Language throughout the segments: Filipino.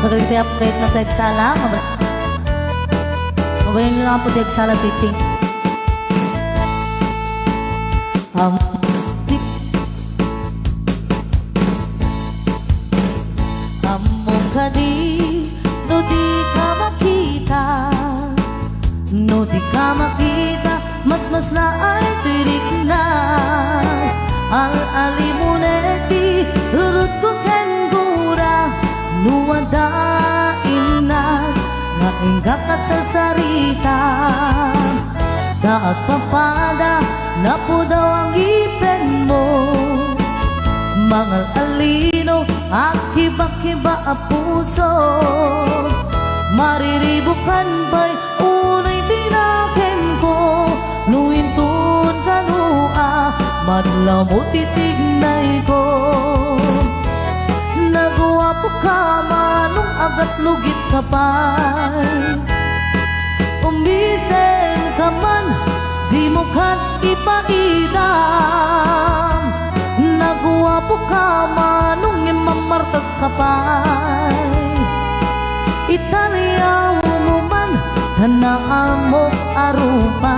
Masagaling tayo po kahit na tagsala. Mabayan nyo lang po tagsala titing. Among kadi, no di ka makita. No di ka makita, mas na ay tirik na. Ang alimuneti, rurut ko ken gura. Nuwada inas, nga inga kasasarita. Daag papada, na po daw ang ipin mo. Mangal alino, akiba-kiba a puso. Mariribukan ba'y unay tinakin ko. Nuintun kanua, madlaw mo titignay ko. Nagwapo ka manong agat lugit ka pa. Umisen ka man, di mo kan ipaidam. Nagwapo ka manong imamartag ka pa. Italya mo man, hanaan mo arupa.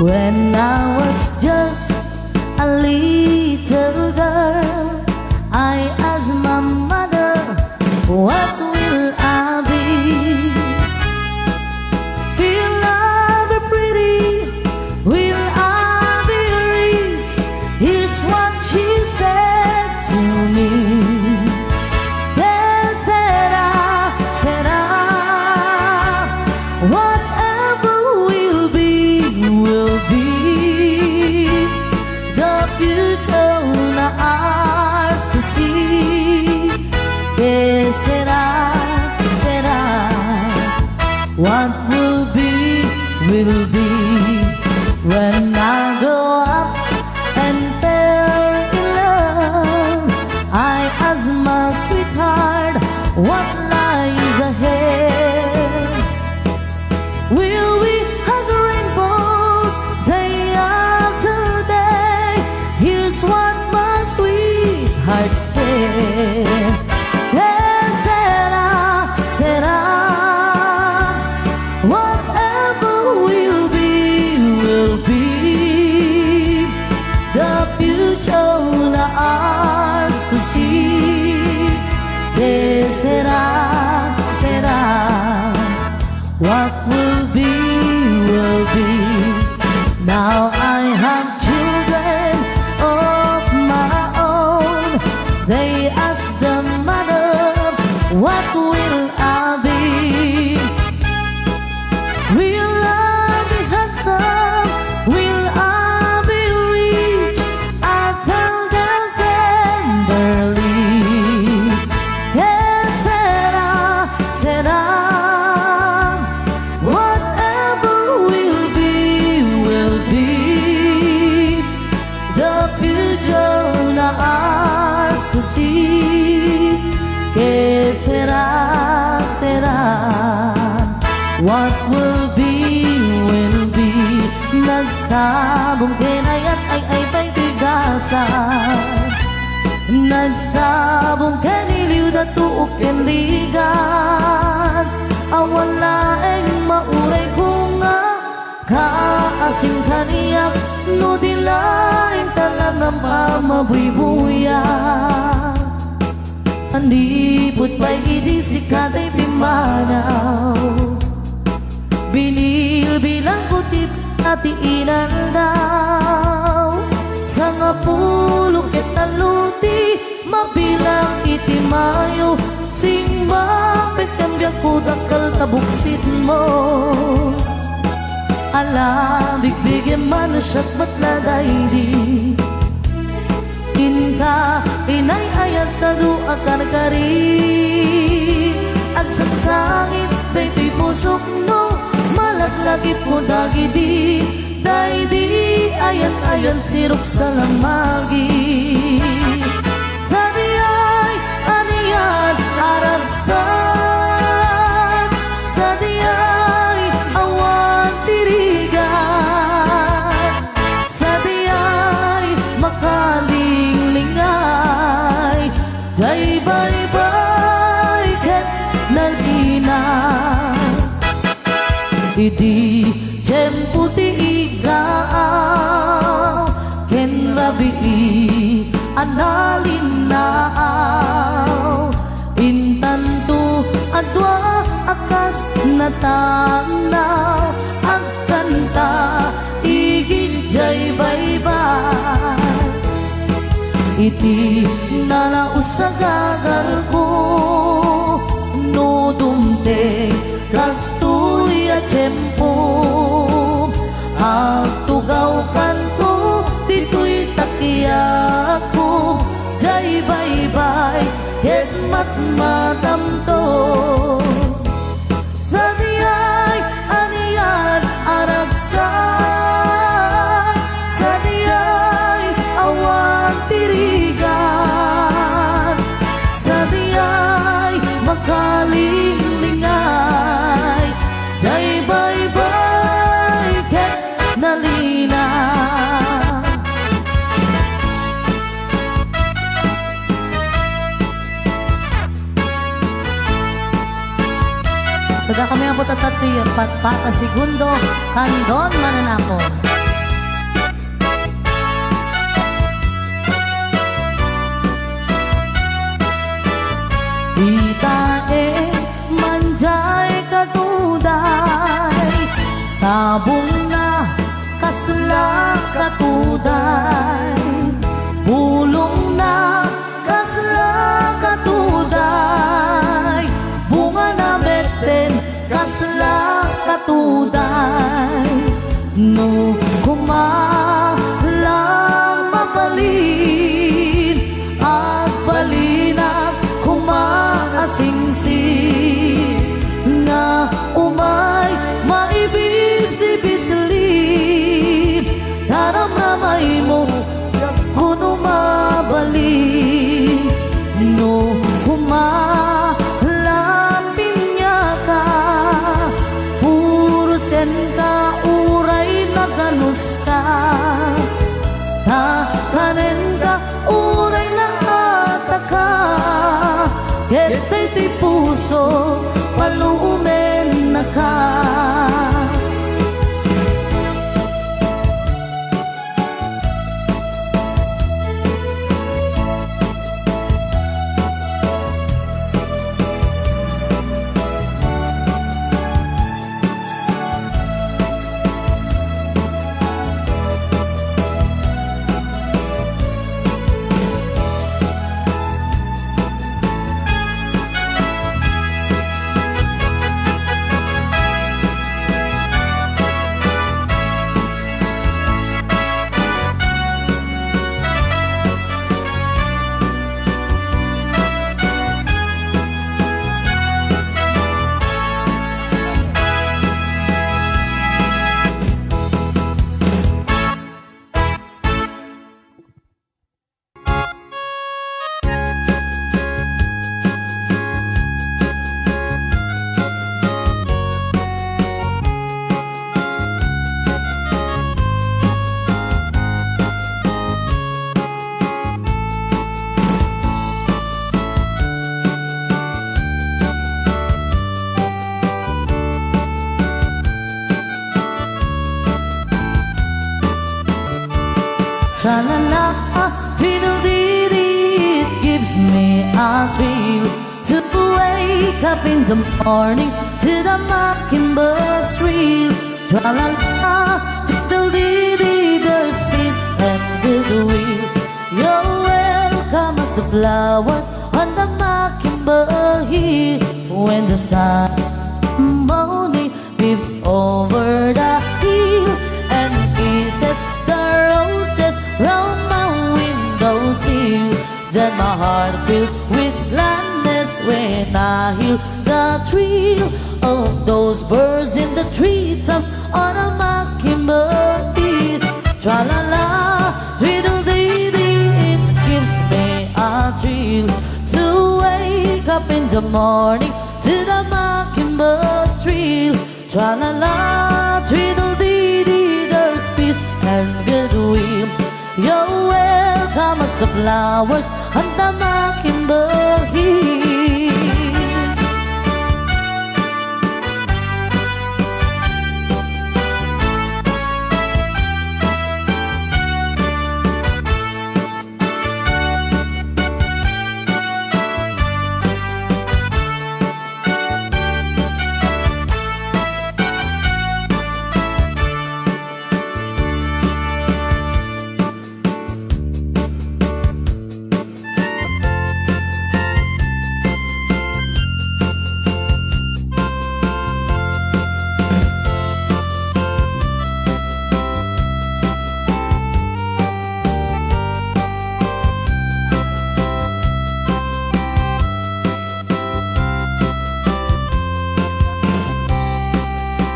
When I was just a little girl, I asked my mother, what will I be? Will I be pretty? Will I be rich? Here's what she said to me. Then said I, whatever will be, will be. The future not ours to see. Que será, what will be, will be. When I grow up and fell in love, I ask my sweetheart, what lies ahead? Will we hug rainbows day after day? Here's what my sweetheart said. Whatever will be, will be. The future not ours to see. Que será, what will be, will be. Now I have children of my own. They ask the mother, what will I be? Will I be handsome? Will I be rich? I tell them tenderly. Yes, será, whatever will be, will be. The future not ours to see. Que será, what will be, will be. Nagsabong kinayat ay paitigasan. Nagsabong kaniliw na tuok kendigan. Awan laeng mauray ko nga, kaasing kaniyak, no dilain talan na mamabuy-buya. Andipot pa'y idisikatay pimanaw. Binilbilang kutip at iinan daw. Sa nga pulong ketaluti, mabilang itimayo. Singbapit kambyak ko dakal tabuksit mo. Alam, bigbigyan man siya't matladay di. Inka, inay ayat na doa ka nagkari. Agsangsangit, dayto'y pusok no. Malaglagip mo dagidi. Daydi, ayat-ayat sirok sa lamagi. Saniyay, aniyan, aragsan. Saniyay, awan. Tiyempo ti igaw ken labi analinaw intanto adwa akas natanaw ang kanta igid jay baybay iti nalausagagal ko no dumte kastoy a tiyempo agtugaw kanto dito'y takiyak ko jay baybay ket matmatamto sa diyay aniyan aragsan sa diyay awang tirigan sa diyay makalinglingan jay baybay ket nalina sada kami ang putatati patpata segundo kandon mananakon itae manjay katuday sabong na kasla katuday bulong na kasla katuday bunga na beten kasla katuday no kumalang mabalin at balinag kumaasingsin nga umay maibis-ibislin daramramay mo kuno mabalik no kumalapin niya ka puro sen ka uray naganus ka takanen ka uray naataka ketay ti puso palumen na ka Tra-la-la, diddle-dee-dee, it gives me a thrill to wake up in the morning to the mockingbird's reel. Tra-la-la, diddle-dee-dee, there's peace and goodwill. You're welcome as the flowers on the mockingbird hill. When the sun morning peeps over the hill and kisses the roses round my windowsill, then my heart fills with gladness when I hear the thrill of those birds in the treetops on a mockingbird hill. Tra-la-la, twiddle-dee-dee, it gives me a thrill to wake up in the morning to the mockingbird's thrill. Tra-la-la, twiddle-dee-dee, there's peace and goodwill. You're welcome as the flowers on the mockingbird hill.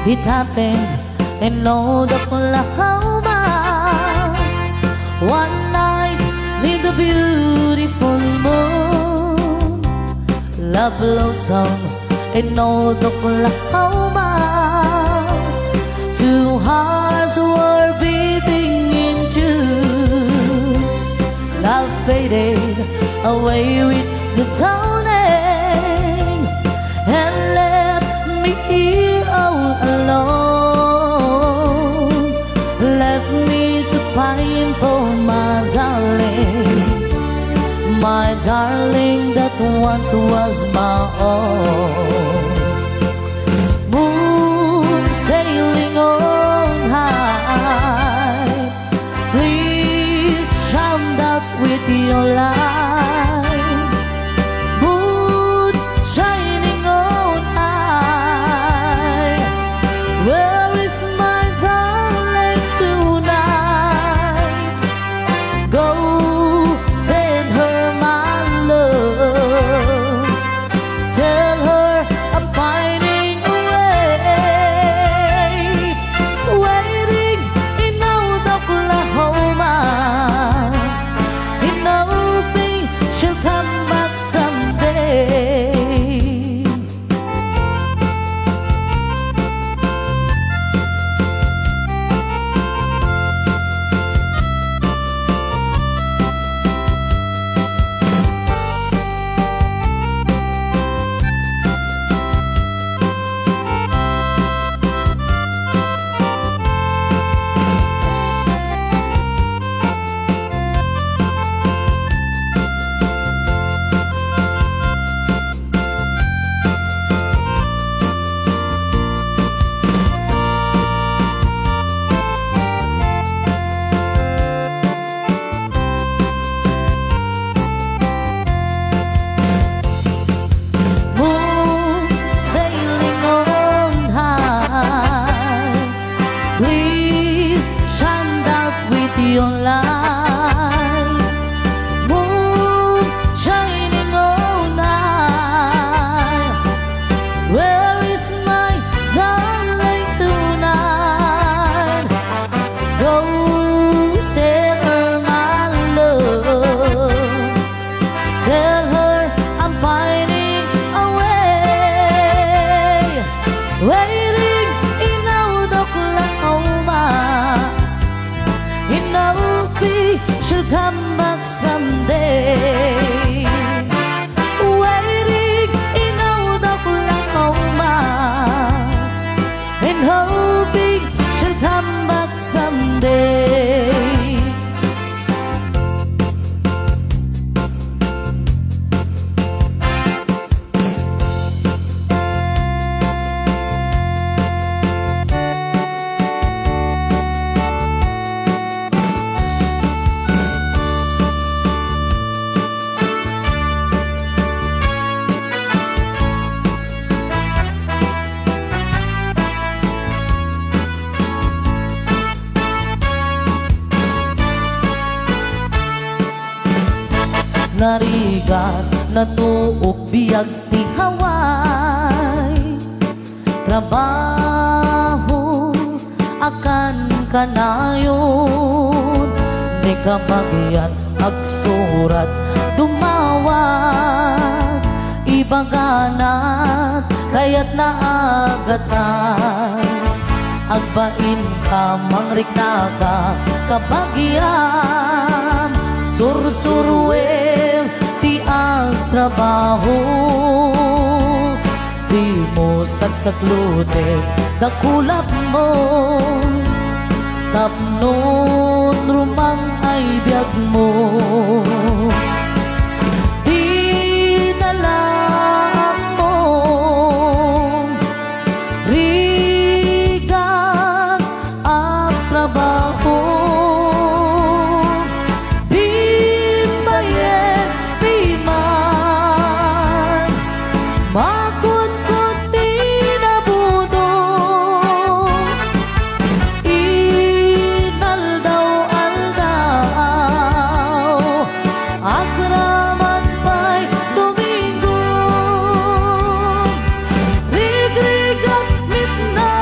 it happened in Oklahoma. One night in the beautiful moon, love blossom in Oklahoma. Two hearts were beating in June. Love faded away with the dawning and left me here all alone. Left me to pine for my darling that once was my own. Moon sailing on high, please shine out with your light. Moon shining on high, where is my darling tonight? Go send her my love, tell her I'm pining away, waiting in Oklahoma, in hoping she'll come back someday. Moon sailing on high, please shine out with your light. Moon shining on high, where is my darling tonight? Go send her my love, tell her I'm pining away, waiting in Oklahoma, in hoping she'll come back someday. Waiting in Oklahoma, and hoping she'll come back someday. Narigat na tuok biyag ti haway, trabaho akan kanayon, ni kamagyan agsurat dumawat, ibaganat kayat naagatan, agbain ka mangrik na ka kabagyan, sursurwel ti ang trabaho, di mo sagsaklute dakulap mo, tapnon rumang ay biyag mo. Dinalaan mo rigat at trabaho, makut-kut di nabudong, inaldaw-aldaw, akraman pa'y Domingo, rigrig at mitna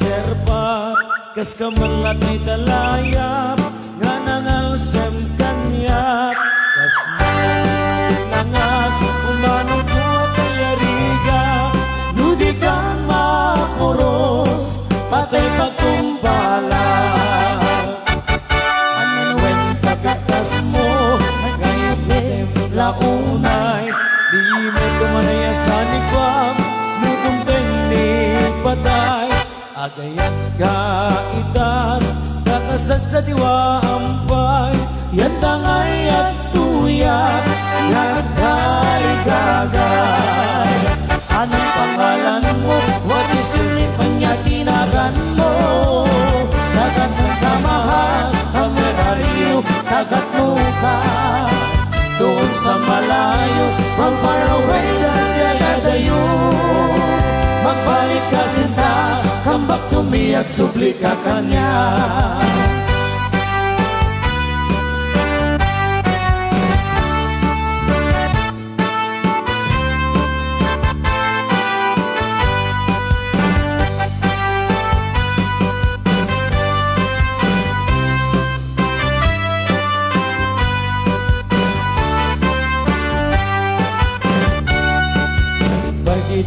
maserpa kas kamalat may talayap nga nangalsem kanyak kas langag umanong ko kayariga nudi kang mapuros patay pagkumpala when kapitas mo ngayon launay di mo kumanaya sa nikwam nutumpeng ni patay agayat ka itat kakasad sa diwa ampay yan tangay at tuyat nagkaligagay anong pangalan mo what is your name panyatinagan mo nagasan ka mahal ang meraryo tagat mo ka doon sa malayo from far away sa dayadayo magbalik ka sinta come back to me at supli ka kanya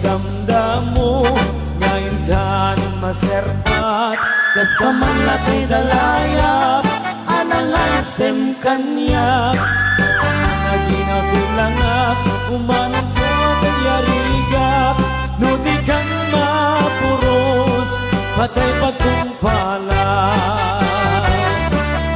damdam mo ngayon kan maserpat kas kamalat ay dalayap anang sem kanyak kas naginagulangap umanong ko kayarigap nudi kang mapuros patay pagkumpala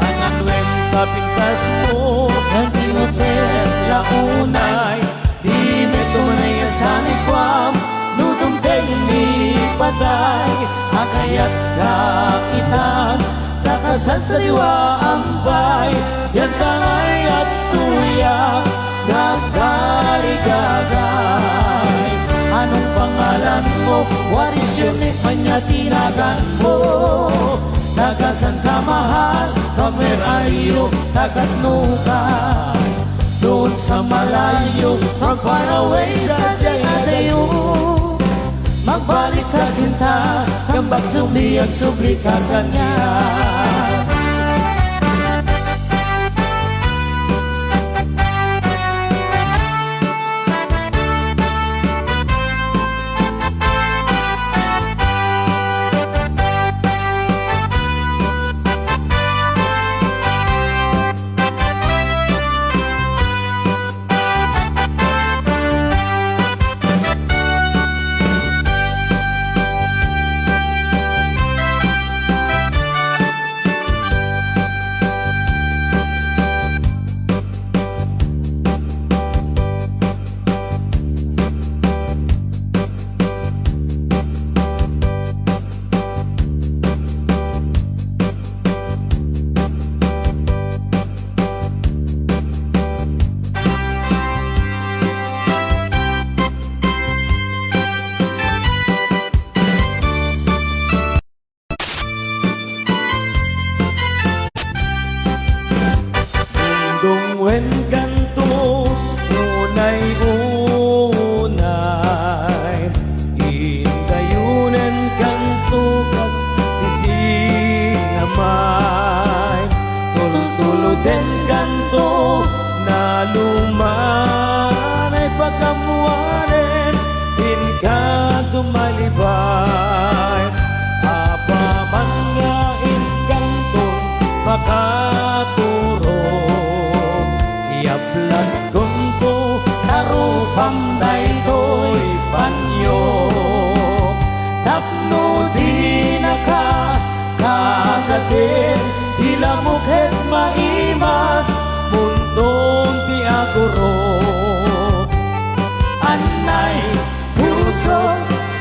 angan wen kapintas mo ang tinotel launay di meto manay sa nikwam nutumpeng ni patay agayat kakitan kakasad sa diwa ampay yan tangay at tuyak nagkarigagay anong pangalan mo what is your name panyatinagan mo tagasan ka mahal kameraryo tagat nuka doon sa malayo from far away sa dayadayo magbalik ka sinta come back to me at supli ka kanya wen kanto unay-unay indayunen kanto kas isinamay tultuluden kanto na lumanay pagkamuanen din ka tumalibay apaman nga in kanto makaturo Yaplat kunto karupam daytoy panyo tapno di naka kagatin ilamukhet maimas mundong ti aguro anay puso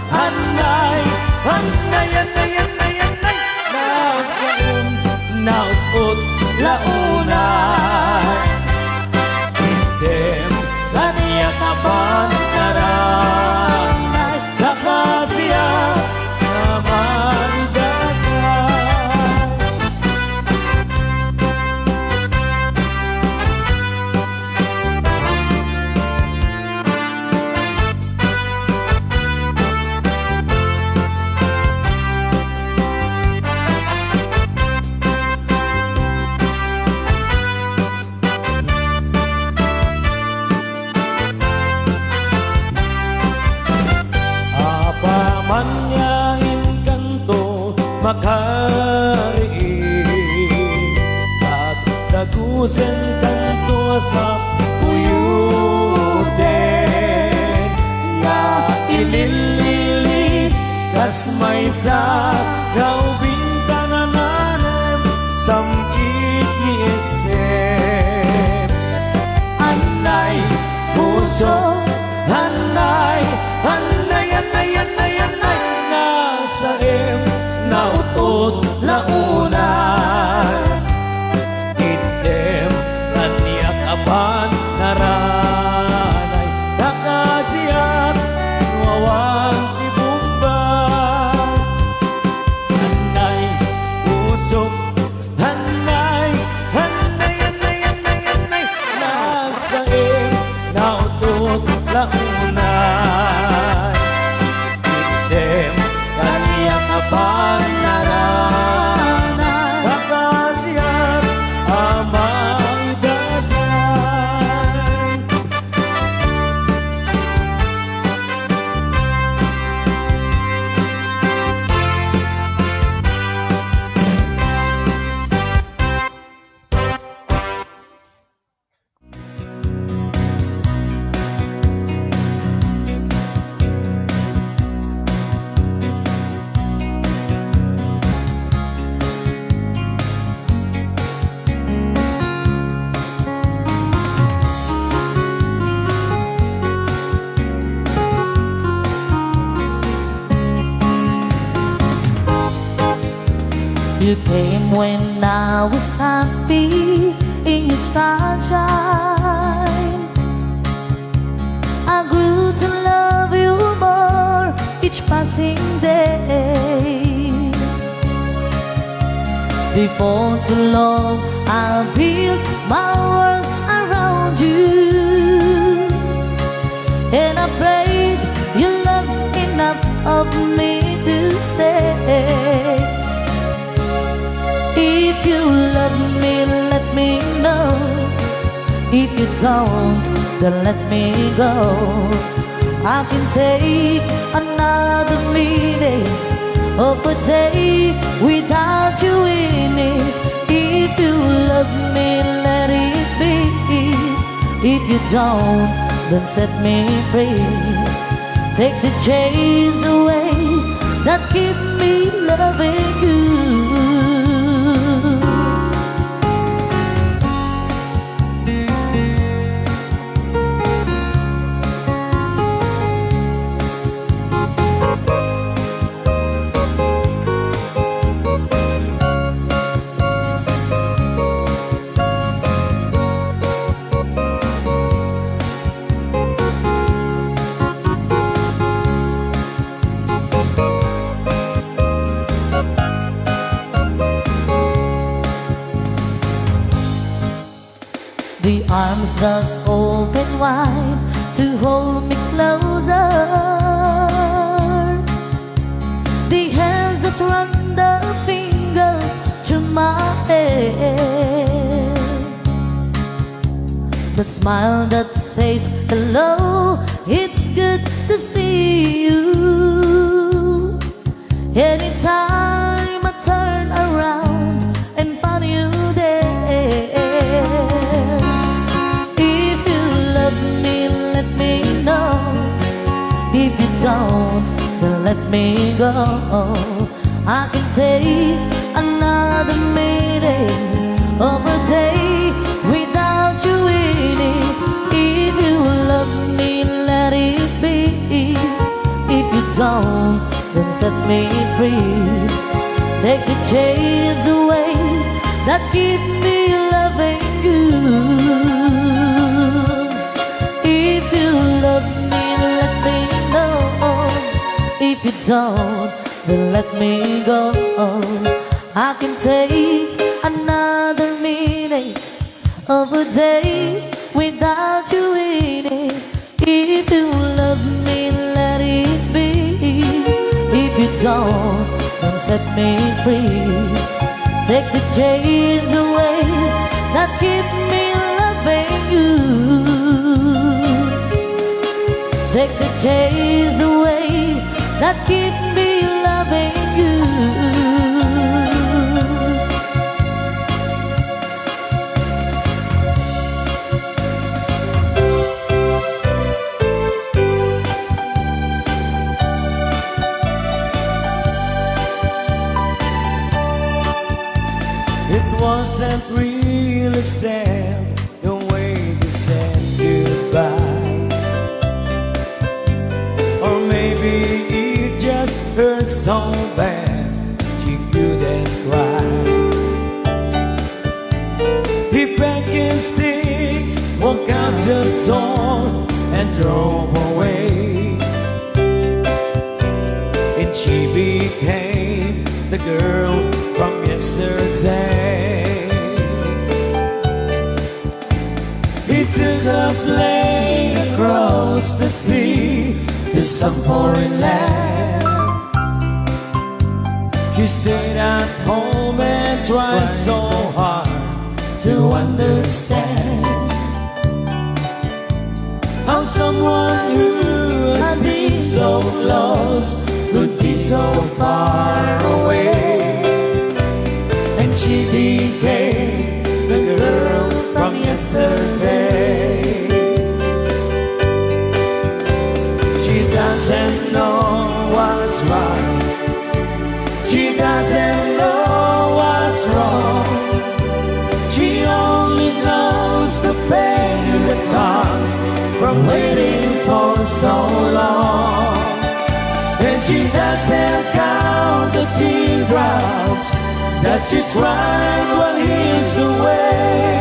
anay anay anay anay anay nagsaon naupot launay kaniya kapantaran kakasya na maridasan Panyain kanto makariin at dagusen kanto sa puyuten na ililili kas may sa gaubing kanananem samit ni isip anay puso anay anay anay anay anay nasa nautot launan item kaniyak aban naranay nakasiyak nuawang ibumbay anay pusok anay anay anay anay anay nasa nautot launan item kaniyak aban naranay nakasiyak amang dasal. You came when I was happy in your sunshine. I grew to love you more each passing day. Before too long, I built my world around you, and I prayed you loved enough of me to stay. If you love me, let me know. If you don't, then let me go. I can take another minute of a day without you in it. If you love me, let it be. If you don't, then set me free. Take the chains away that keep me loving you. The arms that open wide to hold me closer, the hands that run the fingers through my hair, the smile that says hello, it's good to see you. Anytime I turn around and find you there. Let me know. If you don't, then let me go. I can take another minute of a day without you in it. If you love me, let it be. If you don't, then set me free. Take the chains away that keep me loving you. If you love me, let me know. If you don't, then let me go. I can take another minute of a day without you in it. If you love me, let it be. If you don't, then set me free. Take the chains away that keep me loving you. Take the chains away that keep me loving you. It wasn't really sad the way you said goodbye, or maybe it just hurt so bad you couldn't cry. He packed his sticks, walked out the door and drove away, and she became the girl from yesterday. He took a plane across the sea to some foreign land. She stayed at home and tried so hard to understand how someone who has been so close could be so far away. And she became the girl from yesterday. She doesn't know what's right, she doesn't know what's wrong. She only knows the pain that comes from waiting for so long. And she doesn't count the teardrops that she cried while he's away,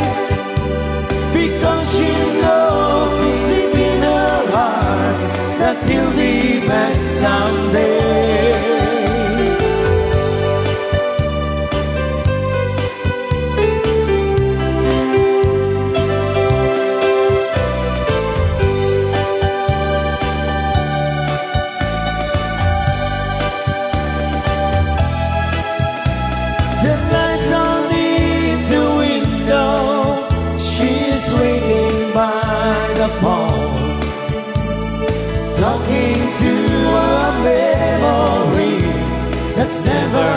because she knows it's deep in her heart that he'll be back someday. The lights on in the window, she's waiting by the pole, talking to a memory that's never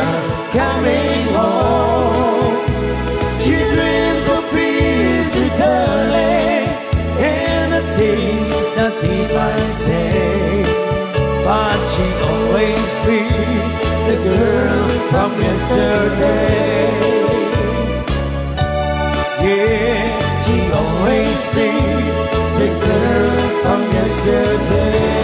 coming home. She dreams of peace returning and the things that he might say, but she always be the girl from yesterday. Yeah, she always be the girl from yesterday.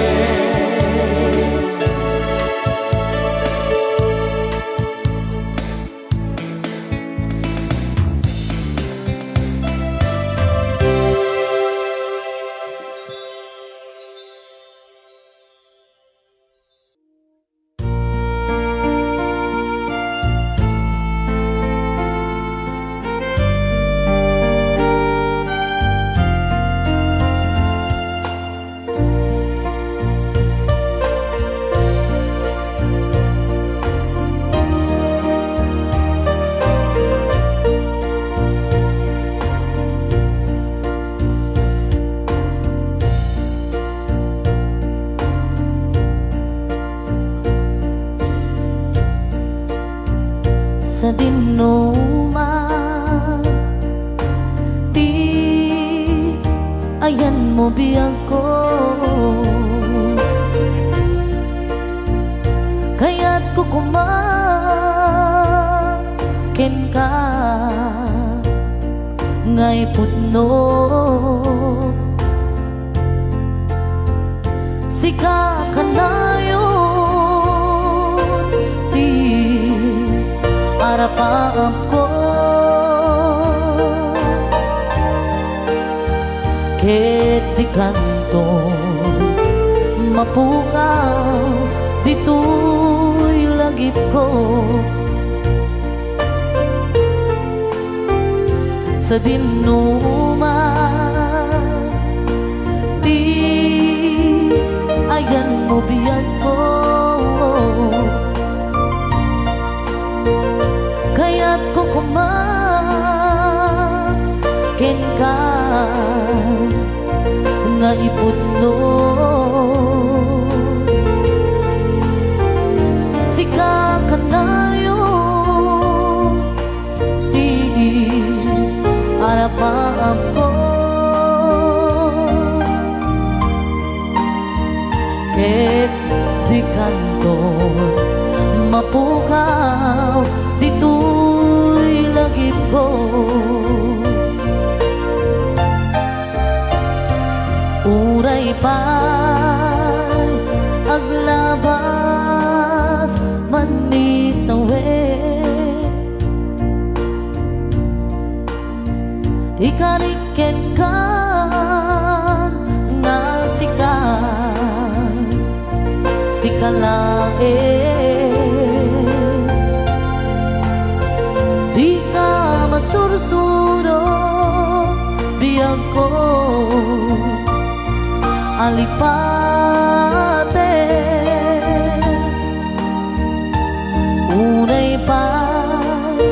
Sa dinuma, di ayan mo biyag ko, kaya't kukumakin ka ngay putno. Sika ka na yun, di arapaap ko, ket di kanto mapukaw dito'y lagip ko. Sa dinuma, di ayan mo biyag ko, kaya't kukumakin ka nga iputno. Ket di kanton mapukaw dito'y lagip ko. Uray pa'y aglabas manitawid, ikariken kan nga sikalae, di ka masursuro biyag ko alipate. Unay pa'y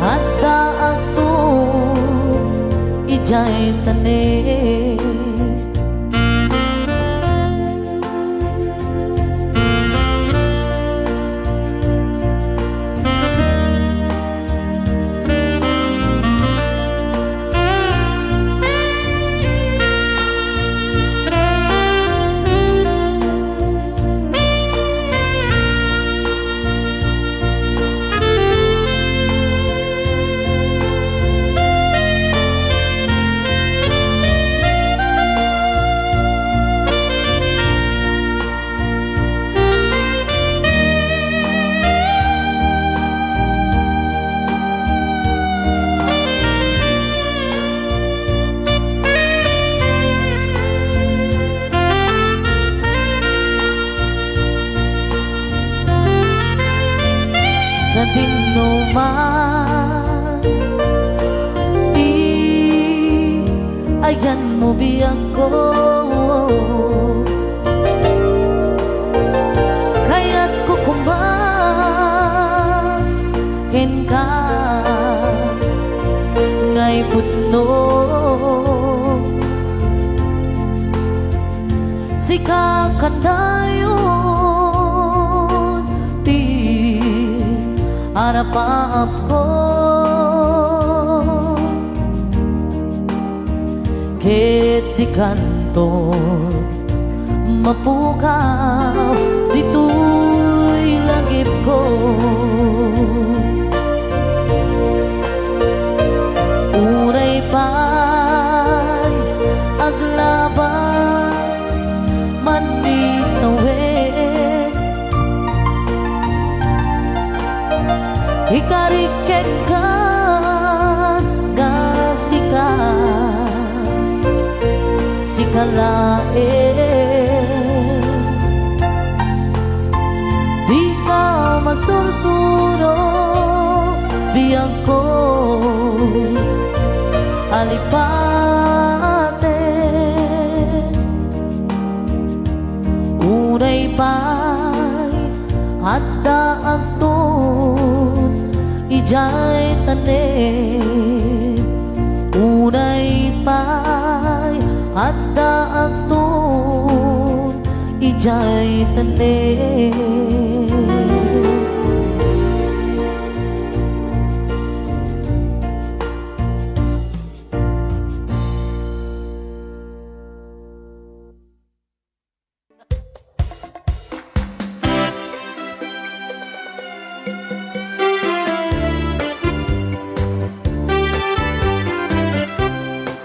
adda ako ijay tanin. Sa tinuman ayan mo biyag ko, kaya't kukumbang ken ka ngay putno sika kandayon ti harapan ko. Ket di kanton mapukaw dito'y lagip ko. Uray pa'y aglabas manitawid, ikariken ka sikalae, di ka masursuro biyag ko alipate. Unay pa'y adda agton ijay tanin. Unay pa'y adda agton ijay tanin.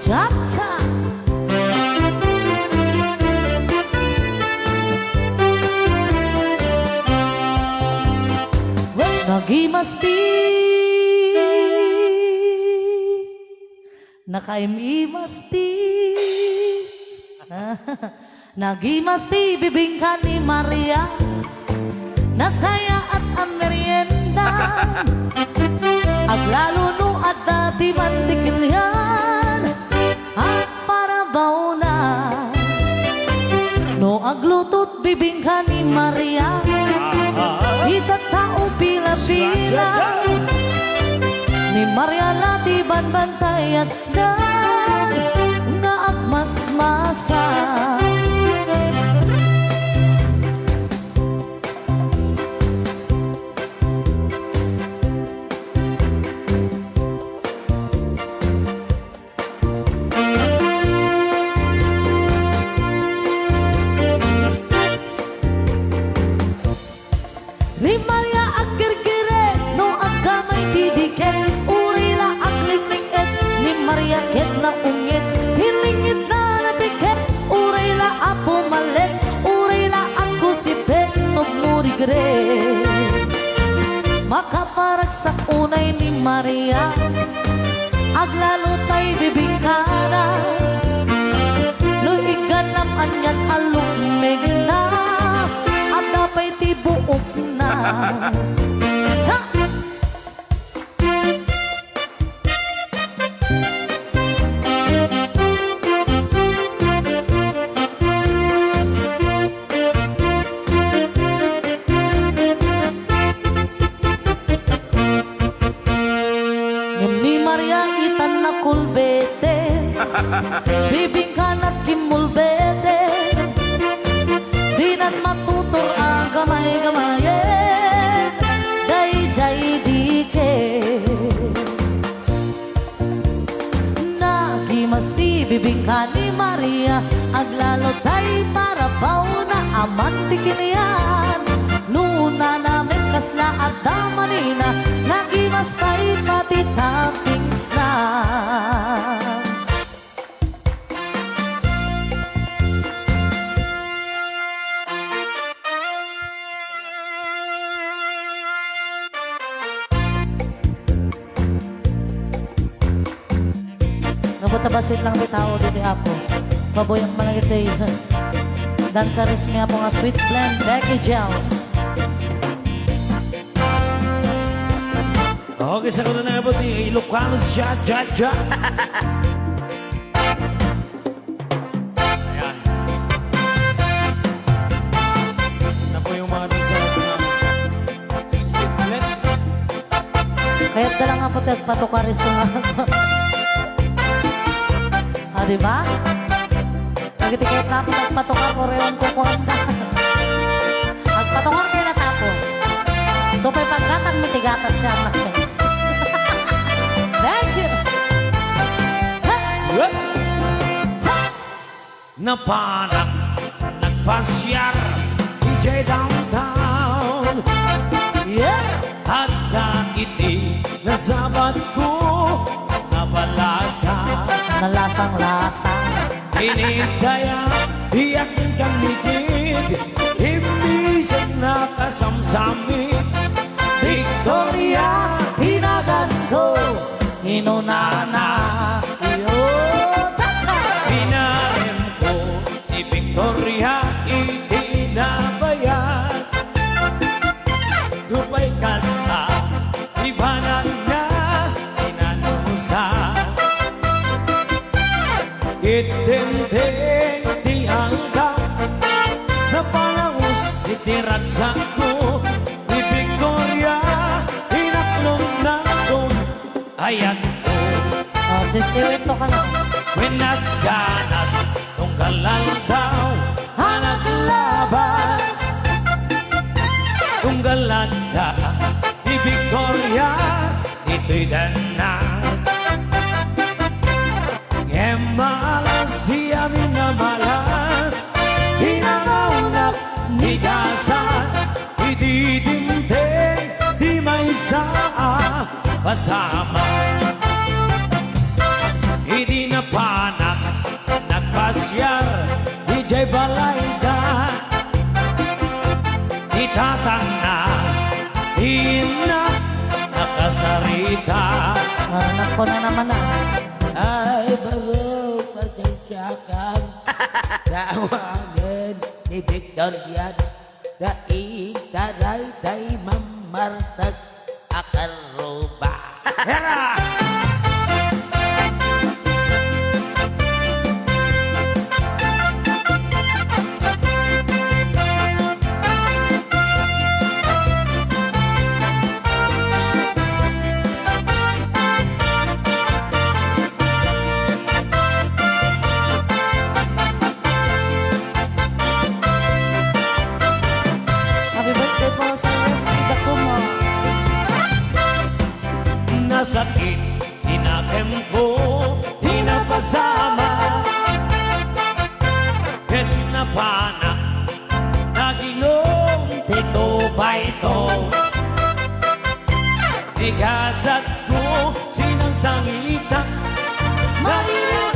Cha-cha! Nagimasti nakaimimasti nagimasti bibingka ni Maria nasaya at ang merienda aglalo no at dati mantikilyan at para bauna no aglutot bibingka ni Maria itatao pila-pila ni Maria lati banbantay at na mas-masa. tunay ni Maria aglalo tay bibingkana luiganam anyan alumig na at dapay tibuok na Cha! Ni Maria itan na kulbete bibingkan at kimulbete di nan matutor ang gamay-gamayen jay dike na di masti bibingkan ni Maria aglalo tay marabaw na amanti kiniyan nuna namin kasla at damanina nagimas tay pati toppings na Nabutabasit lang bitao dito ako. Baboyang malagitay. Dansaris niya po nga sweet blend, Becky Gels. Okay, sa kuna na po ni Ilocano siya, ja. Ayan. Na po yung mga dansaris na sweet blend. Kaya't ka lang nga po patukaris nga. Diba? Nagitikit na ako nagpatukar ko rewan ko kuwanda. Nagpatukar kayo na tapo. So, pa'y pagkatang mitigatas niya ang naksin. Thank you! Napanang nagpasyar DJ downtown Yeah! at nakiti nasabat ko nabalasa Nalasang-lasang. Inigdaya iyak kang ligid Imbisag na kasamsamit Victoria, hinagan ko. Hinunana. Iyo, cha-cha! Pinarem ko ni Victoria itinabayad Dupay kasta ibanan na inanusa Itinding di angka na palangos itiratsa ko ni Victoria inaklong na ko ayat ko Oh, sisiwit to ka lang. Pinagganas kung galal daw hanap labas Kung galanda ni Victoria ito'y danang malas di amin na malas Hinangaunak ni Gasan Ididinteng di may saa Pasama Hindi na panak Nagpasyar Di jay balayda Di tatang na Di na nakasarita Anak ko na naman na. Ay, baro, pasensyakan. Tawagan ni Victoria. Daig, taray, day, mamartag, akaroba. Hera! Happy birthday po sa Wesley Dacumos. Nasakit, hinakem ko, hinapasama. Ket na panak, naginong ito ba ito? Igasat ko, sinang sangita, mahirap.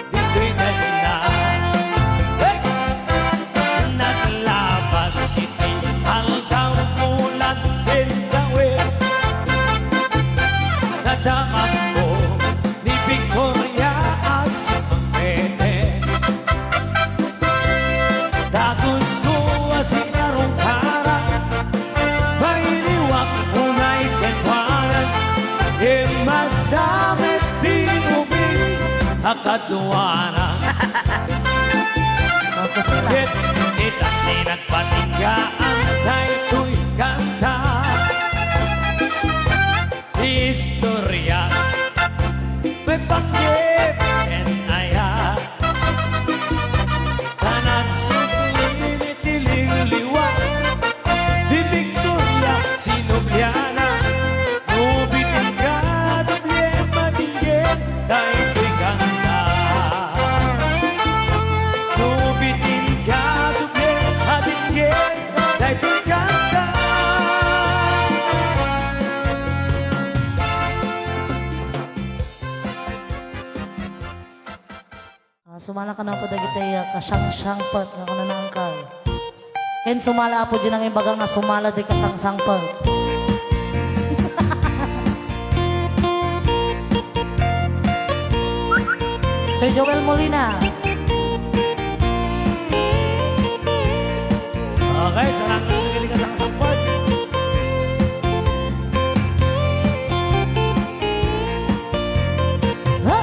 Dito'y ganda, naglaba akadwana. Tapos na. Itak ni nagpatinggaan kay tuy kanta. Istorya may panggip and aya. Tanan sulit nililiwa. Di Victoria Sinobliana. Nubitin ka doble matingin kay tuy kanta. Nubitin ka doble matingin kay tuy kanta. Sumala ka na po dagiti kasyang-syang pat nga kuna na angkal. And sumala po din ang imbaga nga sumala di kasang-sang pat. Sir Joel Molina. Okay, sarang nagiling ka sa sampot. Ha?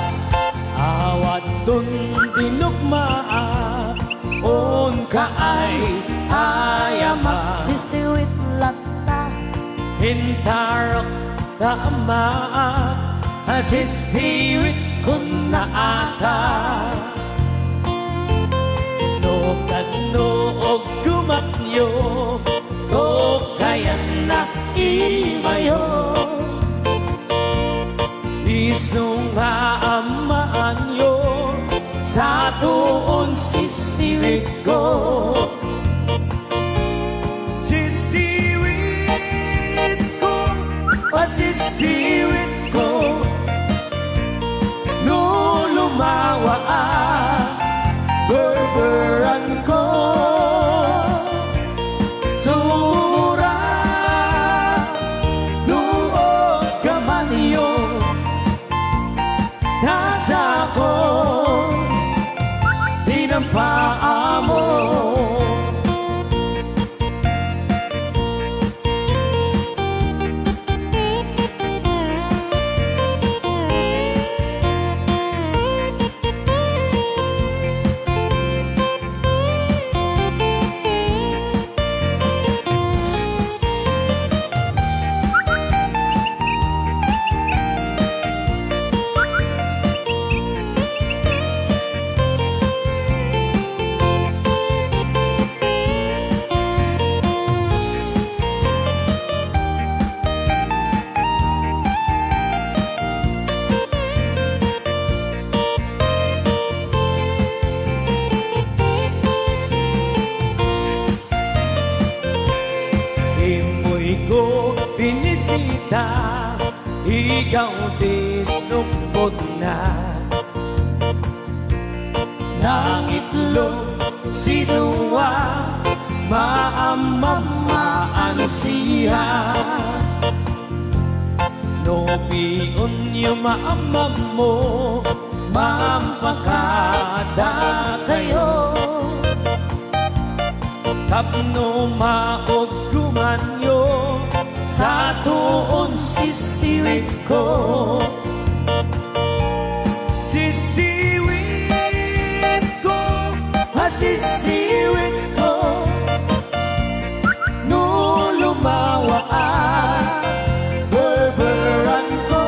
Awat dun dinugmaa, on ka ay ayama. Sisiwit lata. Hintarok na ama, asisiwit kun na ata. No kanuog gumatyo, to kayan na imayo. Isong haamaan yo, sa tuon sisiwit ko. Sisiwit ko, pasisiwit ko. No lumawa berberan ko. Sumura, nuog kamanyo. Nasa ko, dinampaa mo. Imoy ko pinisita, ikaw di sukot na. Nangitlog sinuwa, maamamaan siya. No piyon yung maamam mo, maampakada kayo. Tapno maod kumanyo, sa tuon sisiwit ko. Sisiwit ko, sisiwit ko. No lumawa berberan ko.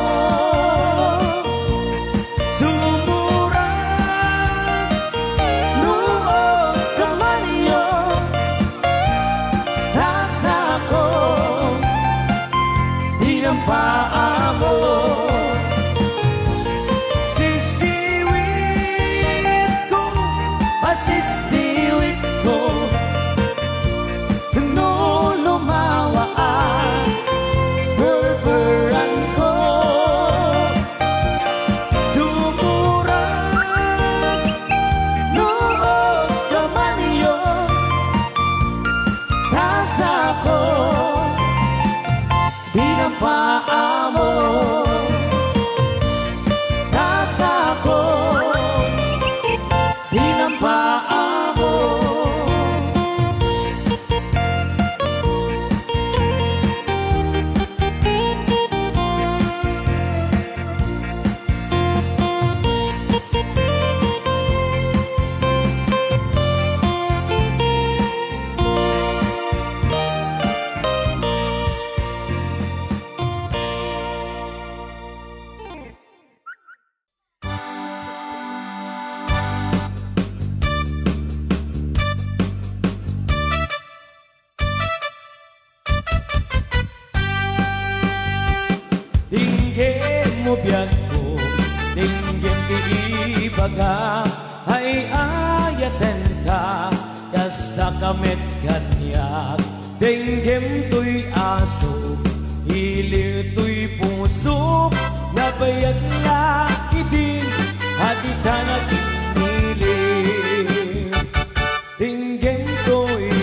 Sumura, nuog kamanyo. Nasa ko, dinampaa mo. Sisiwit ko, sisiwit biyag ko Dinggim di ibaga Ay ayaten ka Kasta kamit kanyak Dinggim to'y aso Hilir to'y puso Nabayag na idin Hati tanag inilir Dinggim to'y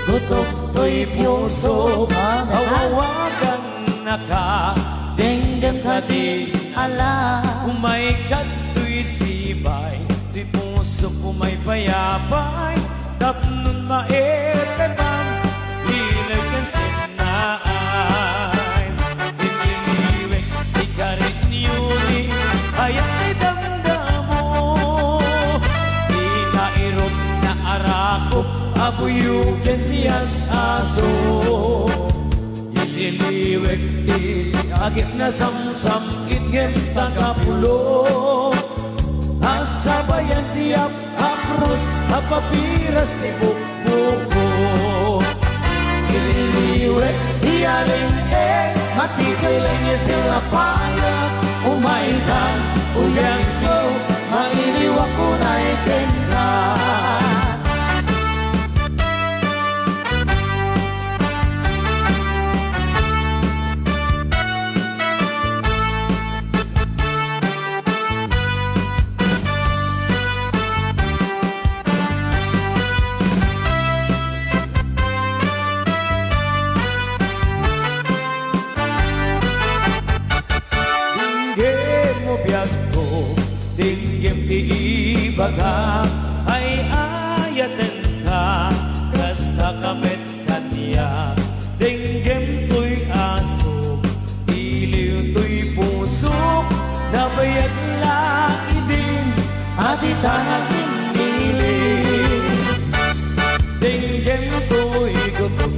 Gutok to'y puso Awawagan na ka Dinggam ka di ala Umay ka to'y sibay Di puso kumay payapay Tapnon maepepang Hilay kan sinay Diniliwek di karit niyuni Hayat ay damdamo Di nairot na arakop Abuyugan niyas aso Ililiwek di agit na samsam Itgen tagapulo Asabayan tiap hapros Hapapiras di bukbuko Ililiwek di aling Matisilingin sila payak Umaikan uyang ko Mailiwak ko na ikenka Dinggim di ibaga ay ayaten ka Kasta kamit kanya Dinggim to'y aso Iliw to'y puso Nabayag na idin Ati tanag inilir Dinggim to'y gutok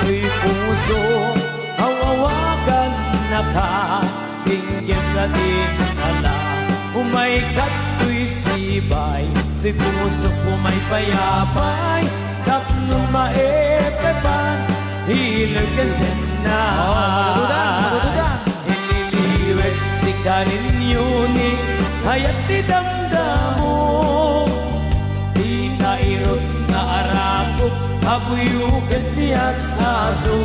to'y puso Awawagan na ka Dinggim na din ala Umay kato'y sibay To'y puso kumay payapay Tapnong maepepan Hilag kan senay Ililiwet di kanin yuni Hayat di damdamo Di nairot na arakot Abuyugan tiyas aso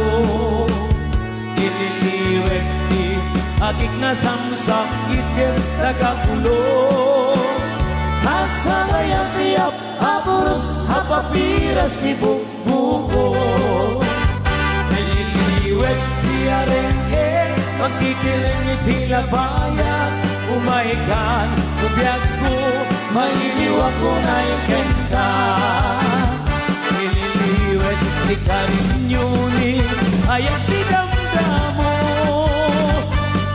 Ililiwet di Agik na samsakit ken tagapulo Asabayan tiap hapuros Hapapiras di bukbuko Naliliwet di arengke Magkikiling itila bayan Umaikan ubiyag ko Mailiwak ko na ikenka Naliliwet di karinyuni Ayat di damdamo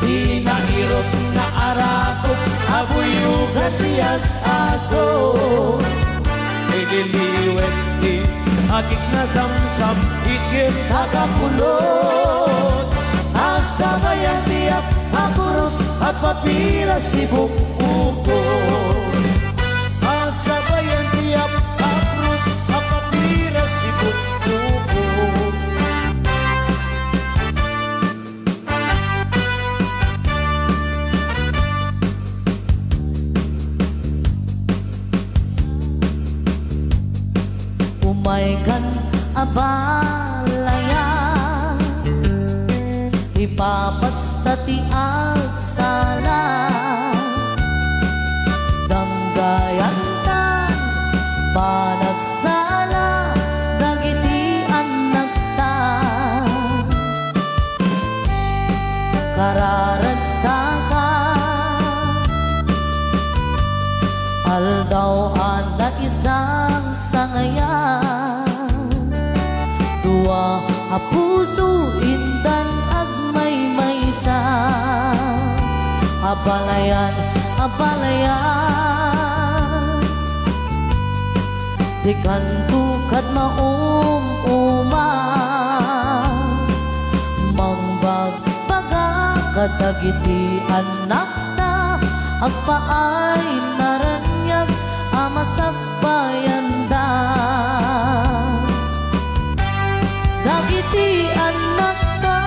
Di nairot na arakot Abuyugan tiyas aso Naliliwet di agik na samsam Ikit Kakapulot Asabayan tiap hapuros At papiras di bukbuko Asabayan tiap hapros Hapapiras di bukbuko Umaikan abalayan Ipapasta ti agsala Danggayan na panagsala Dagiti anak ta Kararagsaka Aldaw anak isang sangayan Dua a puso indan agmay maysa Abalayan, abalayan Di kantukad maong Mangbagbaga katagiti anak na Agpaay naranyag amasagbayanda Dagiti anak ta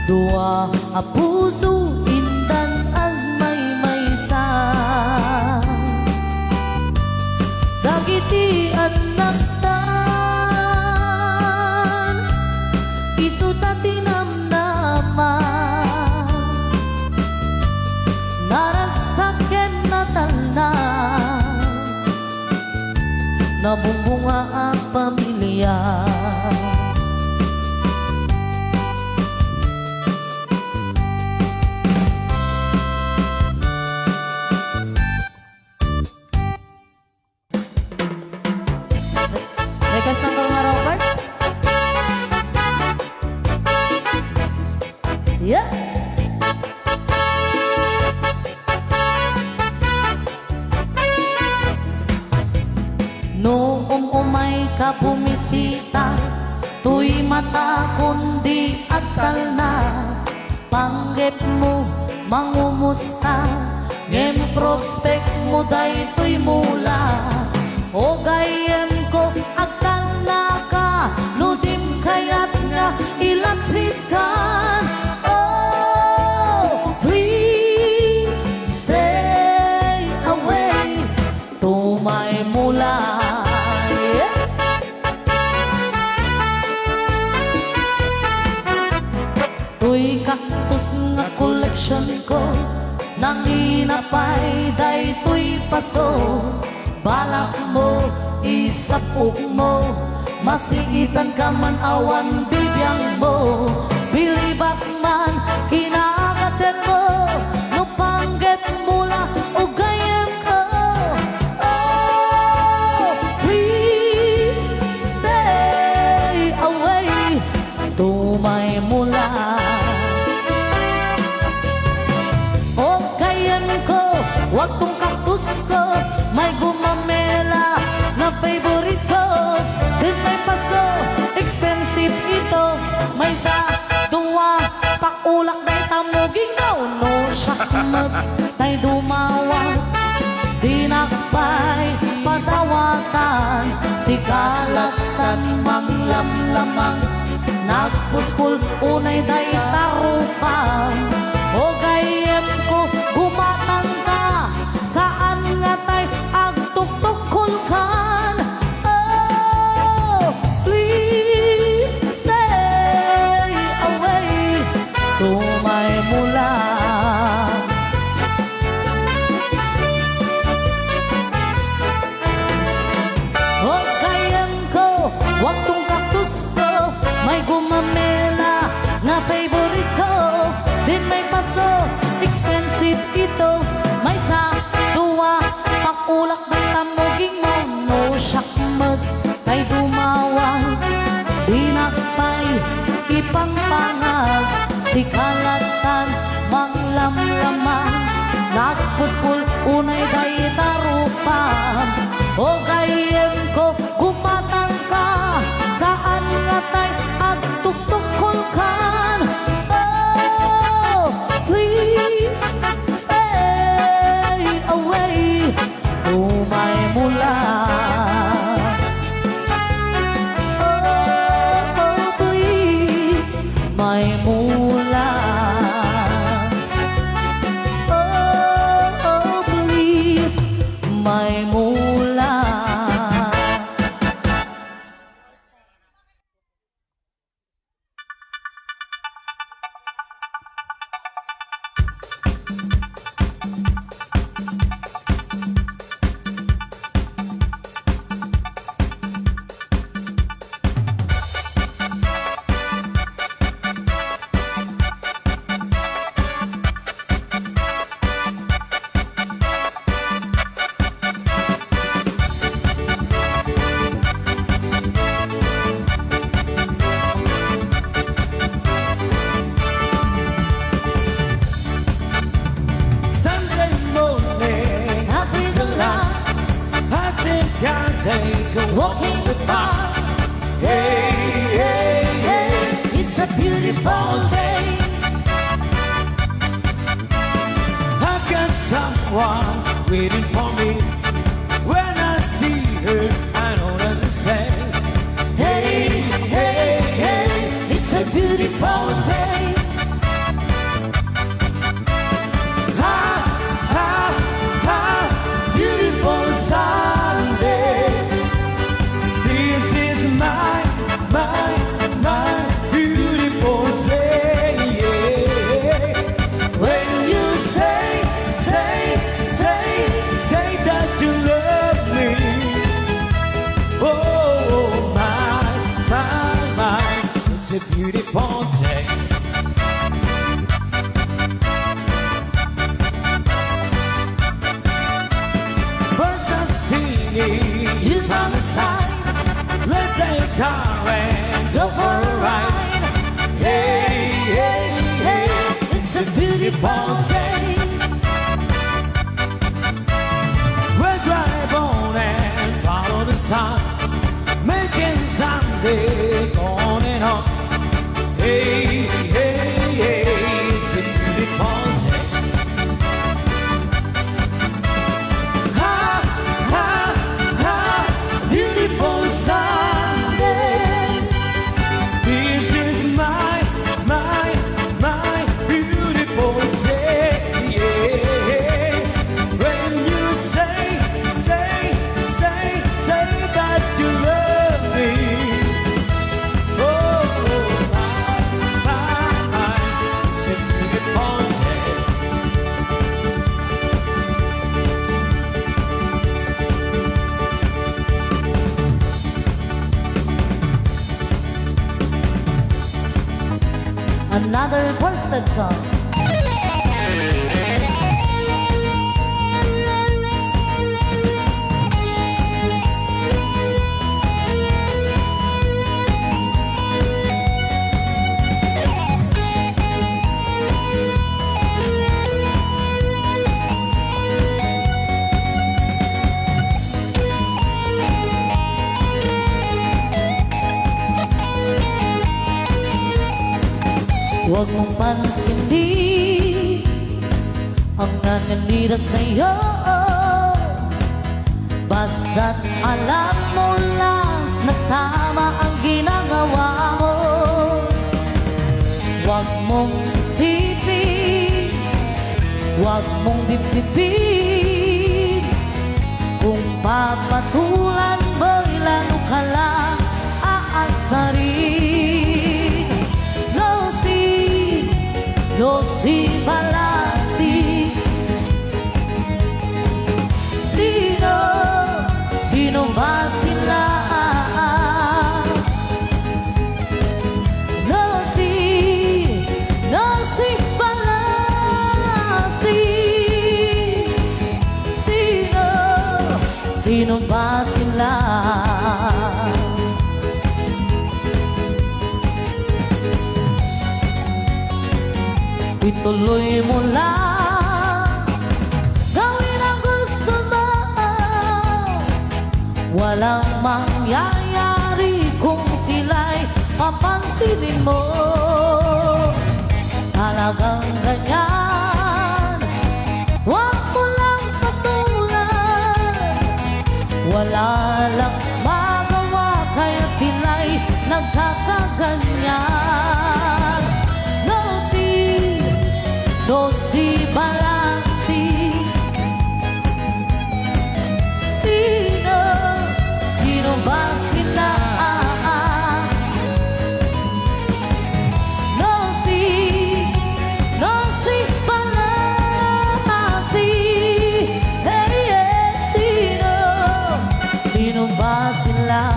Dua a puso indan ang maysa. Dagiti anak tan isu ta tinamnaman. Naragsaken na tanan namumunga ang pamilya. Request number nga, Robert? Yeah! Noong umay ka bumisita, tuy mata kundi agtal na. Panggep mo, mangumusta, ngem prospect mo day tuy mula. O gayem ko, agtal na ka, nudim kayat nga ilasikan. Oh, please stay away, tumay mula. Yeah. Tuy kaktus nga collection ko, nanginapay day tuy paso. Balak mo, isapok mo, masigitan ka man awan bibiyang mo. Bilibak man, kinakater mo, no panggep mula o gayem ko. Oh, please stay away, tumay mula. O gayem ko, wag tong kaktus ko, may gumamela na favorite ko. Din may paso, expensive ito. May sa duwa, pakulak day tamuging daw. No siya tay dumawa, dinakbay padawatan. Si kalatan manglamlamang, nagpuspul unay day tarupang. O gayem ko, gumatang ka, saan nga tay agtuktukol kan. Oh, please stay away, tumay mula. O kayang ko, wag tong kaktus ko, may gumamela na favorite ko. Din may paso, expensive ito. May sa duwa, pakulak ng tamuging mo. No syakmat, kay dumawang, dinakpay, ipangpangag. Si kalatan, manglamlamang, nagpuspul, unay day tarupang. O gayem ko, gumatang ka, saan nga tay agtuktukol kan. Oh, please stay away, tumay mula. Oh, please, may mula. Oh, please, may mula. Walking the park, hey, hey, hey, it's a beautiful day. I got someone waiting for me. When I see her, I don't understand. Hey, hey, hey, it's a beautiful day. City Ponce. We'll drive on and follow the sun, making Sunday on and on. Hey, hey, hey, City Ponce. Ha, ha, ha, beautiful Sunday. This is my beautiful day. Yeah. When you say that you love me. Oh, my, City Ponce. Another requested song. Huwag mong pansinin ang nanganira sa'yo, basta't alam mo lang na tama ang ginagawa mo. Huwag mong isipin, huwag mong dibdibin, kung papatulan mo'y lalo ka lang aasarin. No si balasi. Sino ba sila? No si balasi. Sino ba sila? Ituloy mo lang, gawin ang gusto mo. Walang mangyayari kung sila'y papansinin mo. Talagang ganyan, huwag mo lang patulan. Wala lang magawa kaya sila'y nagkakaganyan. No si balasi. Sino ba sila? No si balasi. Hey, yeah, sino ba sila?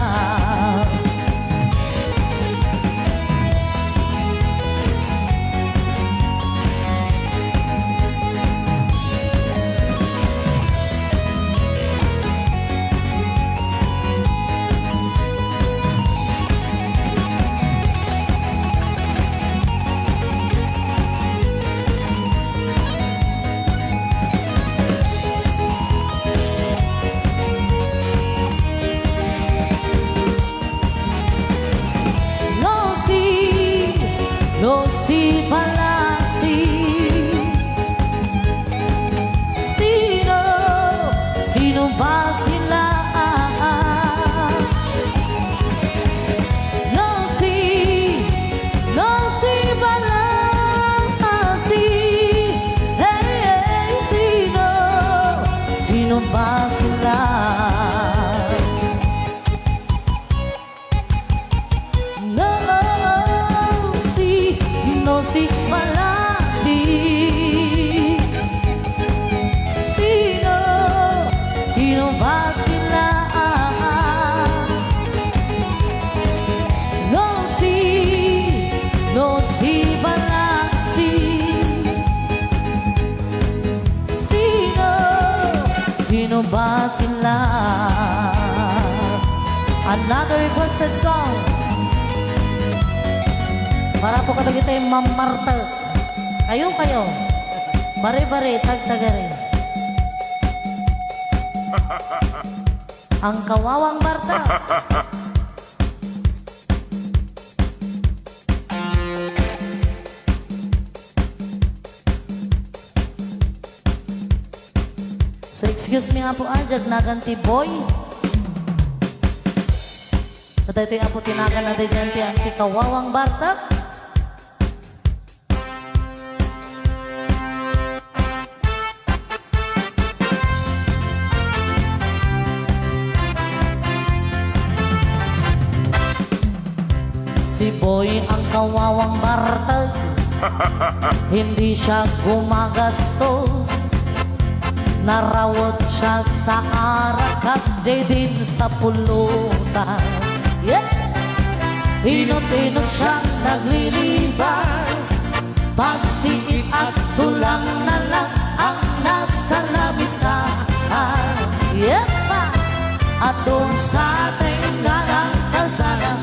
No si balasi. Sino ba sila? No si balasi. Hey, sino ba sila? No si balasi. Sino ba sila? No si balasi. Sino ba sila? Another requested song para po kadagitay Ma'am Marta. Kayo. Bare-bare, tagtagari. Ang kawawang Barta. So excuse me nga po ajag naganti boy. Kada ito yung apo tinagan na dyan ang kawawang Barta. Si Boy ang kawawang Bartag, hindi siya gumagastos. Narawot siya sa arakas, din sa pulutan. Yeah! Hinot-hinot siyang naglilibas, pagsiit at tulang na lang ang nasa labisahan. Yeah! At doon sa tenga ng kalsada,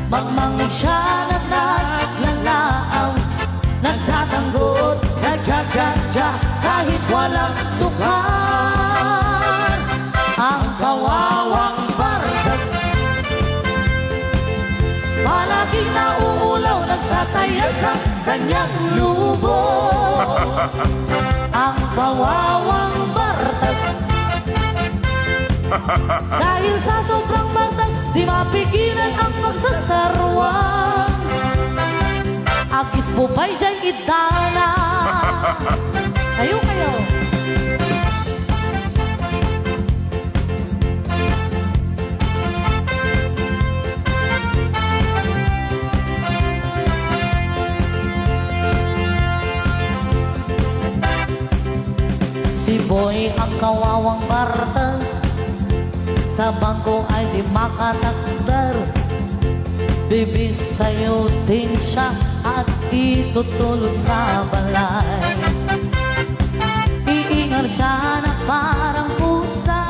magmangig siya na naglalaaw, nagtatanggot, nagja-ja-ja, kahit walang tukan. Ang kawawang Bartag, palaging nauulaw, nagtatayag ang kanyang lubo. Ang kawawang Bartag, dahil sa sobrang Bartag, di mapigilan ang pagsasarwang. Agis bupay dyan idana. Kayo. Si Boy ang kawawang Bartag, sa bangko ay di makatakdar. Bibis sa'yo din siya at itutulog sa balay. Iingal siya na parang pusa,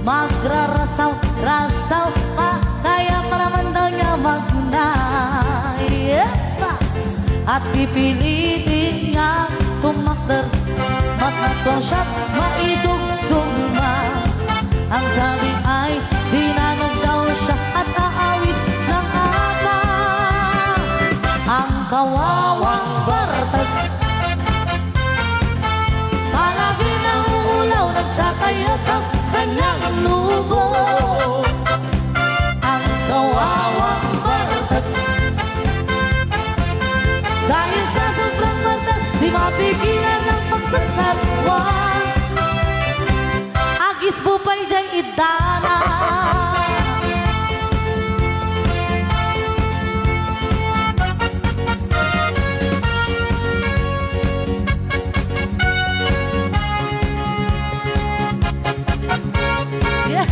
magrarasaw-rasaw pa, kaya pa naman daw niya magnay. At pipilitin niya tumakder, matatong siya't maidugtugma. Ang sabi ay dinanog daw siya at aawis ng ama. Ang kawawang Bartag, palagi nauulaw, nagtatayag ang kanyang lubo. Ang kawawang Bartag, dahil sa sobrang Bartag, di mapigilan ang pagsasarwa. Agis bupay dyan idana. Yeah.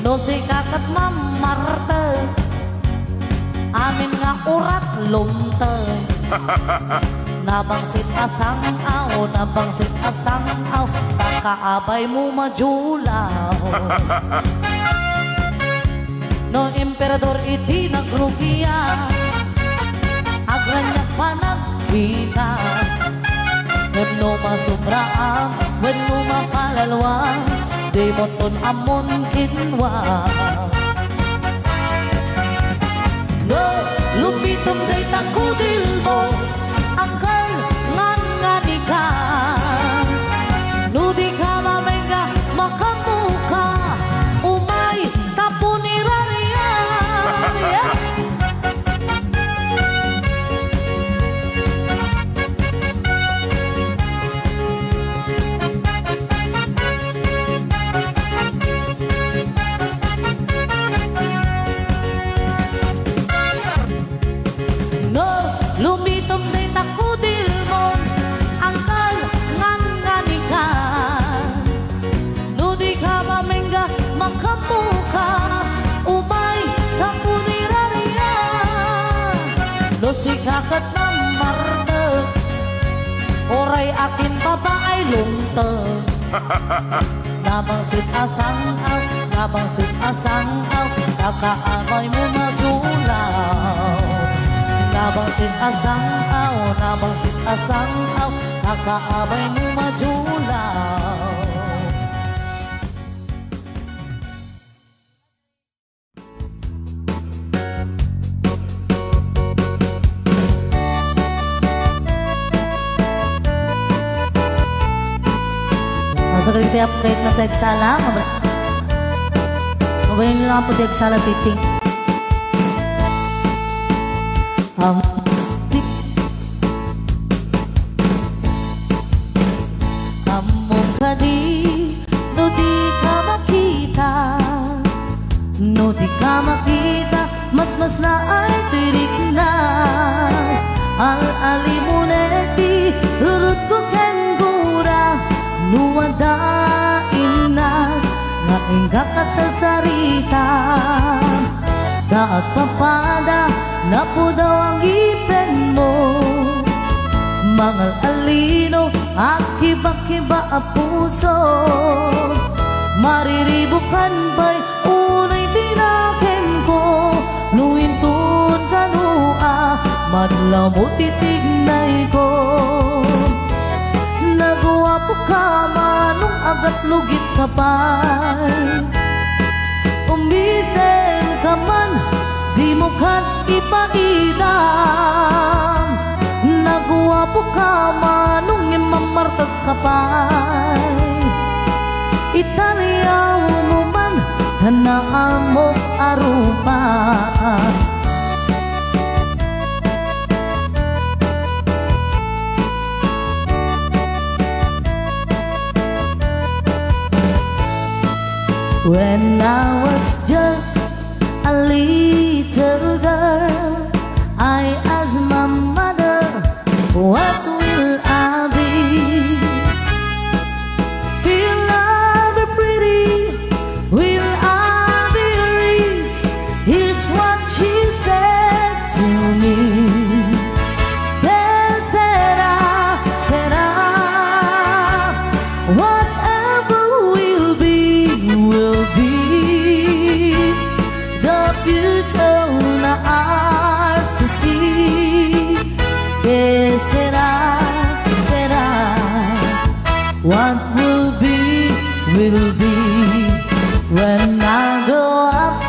No si kakat mamartay, amin nga urat lumtay. Nabangsit asang-aw, nabangsit asang-aw, kakaabay mo majulaw. No emperador iti nagrugiya, agranyak pa nagkita. When no masumraang, when no makalalwang, di mo ton amon kinwa. No, lupitom day takudil mo, angkal ngani ka. No di ka mamenga makamuka, umay tapunirariya. Yeah. No, lumitom din ako dilmon, angkal ngani ka. No di ka mamenga makamuka, umay kapunirariya. No si kakat na martag, oray akin babaay lumtag. Nabangsit asang-aw, nabangsit asang-aw, kakaamay mo majula. Nabangsit asang aw, nabangsit asang aw, nakaabay mo majulaw. Sa kalite upgrade na tagsala, mabayin nyo lang po tagsala titing. Among ka di, no di ka makita, no di ka makita, mas na ay tirik na. Al-alimuneti, rurut ko ken gura, nuwada inas, nga ingga ka sa sarita. Daat papada, na po daw ang ipin mo. Mangal alino, akiba-kiba ang puso. Mariribukan ba'y unay tinakin ko. Nuintun kanua, madlaw mo titignay ko. Nagawa po ka manong agat lugit ka pa. Umisen ka man, di mo kan ipaidam. Nagawa po ka manong imamartag ka pa. Italiyaw mo man, hanaan mo arupa. When I was just a little girl, I asked my mother, what will I be? Will I be pretty? Will I be rich? Here's what she said to me. Yes, said I, whatever will be, will be. The future na ours to see. Yes, said I, what will be, will be. When I grow up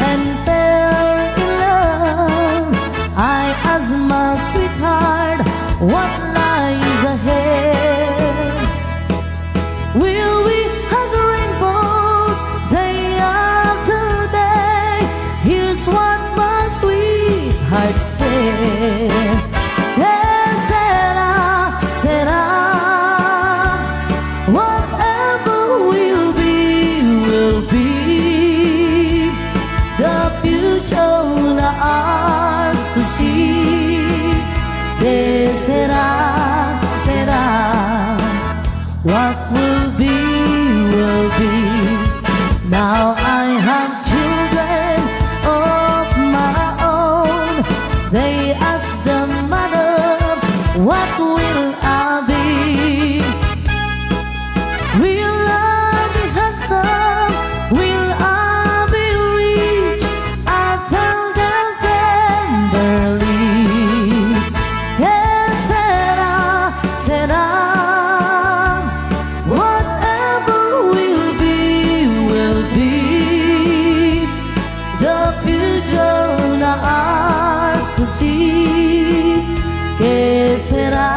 and fell in love, I ask my sweetheart, what lies ahead? Will we hug rainbows day after day? Here's what my sweetheart said. Yes, said I, whatever will be, will be. The future na ours to see. Yes, said I, what will be, will be. Now I have children of my own. They ask the mother, what will I be? Will I be handsome? Will I be rich? I tell them tenderly. Yes, said I, whatever will be, will be. The future na ours to see. Que será,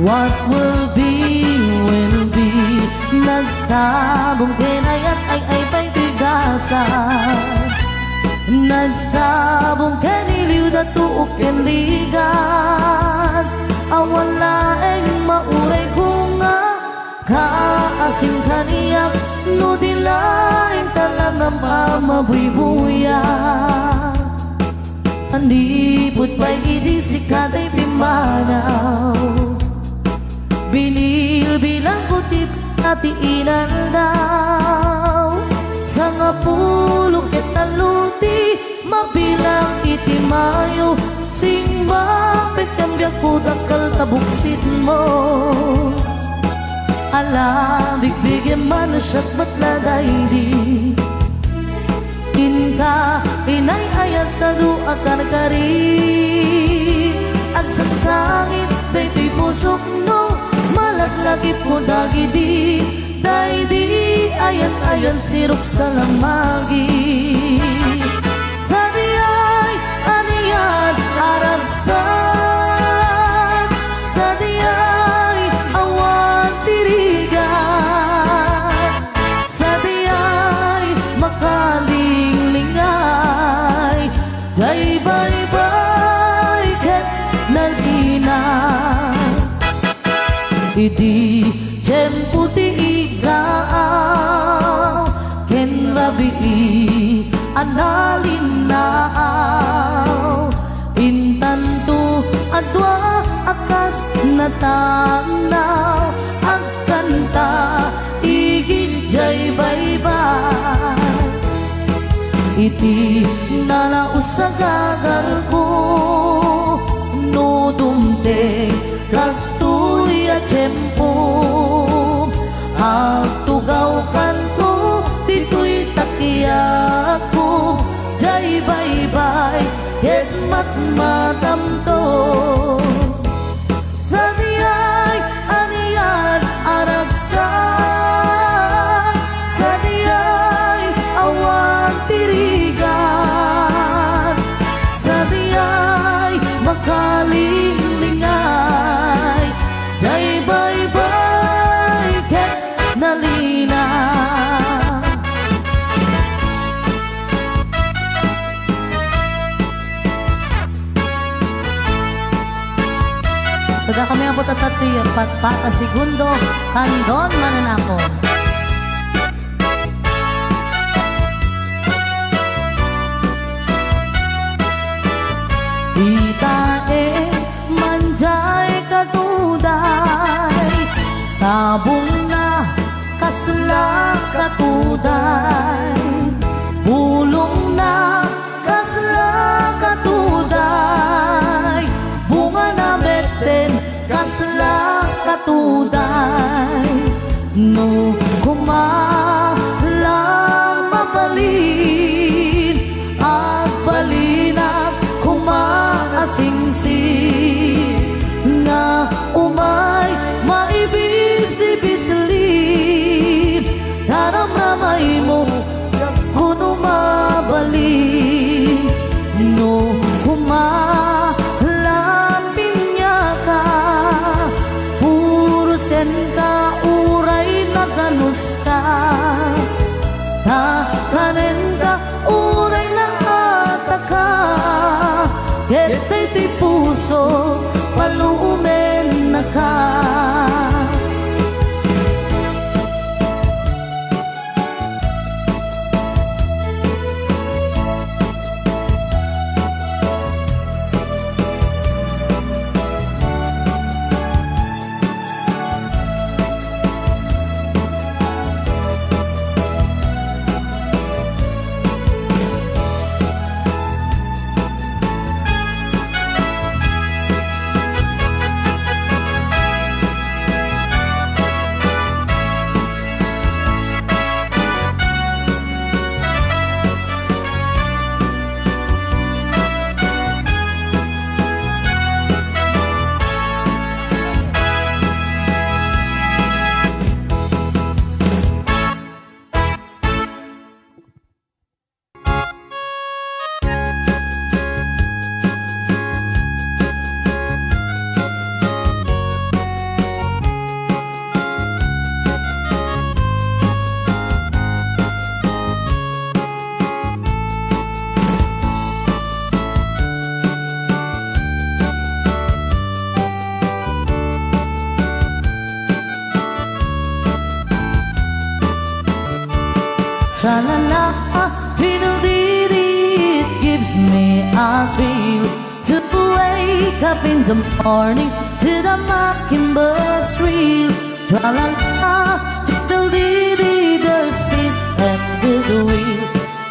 what will be, will be. Nagsabong kinayat ay pa'y tigasan. Nagsabong kaniliw na tuok kenligan. Awan laeng mauray ko nga, kaasing kaniyak, no dilain talagang pamabuy-buya. Andipot pa'y idisikatay pimanaw. Binil bilang kutip natiinan daw. Sa nga pulong ket naluti, mabilang itimayo. Singbapit kambyak ko dakal tabuksit mo. Alam, bigbigyan man na siya't ba't na dahi di. inka inay-ayat tadu akan kari agsangsangit daytoy pusok no malaglagip mo dagidi daydi ayat-ayat sirok sa lamagi sadiyay aniyan aragsan sadiyay awan tirigan sadiyay makalinglingai jay bye-bye ket nagina idi tiyempo ti igaaw ken rabii analinaw intanto adwa akas natanaw agkanta igid jay bye-bye iti nalausagagar ko no dumte kastoy a tiyempo agtugaw kanto dito'y takiyak ko jay bye-bye ket matmatamto sadiyay aniyan aragsan sadiyay awan tirigan sadiyay makalinglingai jay bye-bye ket nalina sada kami abot at atoy patpata segundo kandon mananako itae manjay katuday sabong na kasla katuday bulong na kasla katuday bunga na beten kasla katuday no kumalang mabalin agbalinag kumaasingsin nga umay maibis-ibislin daramramay mo kuno mabalin no kumalapin niya ka puro sen ka uray na ganus ka takanen ka uray na ataka ketay ti puso palumen na ka Tra-la-la, diddle-dee-dee, it gives me a thrill to wake up in the morning to the mockingbird's reel. Tra-la-la, diddle-dee-dee, there's peace and goodwill.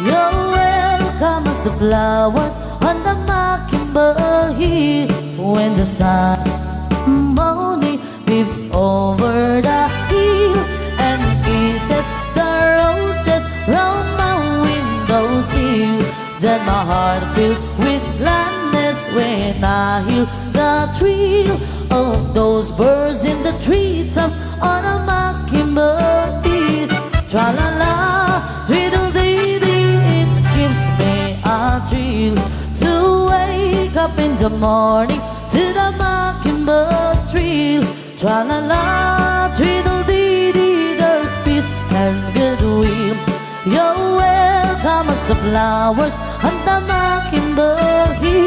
You're welcome as the flowers on the mockingbird hill. When the sun morning peeps over the hill and kisses the roses round my window sill. Then my heart fills with gladness when I hear the thrill of those birds in the treetops on a mockingbird beat. Tra-la-la, tweedle-dee-dee, it gives me a thrill to wake up in the morning to the mockingbird's thrill. Tra-la-la, tweedle-dee-dee, there's peace and goodwill. You're welcome as the flowers on the mockingbird hill.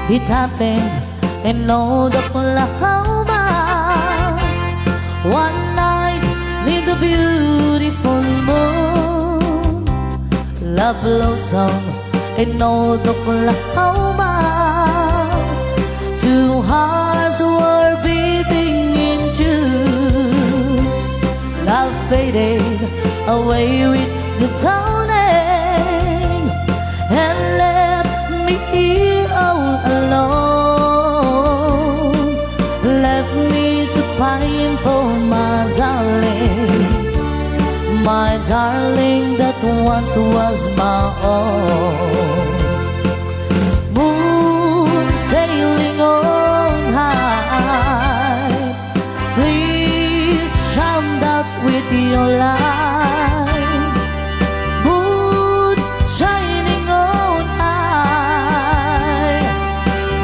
It happened in Old Oklahoma. One night with a beautiful moon, love blossomed in Old Oklahoma. Two hearts were beating in tune. Love faded away with the dawning and left me here all alone. Left me to pine for my darling that once was my own. Moon sailing on high, please shine out with your light. Moon shining on high,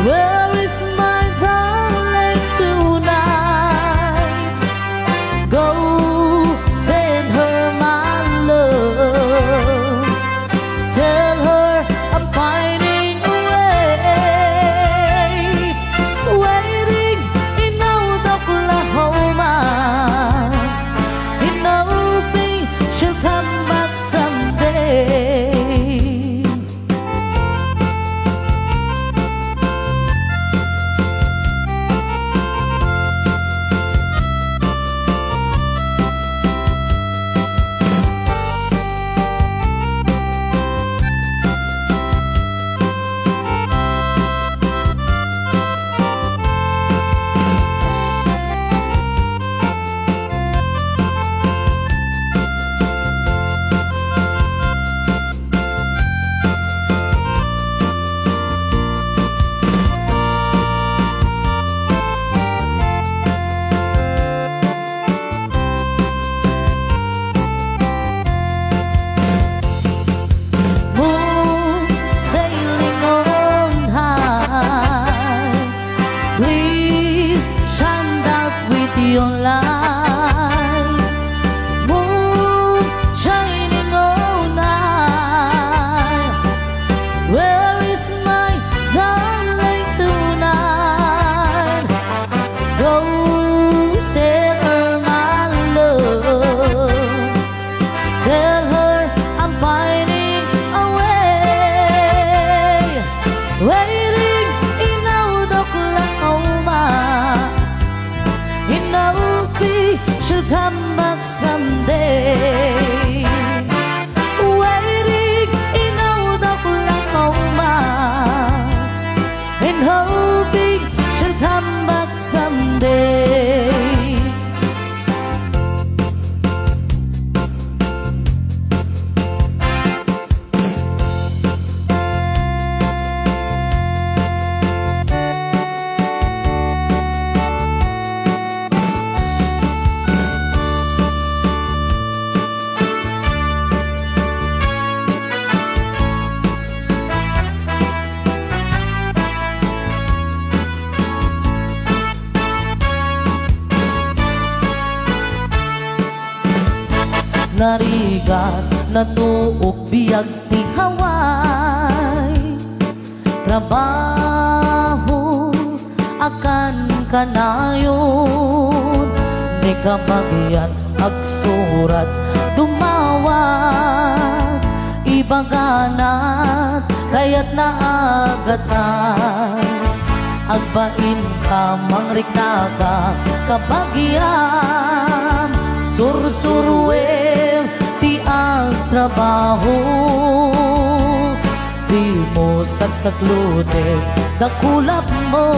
where is my darling tonight? Go send her my love, tell her I'm pining away, waiting in Old Oklahoma, in hoping she'll come back someday. Moon sailing on high, please shine out with your light. Moon shining on high, where is my darling tonight? Go send her my love, tell her I'm pining away, waiting in Old Oklahoma, in hoping she'll come back someday. Waiting in Old Oklahoma, in hoping she'll come back someday. Larigat na tuok biyag ti haway Trabaho akan kanayon Ni kamagyan agsurat dumawat Ibaganat kaya't naagatan Agbain ka mangriknaga kabagyan Sursurwe ti ang trabaho Di mo sagsaklute dakulap mo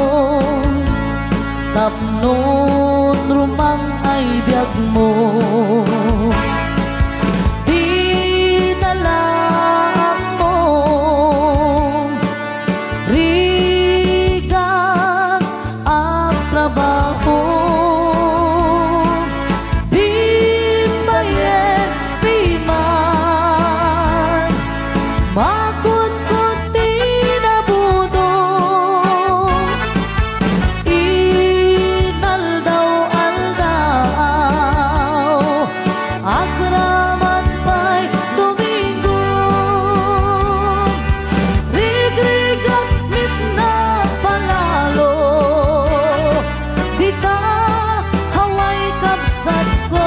Tapnon rumang ay biyag mo Di nalaan mo Rigat ang trabaho Di bayet di man Makut-kut di nabudo Inaldaw-aldaw Akraman pa'y Domingo Rigrigat mit na panalo Di ka haway kapsat ko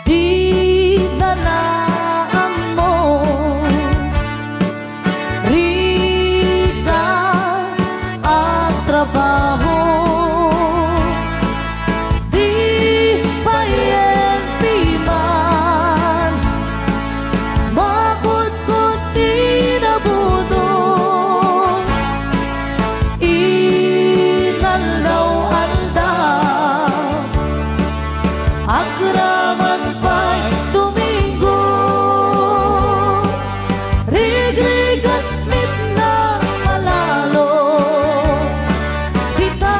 Di nalaan mo Rika ang trabaho Di payenti man Makut-kut di nabudong Inaldaw-aldaw Akraman pa'y Domingo Rigrigat mit na malalo Kita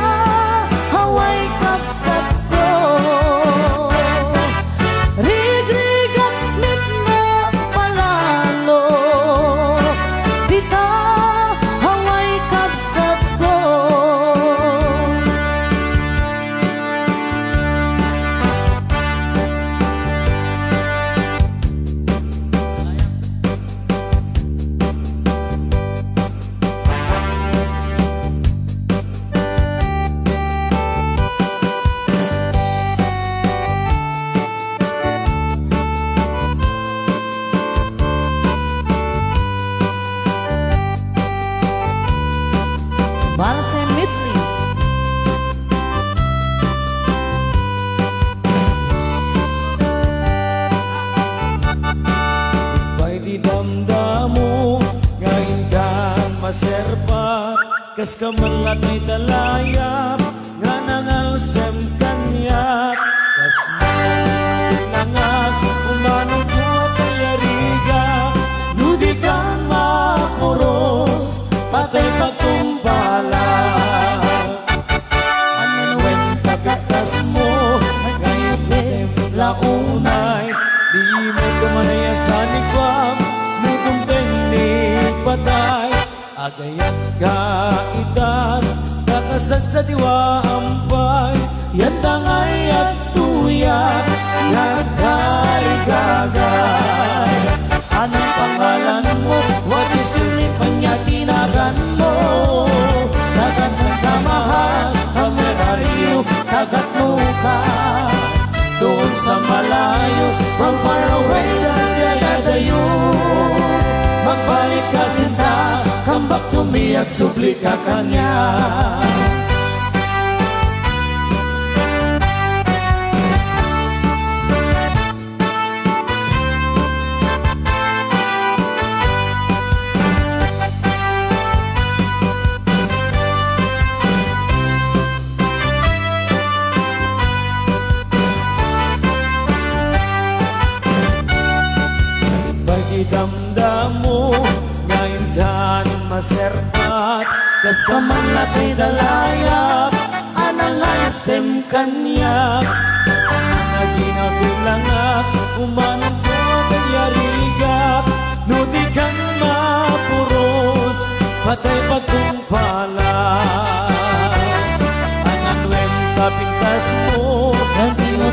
haway kapsat ko Rigrigat mit na malalo Kita haway kapsat ko Balse Mitli Bay di damdamo Ngayon kang maserpa Kas kamalat may talayap Nga nangalsem kanyak Kas nangag Umano ko payariga Nudi kang mapuros Patay pagkumpala When kapitas mo Ngayon launay Di mo kamanaya sa nikwam Nutong teknik patay Agayat kaitan Kakasad sa diwa ampay Yan tangay at tuyat Nagkaligagay Anong pangalan mo? What is your name? Panyatinagan mo Tagat sa kamahal Kameraryo Tagat mo ka Doon sa malayo From far away sa kayadayo Magbalik ka sinta Come back to me at subli ka kanya Damdam mo ngayon kan maserpat Kas kaman latay dalayap Anangan sem kanyak Kas naginaw tulangak Umanong ko kayarigak Nudi kang mapuros Patay pagkumpala Angan wen kapintas mo Nanti mo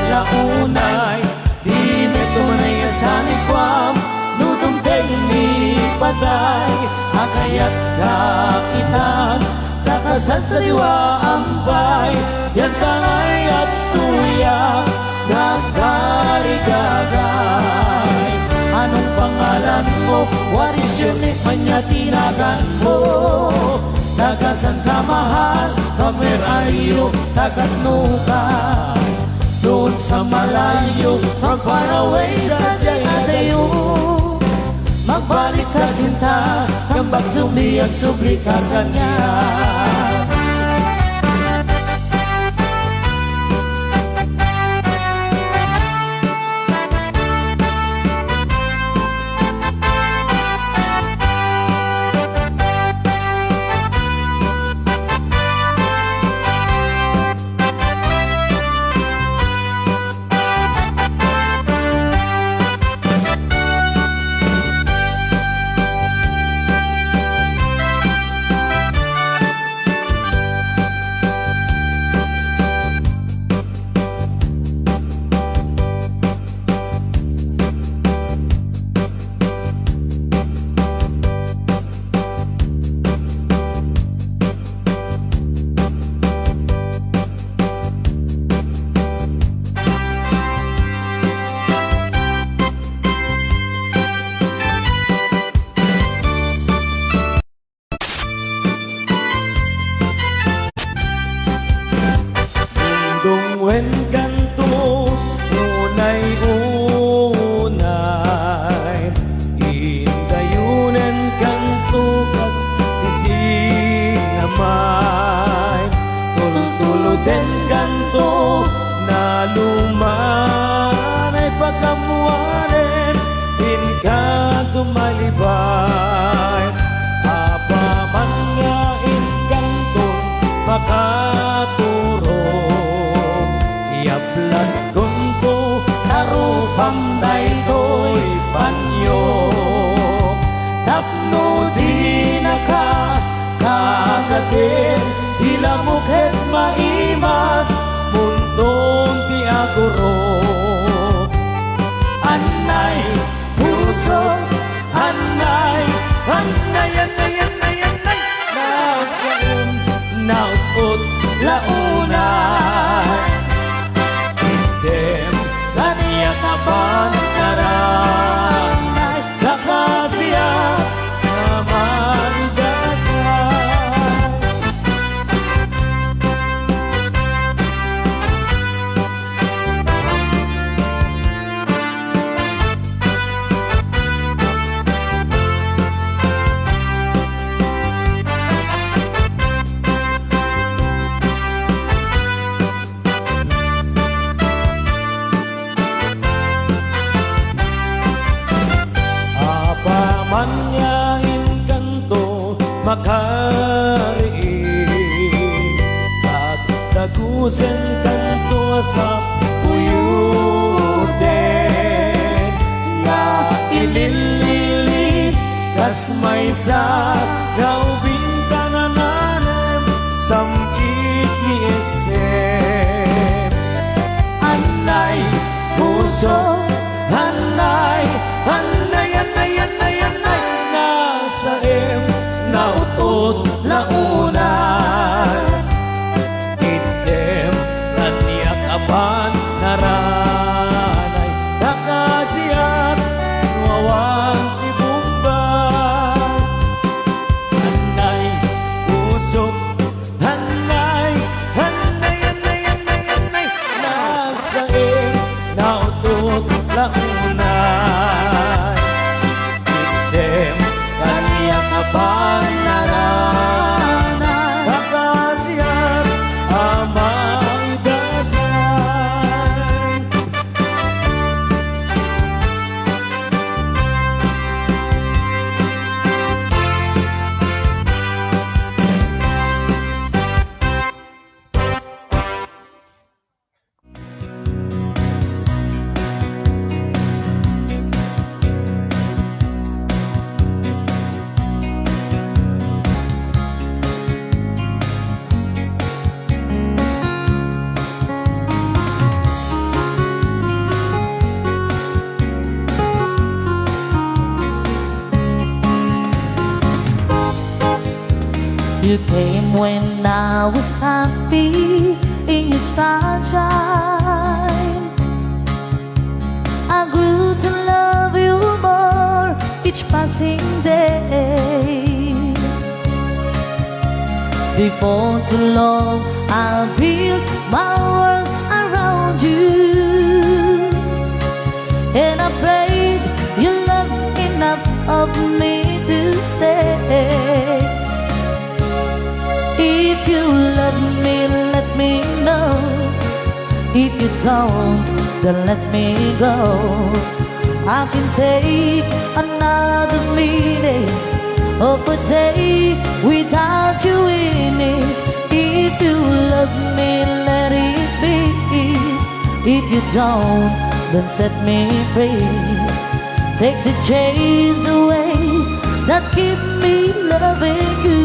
launay Di me tunay asanikwam Nudong ni patay Akayat kakitan Kakasat sa diwa ambay Yan tangay at tuyak Nagkarigagay Anong pangalan mo? What is your name? Kanya tinagan mo Tagasan ka mahal From where are you? Tagatno ka Doon sa malayo From far away sa Jayadayo Magbalik ka sinta Come back to me at subli ka kanya Wen kanto unay-unay Indayunen kanto kas isinamay Tultuluten kanto na lumanay pagkamuanen Inkanto malibay Apaman nga inkanto makaturo Yaplan kunto tarupam daytoy panyo Tapno di naka kagatin Hilamukhet maimas Mundong ti aguro Anay puso Anay Anay Anay Anay Anay Nagsaon Naupot launay Kaniya kapantaran Kakasya Kamanigasan Manyain kanto makariin At tagusen kanto sa puyuten Nga ililili kas may sa gaubing kanananem Samit ni isip Anay puso Anay Anay Anay Anay Anay Nasaim Nautot launay Idem Kaniyak apan Naranay Nakasiyat Nuawang ibumbay Anay Puso Anay Anay Anay Anay Anay Nasaim Nautot launay Idem Kaniyak apan Naranay You came when I was happy in your sunshine. I grew to love you more each passing day. Before too long, I'll build my world around you. And I prayed you love enough of me to stay. If you love me, let me know. If you don't, then let me go. I can take another meeting of a day without you in it. If you love me, let it be. If you don't, then set me free. Take the chains away that keep me loving you.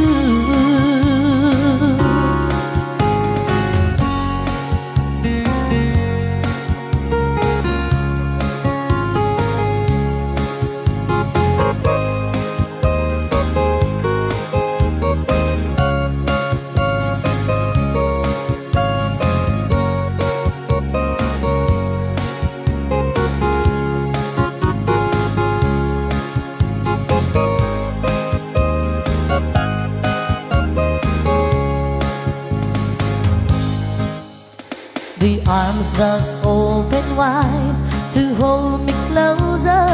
The arms that open wide to hold me closer.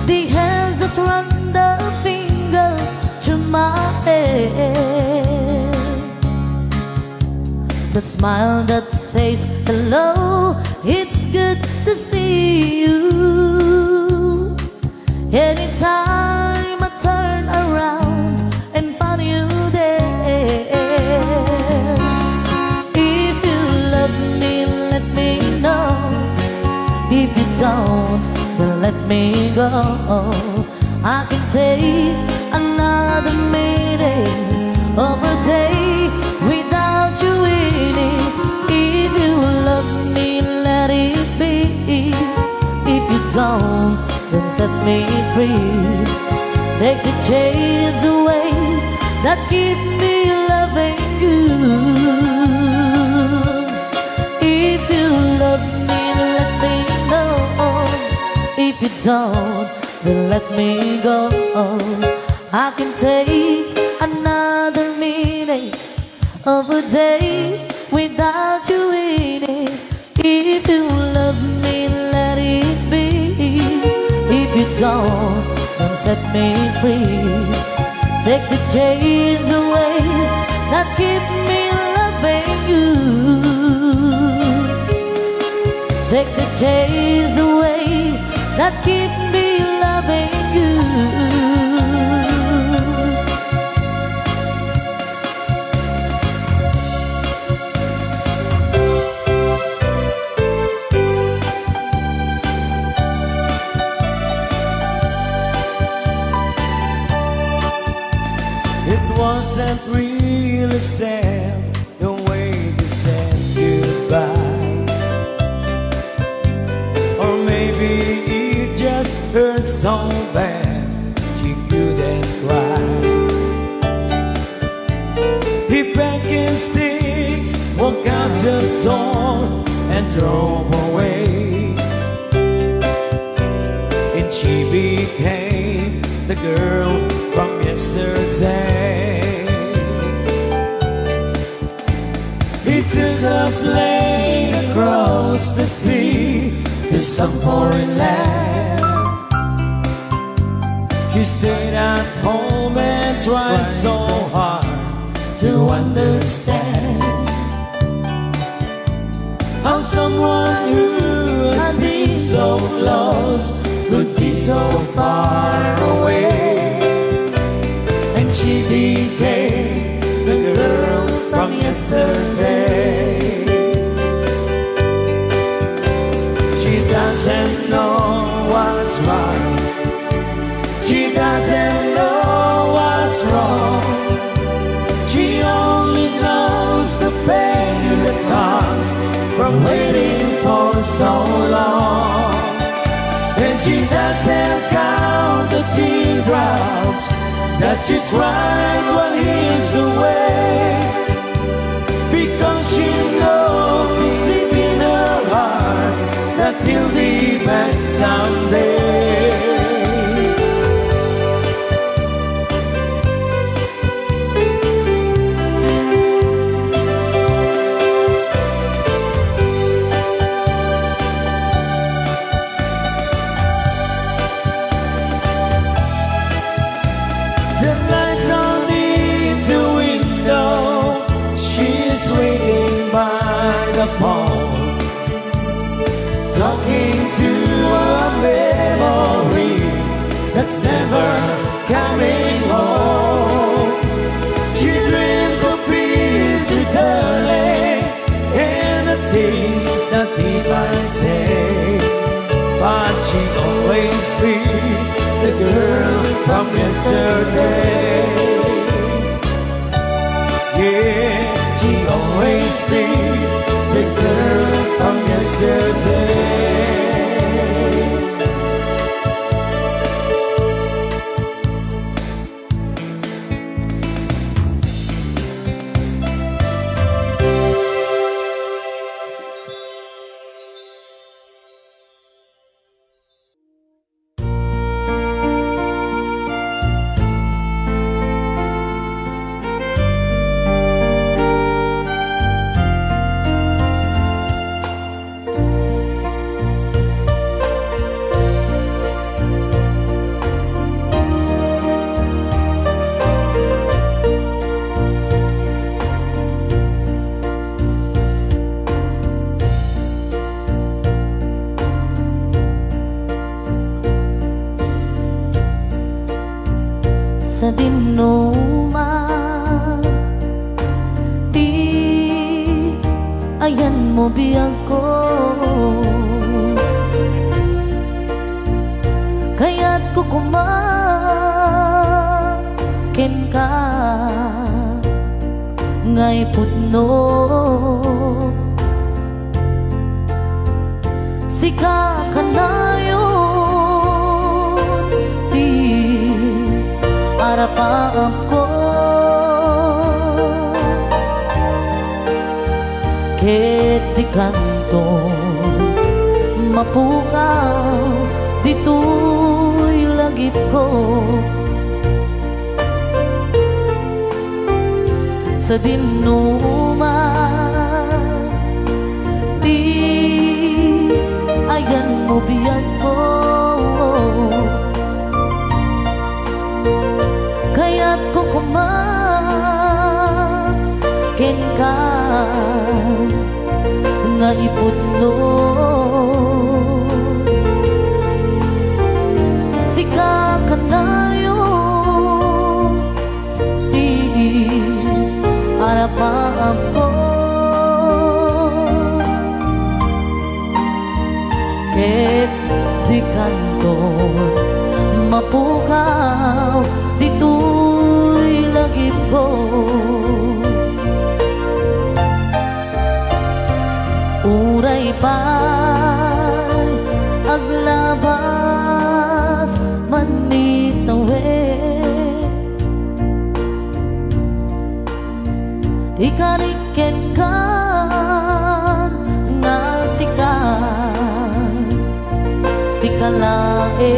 The hands that run the fingers through my hair. The smile that says hello, it's good to see you. Anytime I turn around and find you there. If you don't, then let me go. I can take another minute of a day without you in it. If you love me, let it be. If you don't, then set me free. Take the chains away that keep me loving you. If you love me, let me know. If you don't, then let me go. I can take another minute of a day without you in it. If you love me, let it be. If you don't, then set me free. Take the chains away that keep me loving you. Take the chains away that keep me loving you. It wasn't really sad the way they said goodbye. Or maybe it just hurt so bad she couldn't cry. He packed his sticks, walked out the door and drove away. And she became the girl from yesterday. He took a plane across the sea to some foreign land. She stayed at home and tried so hard to understand how someone who has been so close could be so far away. And she became the girl from yesterday. She doesn't know what's right. She doesn't know what's wrong. She only knows the pain that comes from waiting for so long. And she doesn't count the teardrops that she cried while he's away, because she knows it's deep in her heart that he'll be back someday. The lights on in the window, she's waiting by the phone, talking to a memory that's never coming home. She dreams of peace returning and the things that he might say, but she always be the girl from yesterday. Yeah, she always be the girl from yesterday. Sa dinuman, di ayan mo biyag ko, kaya't kukumakin ka ngay putno. Sika ka na yun, di arapaap ko, ket di kanto mapukaw dito'y lagip ko. Sa dinuman, di ayan mo biyag ko, kaya't kukumakin ka nga iputno. Sika ka na yun, di arapaap ko, ket di kanto mapukaw dito'y lagip ko. Uray pa'y aglabas manitawid, ikariken kan nga sikalain,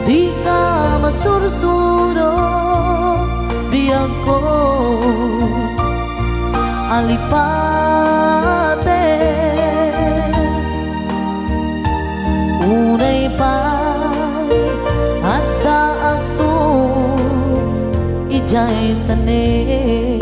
di ka masursuro biyag ko alipate. Unay pa'y at daag to ijay tanin.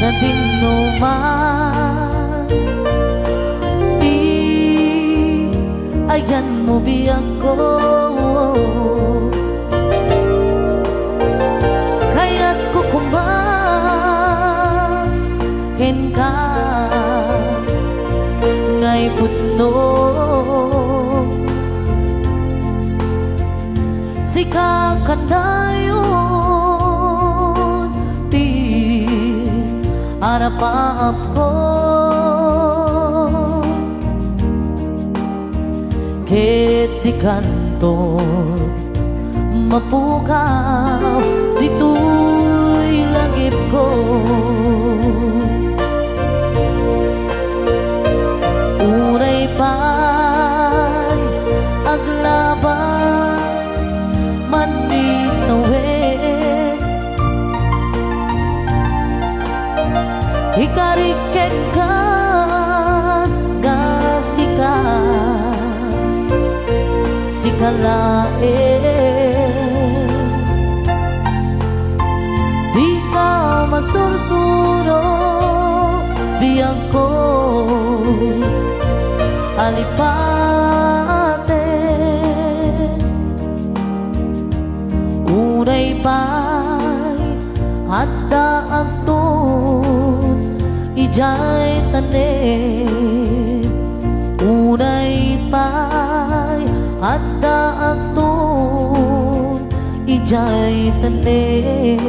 sa dinuman. Di ayan mo biyang ko, kaya't kukumbakin ka ngay putno. Sika ka dayon ti arapaap ko, ket di kanto mapukaw dito'y langit ko. Uray pa'y aglabas manit nawet, ikariket ka gasika sikalae, di ka masursuro biyang ko alipate. Uray pa'y adda agtun ijay tanim. Uray pa'y adda agtun ijay tanim.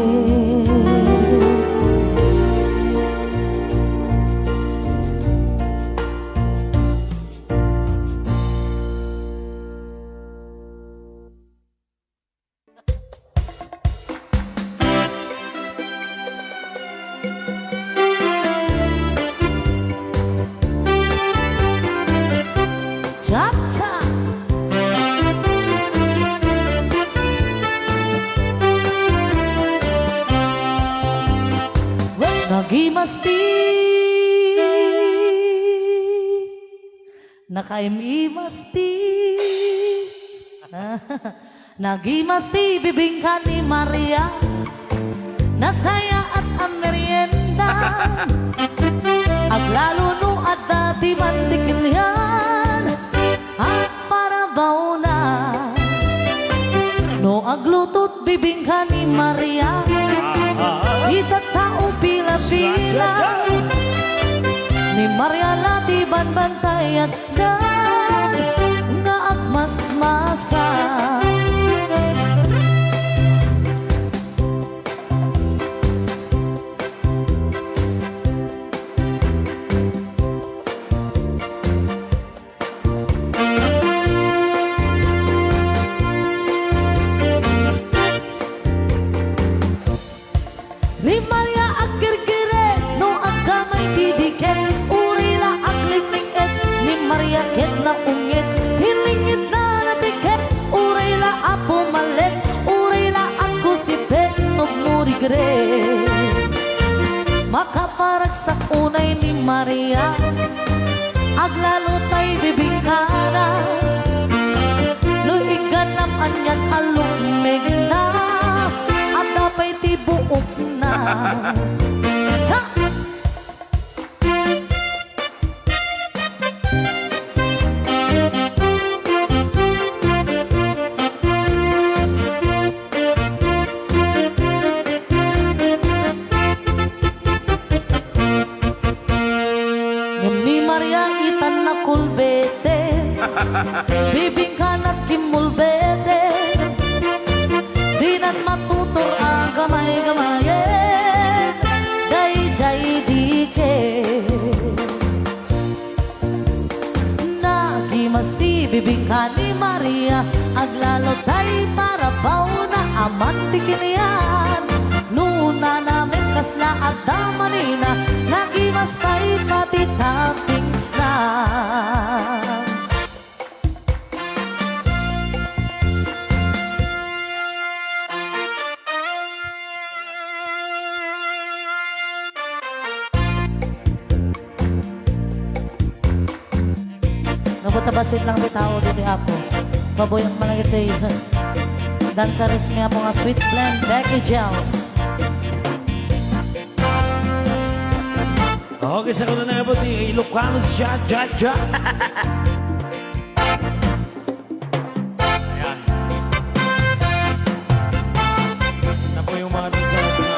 Cha-cha! Nagimasti nakaimimasti nagimasti bibingka ni Maria, nasaya at ang merienda, aglalo no at dati mandikilyan at parabaw na no aglutot bibingka ni Maria, ita tao pila-pila ni Maria lati banbantay at dan nga agmasmasa. Ni Maria agkirkire no agkamay didiket, urila aglingling et ni Maria ket na ungit, hilingit na nabiket, urila apo malet, urila ako si pet no murigre. Makaparagsak unay ni Maria, aglalo tay bibingkara, luigan nam anyan alumig na, at dapay tibuok na. Cha! Ni Maria itan na kulbete, bibingka na kimulbete, di nan matutor ang gamay-gamayen, day-jay dike. Nagimasti bibingka ni Maria, aglalo tay parabaw na amantikin yan. Nuna namin kasla at damanina, nagimas pa'y pati toppings na. Nabutabasit lang bitaw dito ako. Baboyang malagitay. Dansaris nga po nga sweet blend, Becky Gels. Okay, sa kuna na abot ni Ilocano siya, ja. Ayan. Ito po yung mga results na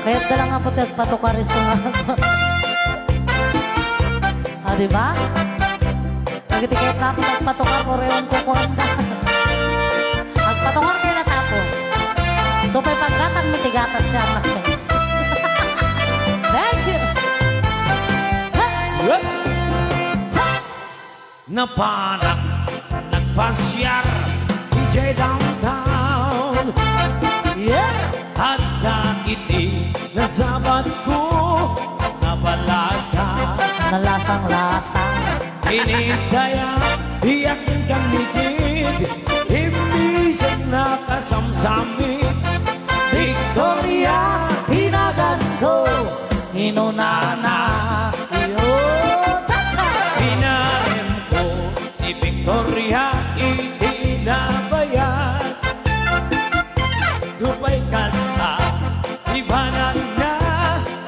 Kaya dala nga po patukari sa diba? Nagtitikit na ako nagpatukar ko rewan ko kuhanda. Nagpatukar kayo na tapo. So, may pagkatang mitigatas siya ang natin. Thank you! Napanak, nagpasyar, DJ Downtown. Yeah! At naiti na sabat ko nabalasa. Nalasang-lasang. Inidaya, iyakin kang ligid, imisan na kasamsamit. Victoria, hinagan ko, Inunana. Yo! Cha-cha! Pinarim ko ni Victoria, itinabayan. Dupay kasta, ibanan na,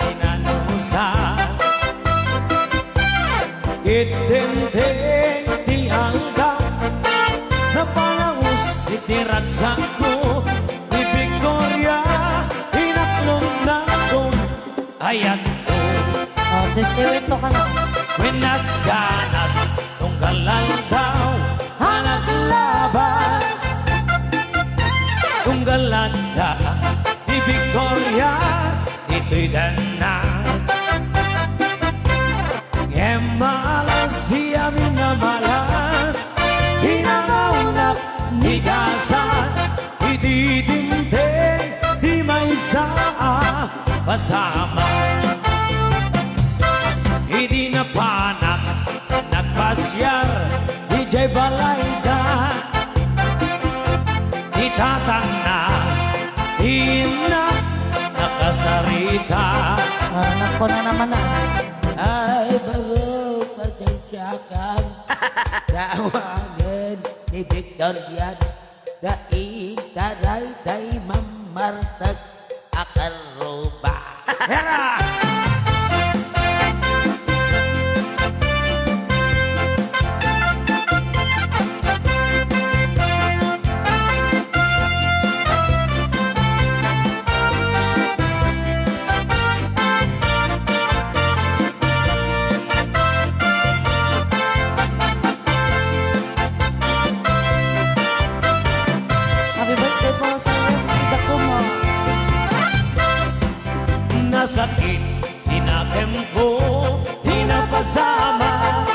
inanusan. Itinding di hanggang, napalangos itiragsak ko. Ni Victoria, inaklong na kong ayat ko. Oh, sisiwito ka na. Pinagganas, tunggalan daw, hanap labas. Tunggalan da, ni Victoria, ito'y danang. Malas, di amin na malas, hinangaunak, nigasan, ididinteng, di may saa, pasama. Hindi na panak, nagpasyar, DJ Balayda. Itatang na, hina, nakasarita. Anak ko na naman na. Ay, baro, pasensyakan. Tawagin ni Victoria. Daig, taray, day, mamartag, akaruba. Hera! Happy birthday po sa Wesley Dacumos. Nasakit, hinakem ko, hinapasama.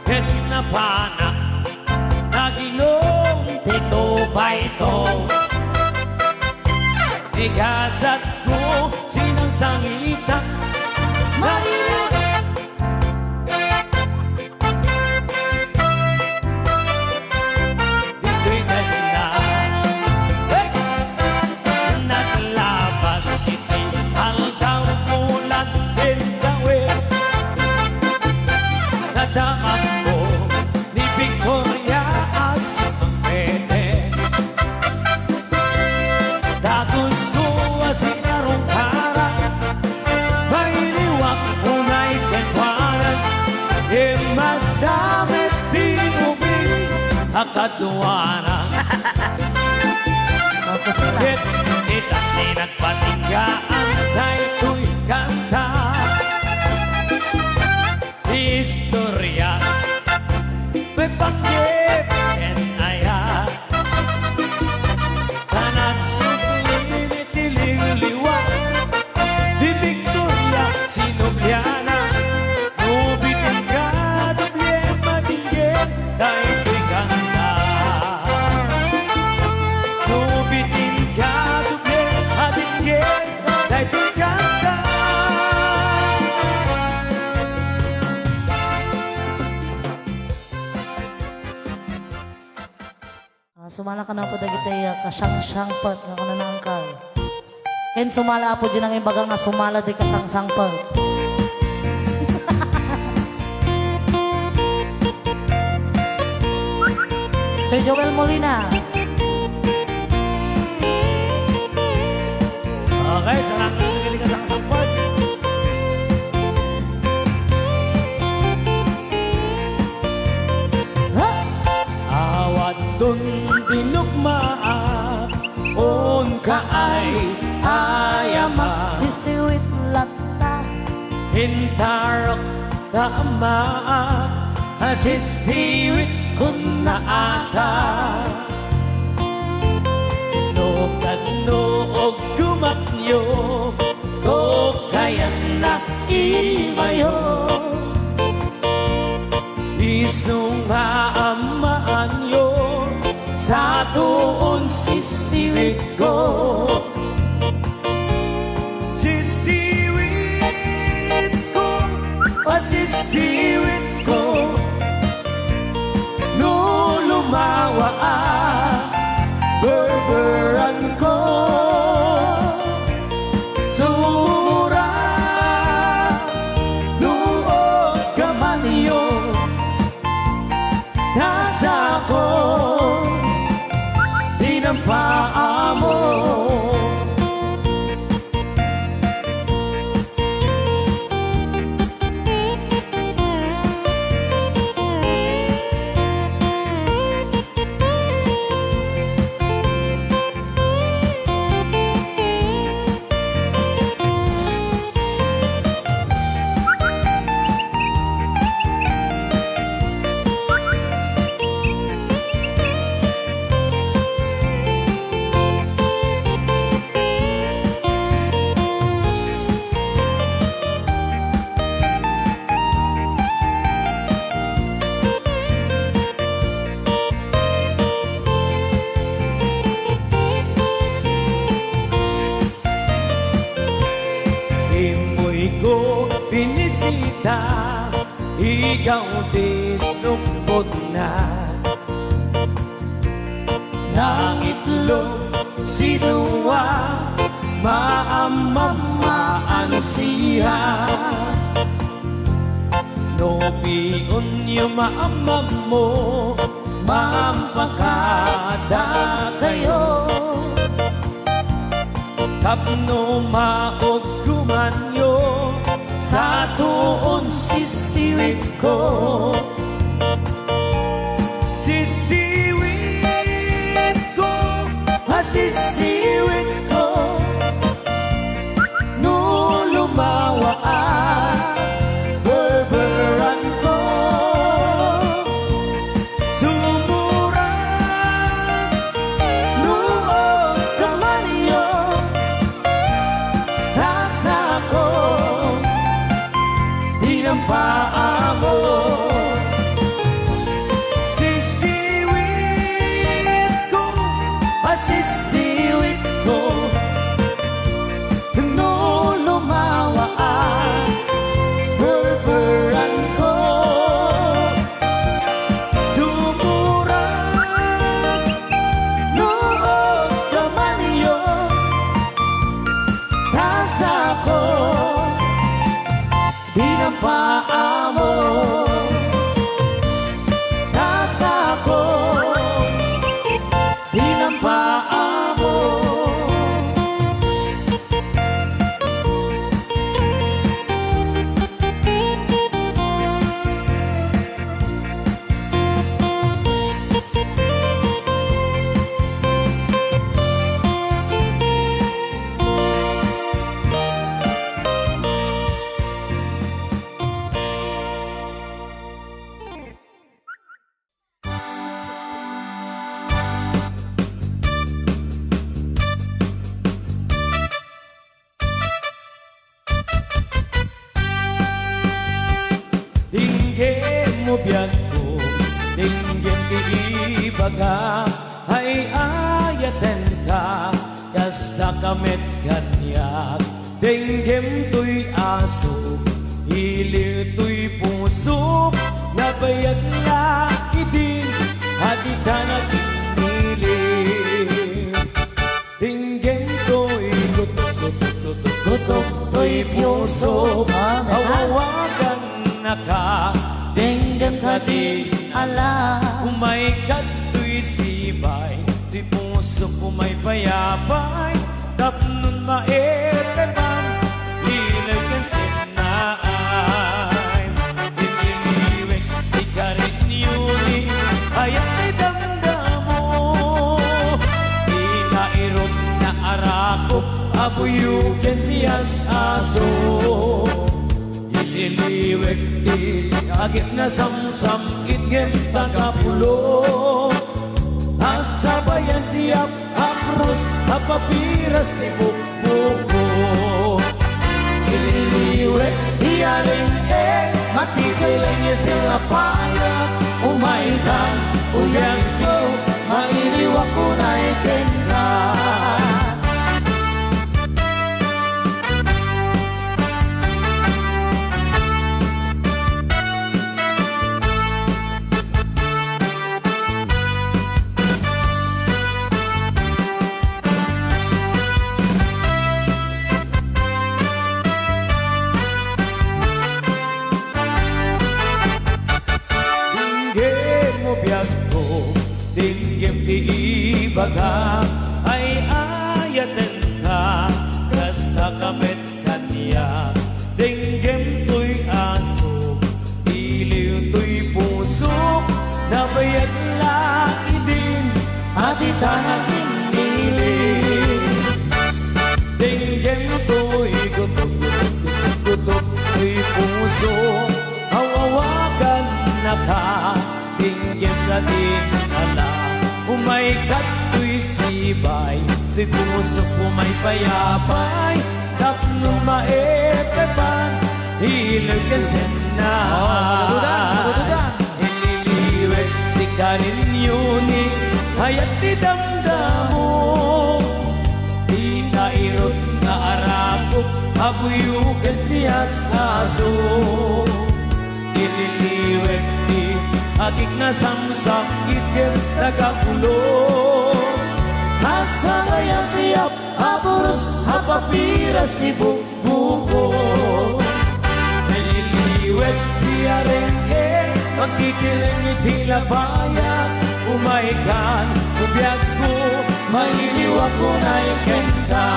Ket napanak, naginong, tito ba ito? Tigasat ko, sinang sangita, mahirap. Ito'y ganda. Hey! Naglabas iti, hanggang ulan din gawin. Nadamag ko ni Victoria as ang pwede. Dagus ko asinarong harap, mailiwak unay kenwaran. E madamit di uming akadwanan. Tapos sila. Itak ni nagpatinggaan na ito'y kanta. Istorya, may panggip and aya. Tanak sukulin itililiwa. Di Victoria, sinubliana. Nubitin ka, duble matinggit, dahil ito'y kanta. Nubitin ka, duble matinggit, dahil ito'y kanta. Sumala ka na po dagiti kasyang-syang pat nga kuna na angkal. Ken sumala po din ang imbaga nga sumala di kasang-sang pat. Sir Joel Molina. Ay, sarang nakikinig ka sa kasangpad. Ha? Awat dun dinugmaa, on ka ay ayama. Sisiwit lata. Hintarok tama, sisiwit ko na ata. No kadnoog gumatyo, ko kaya na imayo. Isong haamaan yo, sa tuon sisiwit ko. Sisiwit ko, sisiwit ko, no lumawa berberan ko. Sumura, nuog kamanyo, nasa ko, dinampaa mo. Imoy ko pinisita, ikaw di sukot na. Nang itlog sinuwa, maamamaan siya. No piyon yung maamam mo, maampakada kayo. Tapno maog gumanyo, sa tuon sisiwit ko. Sisiwit ko, sisiwit ko, no lumawa berberan ko. Sumura, nuog kamanyo, nasa ko, dinampaa mo. Sisiwit ko, sisiwit ko, no lumawa berberan ko. Sumura, nuog kamanyo, nasa ko, dinampaa mo. Nasa ko, dinampaa mo. Dinggin mo biyag ko, dinggin di ibaga, ay ayaten ka, kasta kamit ganyak. Dinggin to'y aso, ilir to'y puso, nabayag na idin, hadi ka nag-inili. Dinggin to'y gutok to'y puso, hawawagan na ka, Denggan ka di ala. umay kato'y sibay, di puso kumay bayabay, tapnon maer arakop abuyuken tiyas aso ililiwek di agit na samsam itgen tagapulo asabayan tiap apros apapiras ti bukbuko ililiwek di aling matisilingin sila paya umaikan uyang ko mailiwak ko na ikenka Tinggim di ibaga ay ayatan ka kasta kamit kanya tinggim to'y aso iliw to'y pusok nabayag laki din at itanang indilin tinggim to'y gutok to'y puso awawagan na ka tinggim na din umaikat to'y sibay, to'y pusok umay payapay, tapno maepepan, hilag yan senay. Ililiwet, di ka rin yuni, hayat di damdamo, di nairot na arapok, abuyukan tiyas aso. Ililiwet, di agik na samsak itim tagapulo Asayang tiap apuros apapiras ni bukbuko Naliliwet di arengke Magkikiling itila bayan Umaikan ubiyag ko Mailiwag ko na ikenta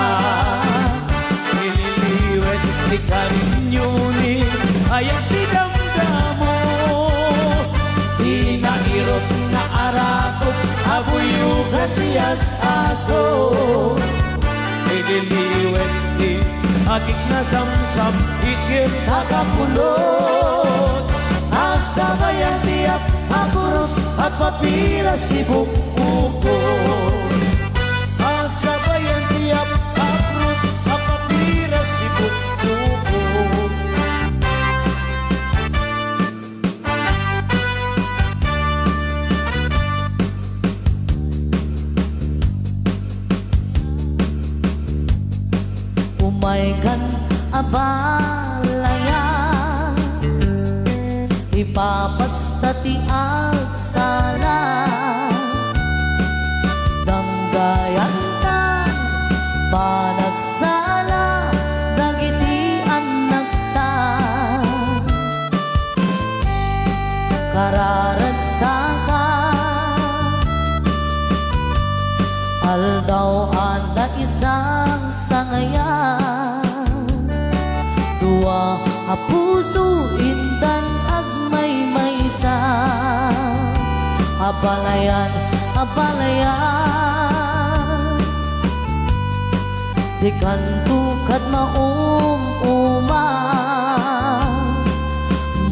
Naliliwet di karinyuni Ayat di damdamo Inairot na arakot abuyugan tiyas aso Ililiwet di agik na samsam ikim kakapulot Asabayan tiap apuros at papiras di bukbuko Asabayan tiap apuros at papiras di bukbuko Umaikan abalayan Ipapastati at sala Danggayan ka Panagsala Dagiti ang nagta Kararagsaka Aldaw na isang sangayan Dua apuso indan agmay maysa Abalayan, abalayan Di kantukad maum-uma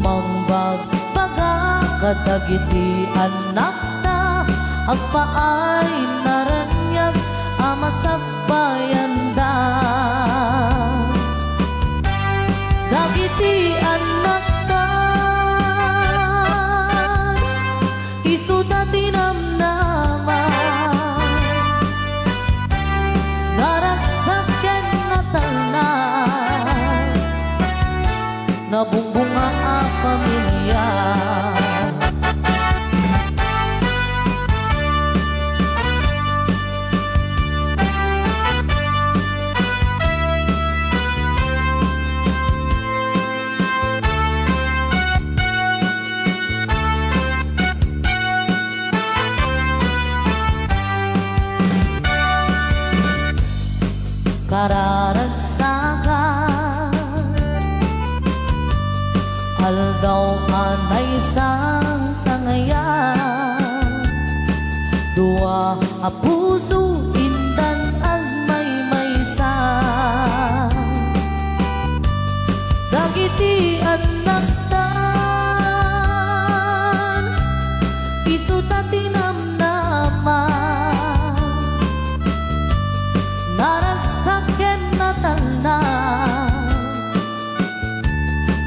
Mangbagbaga kadagiti anak ta Agpaay naranyag amasagbayanda Dagiti anak ta isuda tinamnama Naragsaken na tanan Nabumbunga ang pamilya Kararagsakan Aldaw anay sang sangayan Dua apuso indan agmay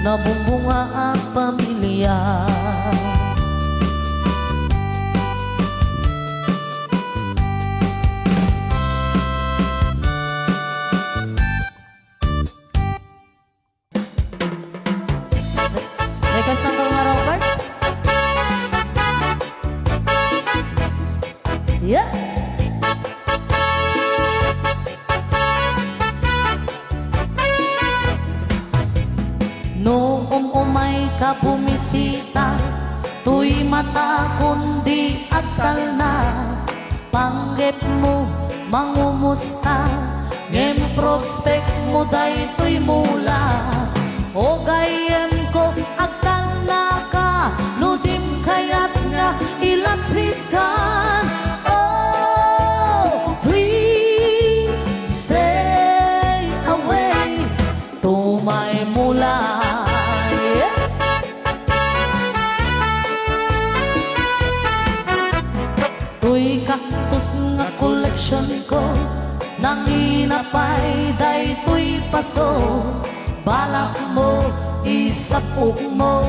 nabumbunga ang pamilya. Request ng Karunga Robert? Yeah! Noong umay ka bumisita, tuy mata kundi atal na. Panggep mo, mangumusta, ngem prospect mo day tuy mula. O gayem ko, agtal na ka, nudim kayat nga ilapsit kan. Oh, please stay away, tumay mula. Tuy kaktus nga collection ko, nanginapay day tuy paso. Balak mo, isapok mo,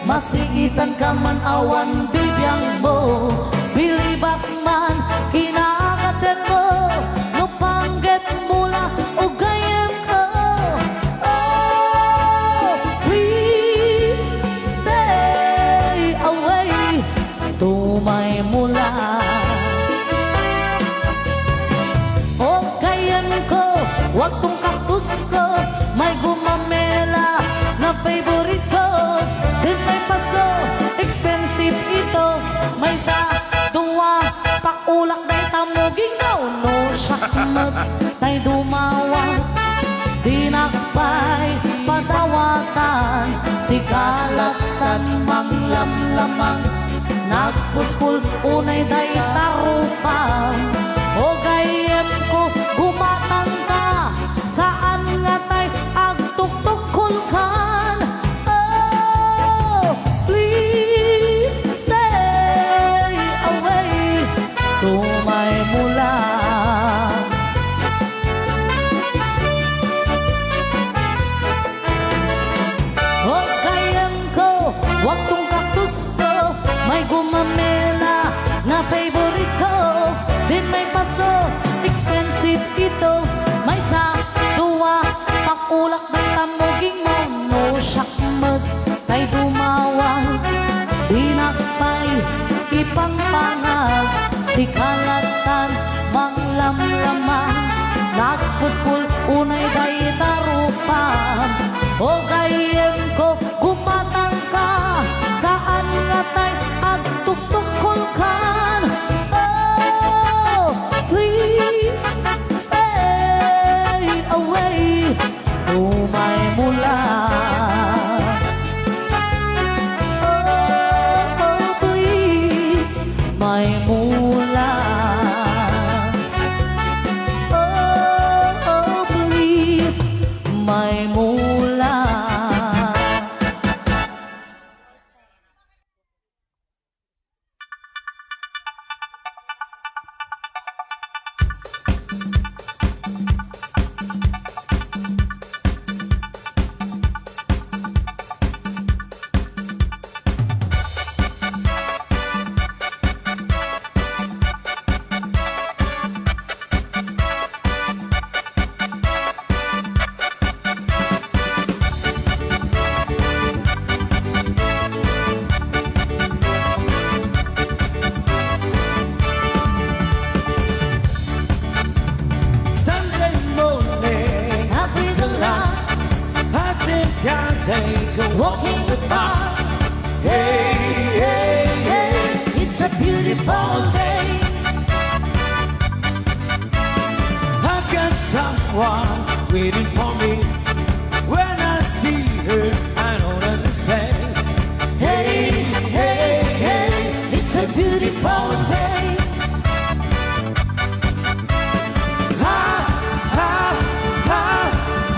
masigitan ka man awan bibiyang mo. Bilibak man, kinakater mo, no panggep mula o gayem ko. Oh, please stay away, tumay mula. O gayem ko, wag tong kaktus ko, may gumamela na favorite ko. Din may paso, expensive ito. May sa duwa, pakulak day tamuging daw. No syakmat, tay dumawa. Dinakbay, patawatan, sikalatan, manglamlamang. Nagpuspul, unay day tarupang. O gayem ko, gumatang ka, saan nga tay agtuktukol kan. Oh, please stay away, tumay mula. O gayem ko, wag tong kaktus ko, may gumamela na favorite ko. Din may paso, expensive ito. May sa duwa, pakulak ng tamuging mo. No syakmat, kay dumawang. Dinakpay, ipangpangag, sikalatan, manglamlamang. Nagpuspul, unay day tarupang. O gayem ko, kumatang ka, saan nga tay agtuktukol kan. Oh, please stay away, tumay mula. Oh, please, may mula. Oh, please, may mula. Sunday morning, Happy the light, I think I'll take a walk walking in the the park. park. Hey, hey, hey, It's a beautiful day. I've got someone waiting for me. When I see her, I don't understand. Hey, hey, hey, it's a beautiful day.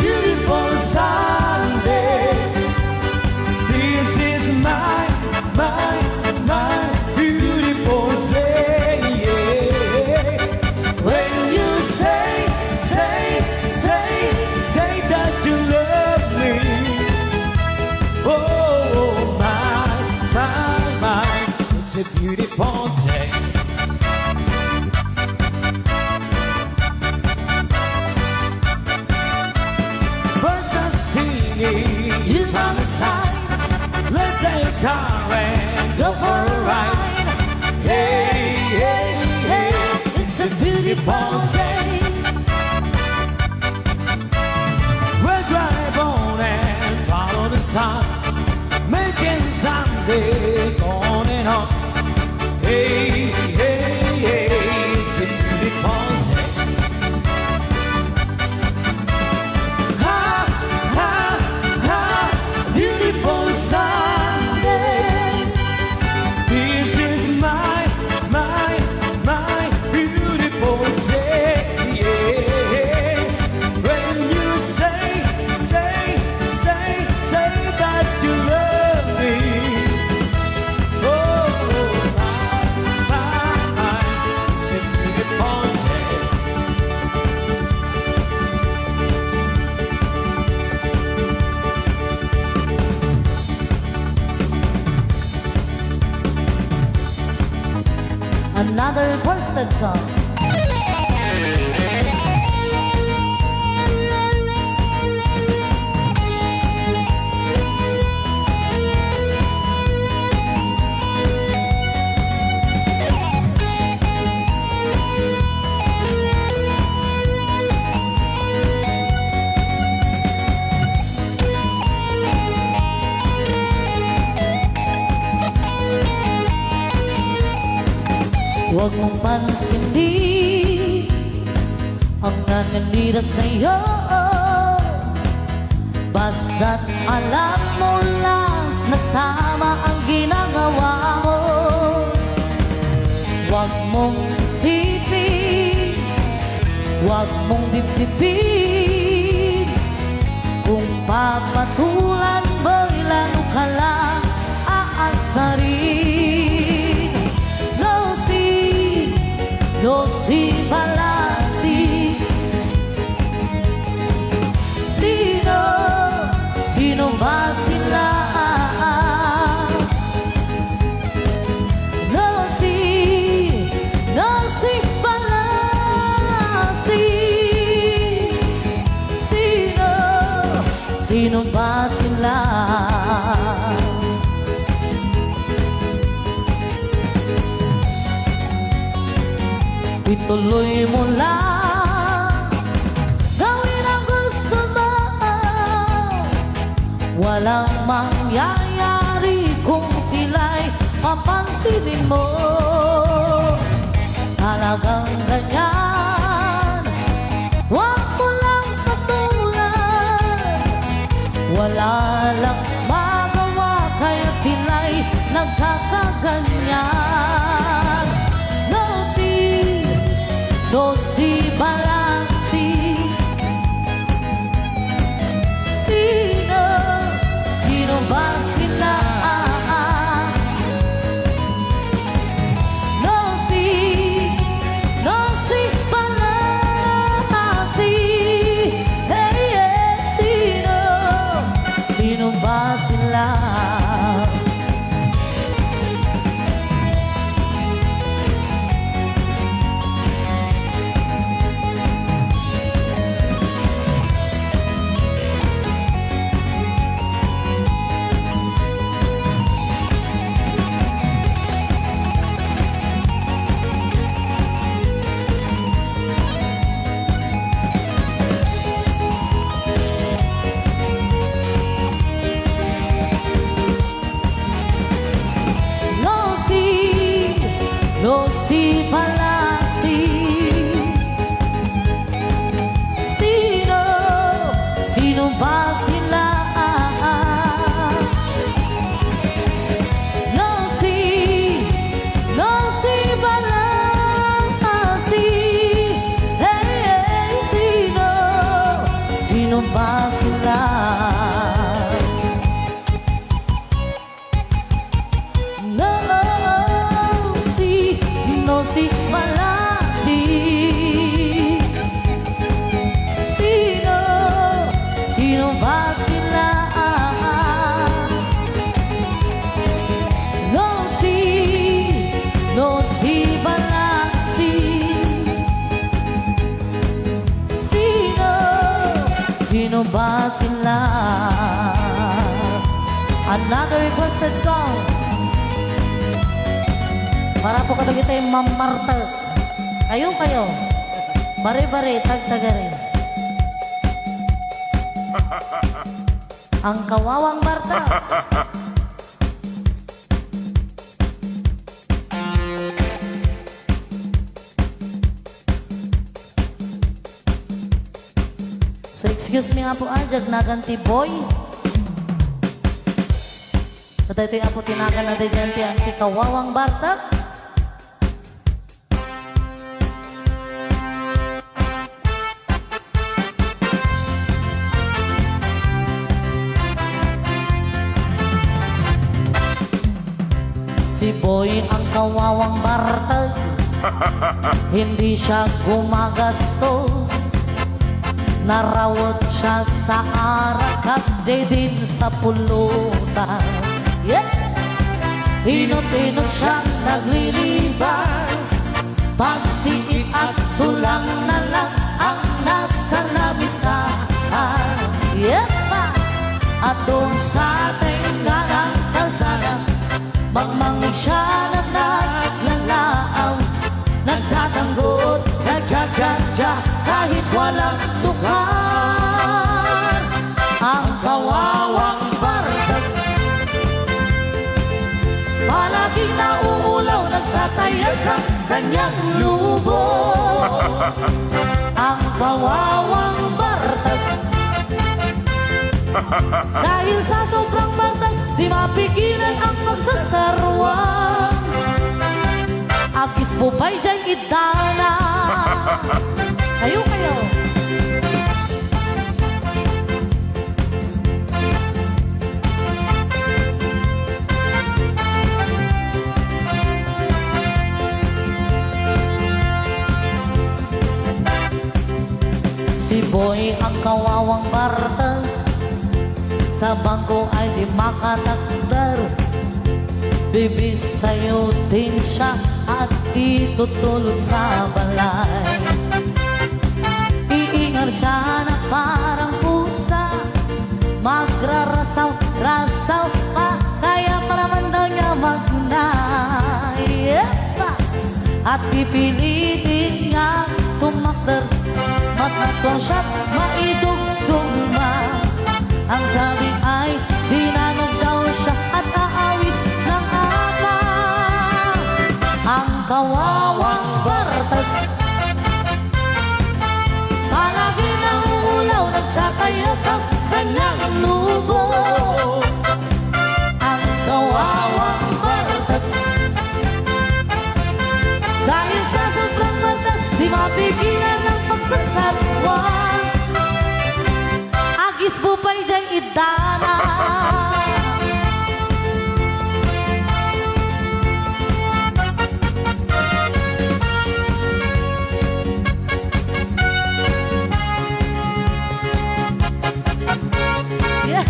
Beautiful Sunday. This is my beautiful day. Yeah. When you say that you a beautiful day. Birds are singing You by my side, Let's take a car and go for a ride. Hey, hey, Hey, it's a beautiful day. We'll drive on and follow the sun, making Sunday on and on. Hey, hey, hey, it's a beautiful day. Ha, ha, ha, beautiful Sunday. This is my beautiful day. Yeah. When you say that you love me. Oh, it's a beautiful day. Another Worsted song. Huwag mong pansindi ang nananira sa'yo. Basta't alam mo lang na tama ang ginagawa mo. Huwag mong isipin, huwag mong dibdibin. Kung papatulan mo'y lalo ka lang aasarin. No si Palasi. Sino ba sila? No si Palasi. Sino ba sila? Ituloy mo lang, gawin ang gusto mo. Walang mangyayari kung sila'y papansinin mo. Talagang ganyan, huwag mo lang patulan. Wala lang magawa kaya sila'y nagkakaganyan. No si Palasi. Sino ba sila? No si Palasi. Hey, hey, sino ba sila? No si Palasi. Sino ba sila? No si Palasi. Hey, hey, sino ba sila? No si Palasi. Sino ba sila? No si Sino ba sila? Another requested song para po katagit tayo Ma'am Marta. Kayo bare-bare tagtagari. Ang kawawang Marta. So excuse me nga po ajag naganti boy. Sa tayo ito'y apo tinagan na din yan ti kawawang Marta. Si Boy ang kawawang bartag, hindi siya gumagastos. Narawot siya sa arakas, din sa pulutan. Yeah! Inot-inot siyang naglilibas, pagsiit at tulang na lang ang nasa labisan. Yeah! At doon sa tenga ng kalsada, magmangig siya na naglalaaw, nagtatanggot, nagjagadya, kahit walang tukar. Ang kawawang barsag, palaging nauulaw, nagtatayag ang kanyang lubo. Ang kawawang barsag, dahil sa sobrang batang, di mapigilan ang pagsasarwang. Agis po ba'y dyan idana? Kayo. Si Boy ang kawawang bartag, sa bangko ay di makatakdar. Bibisayutin siya at itutulog sa balay. Iingal siya na parang pusa, magrarasaw-rasaw pa, kaya paraman daw niya magnay. At pipilitin niya tumakder, matnatwang siya't maidugtong ma. Ang sabi ay hinanog daw siya at aawis ng ama. Ang kawawang bartag, palagi nauulaw, nagtatayag ang kanyang lubo. Ang kawawang bartag, dahil sa sobrang bartag, di mapigilan ang pagsasarwa. Agis bupay dyan idana. Yeah.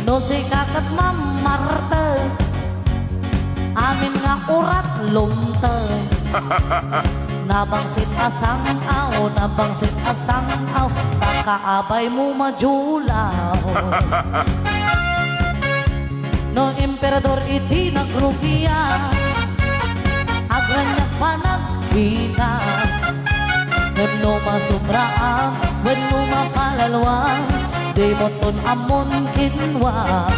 No si kakat Ma'am Marta, amin nga urat lumtay. Nabangsit asang aw, takaabay mo majulaw. No emperador iti nagrugiya, agranyak pa nagkita. No masubraan, when no mapalalwang, di mo ton amon kinwa.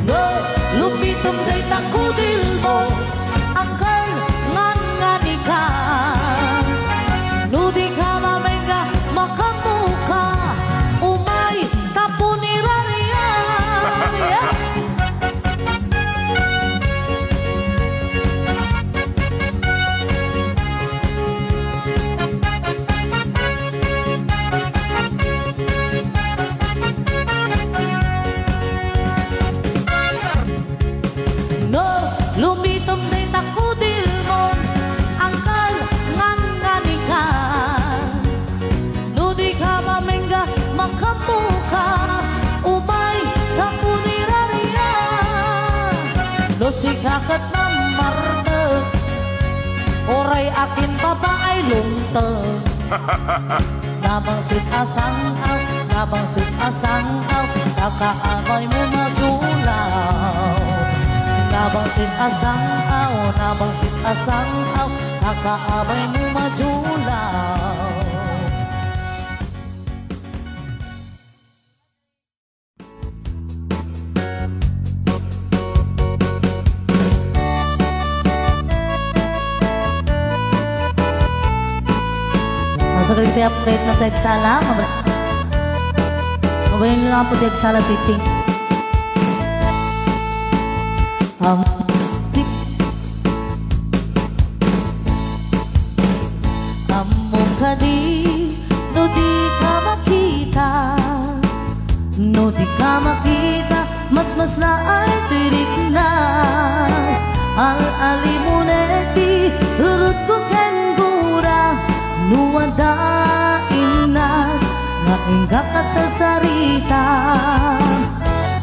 No, lupitom day takudil mo, angkal ngan nga. Nudi ka mamenga makamuka, umay kapunirariya. Yeah. si kakat na martag oray akin babae lungtag nabangsit asang-aw nabangsit asang-aw nakaamay mo magulaw nabangsit asang-aw nabangsit asang-aw nakaamay mo magulaw. Sa kalipi update na tegsala, mabayin lang po tegsala titing. Among ka no di ka makita, no di ka makita, mas na ay tirik na. Al-alimuneti, rurut ko ken gura, nuwada inas nga ingga ka sa sarita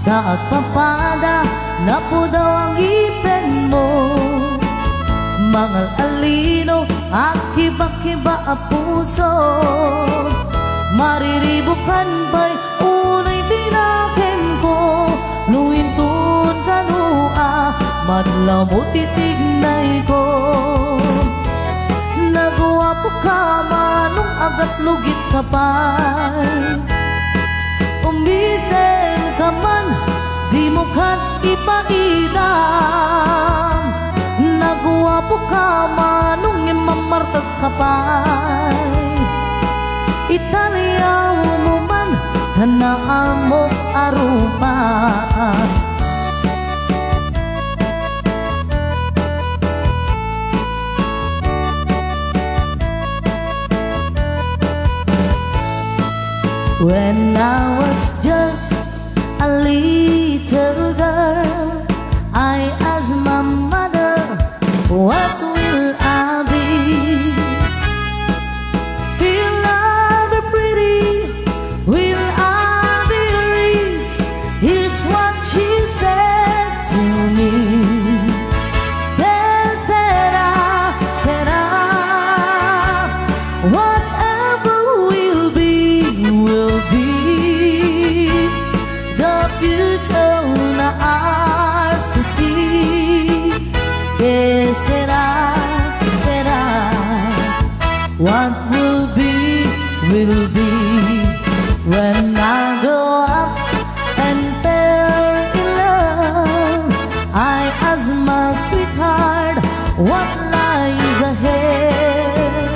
daag papada na po daw ang ipin mo mangal alino akiba-kiba a puso mariribukan ba'y unay tinakin ko luintun kanua madlaw mo titignay ko nagawa po ka manong agat lugit ka pa umisen ka man di mo kat ipaidam nagawa po ka manong imamartag ka pa Italia mo man hanaan mo arupa When I was just a little girl, I asked my mother, what will I be? Will I be pretty? Will I be rich? Here's what she said to me. Then said I, whatever will be, will be the future na ours to see. Que será, será. What will be when I grow up and fell in love. I ask my sweetheart what lies ahead.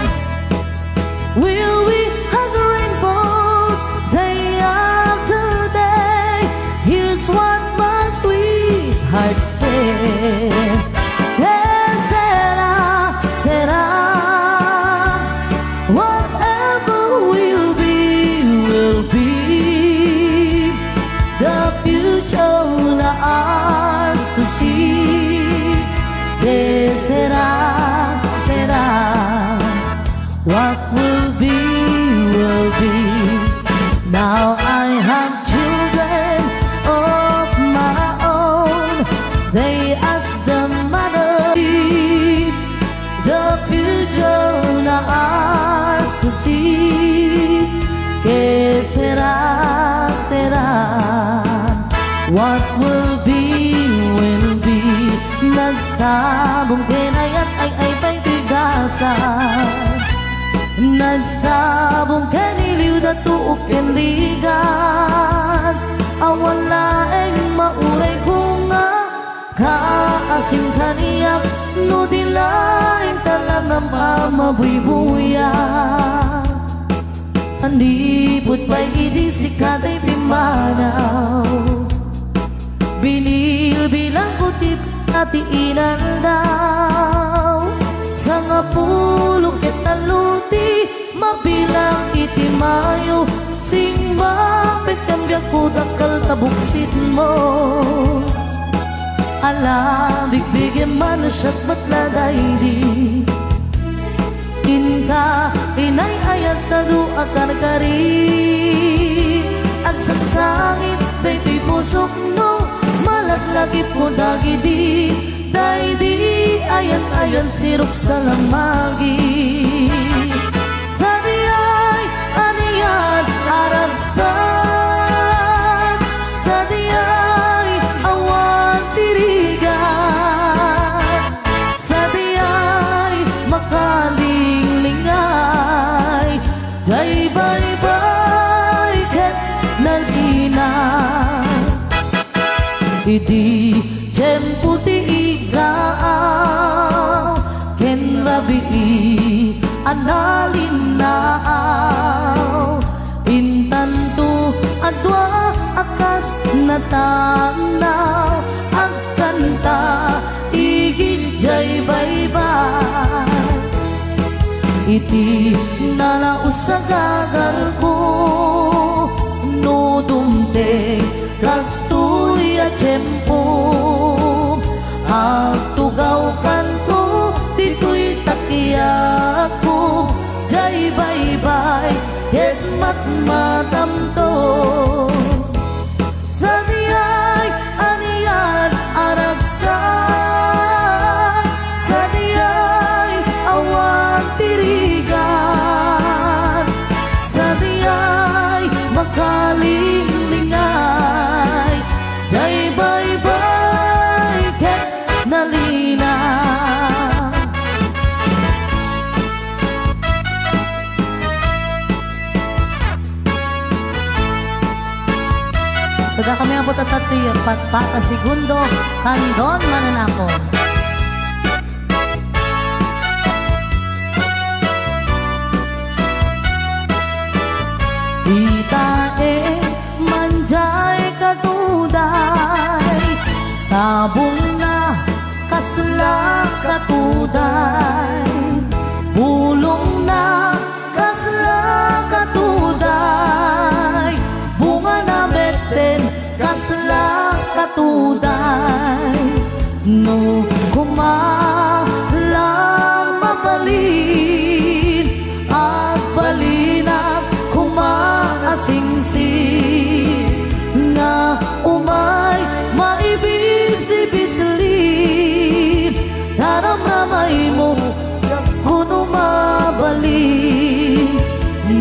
Will we hug rainbows day after day? Here's what my sweetheart said. Yes, será, será. Whatever will be the future na ours to see. Yes, será, será. What will be. Now I have children of my own. They ask the mother, the future na ours to see. Que será, será. What will be. Nagsabong kinayat ay pa'y tigasan. Nagsabong kaniliw na tuok kenligan. Awan laeng mauray ko nga kaasing kaniyak no dilain talang ng mamabuy-buya. Andipot pa'y idisikat ay pimanaw. Binil bilang kutip atiinan daw. Sa nga pulok ket naluti mabilang itimayo sing mapit kambyak ko dakal tabuksit mo. Alam bigbigyan man siyat matladay di inka inay ayat tadu akan kari agsaksangit day pusok no malaglagip mo dagi di day di ayan-ayan sirok sa lamagi. Sa diyay aniyan aragsan, sa diyay awan tirigan, sa diyay makalinglingan, jay bye-bye ket nalina. Idi tiyempo ti igaaw, ken rabii analinaw, intanto adwa akas natanaw, agkanta igid jay bye-bye. Iti nalausagagal ko no dumte kastoy a tiyempo, agtugaw kanto dito'y takiyak ko, jay bye-bye ket matmatamto. Sa diyay aniyan aragsan, sa diyay awan tirigan, sa diyay makalinglingan, jay bye-bye ket nalina. Sada kami ang putatati patpata segundo kandon mananako. Itae manjay katuday, sabong na kasla katuday, bulong na kasla katuday, bunga na beten kasla katuday, no kumalang mabalin at balinag kumaasingsi na umay maibisi-bisilin, daramramay mo kuno mabalin,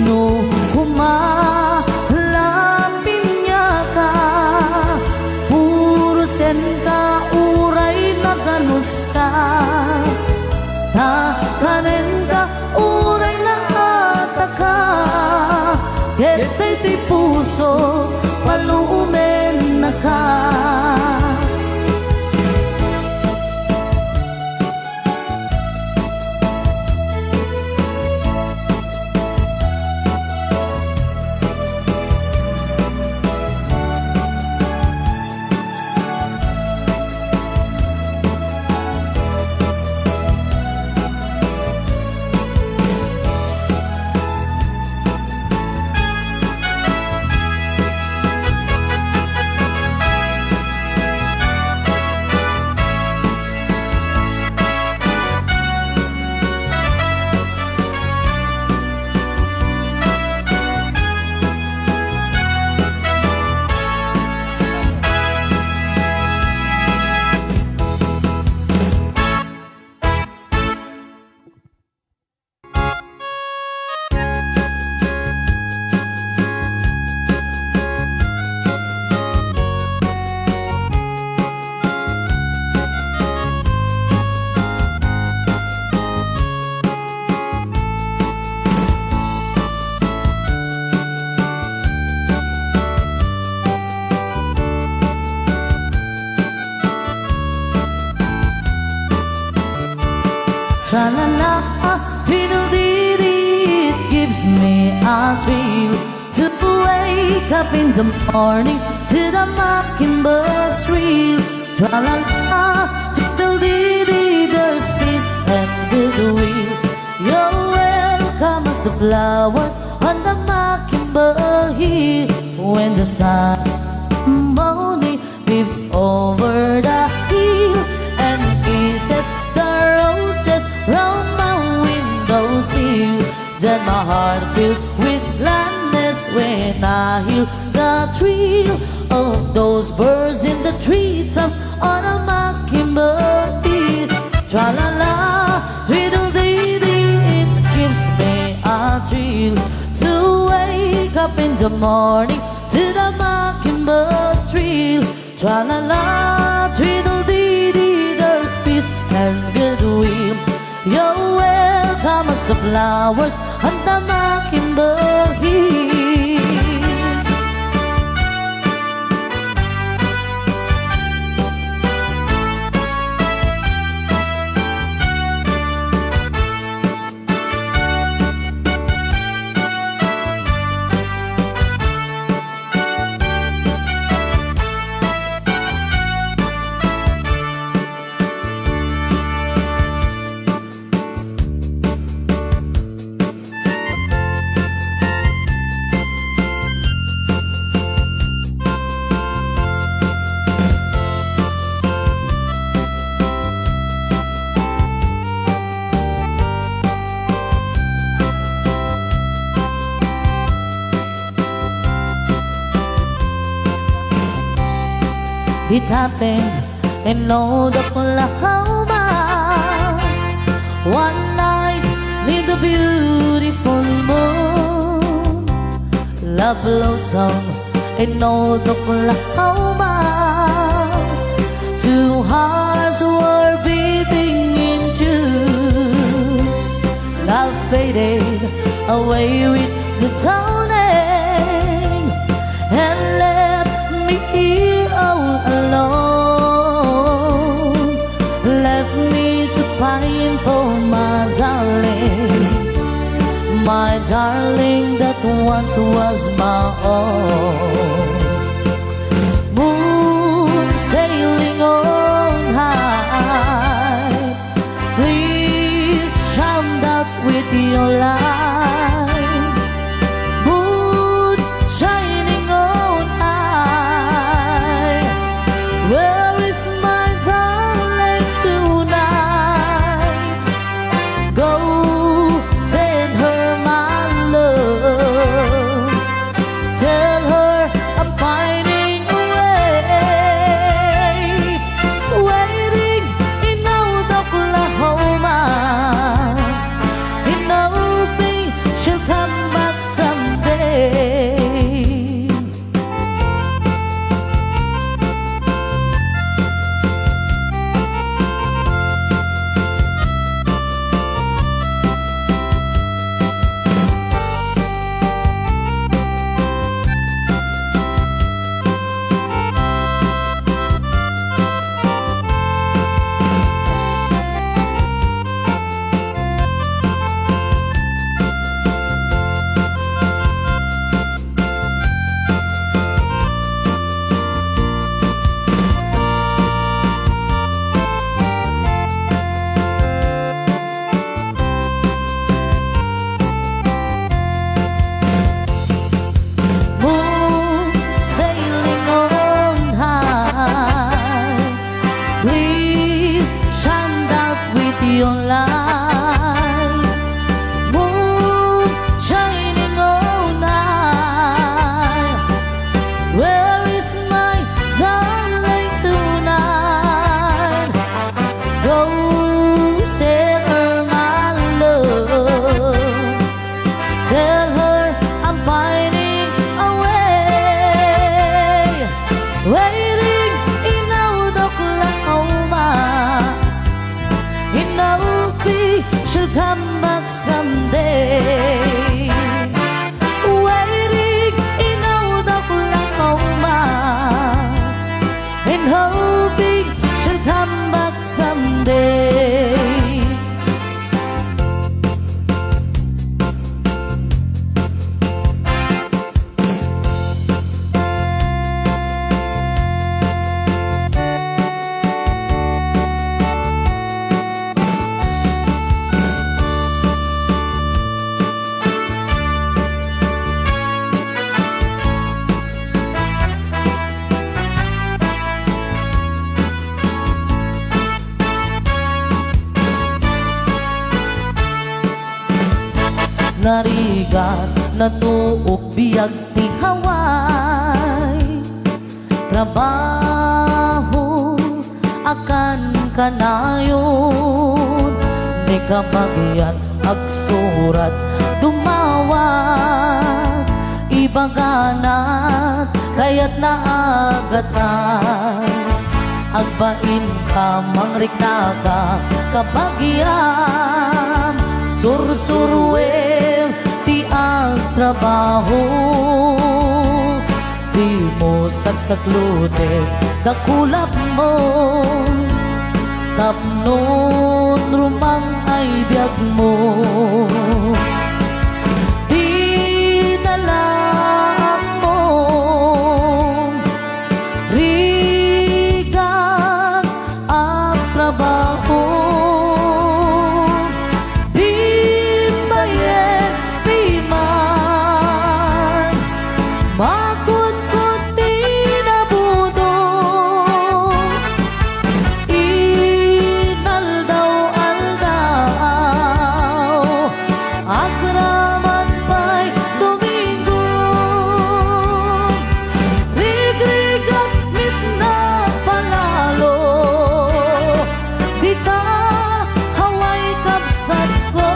no kumalapin niya ka, puro sen ka uray na ganus ka, takanen ka uray na ataka, ketay ti puso palumen na ka. Tra-la-la, diddle-dee-dee, it gives me a thrill to wake up in the morning to the mockingbird's reel. Tra-la-la, diddle-dee-dee, there's peace and goodwill. You're welcome as the flowers on the mockingbird hill. When the sun morning leaves over the hill and kisses the roses round my windowsill, then my heart fills with gladness when I hear the thrill of those birds in the treetops on a mockingbird the morning, to the mockingbird's trill. Tra-la-la, tweedle-dee-dee, there's peace and goodwill. You're welcome as the flowers on the mockingbird hill. It happened in North Oklahoma. One night with a beautiful moon, love blossomed in North Oklahoma. Two hearts were beating in tune. Love faded away with the dawning and left me here all alone. Left me to pine for my darling that once was my own. Moon sailing on high, please shine out with your light. Moon shining on high, where is my darling tonight? Go send her my love, tell her I'm pining away, waiting in North Oklahoma, in hoping she'll come back someday. Moon sailing on high, please shine out with your light. Moon shining on high, where is my darling tonight? Go send her my love, tell her I'm pining away, waiting in North Oklahoma, in hoping she'll come back someday. Waiting in North Oklahoma, in hoping she'll come back someday. Narigat na tuok biyag ti haway, trabaho akan kanayon, ni kamagyan agsurat dumawat, di baganat kaya't naagatan agbain ka mangrikna ka kabagyam sursurwel ti ang trabaho di mo sagsaklute dakulap mo tapnon rumang ay biyag mo di nalang mo rigat ang trabaho di bayet di man makut-kut di nabudo inaldaw-aldaw akraman pa'y Domingo rigrigat mitna palalo di ka haway kapsat ko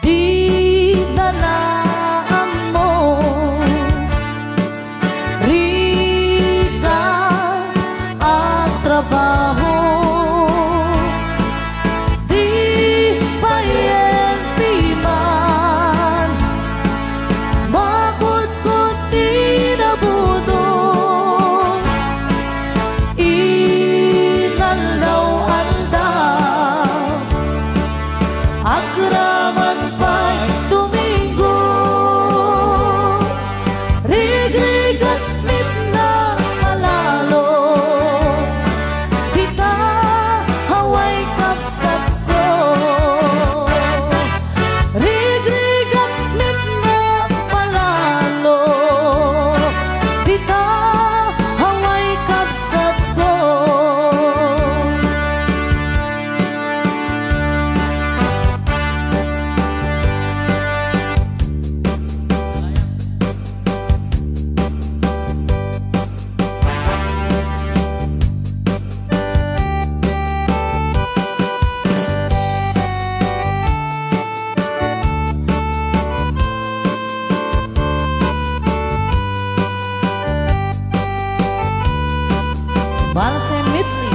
di nalaan mo riga at trabaho di payenti man makut-kut di nabudo inaldaw-aldaw akraman pa'y Domingo rigrigat mitna malalo di ka haway kapsat ko rigrigat mitna malalo di ka haway kapsat ko Balse Mitli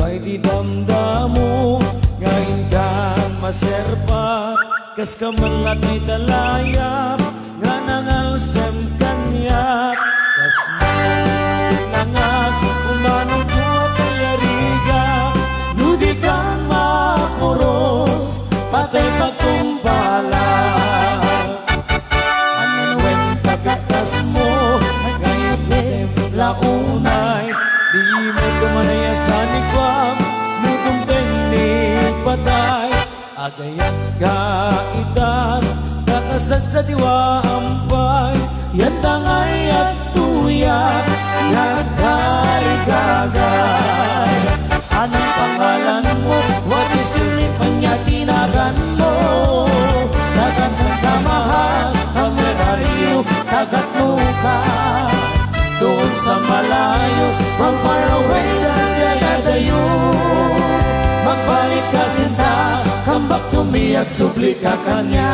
Bay di damdamo ngayon kang maserpa kas kamalat may dalayap nga nangalsem kanyak kas nangag umanong ko at ayariga nudi kang mapuros patay pagkumpala Wen kapitas mo ngayon launay di mo kumanaya sa nikwam nutong teknik patay agayat kaitan kakasad sa diwa ampay yan tangay at tuyak nagkarigagay anong pangalan mo what is your name kanya tinagan mo tagat sa kamahal kameraryo tagat muka doon sa malayo from far away sa kayadayo magbalik ka sinta come back to me at subli ka kanya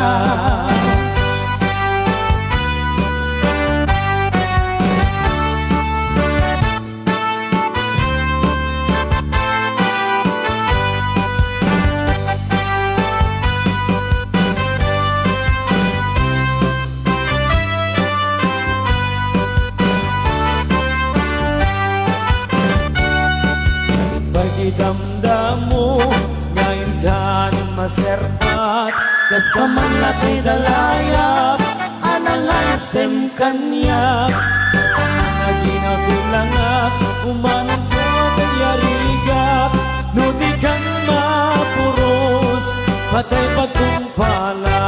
damdamo ngayon kan maserpat kas kamanlatay dalayap anangalsem kanyak kas naginagulangak umanong ko kayarigap nudi kan mapuros patay pagkumpala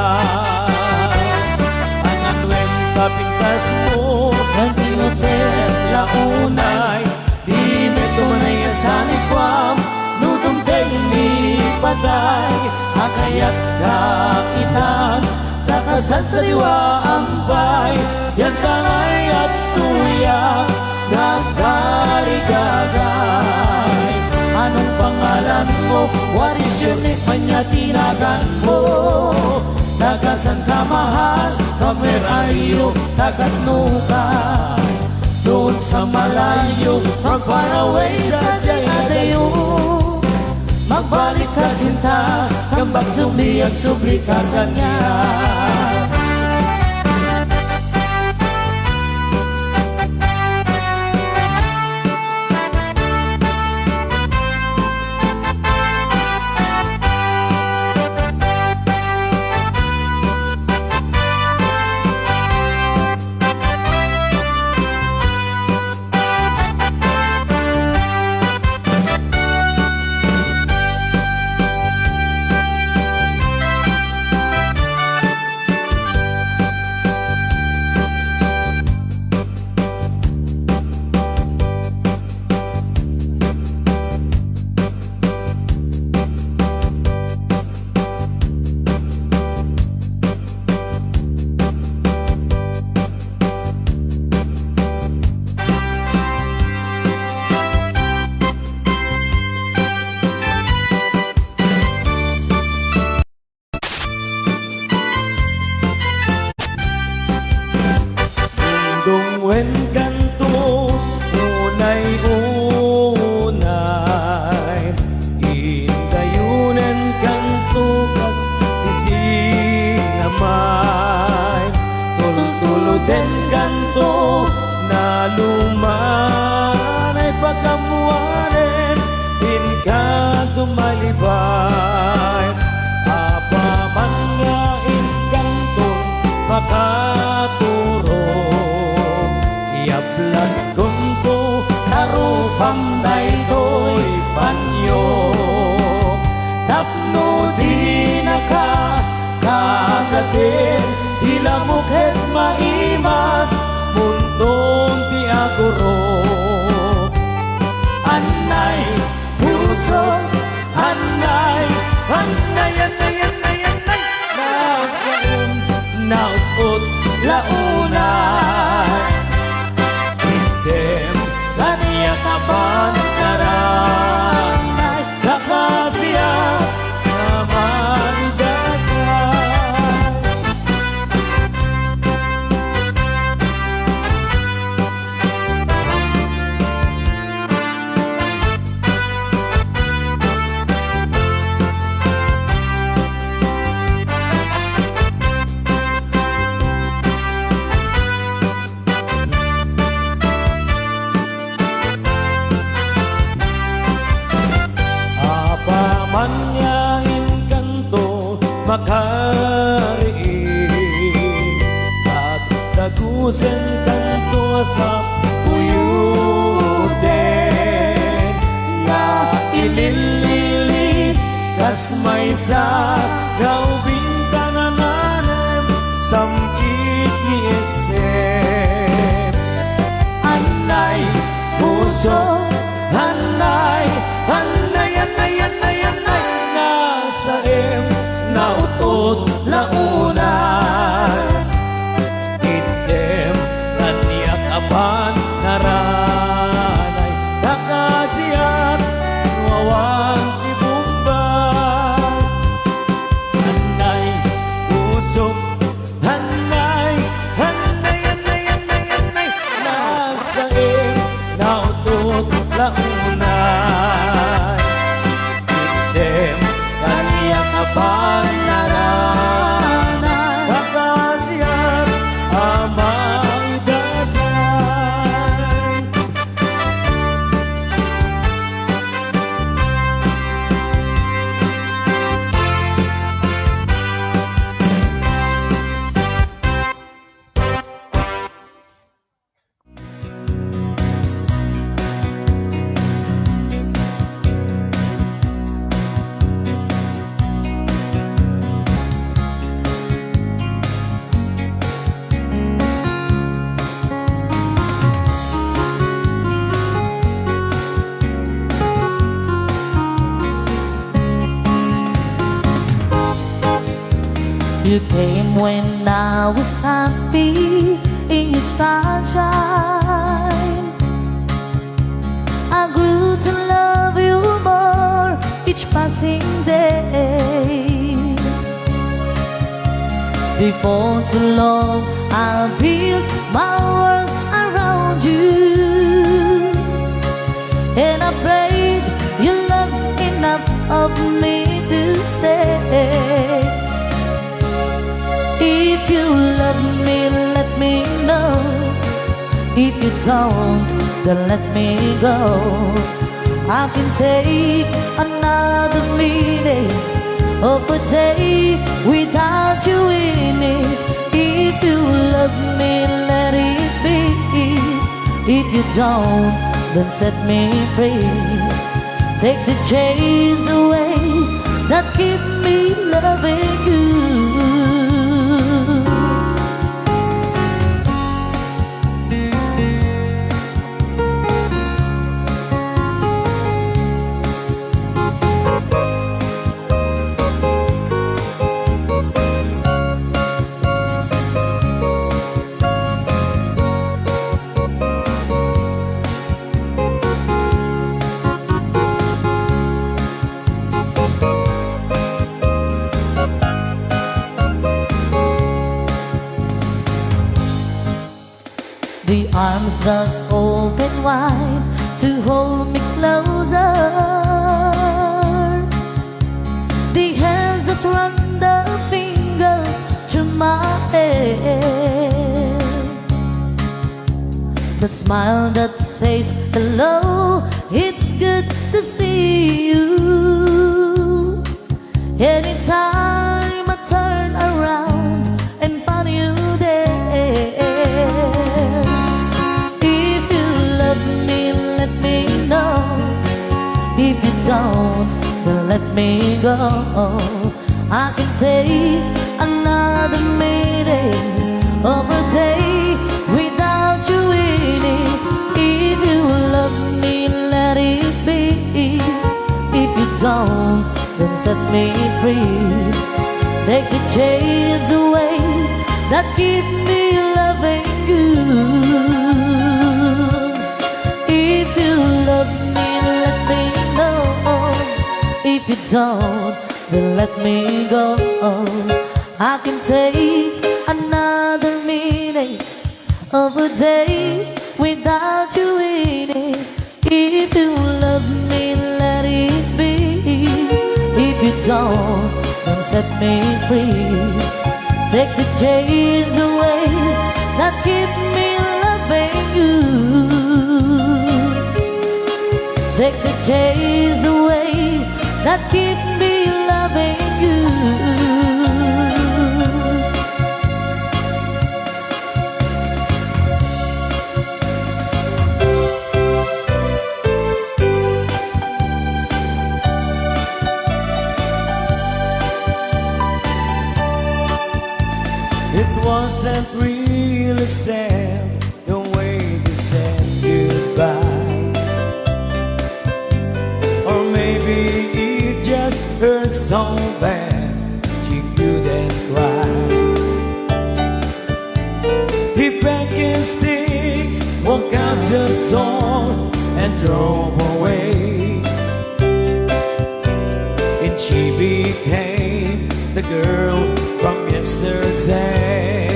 matay Akayat kakitan Takasan sa diwa ambay Yan tangay at tuyak Nakarigagay Anong pangalan mo? What is your name? Kanya tinagan mo Tagasan ka mahal From where are you? Tagatnukan Doon sa malayo From far away sa dayadayo Magbalik ka sinta Come back to me at subli ka kanya Wen kanto unay Indayunan kanto kas isinamay Tultuluden kanto na lumanay pagkamuanen Inkanto malibay Apaman nga inkanto makaturo Yaplat kunto harupam daytoy panyo Tapno di naka kagatin Hilamukhet maimas Muntong ti aguro Anay puso Anay Anay Anay Anay Anay Nagsaon Naupot launay Kaniya kapantaranay Kakasya Namanigasay Manyain kanto makariin At tagusen kanto sa puyuden Nga ililili kas may sa gaubing tanananem Samit ni esem Anay puso Anay Anay Anay Anay Anay Nasaem Nautot launay Idem Kaniyak apan Naranay Nakasiyat Nuawan Ibumbay Anay Usok Anay Anay Anay Anay Anay Nasaem Nautot launay Idem Kaniyak apan Naranay Kakasiyat Amay dasay You came when I was happy in your sunshine. I grew to love you more each passing day. Before too long, I'll build my world around you. And I prayed you love enough of me to stay. If you love me, let me know. If you don't, then let me go. I can take another minute of a day without you in it. If you love me, let it be. If you don't, then set me free. Take the chains away that keep me loving you. The arms that open wide to hold me closer. The hands that run the fingers through my hair. The smile that says hello, it's good to see you. Anytime I turn around and find you there. If you don't, then let me go. I can take another minute of a day without you in it. If you love me, let it be. If you don't, then set me free. Take the chains away that keep me loving you. If you love me, let me know. If you don't, then let me go. I can take another minute of a day without you in it. If you love me, let it be. If you don't, then set me free. Take the chains away that keep me loving you. Take the chains away that keep me loving you. It wasn't really sad the way you said goodbye. Or maybe it just hurt so bad you couldn't cry. He packed his sticks, walked out the door and drove away. And she became the girl from yesterday.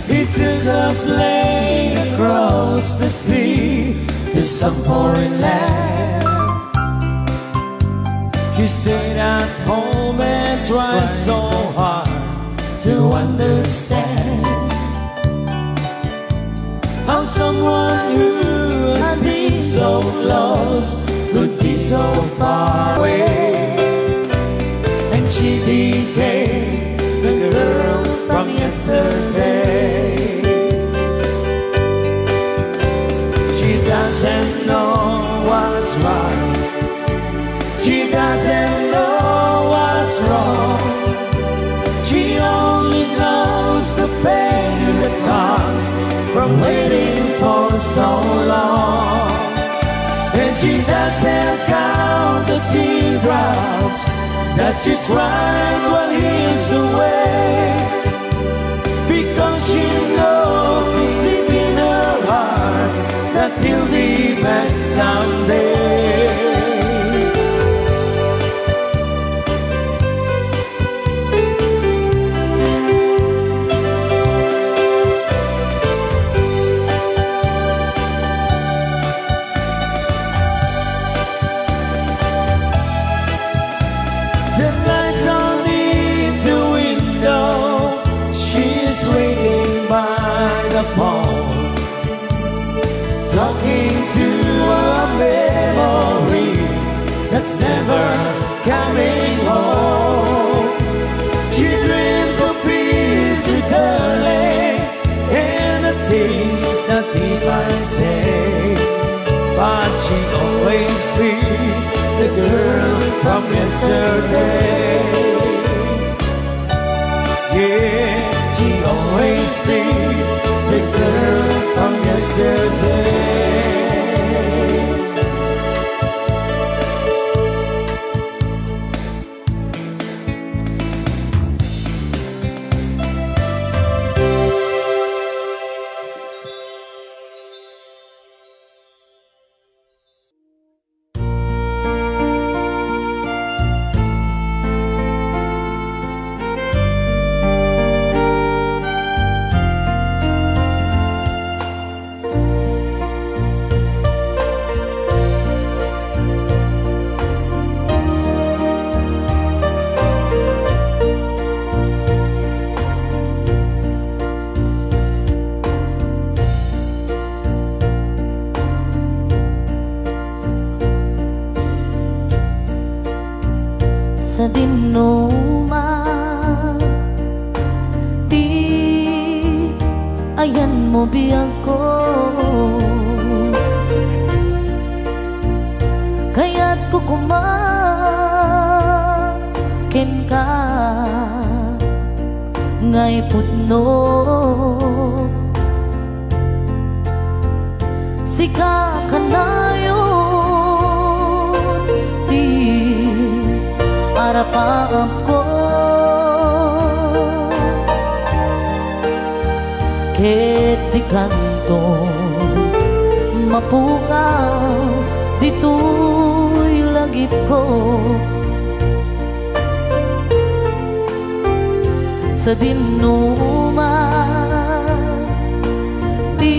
He took a plane across the sea to some foreign land. He stayed at home and tried so hard to understand how someone who has been so close could be so far away. And she became the girl from yesterday. She doesn't know what's right. She doesn't know what's wrong. She only knows the pain that comes from waiting for so long. And she doesn't count the teardrops that she cried while he's away, because she knows it's deep in her heart that he'll be back someday. The lights on in the window, she's waiting by the phone, talking to a memory that's never coming home. She dreams of peace returning and the things that he might say, but she always treats the girl from yesterday. Yeah, she always treats the girl from yesterday. Sa dinuma, di ayan mo biyag ko, kaya't kukumakin ka ngay putno. Sika ka na yun, di arapaap ko, ket di kanto mapukaw dito'y lagip ko. Sa dinuma, di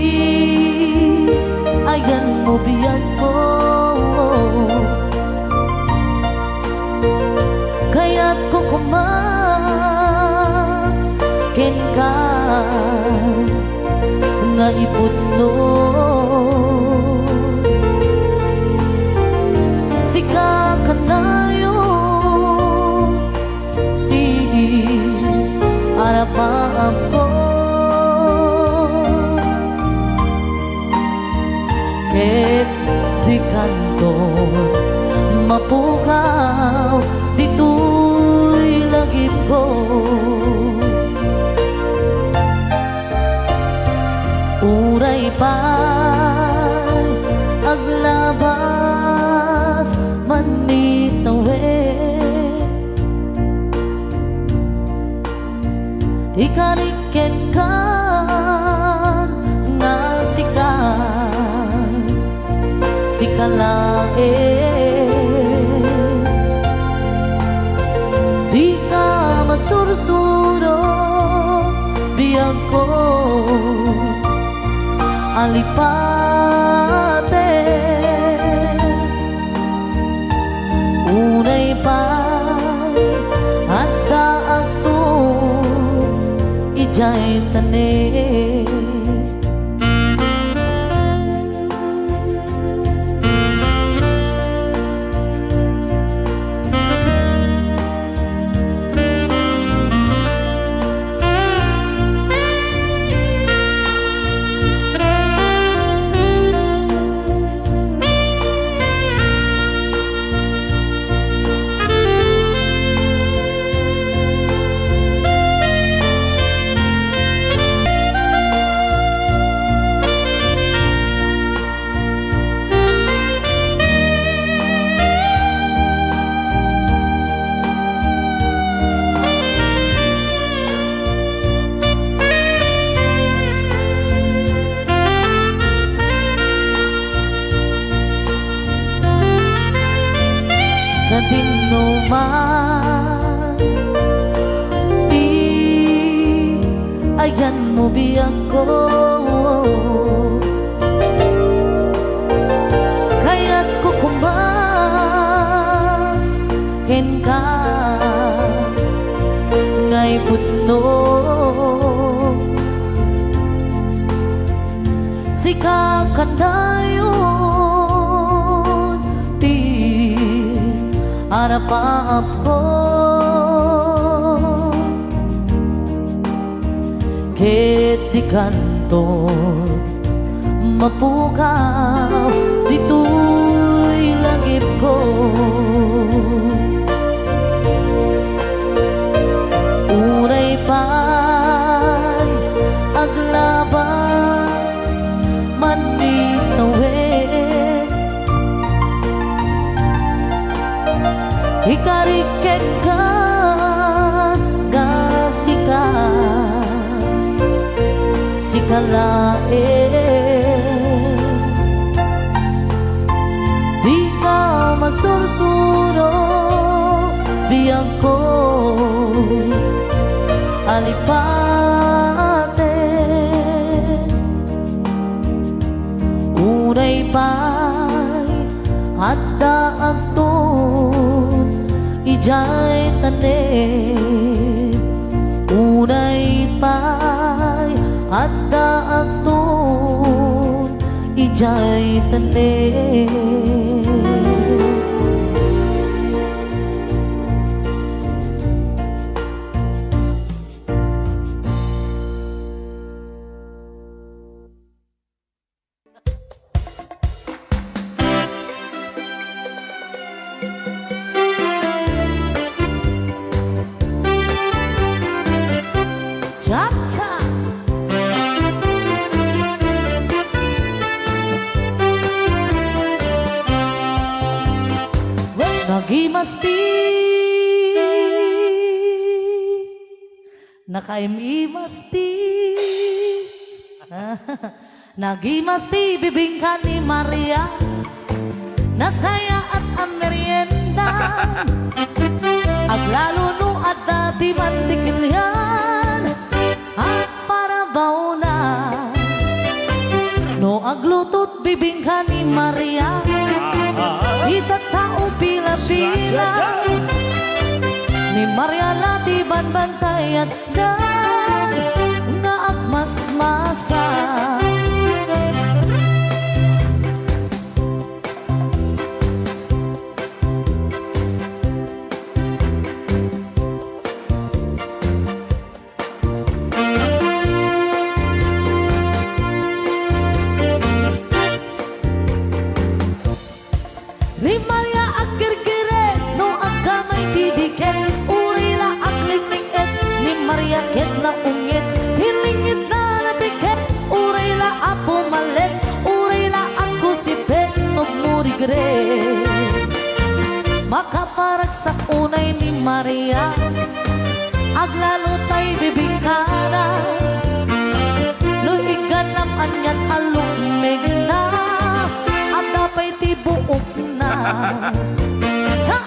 ayan mo biyag ko, kaya't kukumakin ka nga iputno. Sika ka na yun, di arapaap ko, ket di kanto mapukaw dito'y lagip ko. Uray pa'y aglabas manitawe, ikariken kan nga sikalae, di ka masursuro biyag ko alipate. Unay pa'y adda akto ijay tanin. na dinuman. Di ayan mo biyang ko, kaya't kukumakin ka ngay putno. Sika kandayon ti harapap ko, ket di kanto mapukaw dito'y langip ko. Unay pa'y aglabas manit na wet, ikariket ka gasika sikalain. Di ka masursuro biyang ko alipate. Unay pa'y adda agton ijay tanim. Unay pa'y adda agton ijay tanim. Cha-cha! Nagimasti nakaimimasti nagimasti bibingka ni Maria, nasaya at ang merienda, aglalo no at dati mantikilyan at parabaw na no aglutot bibingka ni Maria, itatao pila-pila ni Maria lati banbantay at dan nga agmasmasa. Ni Maria agkirkire no agkamay didiket, urila aklingning et ni Maria ket na ungit, hilingit na nabiket, urila apo malet, urila ako si pet no murigre. Makaparag sa unay ni Maria, aglalo tay bibingkana, luiganam anyan alumig na, at dapay tibuok na. Cha!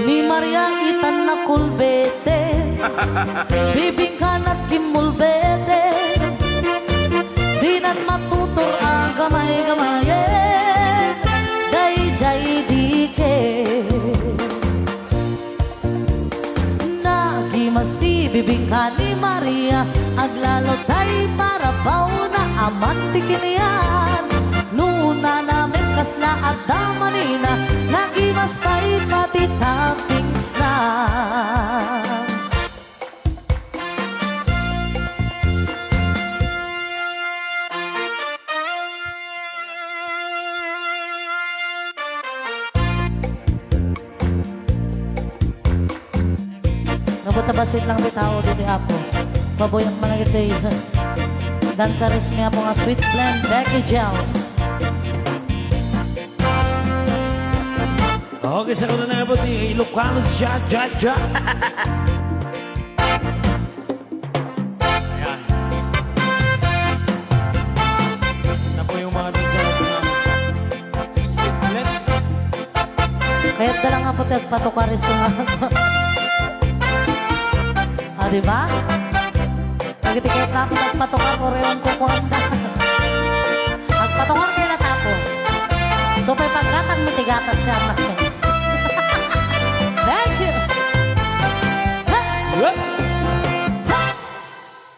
Ni Maria itan na kulbete, bibingkan at kimulbete, di nan matutor ang gamay-gamayen, day-jay dike. Nagimasti bibingkan ni Maria, aglalo tay parabaw na amantikin yan. Nuna namin kasla at damanina, nagimas pa'y pati toppings na. Nabutabasit lang bitaw dito apo. Paboyak man lang ito dansaris niya po nga sweet blend Becky Gels. Okay, sa kuna na abot ni Ilocano siya, ja. Ayan. Na po yung mga dasalat na ulit. Kaya dala nga po patukaris nga. Ah, di ba? Nagtikit na ako nagpatukar ko rin ko kuwanda. Magpatukar kayo na tapo. So, may pagkatang mitigatas siya anak niya. Thank you! Yup!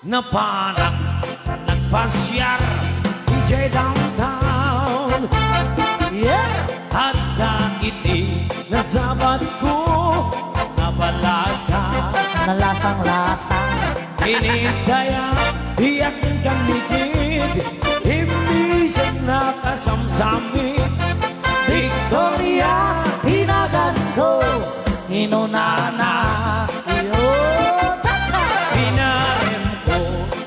Napanak, nagpasyar, DJ Downtown. Yeah! At naiti, nasabat ko, nabalasa. Nalasang-lasang. Inidaya, iyak kang ligid, imisan na kasamsamit. Victoria, Hinagan ko, hinunana. Yo, cha-cha! pinarem ko,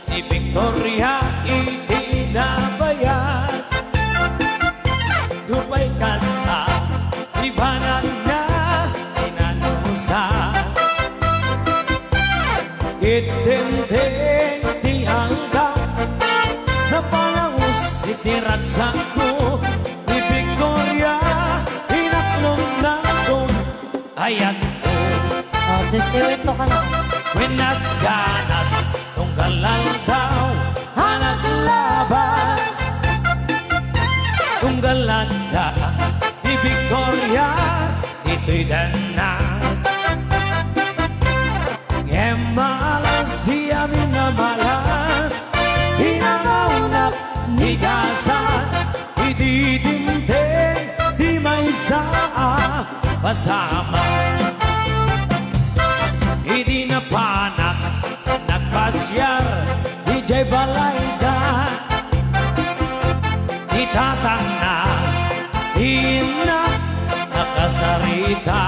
ni Victoria, itinabayan. Dupay kasta, libanan na, inanusan. Itinteng di hanggang napalangos itirat sa ko ni Victoria inaklong ng kong ayat ko Oh, sisiwin to ka na. when nagganas tunggalan daw hanag labas tunggalan da ni Victoria ito'y danang malas di amin na malas hinangaunak nigasan ididinteng di may saa pasama hindi na panak nagpasyar di jay balay ka itatang na hina nakasarita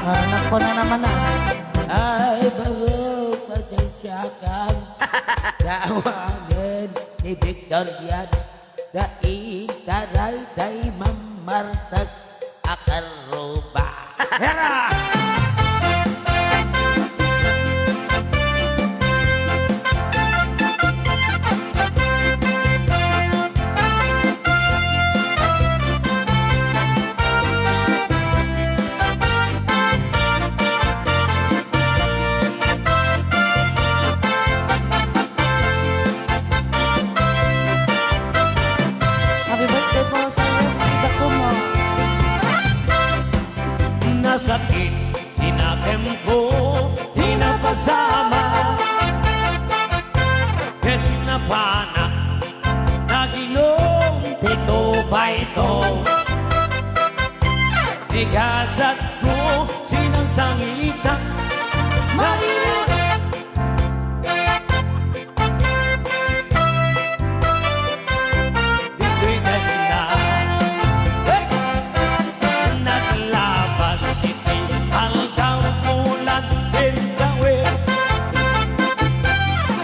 Anak ko na naman na. ay bago pasensyakan Tawagan ni Victoria Daing taray day mamartag akaruba Hera! Happy birthday po sa Wesley Dacumos. Nasakit, hinakem ko, hinapasama Ket napanak, naginong tito ba ito Tigasat ko, sinang sangitan Mainit Dito'y ganda Hey! Naglabas iti Aldaw ulan din gawin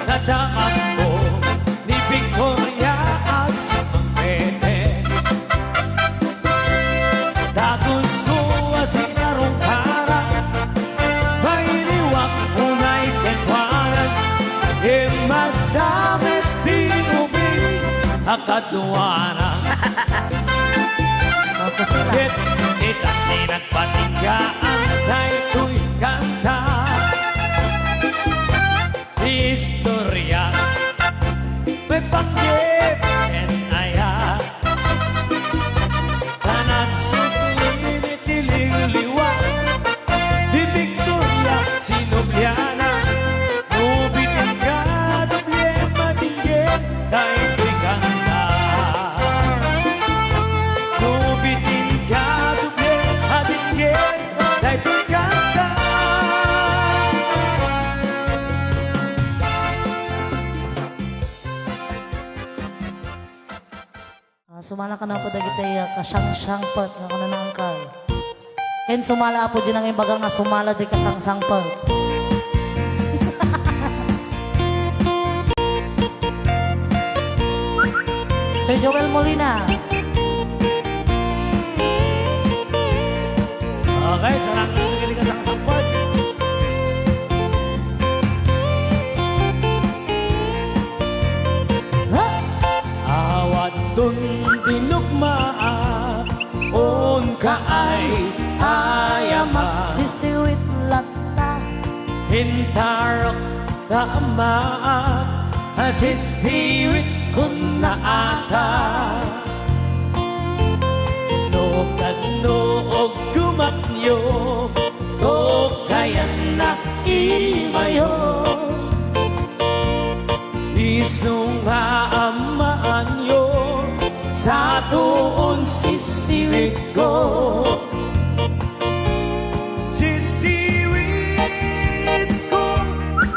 Nadamag ko ni Victoria as ang pete Dagus ko as inarong kara Mailiwak unay ketwanan E madamit di ubing Akadwana Tapos sila. Itak ni nagpatinggaan Dahil ko'y kanta Istorya May panggip en aya Tanan sukulin itililiwa Di Victoria Sinobliana Nubitin ka Doble matinggit Dahil ko'y kanta Nubitin ka Doble matinggit Dahil ko'y kanta Sumala ka na po dagiti kasyang-syang pat nga kana na angkal. Ken sumala po din ang imbagang nga sumala di kasang-sang pat. Sir Joel Molina. bagay, sarang nagagaling ka sa sampot. Awat dun dinugmaa, on ka ay ayama. Sisiwit lata, Hintarok tama, sisiwit ko na ata. Nogad-noog gumatyo, to kaya na imayo. Isunga amaan yo, sa tuon sisiwit ko. Sisiwit ko,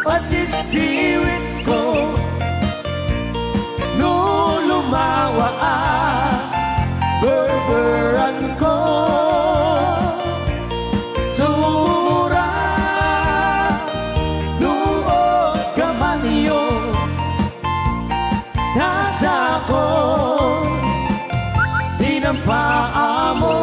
pasisiwit ko, no lumawa berberan ko. Sumura, nuod ka man yo, nasa ko, tinampaa mo.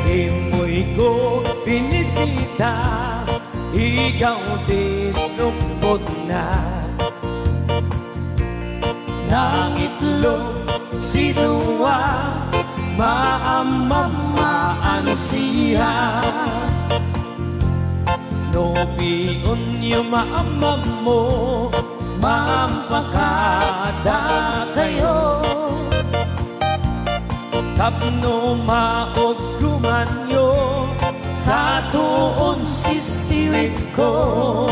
Imoy ko pinisita, ikaw di sukot na. Nangitlog sinua, maamamaan siya. Nobion yung maamam mo, mampakada kayo. Tapno maod kumanyo, sa tuon sisiwit ko.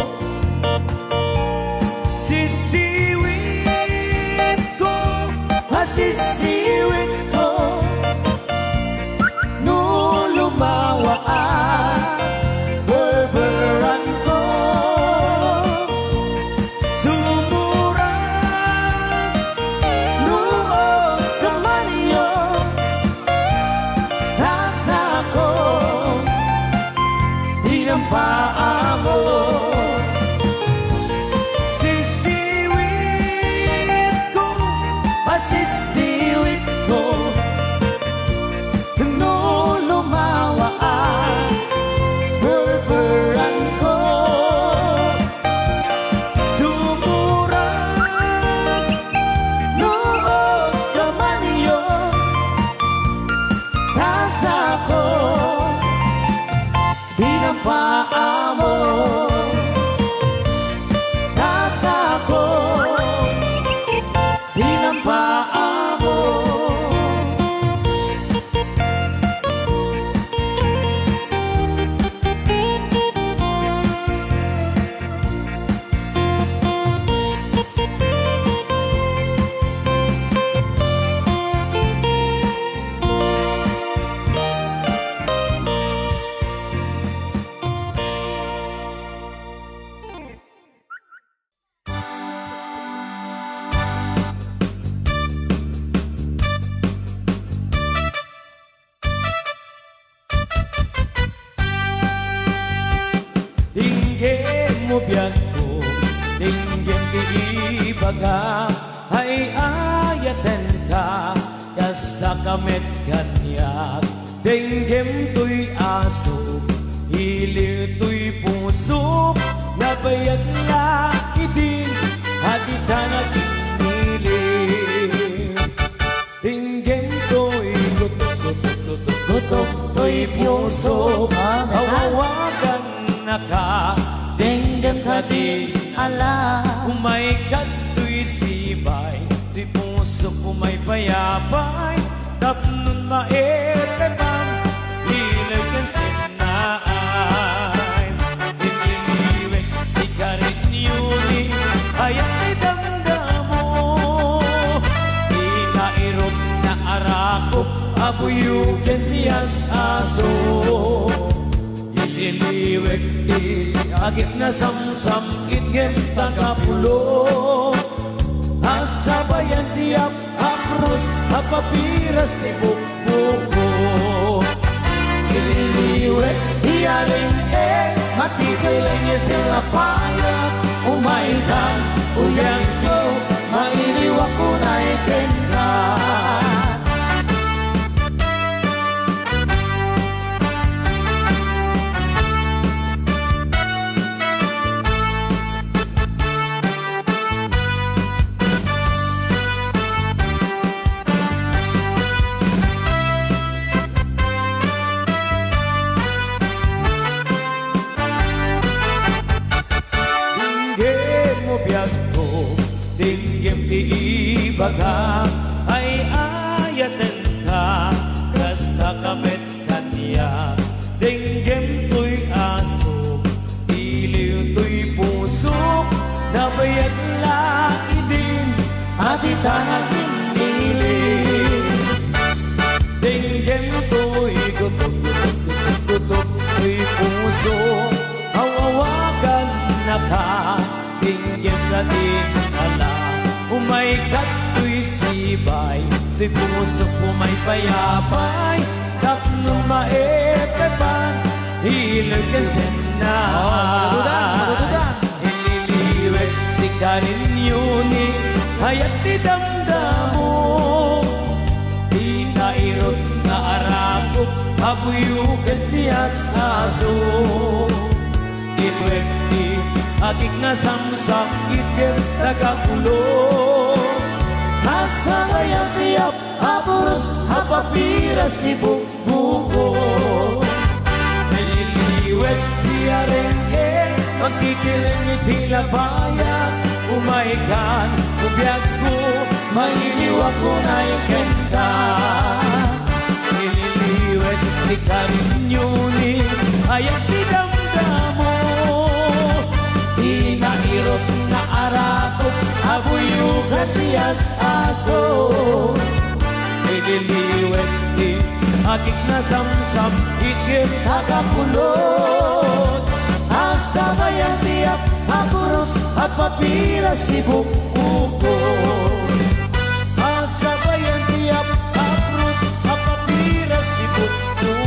Sisiwit ko, sisiwit ko, no lumawa berberan ko. Sumura, nuod ka man yo, nasa ko, tinampaa mo. Sisiwit ko, sisiwit ko, no lumawa berberan ko. Sumura, nuod ka man yo, nasa ko, tinampaa mo. Nasa ko, tinampaa mo. Tinggem mo biyan ko, tinggem di ibaga, ay ayaten ka, kasta kamet kanyak. Tinggem to'y aso, ilir to'y puso, nabayag na idin, hadi ka nag-ilir. Tinggem to'y gutok to'y puso, awawagan na ka, Dengdem ka di ala, umay kato'y sibay, di puso kumay payapay, tapnon maer nairot na arakop abuyugan niyas aso ililiwek di agit na samsam itgen tagapulo asabayan tiap apros apapiras ni bukbuko ililiwek di aling matisilingin sila payat umaikan uyang ko mailiwak ko na ikenka tinggim di ibaga ay ayatan ka kasta kamit kanya tinggim to'y aso iliw to'y pusok nabayag laki din at itanag tindilim tinggim to'y gutok to'y puso awawagan na ka tinggim na din umaikat to'y sibay to'y puso ko may payapay tapno maepepan hilag ang sena ililiwet di ka rin yuni hayat di damdamo di nairot na arakop abuyugan tiyas aso ilwek di agik na samsak itir tagapulo asayang tiap apuros apapiras ni bukbuko naliliwet di arengke magkikiling itila bayan umaikan ubiyag ko mailiwag ko na ikenta naliliwet di karinyuni ayat di damdamo nairot na arakop abuyugan tiyas aso ililiwet di agik na samsam ikip kakapulot asabayang tiap apuros at papiras di bukbuko asabayang tiap apuros at papiras di bukbuko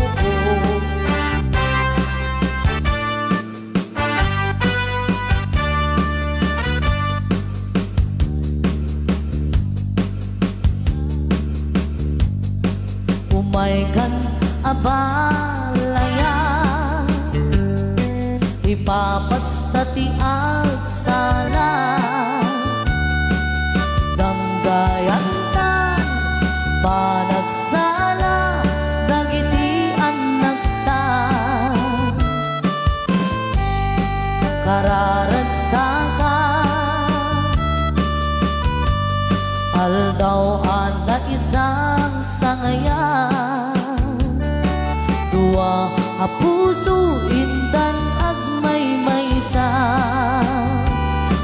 umaikan abalaya ipapastati at sala danggayan tan panagsala dagiti anak ta kararagsaka aldaw na isang sangayan dua a puso indan agmay maysa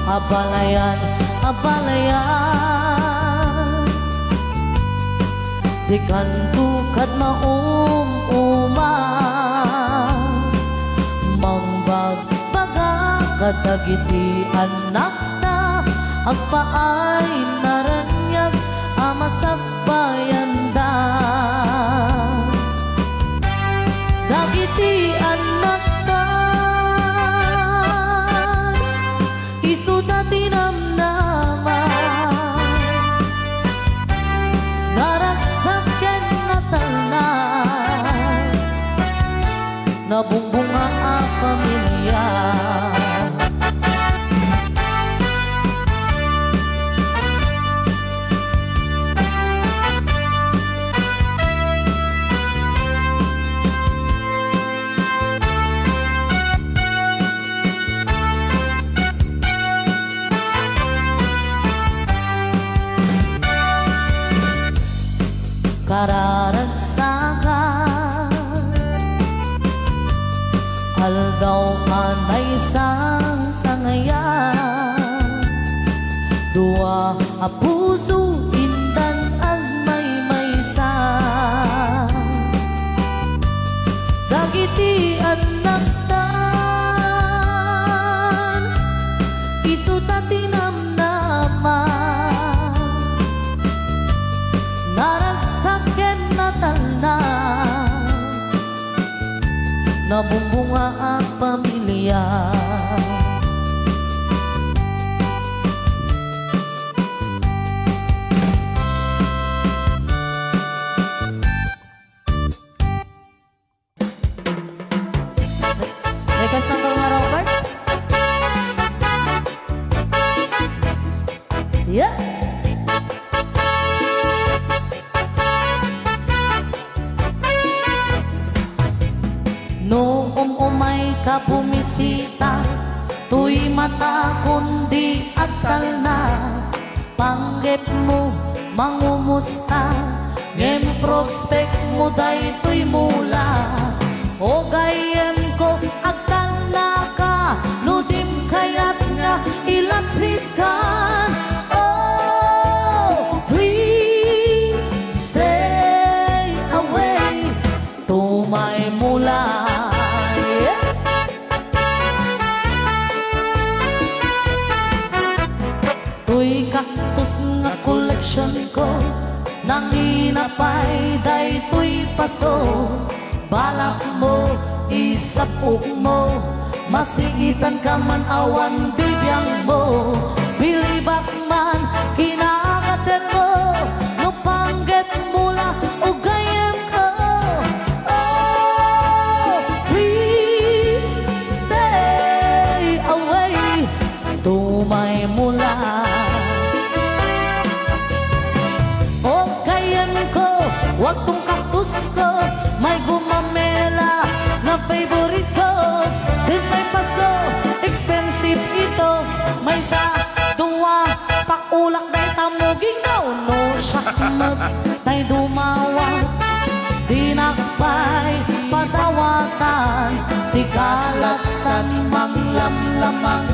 abalayan abalayan di kantukad uma mangbagbaga kadagiti anak ta agpaay naranyag amasagbayanda dagiti anak ta isuda tinamnama naragsaken na tanan nabungbunga a pamilya kararagsakan aldaw anay sang sangayan dua a puso indan ang nabumbunga ang pamilya. Request na mga Robert? Yeah! Noong umay ka bumisita, tuy mata kundi atal na. Panggep mo, mangumusta, ngem prospect mo day tuy mula. O gayem ko, agtal na ka, nudim kayat nga ilasit ka. Oh, please stay away, tumay mula. Tuy kaktus nga collection ko, nanginapay day tuy paso. Balak mo, isapok mo, masigitan ka man awan bibiyang mo. Bilibak man, kinakaten mo, no panggep mula o gayem ko. Oh, please stay away, tumay mula. O gayem ko, wag tong kaktus ko, may gumamela na favorite ko. Din may paso, expensive ito. May sa duwa, pakulak day tamuging daw. No shakmat, tay dumawa. Dinakpay, patawatan. Sigalatan, manglamlamang.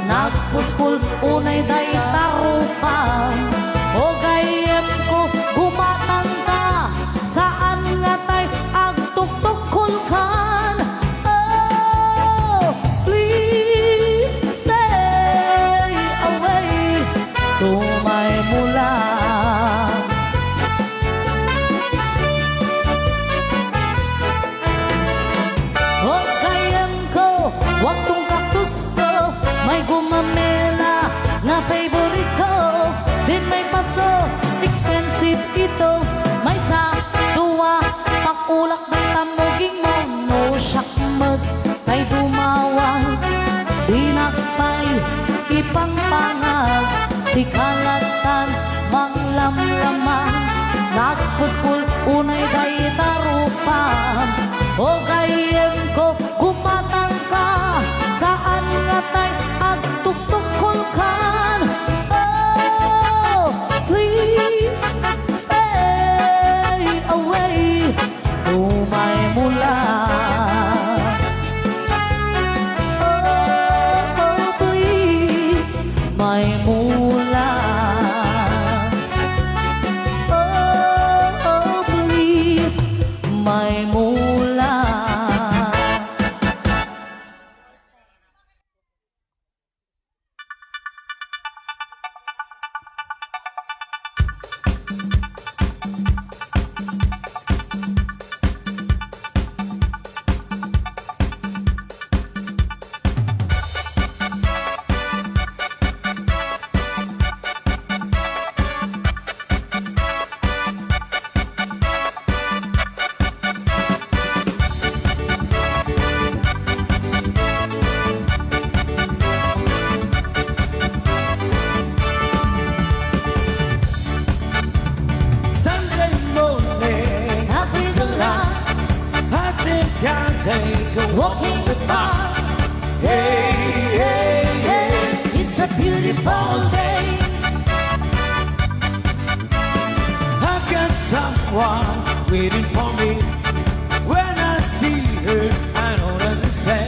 Nagpuspul, unay day tarupan. O gayem ko, gumatang ka. Saan nga tay agtuktukul kan? Oh, please stay away, tumay mula. O gayem ko, wag tong kaktus ko, may gumamela na favorite ko. Din may paso, expensive ito. May sa duwa, pakulak ng tamuging mo. No shakmat, tay dumawang. Dinakpay, ipangpangag. Sikalatan, manglamlamang. Nagpuspul, unay day tarupan. O gayem ko, gumatang ka. Saan nga tay agtuktukul kan? Oh, please stay away, tumay mula. Oh, oh, please, may mula. Oh, oh, please, may mula. Sunday morning, Happy July, I think I'll take a walk walking in the the park. park. Hey, hey, hey, It's a beautiful day. I've got someone waiting for me. When I see her, I know what to say.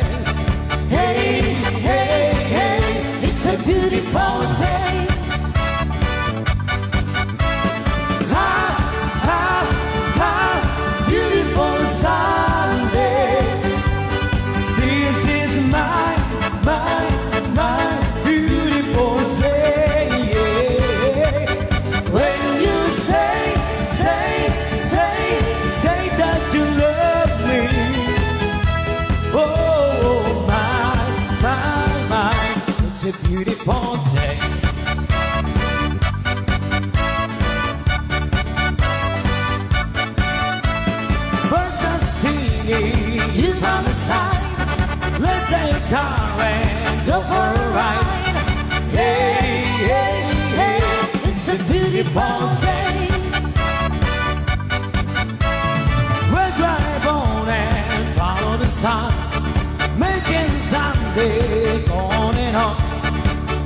Hey, hey, hey, it's a beautiful day. Ha, ha, ha, beautiful Sunday. This is my beautiful day. Yeah. When you say that a beautiful day. Birds are singing, you by my side. Let's take a car and go for a ride. Hey, hey, hey, it's a beautiful day. We'll drive on and follow the sun, making Sunday on and on.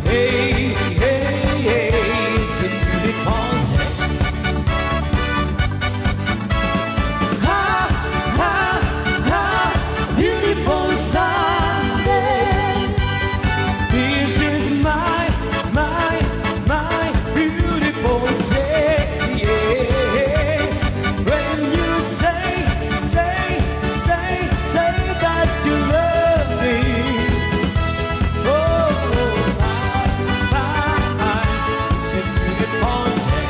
Hey, hey, hey, it's a beautiful day. Ha, ha, ha, beautiful Sunday. This is my beautiful day. Yeah. When you say that you love me. Oh, it's a beautiful day.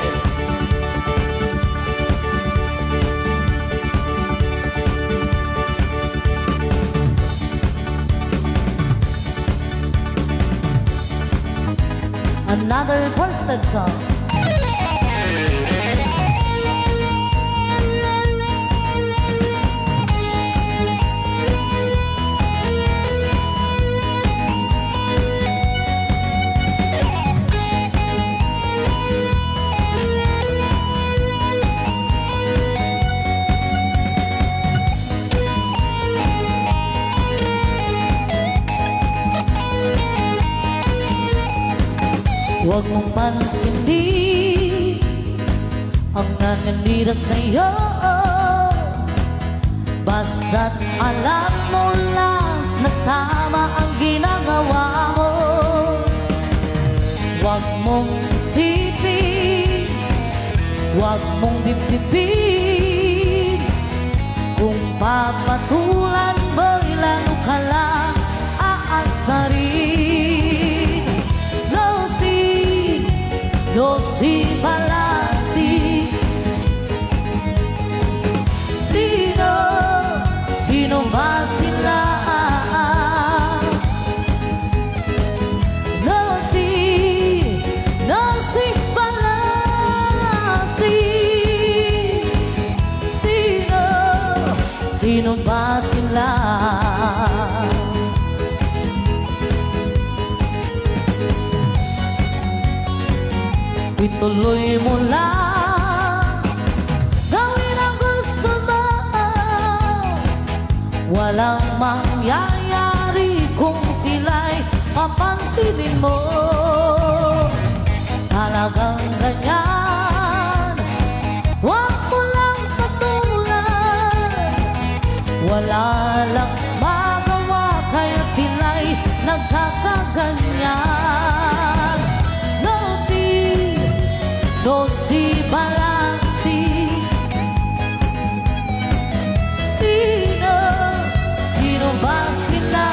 Another Worsted song. Huwag mong pansindi ang nananira sa'yo. Basta't alam mo lang na tama ang ginagawa mo. Huwag mong isipin, huwag mong dibdibin. Kung papatulan mo'y lalo ka lang aasarin. No si palasi. Sino ba sila? No si palasi. Sino ba sila? Ituloy mo lang, gawin ang gusto mo. Walang mangyayari kung sila'y papansinin mo. Talagang ganyan, huwag mo lang patulan. Wala lang magawa kaya sila'y nagkakaganyan. No si balansi. Sino ba sila?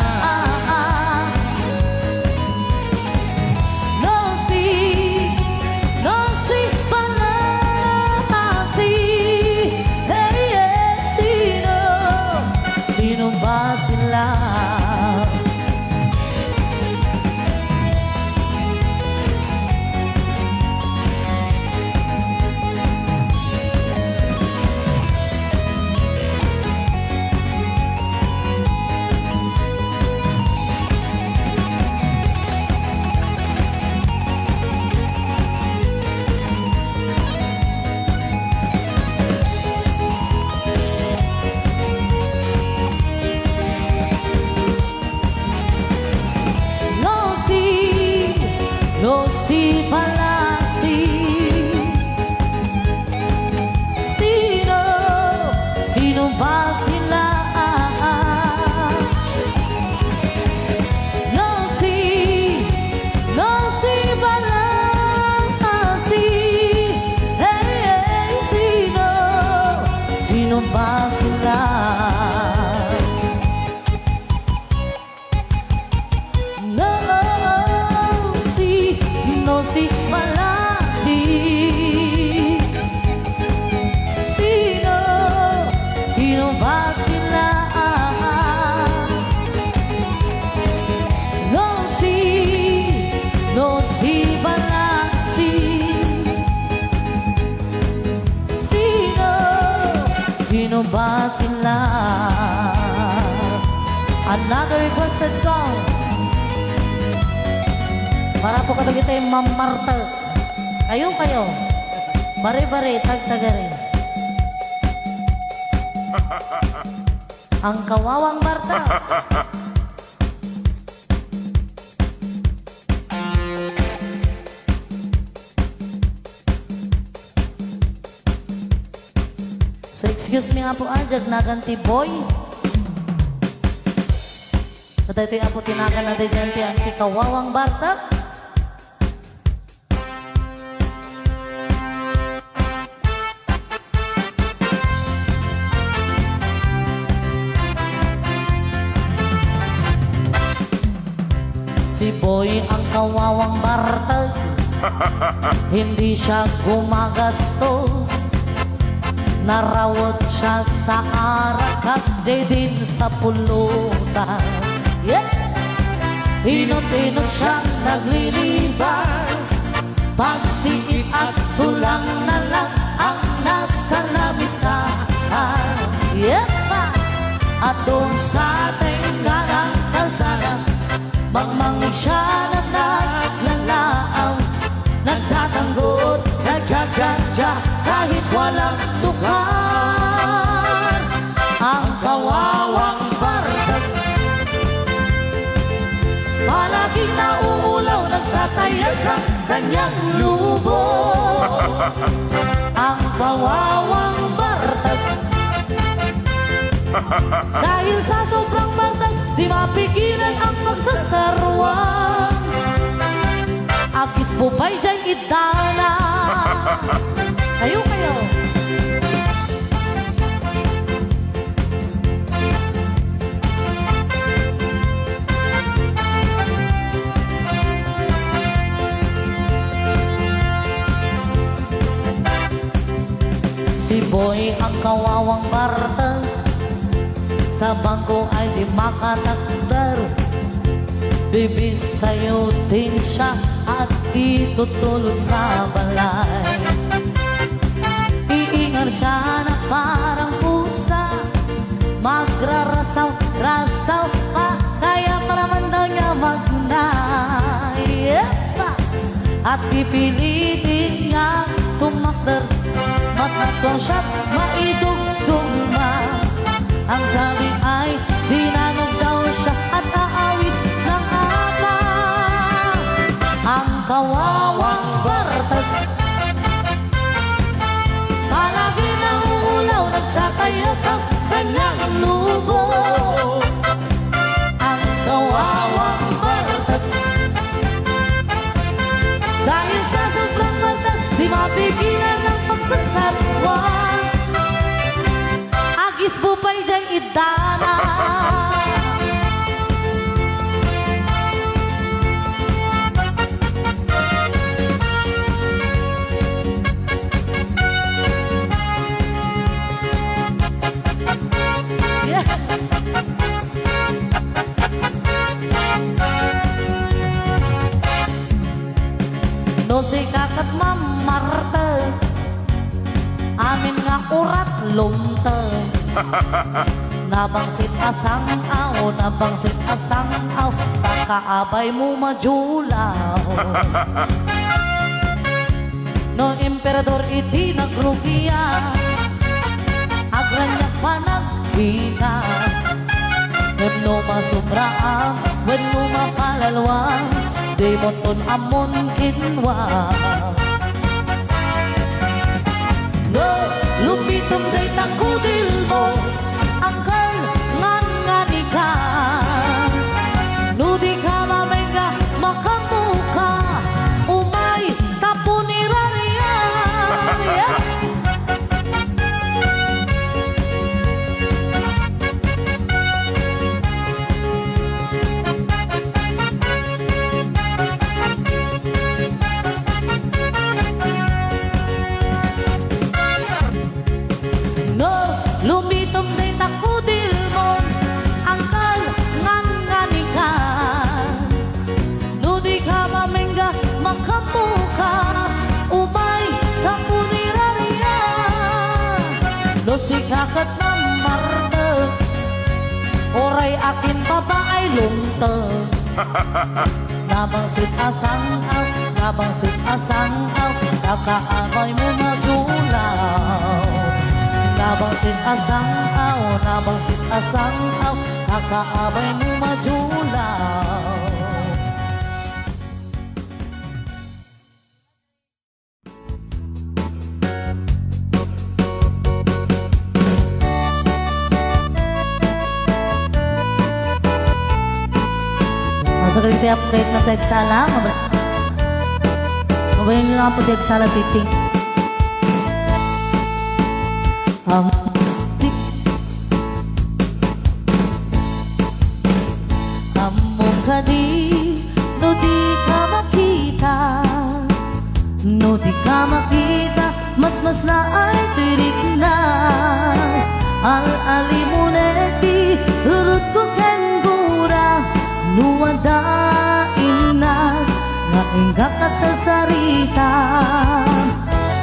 No si balansi. Hey, hey, sino ba sila? No si palasi. Sino ba sila? No si palasi. Hey, hey, sino ba sila? No si palasi. Sino ba sila? No si Sino ba sila? Another requested song para po katagit tayo Ma'am Marta. Kayo Bare-bare, tag-tagare. Ang kawawang Marta. So excuse me nga po ajag naganti boy. So dito yung po tinagan na dyan ang kawawang Marta. Si Boy ang kawawang Bartag, hindi siya gumagastos. Narawat siya sa arakas, din sa pulutan. Yeah! Inot-inot siyang naglilibas, pagsiit at tulang na lang ang nasa lamisahan. Yeah! At doon sa tenga ng kalsada, mangmangig siya na naglalaaw, nagtatanggot, nagja-ja-ja, kahit walang tukar. Ang kawawang Bartag, palaging nauulaw, nagtatayag ang kanyang lubo. Ang kawawang Bartag, dahil sa sobrang Bartag, di mapigilan ang magsasarwang. Agis po ba'y dyan idana? Kayo Si Boy ang kawawang Bartag, sa bangko ay di makatakdar. Bibisayutin siya at itutulog sa balay. Iingar siya na parang pusa, magrarasaw-rasaw pa, kaya paraman daw niya magnay. At pipilitin niya tumakder, matatwang siya't maidugtong ma. Ang sabi ay dinanong daw siya at aawis ng ama. Ang kawawang Bartag, palagi nauulaw, nagtatayag ang kanyang lubo. Ang kawawang Bartag, dahil sa sobrang Bartag, di mapigilan ang pagsasarwa. Agis bupay dyan idana. Yeah. No si kakat Ma'am Marta, amin nga urat lumtay. Nabangsit asang aw, nabangsit asang aw, takaabay mo majulaw. No emperador iti nagrugiya, agran niya pa nagpita. When no masubraan, when no mapalalwang, di mo ton amon kinwa. No, lumitom day takudil mo, angkal ngan ngani ka. No di ka mamenga makamuka, umay tapunirariya. Yeah. Lumitom day takudil mo, angkal ngan nganikan. No di ka mamenga makamuka, umay tapunirariya. No si kakat na martag Oray akin babae lungtag Nabangsit asangaw, nabangsit asangaw Nakaabay mo majulaw Nabangsit asangaw, nabangsit asangaw Nakaabay mo majulaw Masa kali tiap kahit na tegsala, mabayan nyo lang po tegsala titing. Amo ka di, no di ka makita, no di ka makita, mas na ay tirik na. Al-alimuneti, rurut ko ken gura, nuwada inas nga inga kasasarita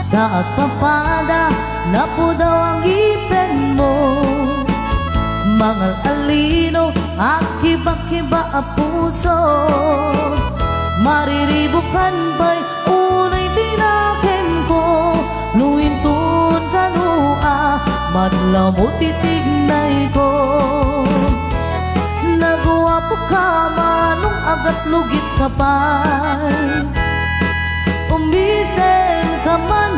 daat papada na po daw ang ipin mo mangal alino akiba-kiba a puso mariribukan ba'y unay tinakin ko luintun kanua madlaw mo titignay ko Nagwapo ka manong agat lugit ka pa'y Umisen ka man,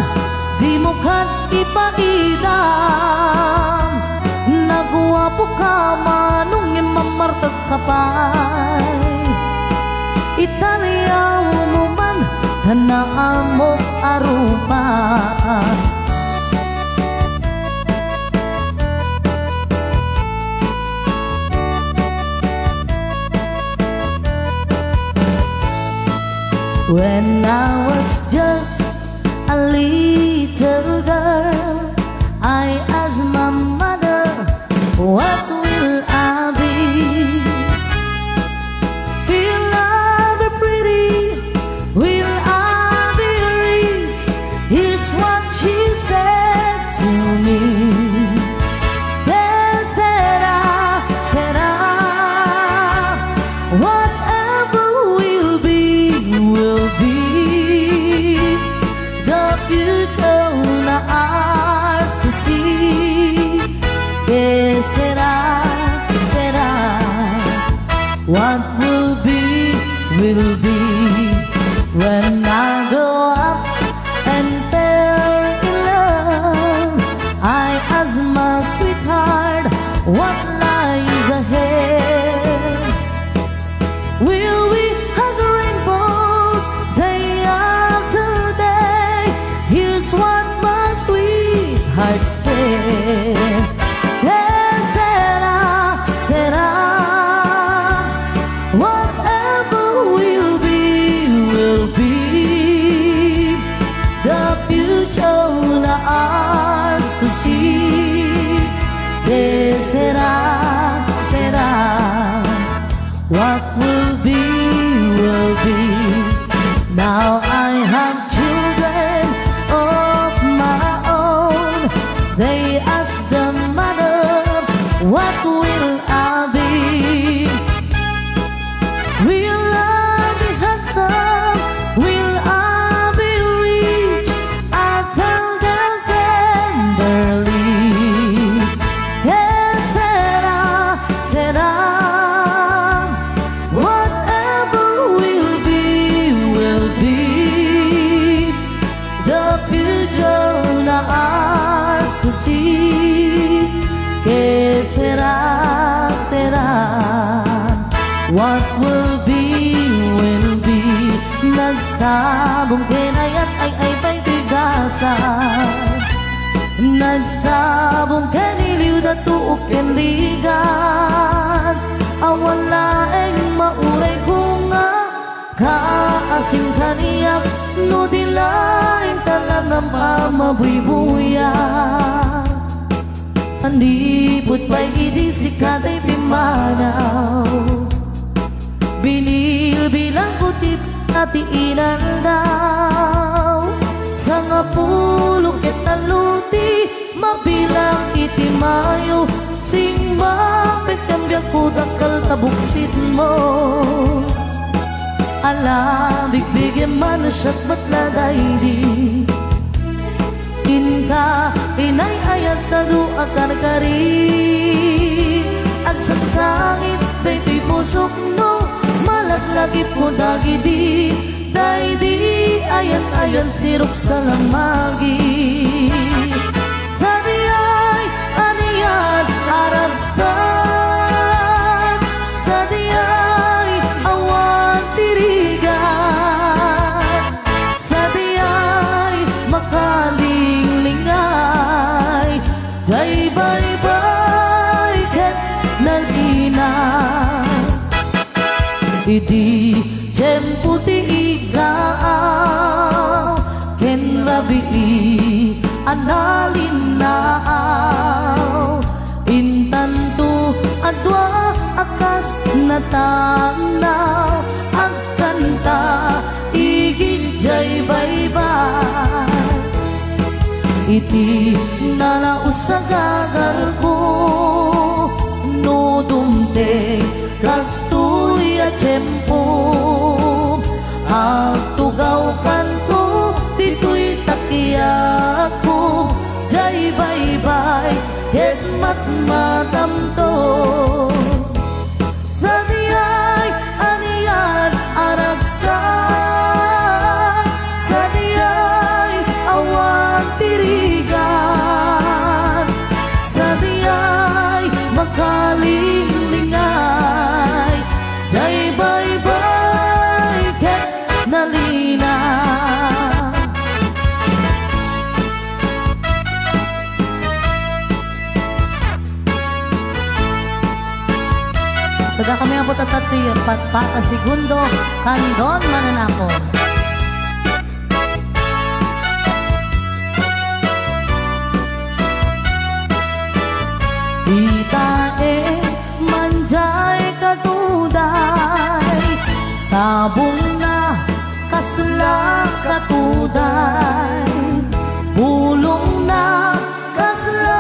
di mo kat ipaidam Nagwapo ka manong imamartag ka pa'y Italiyaw mo man, hanaan mo arupa When I was just a little girl, I asked my mother, what will I be? Will I be pretty? Will I be rich? Here's what she said to me. Then said I, whatever will be. The future na ours to see. Que será, será. What will be when I grow up and fell in love. I ask my sweetheart, what lies ahead? Will we hug rainbows day after day? Here's what my sweetheart said. Yes, será. Whatever will be. The future na ours to see. Yes, será. What will be. Now I have children of my own. They ask the mother, what will I be? Will I be handsome? Will I be rich? I tell them tenderly. Yes, será. Whatever will be. The future na ours to see. Que será. What will be. Nagsabong kinayat ay tigasan. Nagsabong kaniliw na tuok kenligan. Awan laeng mauray ko nga kaasing kaniyak no dilain talang ng mamabuy-buya. Andipot pa'y idisikatay pimanaw. Binilbilang kutip na tiinan daw. Sa nga pulong ket naluti mabilang iti mayo sing mapit kambya ko dakal tabuksit mo. Ala bigbigyan man siya't batladay di Inka inay ayat tadu akan kari Agsangsangit daytoy pusok no Malaglagit mo dagi di Day di ayat-ayat sirok sa lamagi Sa diyay aniyan aragsan Sa diyay awan tirigan Sa diyay makalinglingai Jay bye-bye ket nagina Idi tiyempo ti igaw ken labi analinaw intanto adwa akas natanaw agkanta igid jay baybay iti nalausagagal ko no dumte kastoy a tiyempo agtugaw kanto dito'y takiyak ko jay baybay ket matmatamto sa diyay aniyan aragsan sa diyay awan tirigan sa diyay makalinglingai jay baybay ket nalina Sada kami ang putatati patpata segundo kandon mananako Itae manjay katuday sabong na kasla katuday bulong na kasla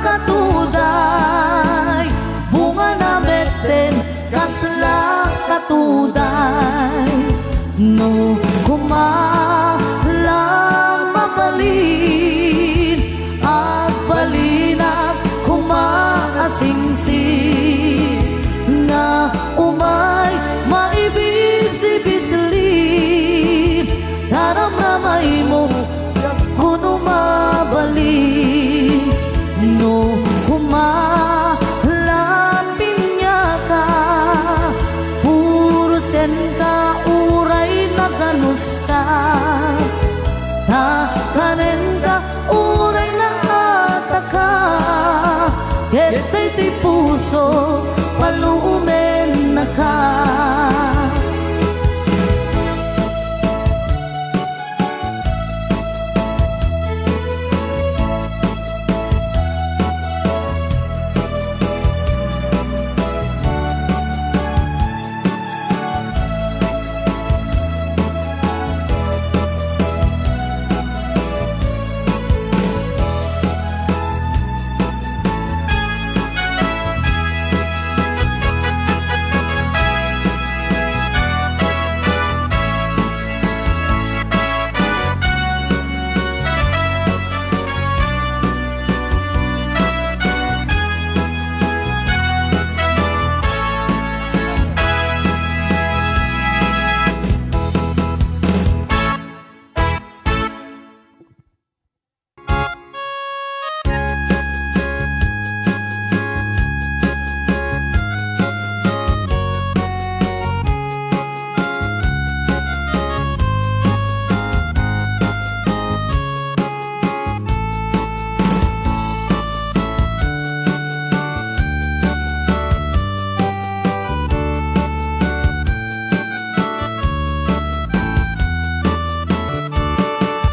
katuday bunga na beten kasla katuday no kumalang mabalin at balinag kumaasingsi nga umay maibisi-bisilin daramramay mo kuno mabalik no kumalapin niya ka puro sen ka uray naganus ka takanen ka uray nakataka ketay ti puso palumen na ka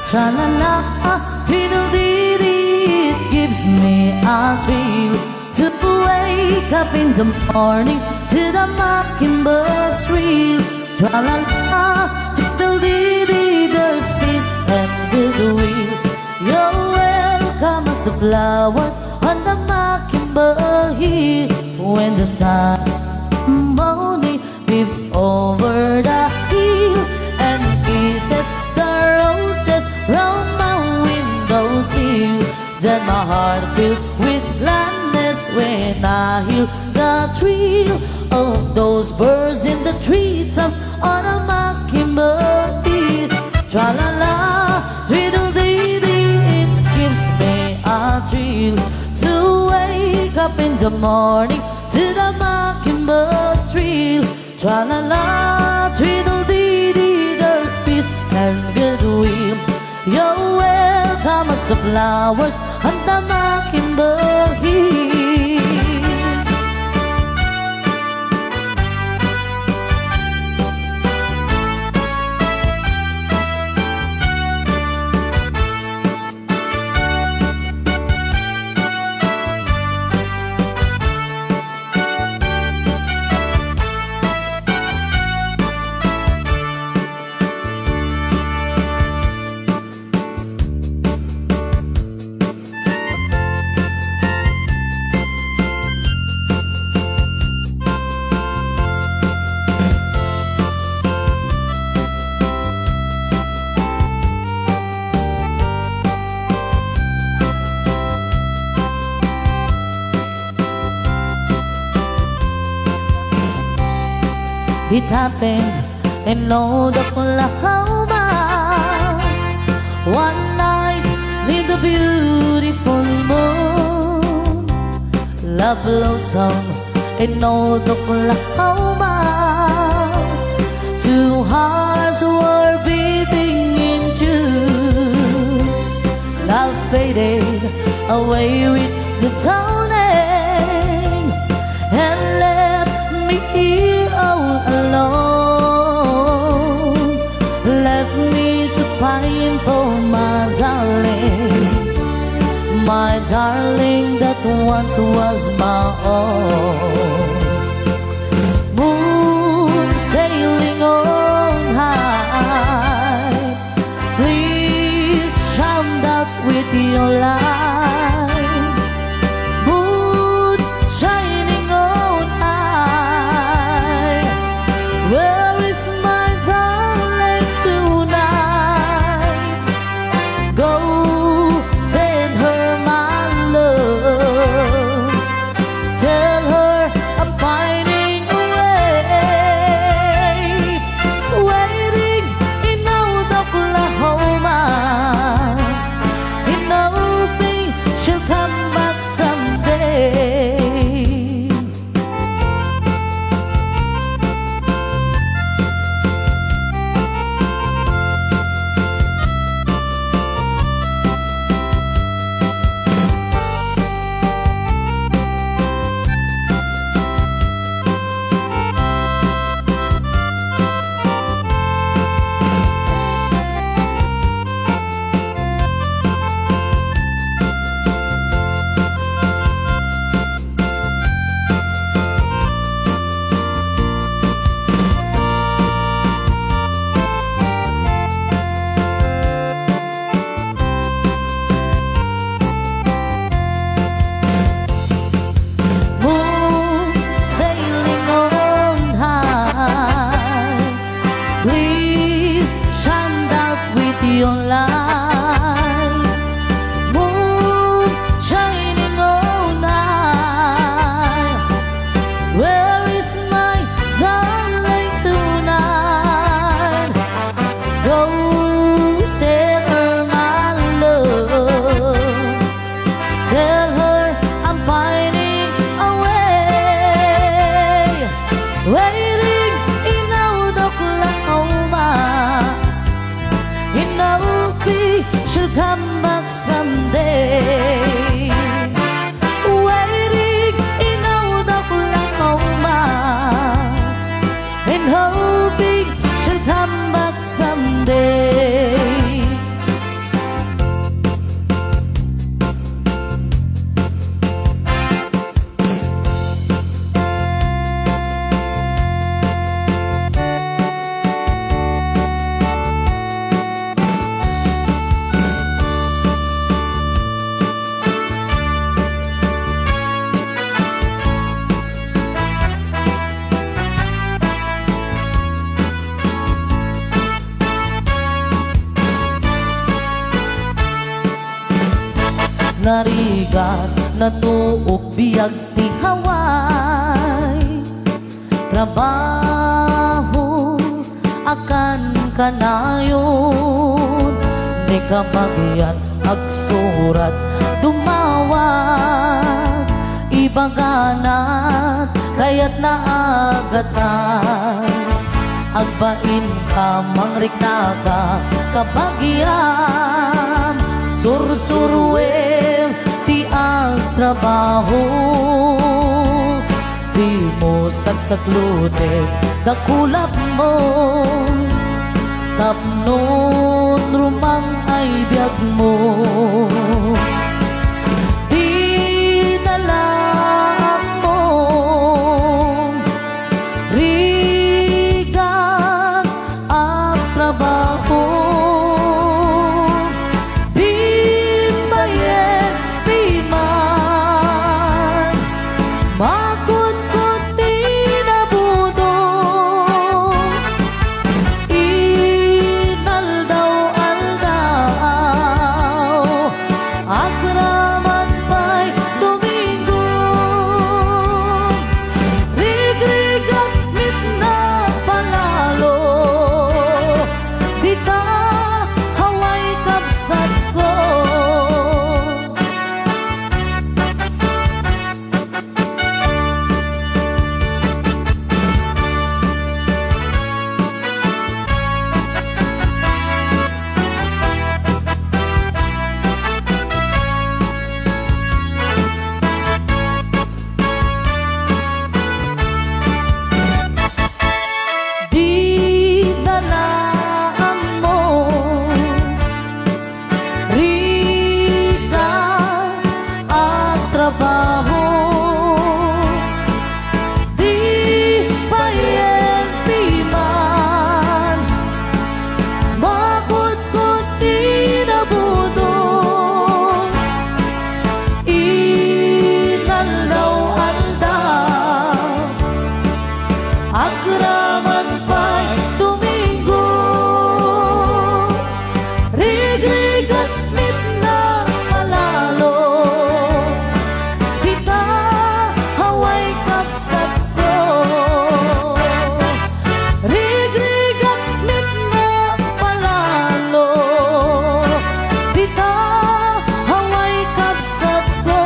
Tra-la-la, diddle-dee-dee, it gives me a thrill to wake up in the morning to the mockingbird's reel. Tra-la-la, diddle-dee-dee, there's peace and goodwill. You're welcome welcome as the flowers on the mockingbird hill. When the sun morning peeps over the hill and kisses the roses round my windowsill, then my heart fills with gladness when I hear the thrill of those birds in the treetops on a mockingbird hill. Tra-la-la, twiddle-dee-dee, it gives me a thrill to wake up in the morning to the mockingbird's thrill. Tra-la-la, twiddle-dee-dee, there's peace and goodwill. You're welcome as the flowers on the mockingbird hill. It happened in Old Oklahoma. One night with the beautiful moon, love blossomed in Old Oklahoma. Two hearts were beating in tune. Love faded away with the dawning and left me here all alone. Left me to pine for my darling that once was my own. Moon sailing on high, please shine out with your light. Moon shining on high, where is my darling tonight? Go send her my love, tell her I'm pining away, waiting in Old Oklahoma, in open Karigat na tuok biyag ti haway Trabaho akan kanayon Ni kamagyan agsurat dumawat Ibaganat kaya't naagatan Agbain ka mangriknaga kabagyam Sursurwel ti ang trabaho Di mo sagsaglutin dakulap mo Tapnon rumang ay biyag mo Dinalaan mo Rigat at trabaho Di bayan, di man Makut-kut di nabudong Inaldaw-aldaw Akraman pa'y Domingo Rigrigat mitna palalo Di ka haway kapsat ko Dinalaan mo Rigat at trabaho Di payenti man Makut-kut di nabudong Inaldaw-aldaw Akraman pa'y Domingo Rigrigat mitna malalo Kita haway kapsat ko Rigrigat mitna malalo Kita haway kapsat ko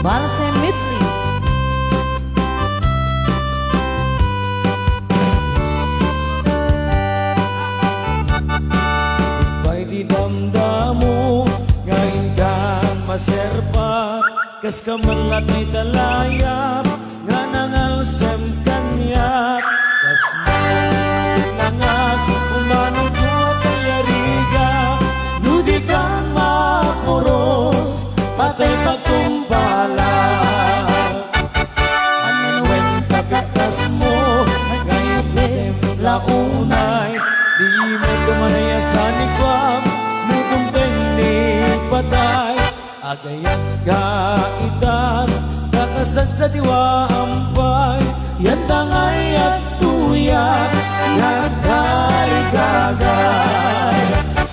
Balse Mitli May di damdamo Ngayon kang maserpat Kas kamalat may talayap Nga nangalsam kanyak Kas manangag Umanong ko kayariga Nudi kang mapuros Patay pagkumpala Anwen kapitas mo Ngayon launay Di mo tumanaya sa nikwam Nutumpeng ni patay Agayat kaitan Kakasad sa diwa ampay Yan tangay at tuyak Yan kay gagay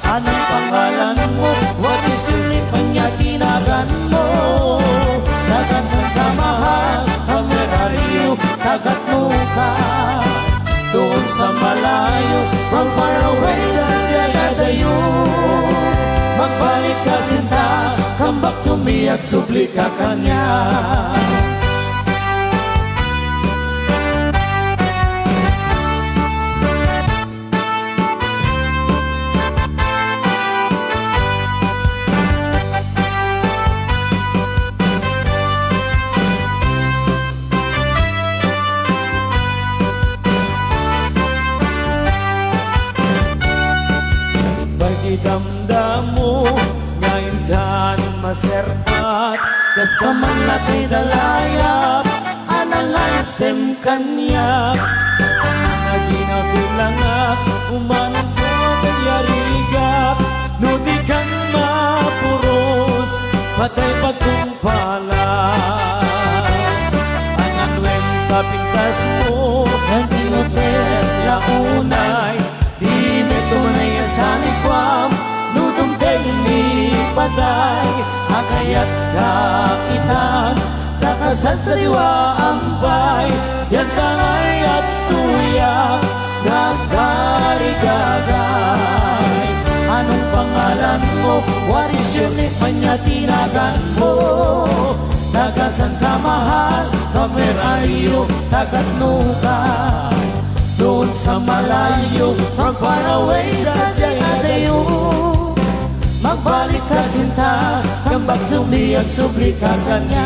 Anong pangalan mo? What is your name? Panyatinagan mo Dagat sa kamahal Kameraryo Dagat mo ka Doon sa malayo From far away sa dayadayo Magbalik ka sinta Come back to me at subli ka kanya Damdamo ngayon kan maserpat Kasta man latay dalayap Analay sem kanyak Sa naginagulangak Umanang ko kayarigap Nudi kan mapuros Patay pagkumpala Ang anwem kapintas mo Nanti mo launay Di me tunay sa nikwam Nudong ni paday Agayat kakitan Kakasad sa diwa ambay Yan tangay at tuyak Nagkarigagay Anong pangalan mo? What is your name? Kanya tinagan mo Tagasan ka mahal Where are you? Tagat nuka Doon sa malayo From far away sa dayadayo Magbalik ka sinta Come back to me at subli ka kanya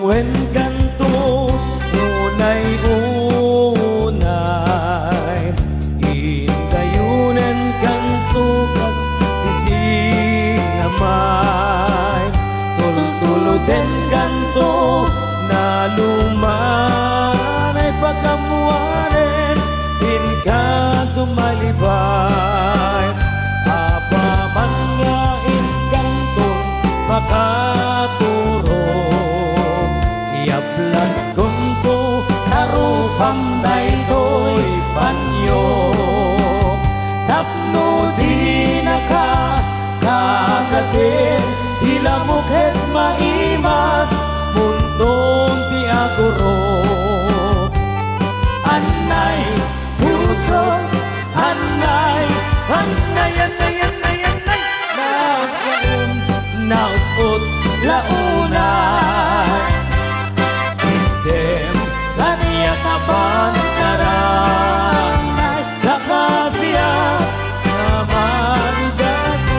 Wen kanto unay Indayunen kanto kas isinamay Tultuluden kanto na lumanay Pagkamuanen din ka tumalibay Apaman nga inkanto makaturo Yaplat kunto karupam daytoy panyo Tapno di naka kagatin Hilamukhet maimas mundong ti aguro Anay puso Anay Anay Anay Anay Anay Nagsaum naupot launay Kaniya kabantaran Kakasya na manigasay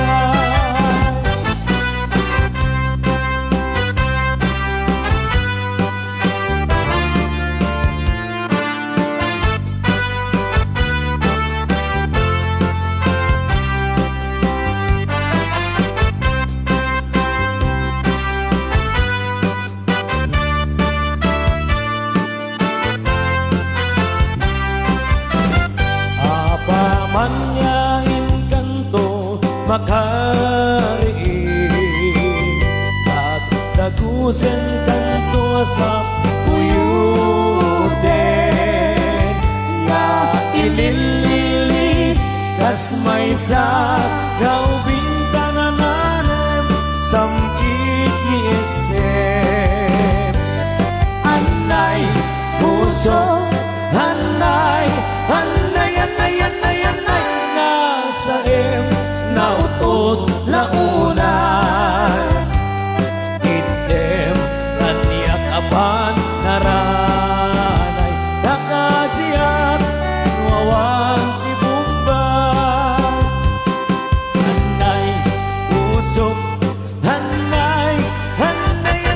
Manyain kanto makariin At tagusen kanto sa puyuden Na ililili kas may sa gaubing tanananem Samit ni isip Anay puso Anay Anay Anay Anay Anay Nasa nautot launay Item Kaniyak apan naranay Nakasiyat Nuawan tibumbay Anay Usok Anay Anay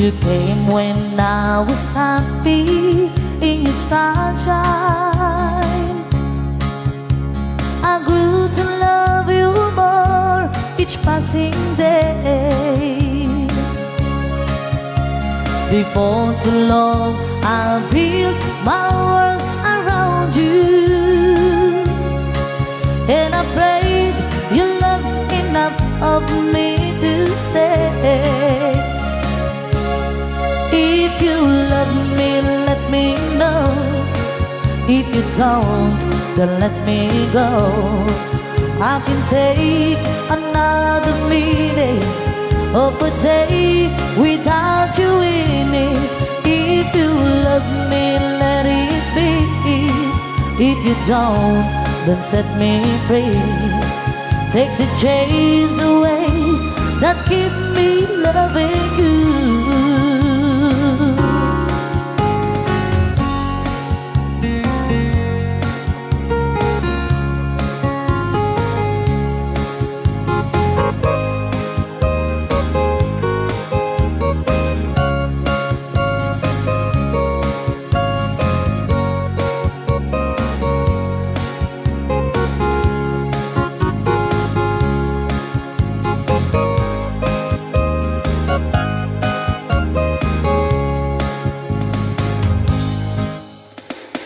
You came when I was happy in your sunshine. I grew to love you more each passing day. Before too long, I'll build my world around you. And I prayed you love enough of me to stay. If you love me, let me know. If you don't, then let me go. I can take another minute of a day without you in it. If you love me, let it be. If you don't, then set me free. Take the chains away that keep me loving you.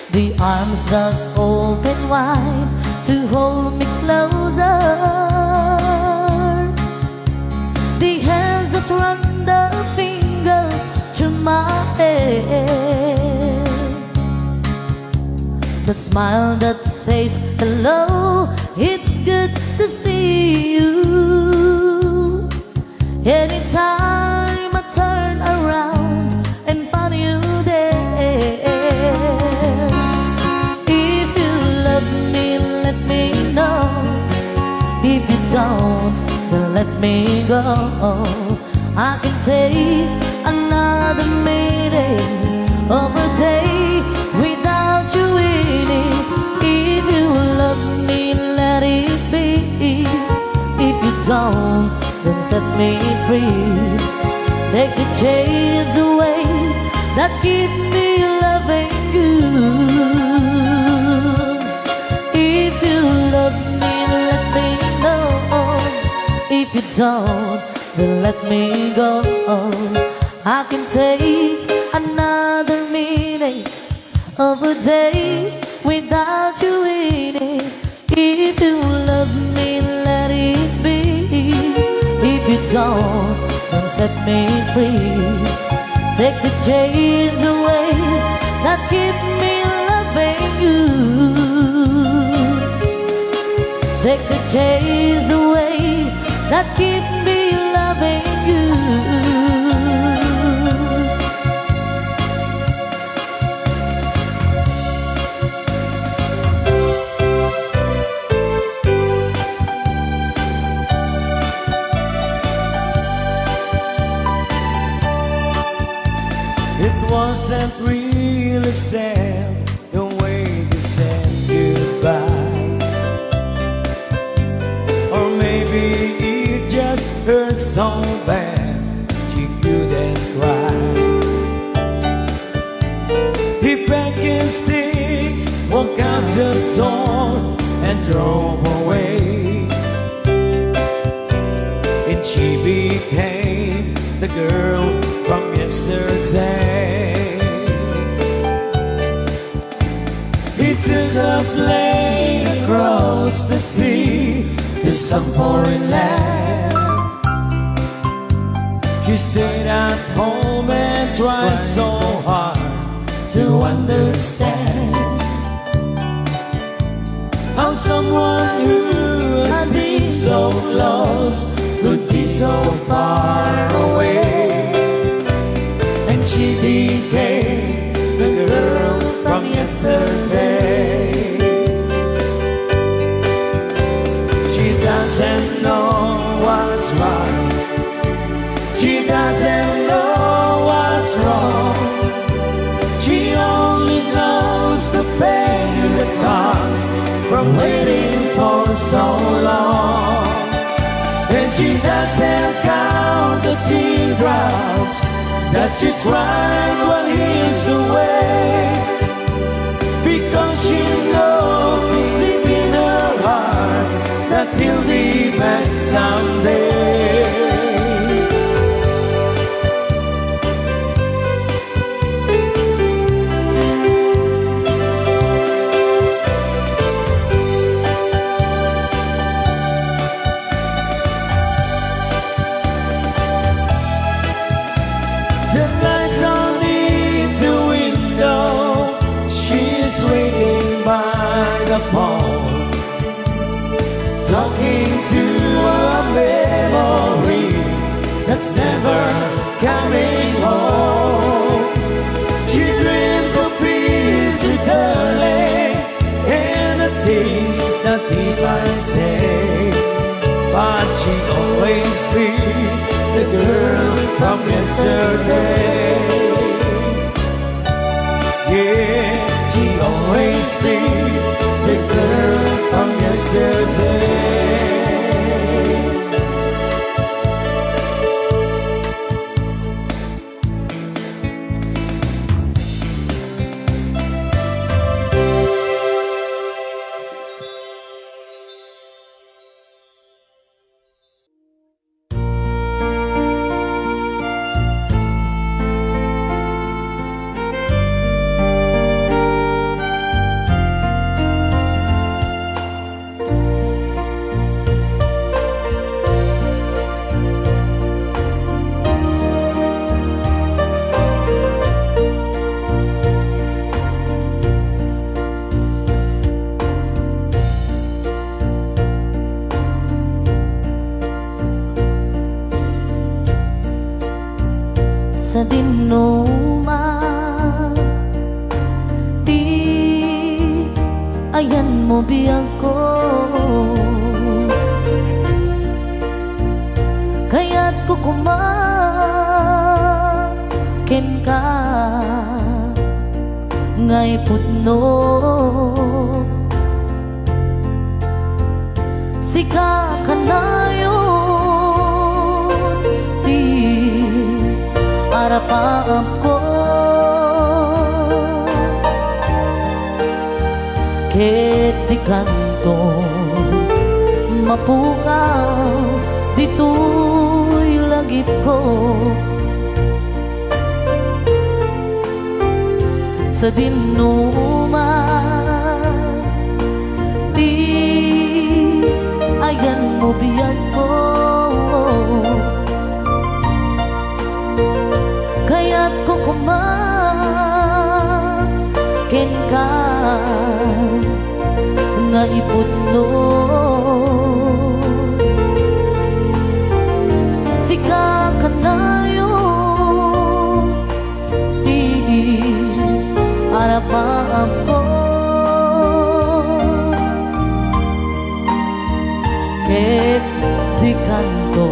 The arms that open wide to hold me closer. The hands that run the fingers through my hair. The smile that says hello, it's good to see you. Anytime I turn around and find you there. Let me know. If you don't, then let me go. I can take another minute of a day without you in it. If you love me, let it be. If you don't, then set me free. Take the chains away that keep me loving you. If you love me, let me know. If you don't, then let me go. I can take another minute of a day without you in it. If you love me, let it be. If you don't, then set me free. Take the chains away that keep me loving you. Take the chains away that keep me loving you. It wasn't really sad the way you said goodbye. Or maybe it just hurt so bad she couldn't cry. He packed his sticks, walked out the door and drove away. And she became the girl from yesterday. He took a plane across the sea to some foreign land. She stayed at home and tried so hard to understand how someone who has been so close could be so far away. And she became the girl from yesterday. She doesn't know what's right. She doesn't know what's wrong. She only knows the pain that comes from waiting for so long. And she doesn't count the teardrops that that she cried while he's away, because she knows deep in her heart that he'll be back someday. The lights on in the window, she's waiting by the phone, talking to a memory that's never coming home. She dreams of peace returning and the things that he might say, but she always treats the girl from yesterday. Yeah, she always treats the girl from yesterday. Sa dinuma, di ayan mo biyag ko, kaya't kukumakin ka ngay putno. Sika ka na yun, di arapaap ko, ket di kanto mapukaw dito'y lagip ko. Sa dinuma, di ayan mo biyag ko, kaya't kukumakin ka nga ipudno. Sika ka na yun, di arapaap ko, ket di kanto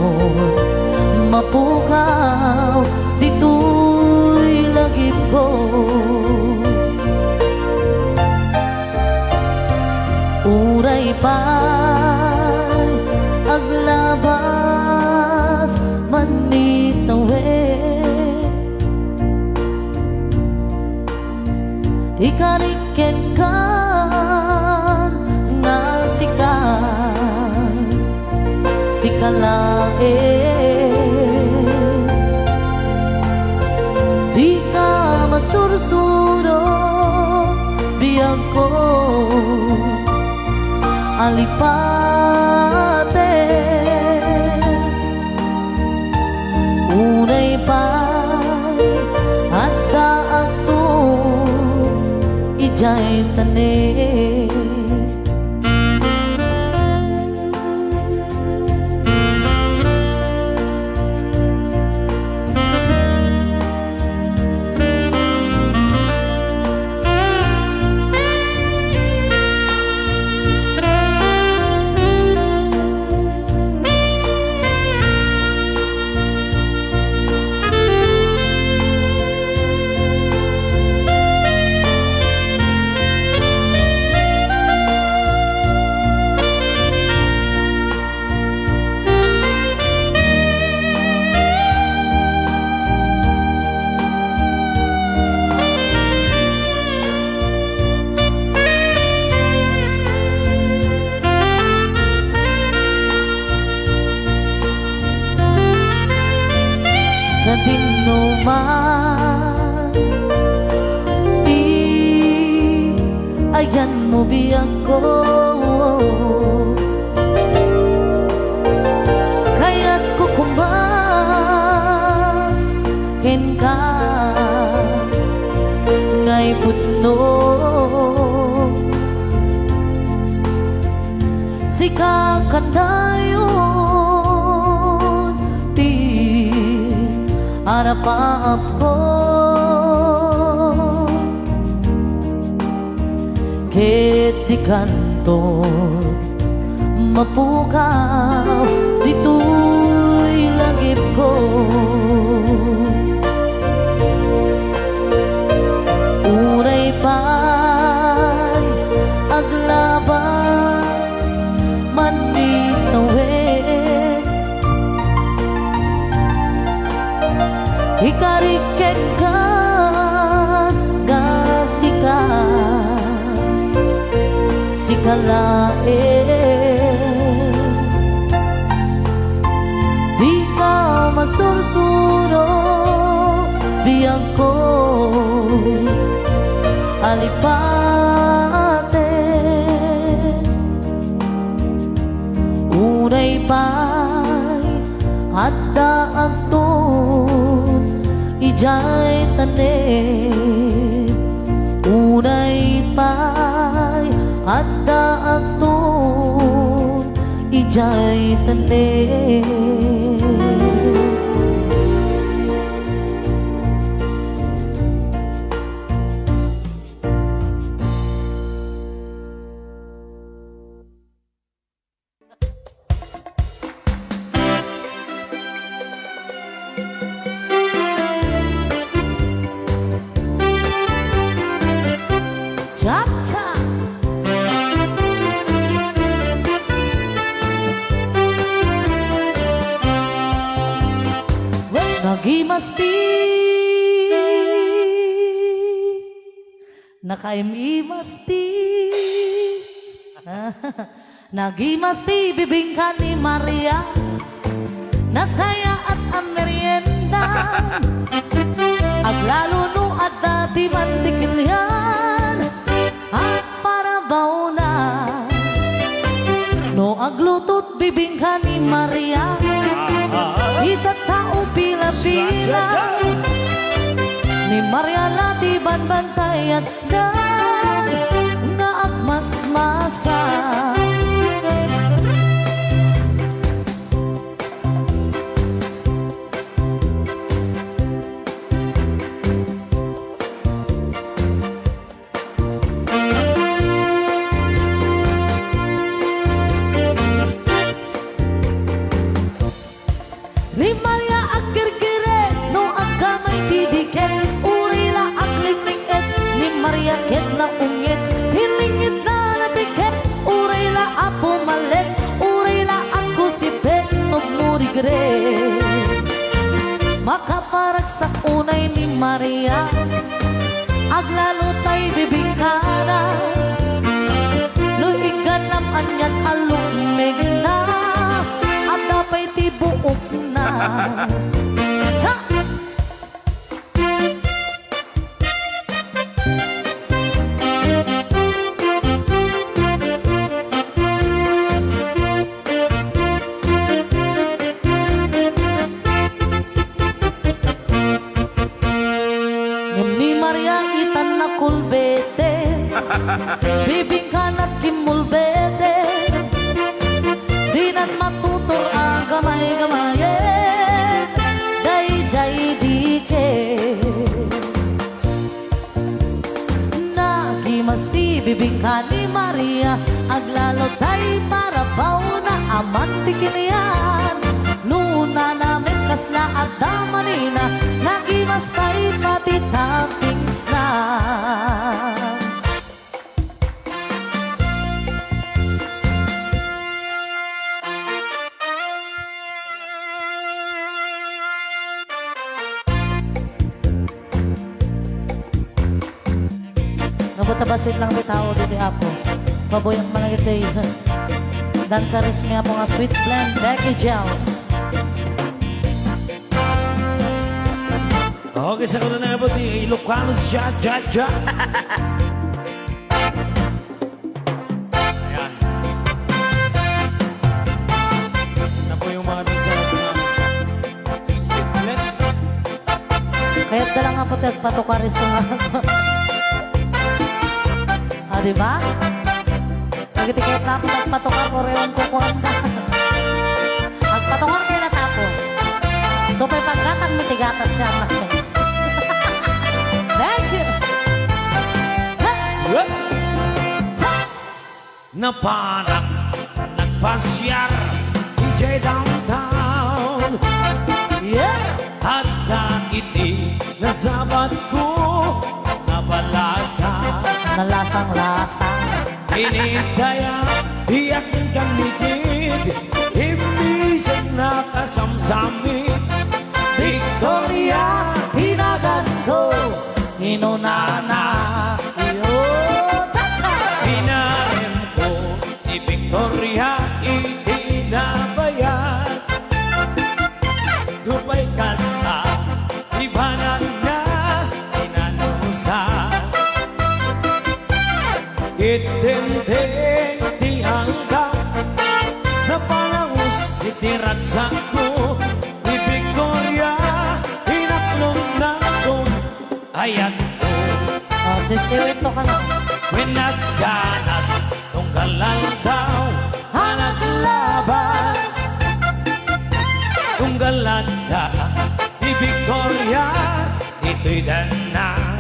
mapukaw dito'y lagip ko. Uray pa'y aglabas manitawe, ikariken ka nga sikalae, di ka masursuro biyag ko alipate. Unay pa'y at daak to ijay tanin. ayan mo biyag ko. Kaya't kukumbakin ka ngay putno. Sika kandayon ti harapaap ko. Ket di kanto mapukaw dito'y lagip ko. Uray pa'y aglabas manit na wet, ikariken ka gasika sikalae. Di ka masursuro biyag ko alipate. Uray pa'y adda agton ijay tanen. Uray pa'y adda agton ijay tanen. Cha-cha! Nagimasti nakaimimasti nagimasti bibingka ni Maria nasaya at ang merienda aglalo no at dati mantikilyan at parabaw na no aglutot bibingka ni Maria itatao pila-pila ni Maria lati banbantay at na agmasmasa. Ni Maria agkirkire no agkamay didiket urila aglingling et ni Maria ket na ungit hilingit na nabiket urila apo malet urila ako si pet no murigre makaparagsak unay ni Maria aglalo tay bibingkana no iganam anyan alumig na at dapay tibuok na. Cha! Ni Maria itan na kulbete bibingkan at kimulbete di nan matutor ang gamay-gamayen day-jay dike nagimasti bibingkan ni Maria aglalo tay parabaw na amantikin yan nuna namin kasla at damanina nagimastay pati toppings na. Nabutabasit lang bitao dito ako. Paboyang malagit ay dansaris nga po nga sweet blend Becky Gels. Okay, sa kuna na po ni Ilocano siya, ja. Kahit na lang nga po patukaris nga. Ah, di ba? Nagtikit na ako nagpatukar ko rin ko ko anda. Agpatukar kayo na tapo. So, may pagkatang mitigatas siya ang nakita. Thank you! Napanak, nagpasyar, DJ downtown. Yeah! At naiti, nasabat ko, nabalasa. Nalasang-lasang. Inidaya, iyakin kang ligid, imisan na kasamsamit. Victoria, hinagan ko, Inunana. Yo! Cha-cha! Pinarim ko ni Victoria itinabayan. Dupay kasta, libanan na inanusan. Itinteng di hanggang na palangos itiratsa ko ni Victoria inaklong na kong ayat ko. Oh, sisiwit to ka na. Pinagganas kung galal daw hanag labas. Kung galanda ni Victoria ito'y danang.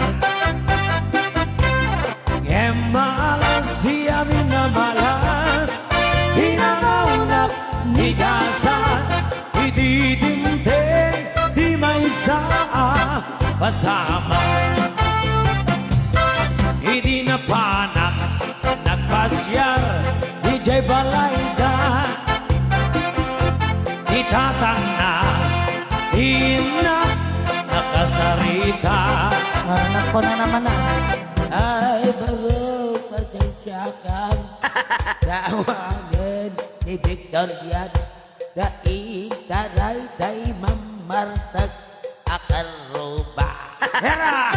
Malas di amin na malas, hinanaunak ni Gasan, ididinteng di may saa pasama. Hindi na panak, nagpasyar, di jay balayda, di tatang na, hina, nakasarita. Anak ko na naman na. Ay, baro, pasensyakan. Tawagan ni Victoria. Daig, taray, day, mamartag, akaroba. Hera!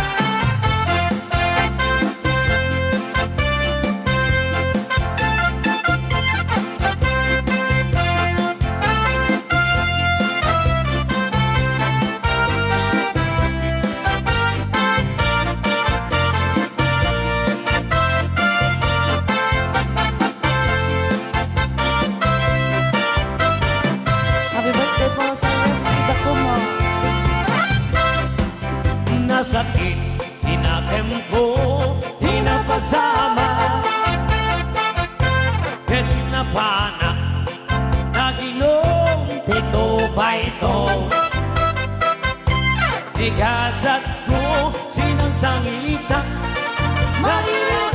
Happy birthday po sa Rusty Dacumos. Nasakit, hinakem ko, hinapasama. Ket na panak, naginong tito ba ito? Igasat ko, sinang sangita, mainit.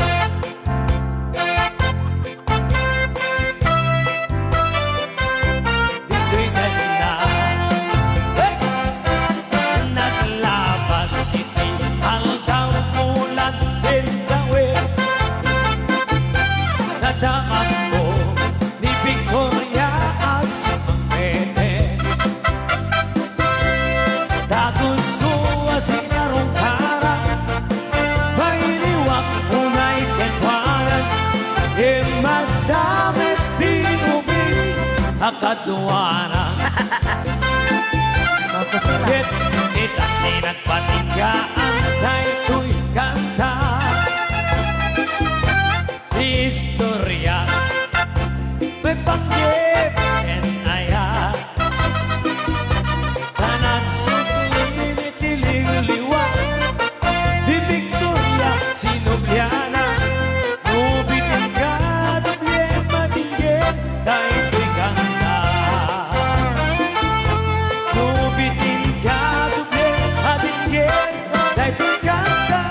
Dito'y ganda. Hey! Naglabas iti hanggang ulan din gawin. Nadamag ko ni Victoria as mangete. Tagus ko as inarong kara, mailiwak unay kenwaran. Madamit di ubing akadwana. Tapos sila. Itak ni nagpatinggaan na ito'y kanta. Istorya may panggip and aya. Tanan sukulin itililiwa di Victoria Sinobliana. Nubitin ka doble matinggit dahil ito'y kanta. Nubitin ka doble matinggit dahil ito'y kanta.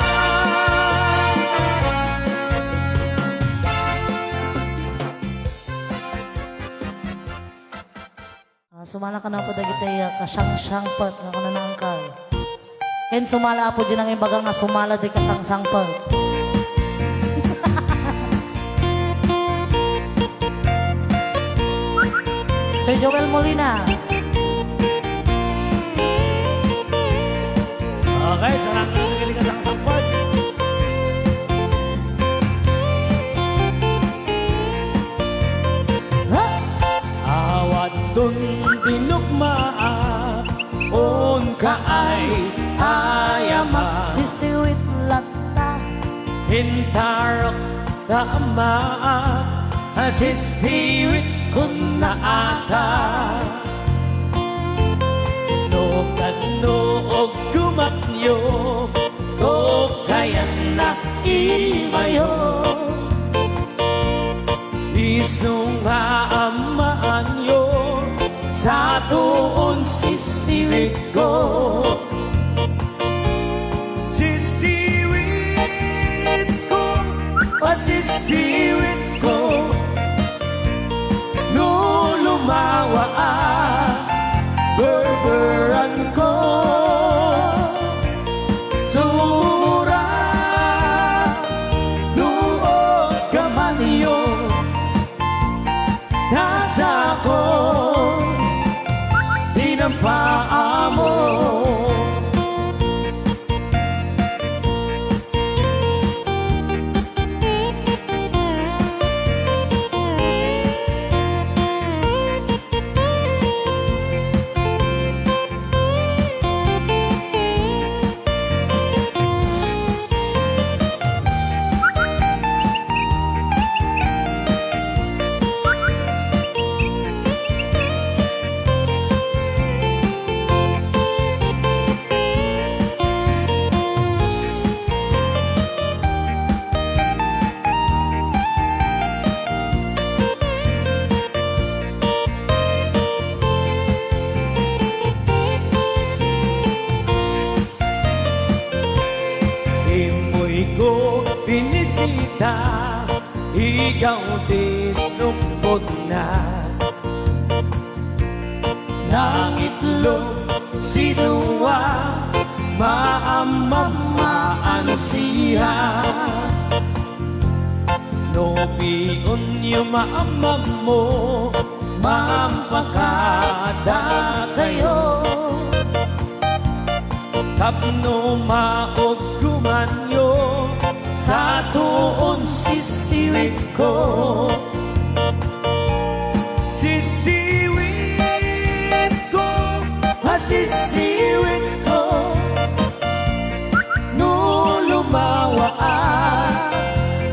Sumala ka na po dagiti kasyang-syang pat nga kuna na angkal. Ken sumala po din ang ibagang nga sumala di kasang-sang pat. Sir Joel Molina. Okay, sarang nagili ka sa sampad. Ha? Awat dun dinugmaa, on ka ay Hintarok tama Asisiwit ko na ata No kanuog kumatyo Ko kaya na imayo Isong haamaan yo Sa tuon sisiwit ko Sisiwit ko Pasisiwit ko No lumawa Berberan ko Sumura Nuod ka man iyo Nasa ko Tinampaa mo ko binisita Ikaw di sukod na Nangitlog sinuwa Maamamaan siya No piyon yung maamam mo Maampakada kayo Tapno maog kumanyo Sa tuon sisiwit ko Sisiwit ko Sisiwit ko No lumawa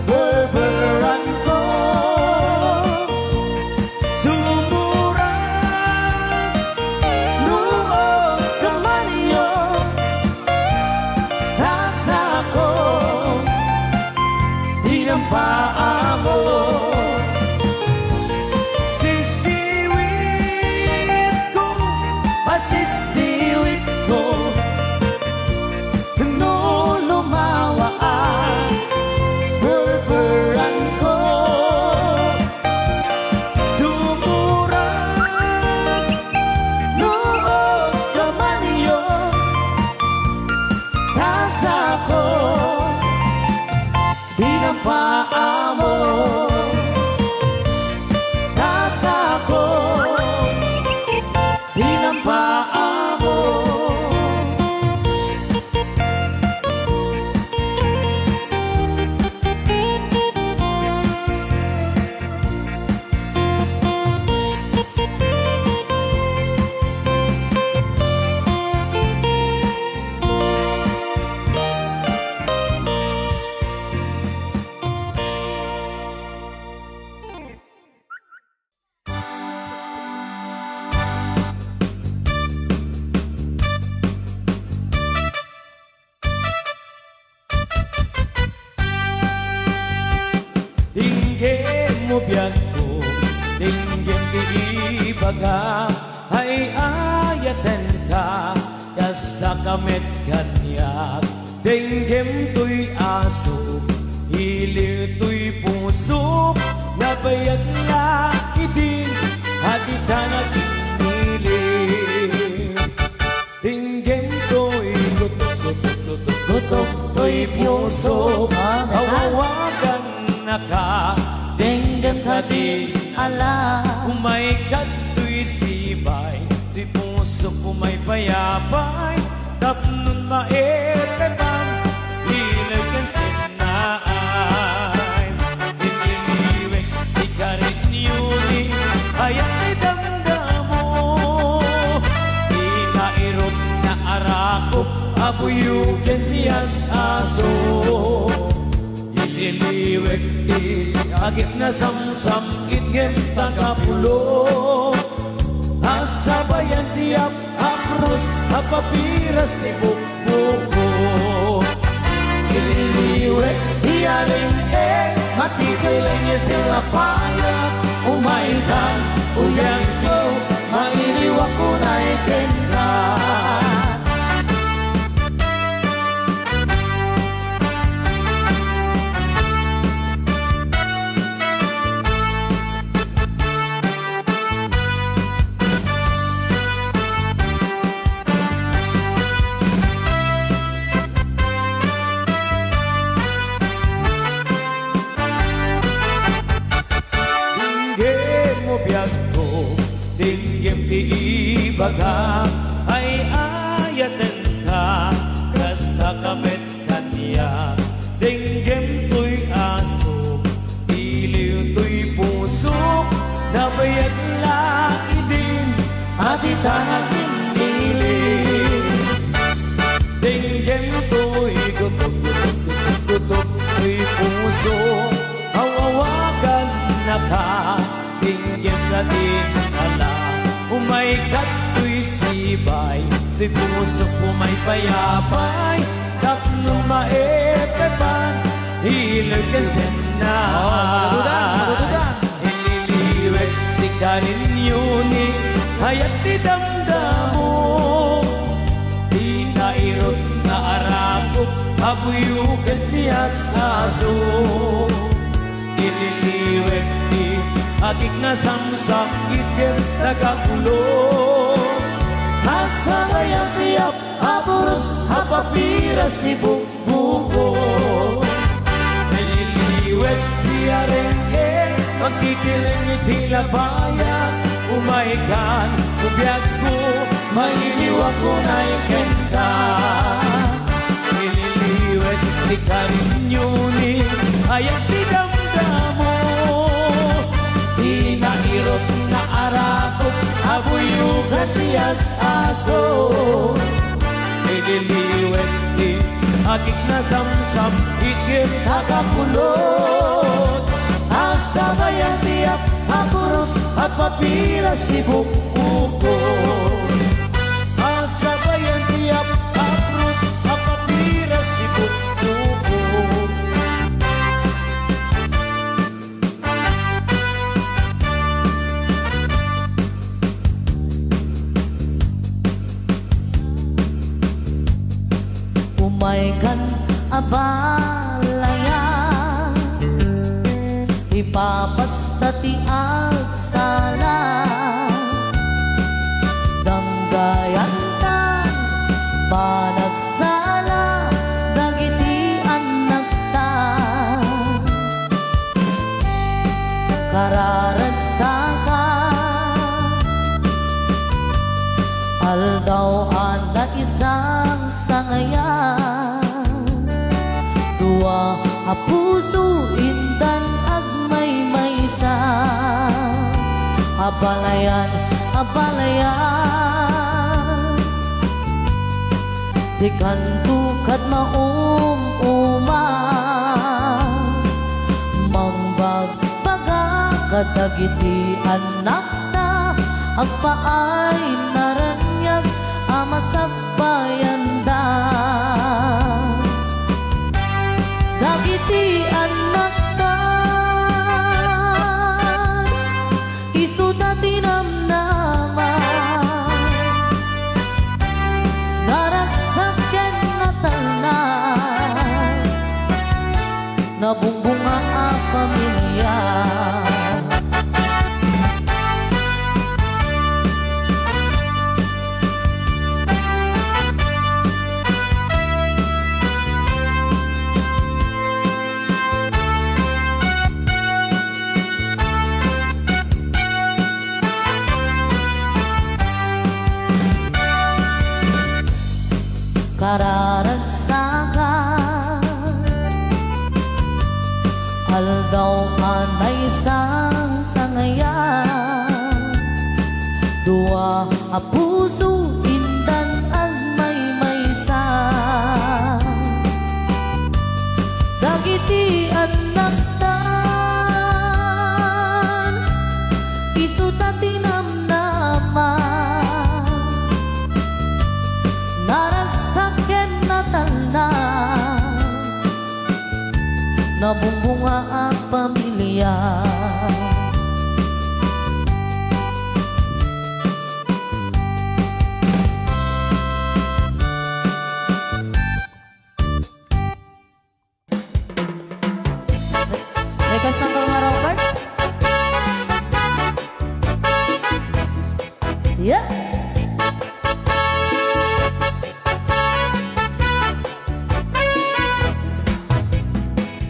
Berberan ko Sumura Nuod ka man iyo Rasa ko Tinampaa mo Sisiwit ko Pasisiwit ko No lumawa Berberan ko Sumura Nuod ka man iyo Rasa ko Tinampaa mo Rasa ko Tinampaa mo Dinggin mo biyan ko Dinggin di ibaga Ay ayatan ka Kasta kamit kanyak Dinggin to'y aso Hilir to'y puso Nabayag na idin Hadita na kinilig Dinggin to'y lutok to'y puso Hawawagan ka Denggan ka di ala Umay kato'y sibay Di puso kumay payabay Tapnon maetebang Ilagyan sinay Iniliwek Di ka rin yuni Hayat ay damdamo Inairot na arakop Abuyugan niyas aso Ililiwek di agit na samsam itgen tagapulo Asabayan tiap aprus apapiras ni bukbuko Ililiwek di aling matisilingin sila paya Umaikan uyang ko mainiwak ko na ikenda Tinggim iibaga ay ayatan ka Kasta kamit kanya Tinggim to'y aso Iliw to'y puso Nabayag laki din At itanag tindilim Tinggim to'y gutok Gutok to'y puso Hawawagan na ka Tinggim na din Umaikat to'y sibay To'y puso ko may payapay Tatlong maepepan Hilagan sena Ililiwek di kanin yuni Hayat di damdamo Di nairot na arako Abuyugan di asaso Ililiwek di Agik na samsakit ken nagakulong Asa bayang tiap apuros apapiras ni bukbuko Naliliwet di arengke Magkikiling itila bayan Umaikan kubiyag ko Mainiwak ko na ikenda Naliliwet di karinyuni Ayat di damdamo Di nairot na arako Abuyugan tiyas aso Ililiwet di Agik na samsam Ikit nakapulot Asa bayang tiap Apuros at papiras Di bukbuko Asa bayang tiap Apuros at papiras Di bukbuko Umaikan abalaya Ipapastati at sala Danggayan ka Panagsala Dagiti anak ta Kararagsaka Aldaw na isang sangayan Dua a puso indan agmay maysa Abalayan, abalayan Di kantukad maum-uma Mangbagbaga kadagiti anak ta Agpaay naranyag amasagbayanda Dagiti anak ta Isuda tinamnaman Naragsaken na tanan Nabumbunga ang pamilya Kararagsaka Aldaw anay isang sangayan Dua a puso indan agmay maysa Dagiti anak Nabumbunga ang pamilya. Request number nga, Robert? Yeah!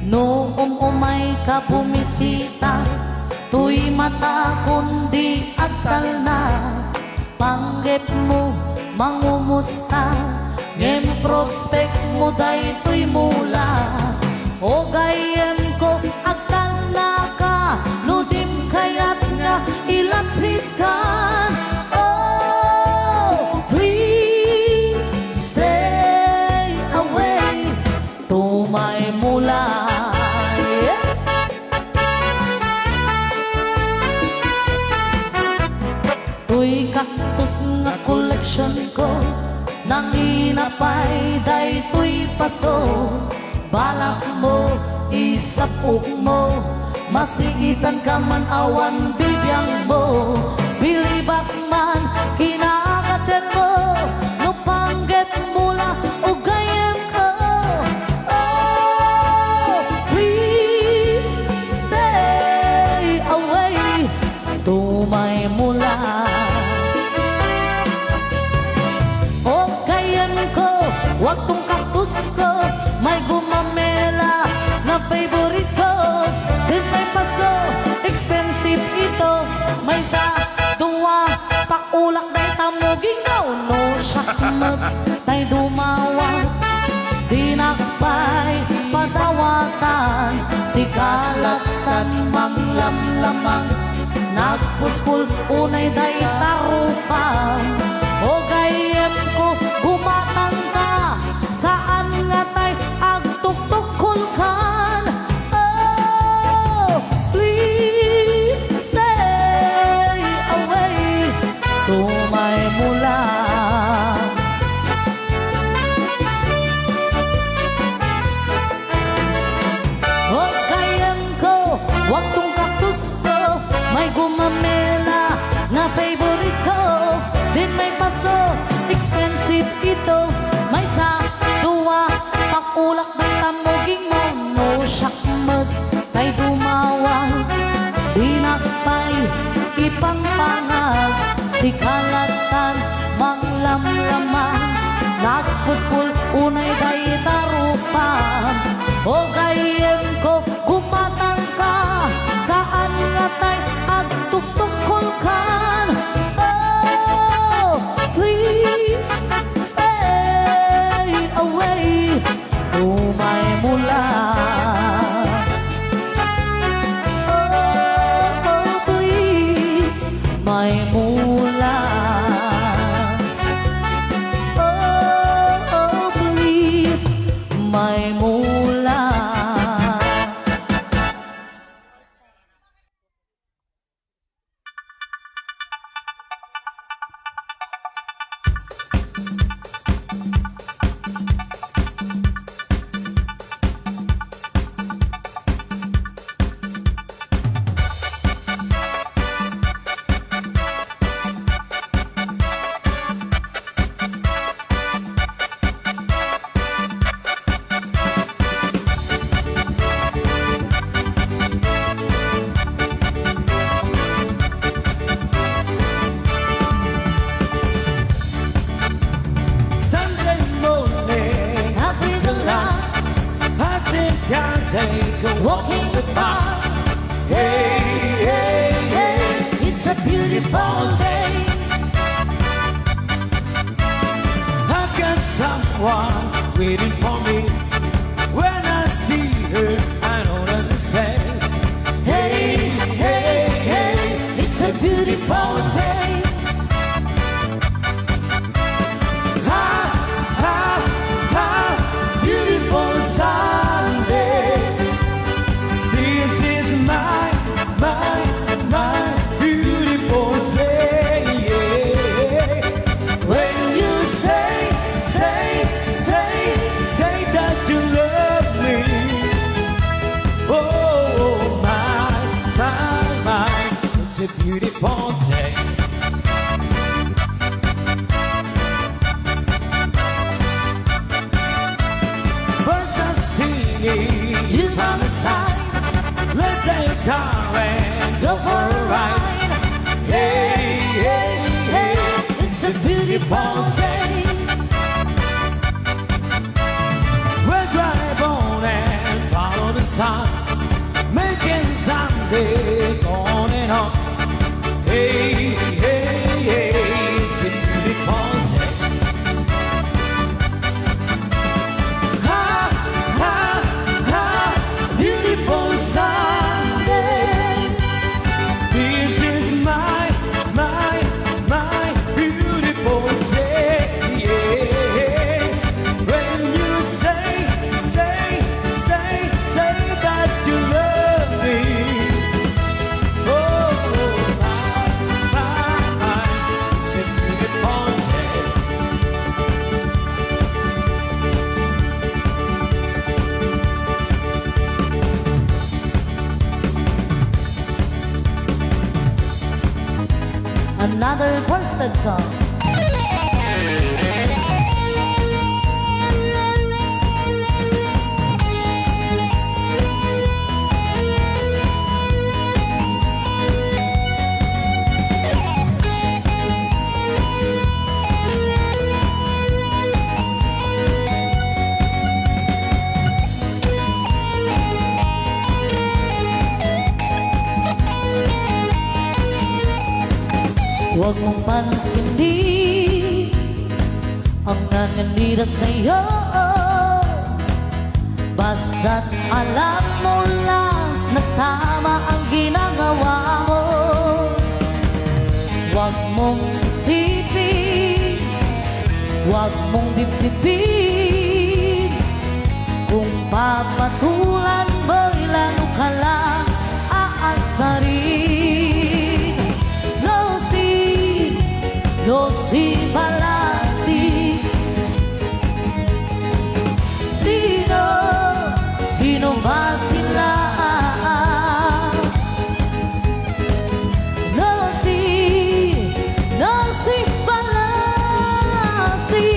Noong umay ka bumisita, tuy mata kundi agtal na. Panggep mo, mangumusta, ngem prospect mo day tuy mula. O gayem ko, agtal na ka, nudim kayat nga ilaksit kan. Oh, please stay away, tumay mula. Tuy kaktus nga collection ko, nang inapay day tuy paso. Balak mo, isapok mo, masigitan ka man awan bibiyang mo. Bilibak man, kinakater mo, no pangget mula o gayem ko. Oh, please stay away, tumay mula. O gayem ko, wag tong kaktus ko, may gumamela na favorite ko. Din may paso, expensive ito. May sa duwa, pakulak day tamuging daw. No shakmag, tay dumawa. Dinakbay, padawatan. Si kalatan, manglamlamang. Nagpuspul, unay day tarupang. O gayem ko, gumatang ka. Saan nga tay agtuktukul kan? Oh, please stay away, tumay mula. O kayam ko, wag tong kaktus ko, may gumamela na favorite ko. Din may paso, expensive ito. May sa duwa, pakulak ng tamuging mo. No shakmag, tay dumawang. Dinakpay, ipangpangag. Si kalatan, manglamlamang. Nagpuspul, unay day tarupang. O gayem ko, kumatang ka. Saan nga tay agtuktukol kan? Oh, please stay away, tumay mula. Oh, please, may mula. Oh, please, may mula. Take a walk Walking in the the park. park, Hey, hey, hey, it's a beautiful day. I've got someone waiting for me. When I see her, I know what to say. Hey, hey, hey, it's a beautiful day. Ha, ha, ha, beautiful Sunday. This is my beautiful day. Yeah. When you Say that It's a beautiful day. Birds are singing, you by my side. Let's take a car and go for a ride. Hey, hey, hey, it's a beautiful day. We'll drive on and follow the sun, making Sunday on and on. Hey, hey, hey, it's a beautiful day. Ha, ha, ha, beautiful Sunday. This is my beautiful day. Yeah. When you say that you love me. Oh, my, it's a beautiful day. Another Corset song. Huwag mong pansinin ang nanganira sa'yo. Basta't alam mo lang na tama ang ginagawa mo. Huwag mong isipin, huwag mong dibdibin. Kung papatulan mo'y lalo ka lang aasarin. No si Palasi. Sino ba sila? No si Palasi.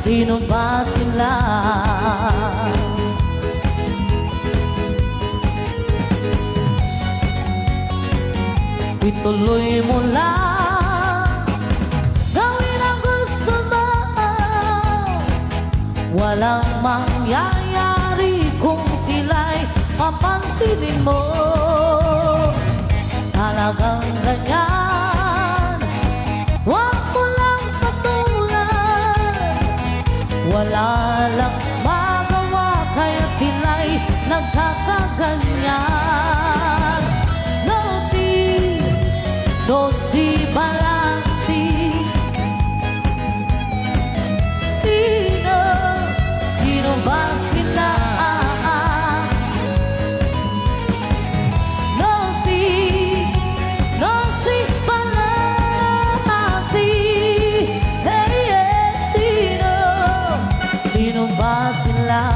Sino ba sila? Ituloy mo lang, gawin ang gusto mo. Walang mangyayari kung sila'y papansinin mo. Talagang ganyan, huwag mo lang patulan. Wala lang magawa kaya sila'y nagkakaganyan. No si Palasi. Sino ba sila? No si Palasi. Hey, hey, sino ba sila?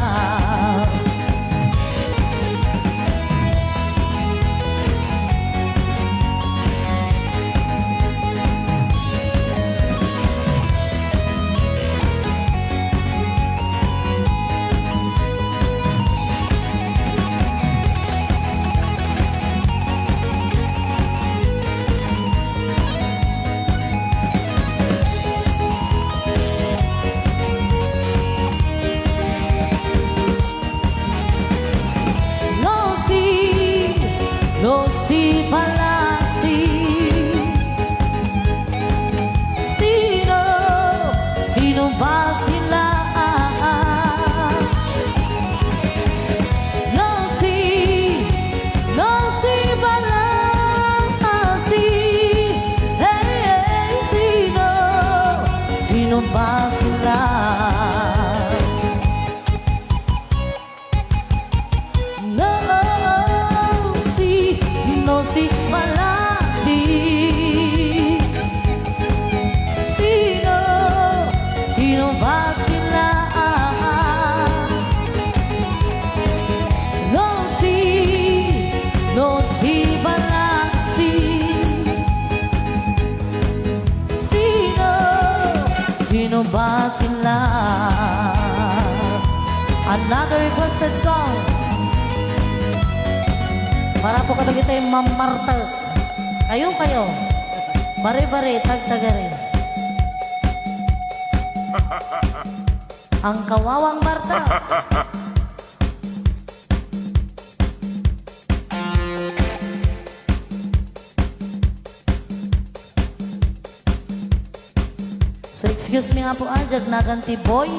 No si Palasi. Sino ba sila? No si Palasi. Hey, hey, sino ba sila? No si Palasi. Sino ba sila? Another requested song. Para po katabi tayo Ma'am Marta. Kayo. Bare-bare, tag-tagare. Ang kawawang Marta. So excuse me nga po ajag naganti boy.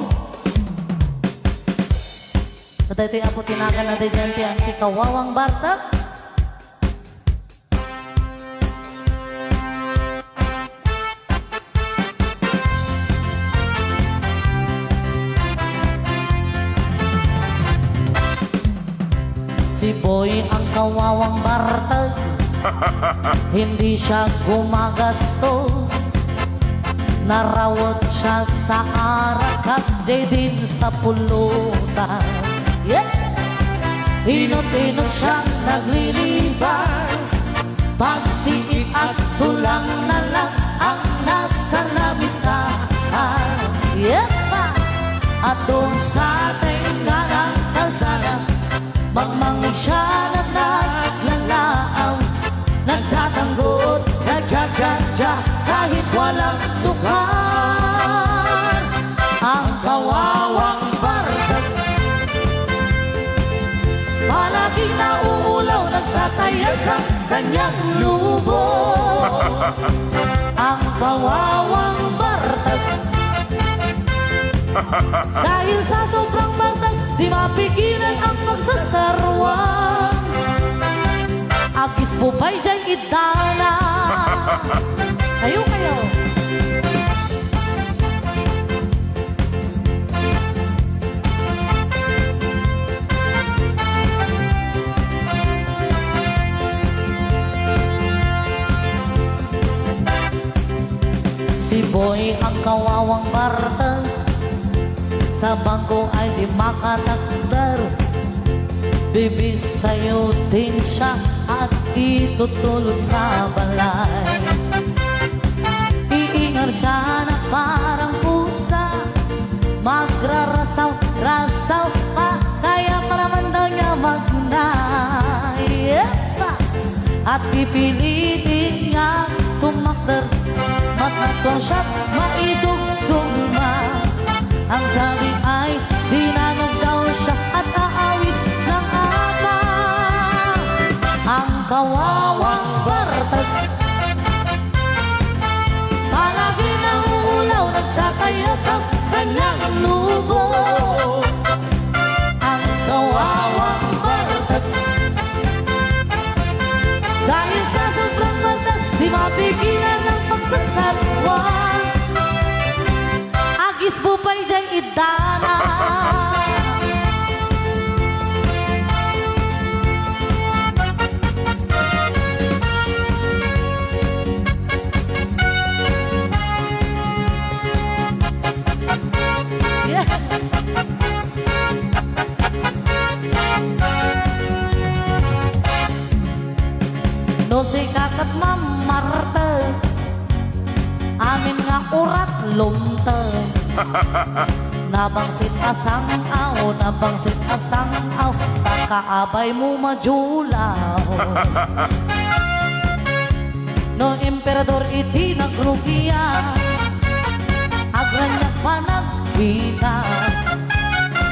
Kada ito'y apo tinagan na ganti ang kawawang Marta. Si Boy ang kawawang bartag, hindi siya gumagastos. Narawat siya sa arakas, din sa pulutan. Yeah! Inot-inot siyang naglilibas, pagsiit at tulang na lang ang nasa lamisahan. Yeah! At doon sa tenga ng kalsada, magmangig siya na naglalaaw, nagtatanggot, nagjagadya, kahit walang tukan. Ang kawawang bartag, palaging nauulaw, nagtatayag ang kanyang lubo. Ang kawawang bartag, dahil sa sobrang bartag, di mapigilan ang pagsasarwang. Agis po ba'y dyan idala? Kayo. Si Boy ang kawawang bartag, sa bangko ay di makatakdar. Bibisayo din siya at itutulog sa balay. Iingal siya na parang pusa, magrarasaw-rasaw pa, kaya para man daw niya magnay. At pipilitin niya tumakder, matatong siya't maidugtugma. Ang sabi ay dinanong daw siya at aawis ng ama. Ang kawawang bartag, palagi nauulaw, nagtatayag ang kanyang lubo. Ang kawawang bartag, dahil sa sobrang bartag, di mapigilan ang pagsasarwa. Agis bupay dyan idana. Yeah. No si kakat Marta, amin nga urat lumtay. Nabangsit asang aw, takaabay mo majulaw. No emperador iti nagrugiya, agranyak pa nagbita.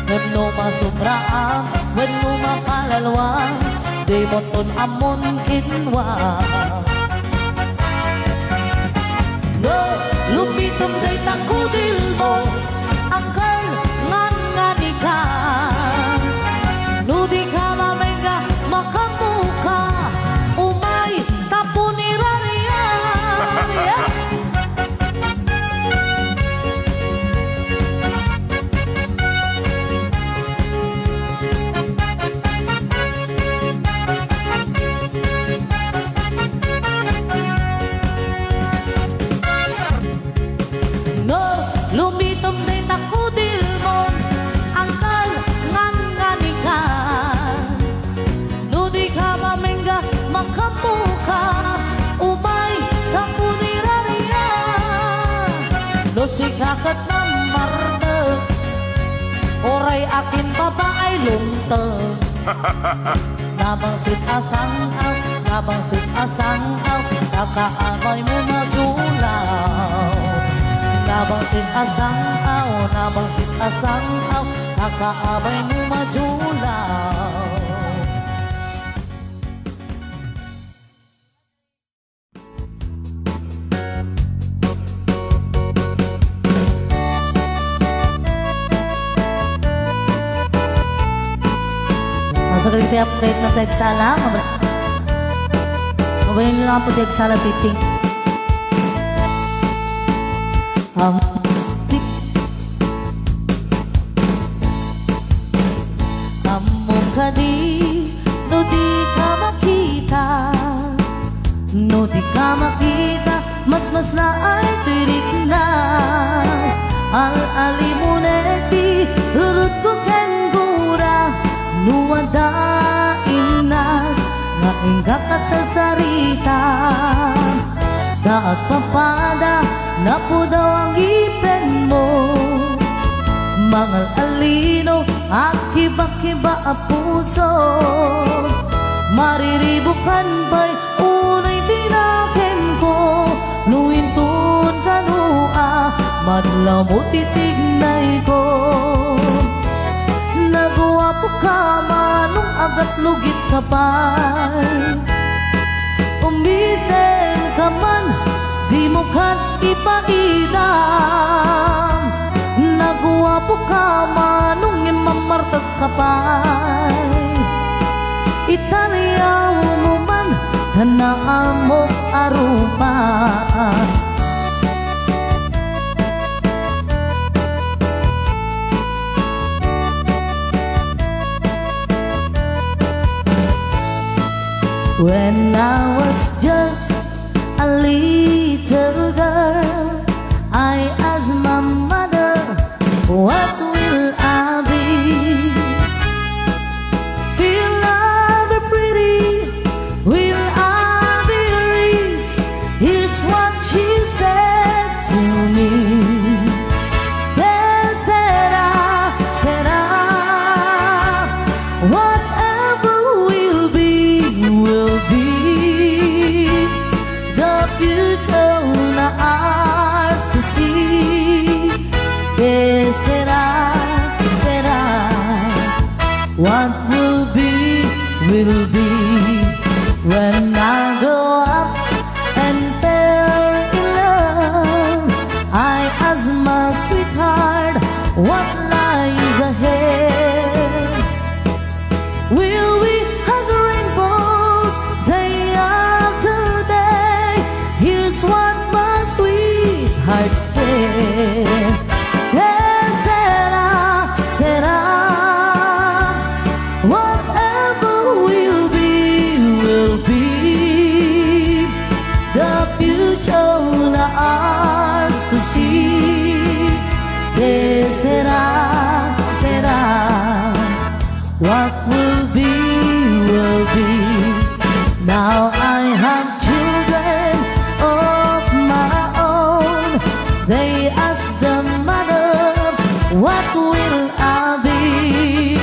When no masubraan, when no makalalwang, di mo ton amon kinwa. No, lumitom day takudil mo, angkal ngani ka. No di ka mamenga makamuka, umay tapunirariyan. Yeah. No, akin babae lungtong. Nabangsit asangaw, nabangsit asangaw, nakaamay mo majulaw. Nabangsit asangaw, nabangsit asangaw, nakaamay mo majulaw. Sa kalite update na tagsala, mabayin nyo lang po tagsala titing. Among ka di, no di ka makita, no di ka makita, mas na ay tirik na. Al-alimuneti, rurut ko kengura, nuwada inas nga ingga ka sa sarita. Daat papada na po daw ang ipin mo, mangal alino akiba-kiba a puso. Mariribukan ba'y unay tinakin ko, nuintun kanua madlaw mo titignay ko. Nagwapo ka manong agat lugit ka pa'y umisen ka man, di mo kan ipaidam. Nagwapo ka manong imamartag ka pa'y Italya mo man, hanaan mo arupa. When I was just a little girl, I asked my mother, what will I be? Will I be pretty? Will I be rich? Here's what she said to me. Yes, said I, whatever will be, will be. The future na ours to see. Yes, said I, what will be, will be. When I grow up and fell in love, I ask my sweetheart, what lies ahead? Will we hug rainbows day after day? Here's what my sweetheart said. Yes, said I, whatever will be, will be. The future na ours to see. Yes, said I, what will be, will be. Now I have children of my own. They ask the mother, what will I be?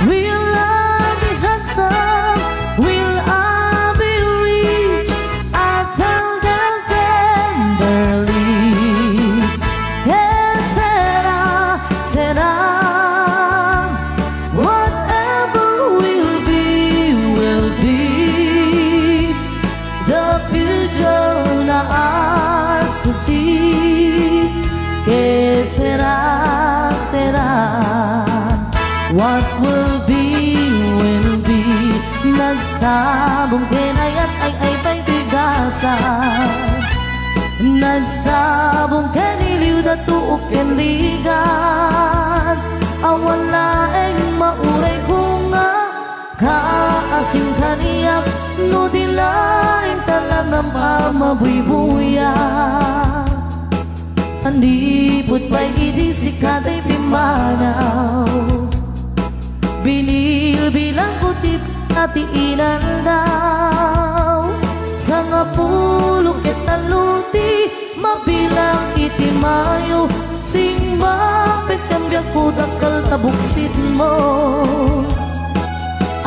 Will I be handsome? Will I be rich? I tell them tenderly. Yes, said I, whatever will be, will be. The future na ours to see. Que será, what will be, will be. Nagsabong kinayat ay pa'y tigasan. Nagsabong kaniliw na tuok kenligan. Awan laeng mauray ko nga, kaasing kaniyak, no dilaing talang ng mamabuy-buya. Andipot pa'y idisikatay timanaw, binil bilang kutip at iinan daw. Sa nga pulok at naluti, mabilang itimayo, sing mapit kambyag pudakal tabuksit mo.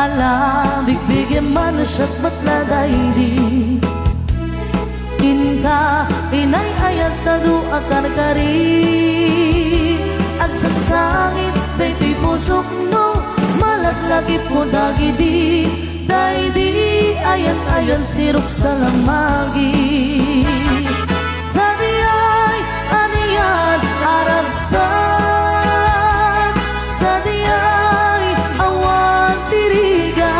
Ala, bigbigyan man siyat batladay di. Inka, inay ayat tadu akar kari. Agsaksangit, day ti pusok no, malaglagip mo dagi di. Day di, ayan sirok sa lamagi. Sa diyay, aniyan, aragsan. Sa diyay, awan tirigan.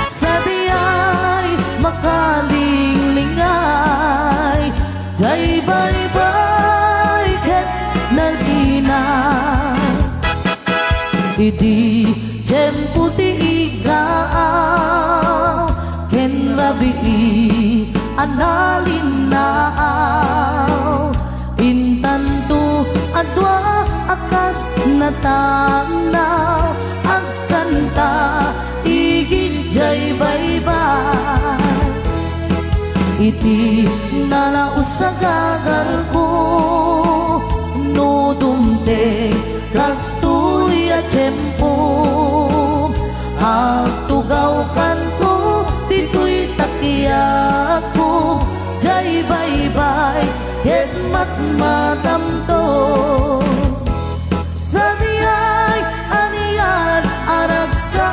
Sa diyay, makalinglingai. Jay bye-bye, ket nalina. Idi, jempu ti igaaw, ken rabii, analinaw. Intanto adwa akas natanaw, agkanta igid jay bye-bye. Iti nalausagagar ko, no dumte gastoy a tiyempo. Agtugaw kanto, dito'y takiyak ko. Jay bye-bye, ket matmatamto. Sa diyay, aniyan, aragsan.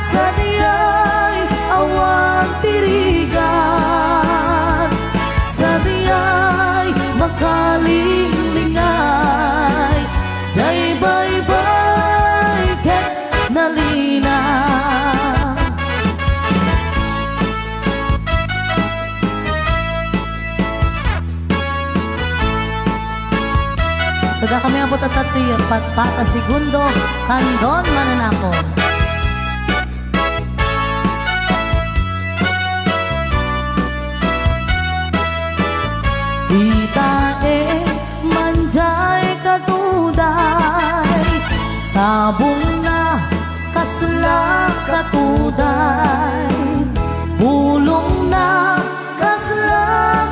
Sa diyay, awan tirigan. Sa diyay, makalinglingai. Jay bye-bye, ket nalina. Sada kami abot at tatiyo, patpata segundo, tandon mananako. Itae manjay katuday, sabong na kasla katuday. Bulong na kasla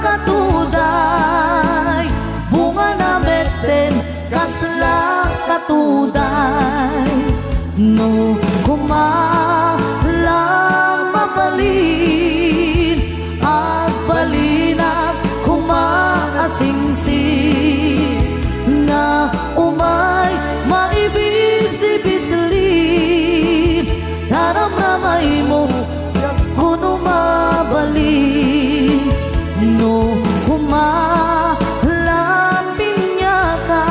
katuday, bunga na meten kasla katuday. No kumalang mabalin, agbalinag kumaasingsi. Nga umay maibis-ibislin, daramramay mo kuno mabalin. No kumalapin niya ka,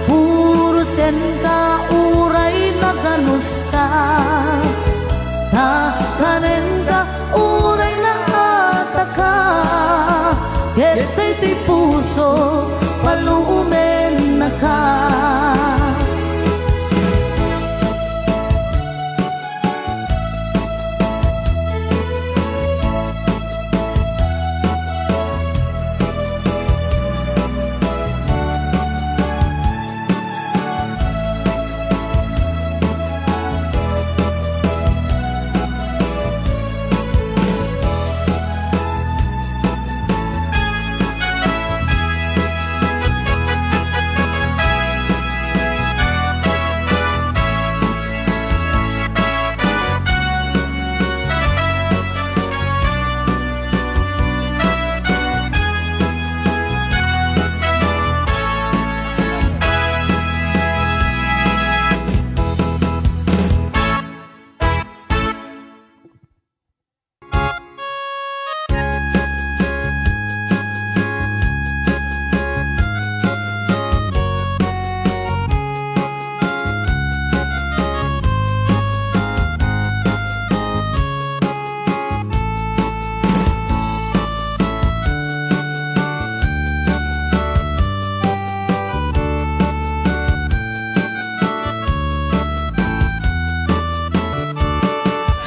puro sen ka uray naganus ka. Takanen ka uray nakataka, ketay ti puso palumen na ka.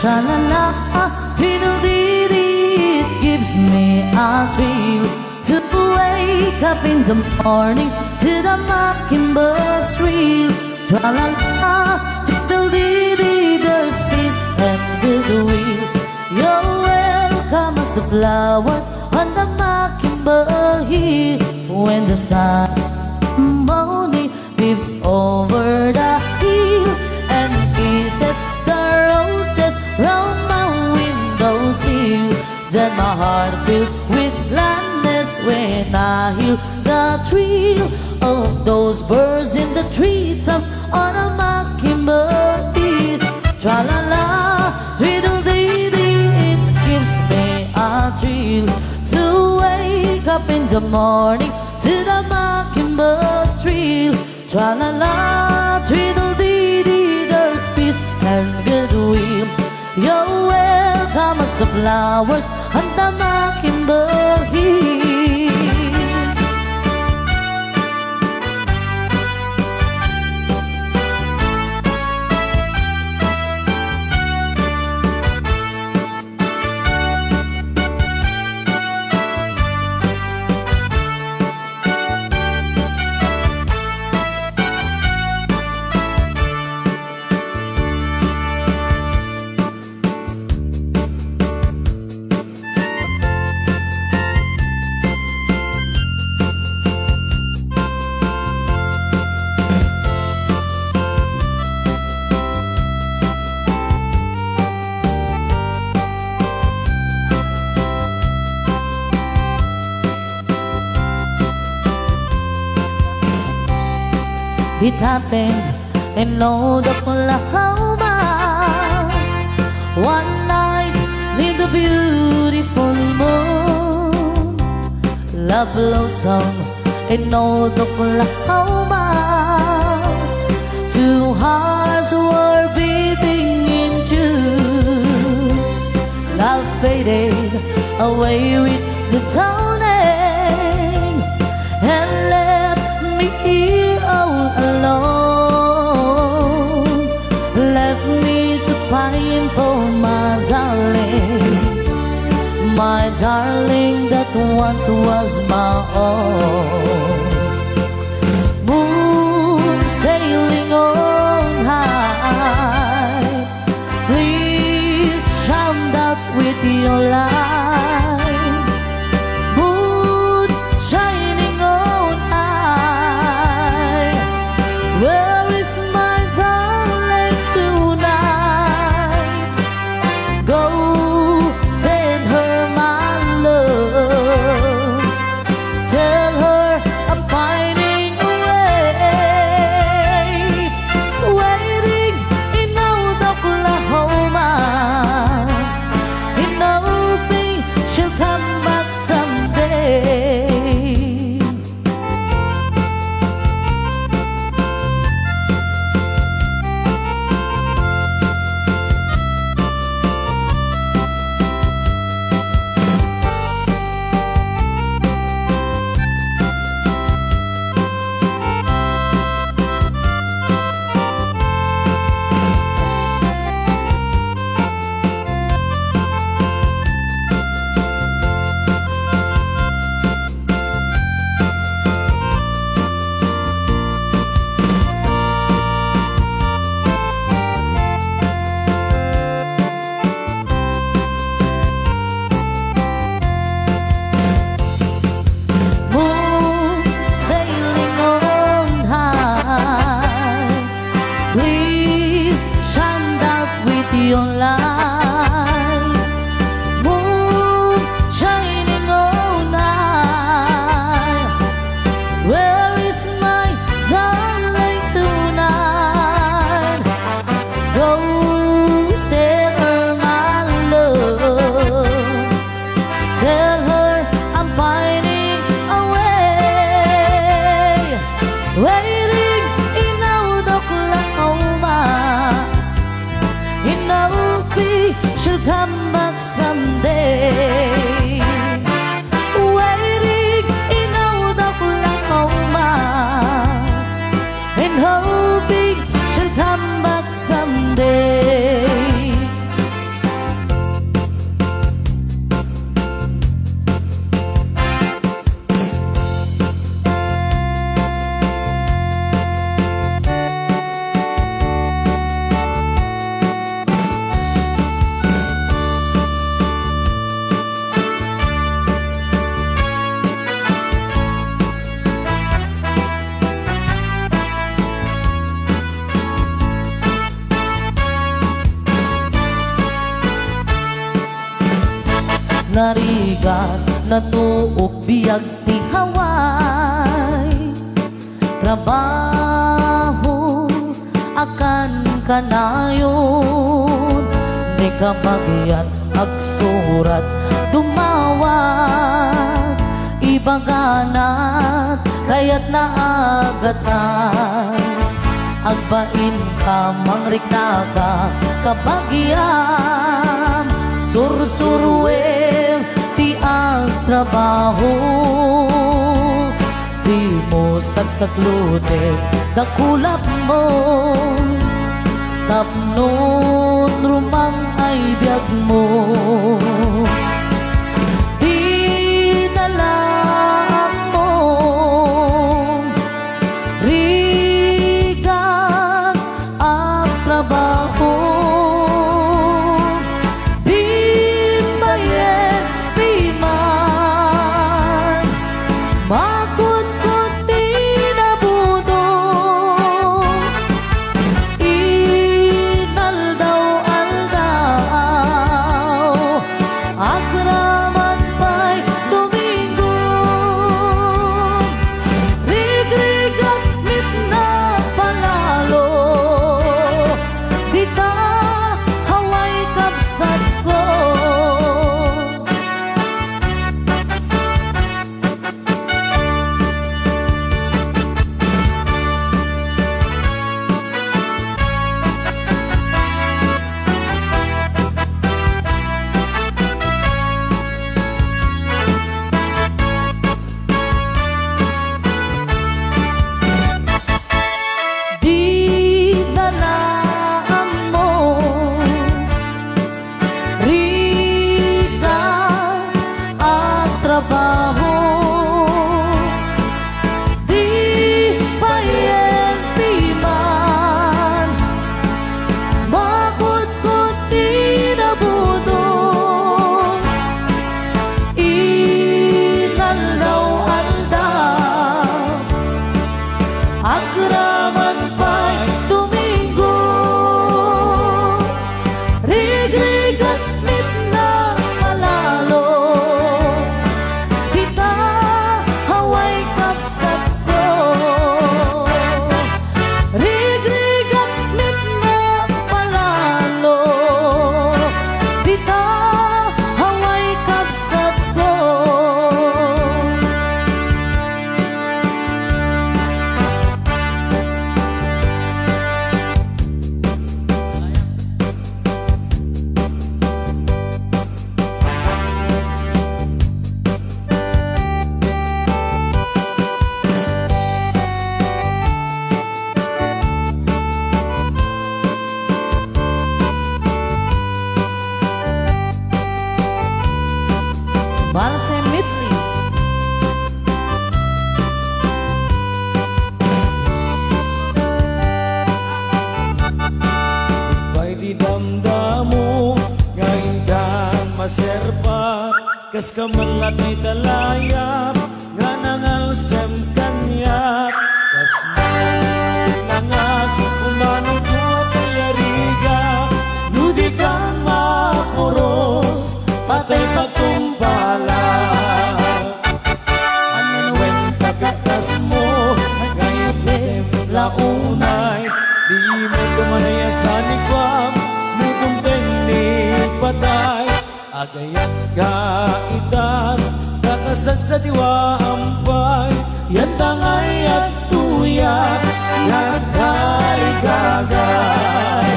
Tra-la-la, diddle-dee-dee, it gives me a thrill to wake up in the morning to the mockingbird shrill. Tra-la-la, diddle-dee-dee, there's peace and goodwill. You're welcome as the flowers on the mockingbird hill. when the sun morning peeps over the hill and kisses the roses round my windowsill. Then my heart fills with gladness when I hear the thrill of those birds in the treetops on a mockingbird beat. Tra-la-la, twiddle-dee-dee, it gives me a thrill to wake up in the morning to the mockingbird's thrill. Tra-la-la, twiddle-dee-dee, there's peace and goodwill. You're welcome as the flowers on the mockingbird hill. It happened in Old Oklahoma one night in the beautiful moon. Love blossom in Old Oklahoma. Two hearts were beating in tune. Love faded away with the dawning and left me here all alone. Left me to pine for my darling that once was my own. Moon sailing on high, please shine out with your light. Moon shining on high, where is my darling tonight? Go send her my love, tell her narigat natuok biyag ti haway trabaho akan kanayon ni kamagyan agsurat dumawat ibaganat kayat naagatan agbain ka mangriknaga kabagyam sursurwe ti ang trabaho di mo saksaklutin dakulap mo tapnon rumang ay biyag mo di nalang mo rigat ang trabaho di bayet di man makut-kut di nabudong inaldaw-aldaw akraman pa'y Domingo rigrigat mit na palalo di ta haway kapsat ko di nalaan mo riga ang trabaho di payenti man makut-kut di nabudong inaldaw-aldaw akraman pa'y Domingo rigrigat mit na malalo di ta haway kapsat ko rigrigat mit na malalo di ta haway kapsat ko Balse Mitri Bay di damdamo ngayon kang maserpa kas kamalat may talayap nga nangalsem kanyak kas nangag umano ko payariga nudi kang mapuros patay pagkumpala anwen kapitas mo ngayon launay di mo kumanaya sa likwam nutong teknik patay agayat kaitan kakasad sa diwa ampay yan tangay at tuyat nagkarigagay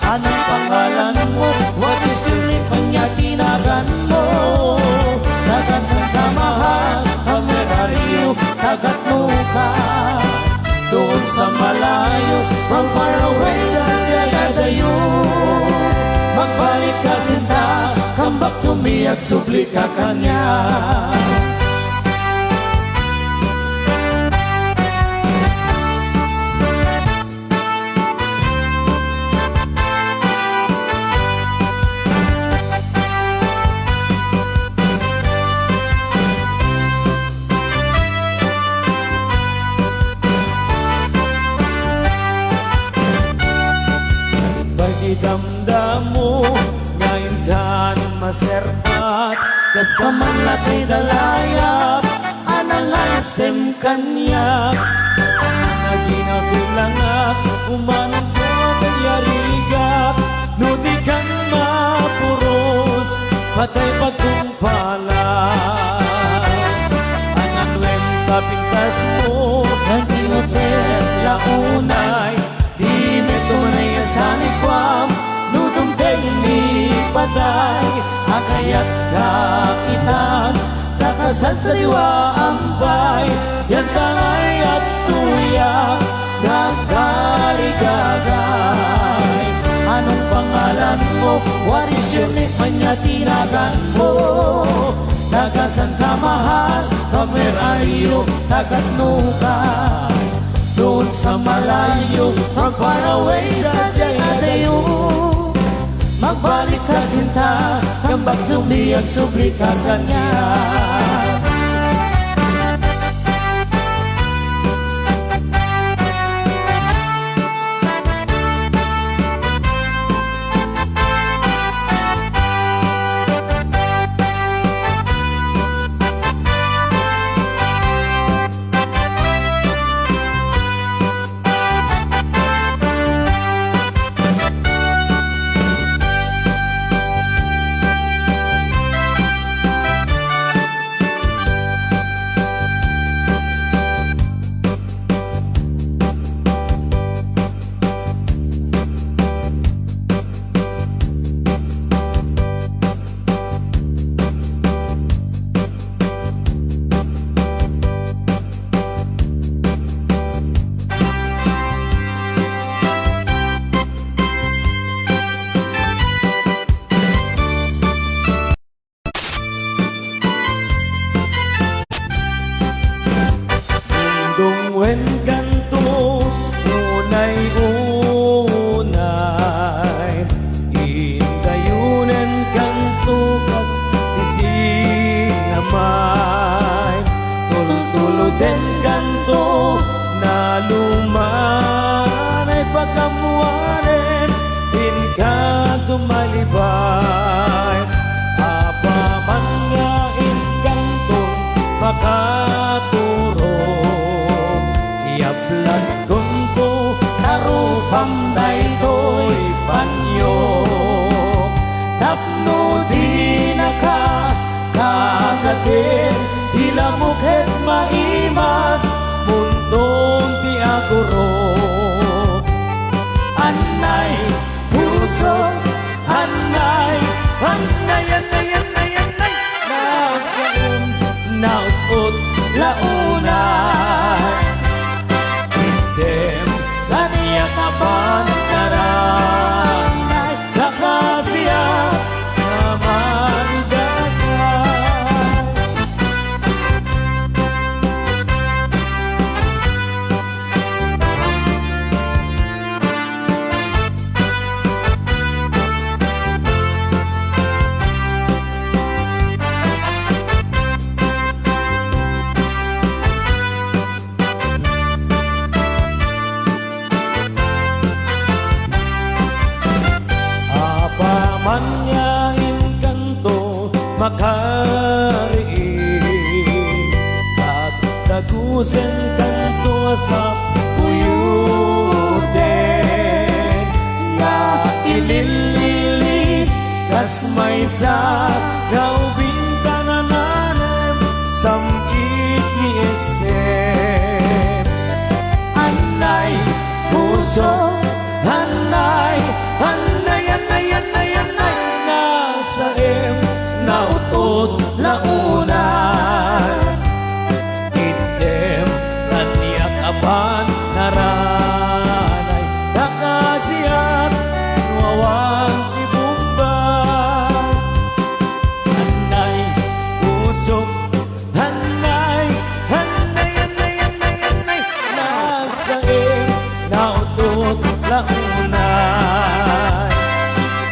anong pangalan mo what is your name kanya tinagan mo nagasan ka mahal kameraryo tagat mo ka doon sa malayo from far away sa gayadayo magbalik ka sinta come back to me at supli ka kanya damdam mo ngayon ka maserpat Kas naman latay dalayap Analysem kanyak Kas naginaw tulangak Umanong ko kayarigak Nudi kang mapuros Patay pagkumpala Angan wen kapintas mo Nanti mo launay Di neto na yasanikwam Nudong ni patay Akayat kakitan Takasad sa diwa ambay Yan tangay at tuyak Gagari-gagay Anong pangalan mo? What is your name? Kanya tinagan mo Tagasan ka mahal Where are you? Tagatnukan Doon sa malayo From far away sa dayadayo Magbalik ka sinta Come back to me at subli ka kanya Wen kanto unay-unay Indayunen kanto kas isinamay Tulutuluden kanto na lumanay Pagkamuanen din ka tumalibay Apaman nga in kanto makaturo Yaplan kunto tarupam daytoy panyo Tapno di naka kagatin Hilamukhet maimas Mundong ti aguro Anay puso Anay Anay Anay Anay Anay Nagsaon naut-ut launay Kaniyak na bandaran Lakasya na manigasan Manyain kanto makariin At tagusen kanto sa puyuten Na ililili kas may sa gaubing kanananem Samit ni isip Anay puso Anay Anay Anay Anay Anay Nasaim Nautot launay Item Naniyak aban Naranay Nakasiyat Nuawang ibumbay Anay Puso Anay Anay Anay Anay Anay Nasaim Nautot launay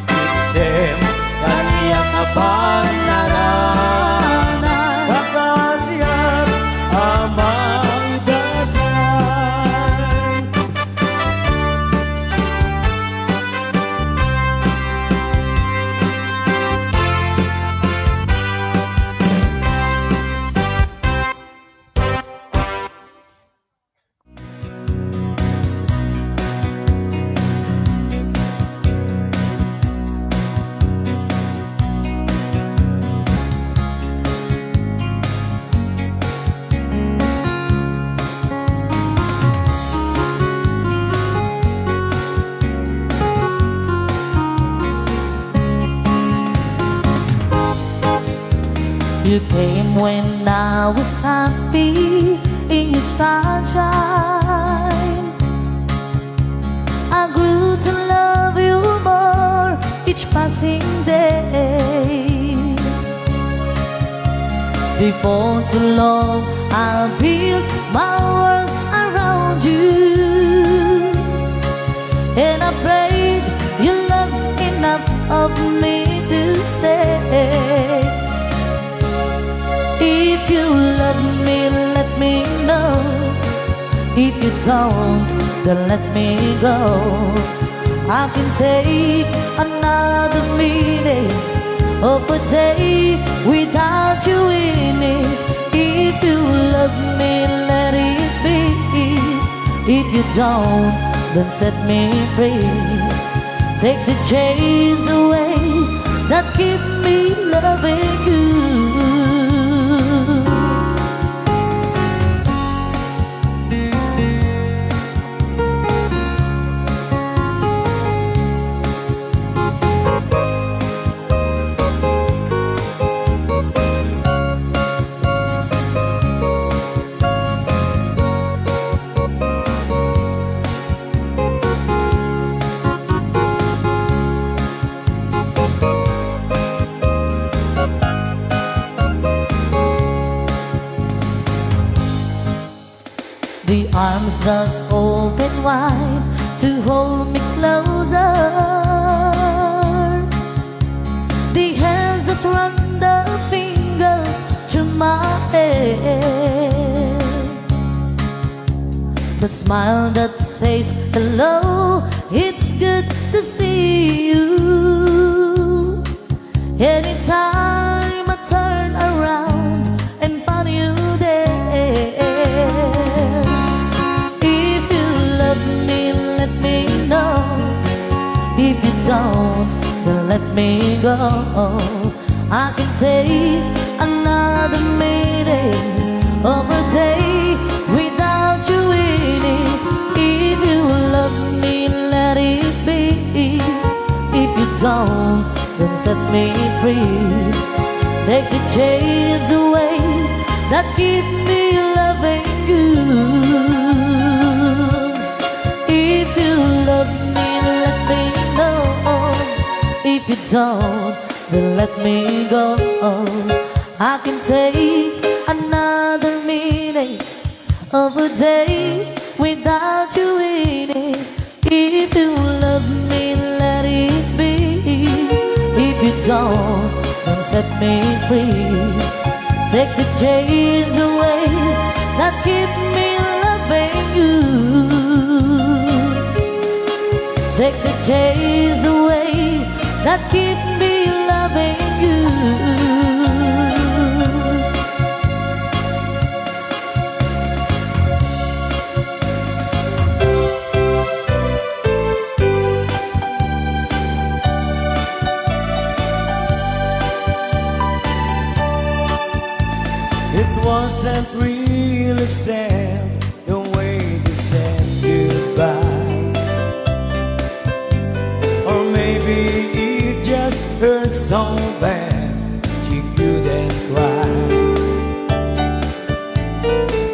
Item Kaniyak aban naranay Kakasiyat Amang idasan You came when I was happy in your sunshine. I grew to love you more each passing day. Before too long, I'll build my world around you. And I prayed you love enough of me to stay. If you love me, let me know. If you don't, then let me go. I can take another minute of a day without you in it. If you love me, let it be. If you don't, then set me free. Take the chains away that keep me loving you. The arms that open wide to hold me closer. The hands that run the fingers through my hair. The smile that says hello, it's good to see you. Anytime I turn around and find you there. Let me know. If you don't, then let me go. I can take another minute of a day without you in it. If you love me, let it be. If you don't, then set me free. Take the chains away that keep me loving you. If you love me, let me know. If you don't, then let me go. I can take another minute of a day without you in it. If you love me, let it be. If you don't, then set me free. Take the chains away that keep me loving you. Take the chains away that keep me loving you. It wasn't really sad the way you said goodbye. Or maybe it just hurt so bad you couldn't cry.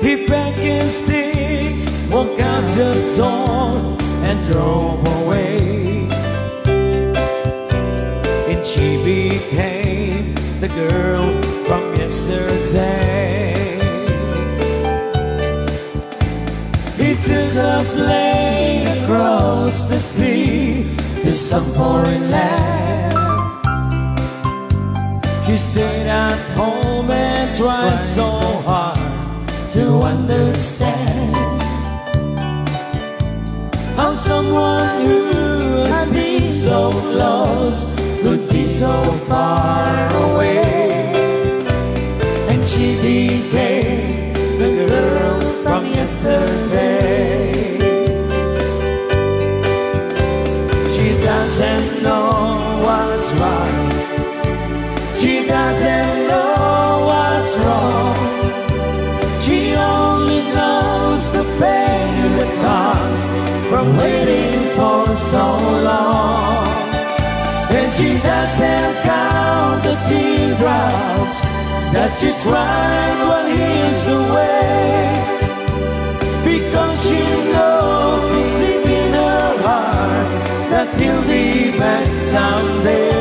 He packed his sticks, walked out the door and drove away. And she became the girl from yesterday. He took a plane across the sea to some foreign land. She stayed at home and tried so hard to understand how someone who has been so close could be so far away. And she became the girl from yesterday. She doesn't know what's right. She doesn't know what's wrong. She only knows the pain that comes from waiting for so long. And she doesn't count the teardrops that she cried while he's away, because she knows it's deep in her heart that he'll be back someday.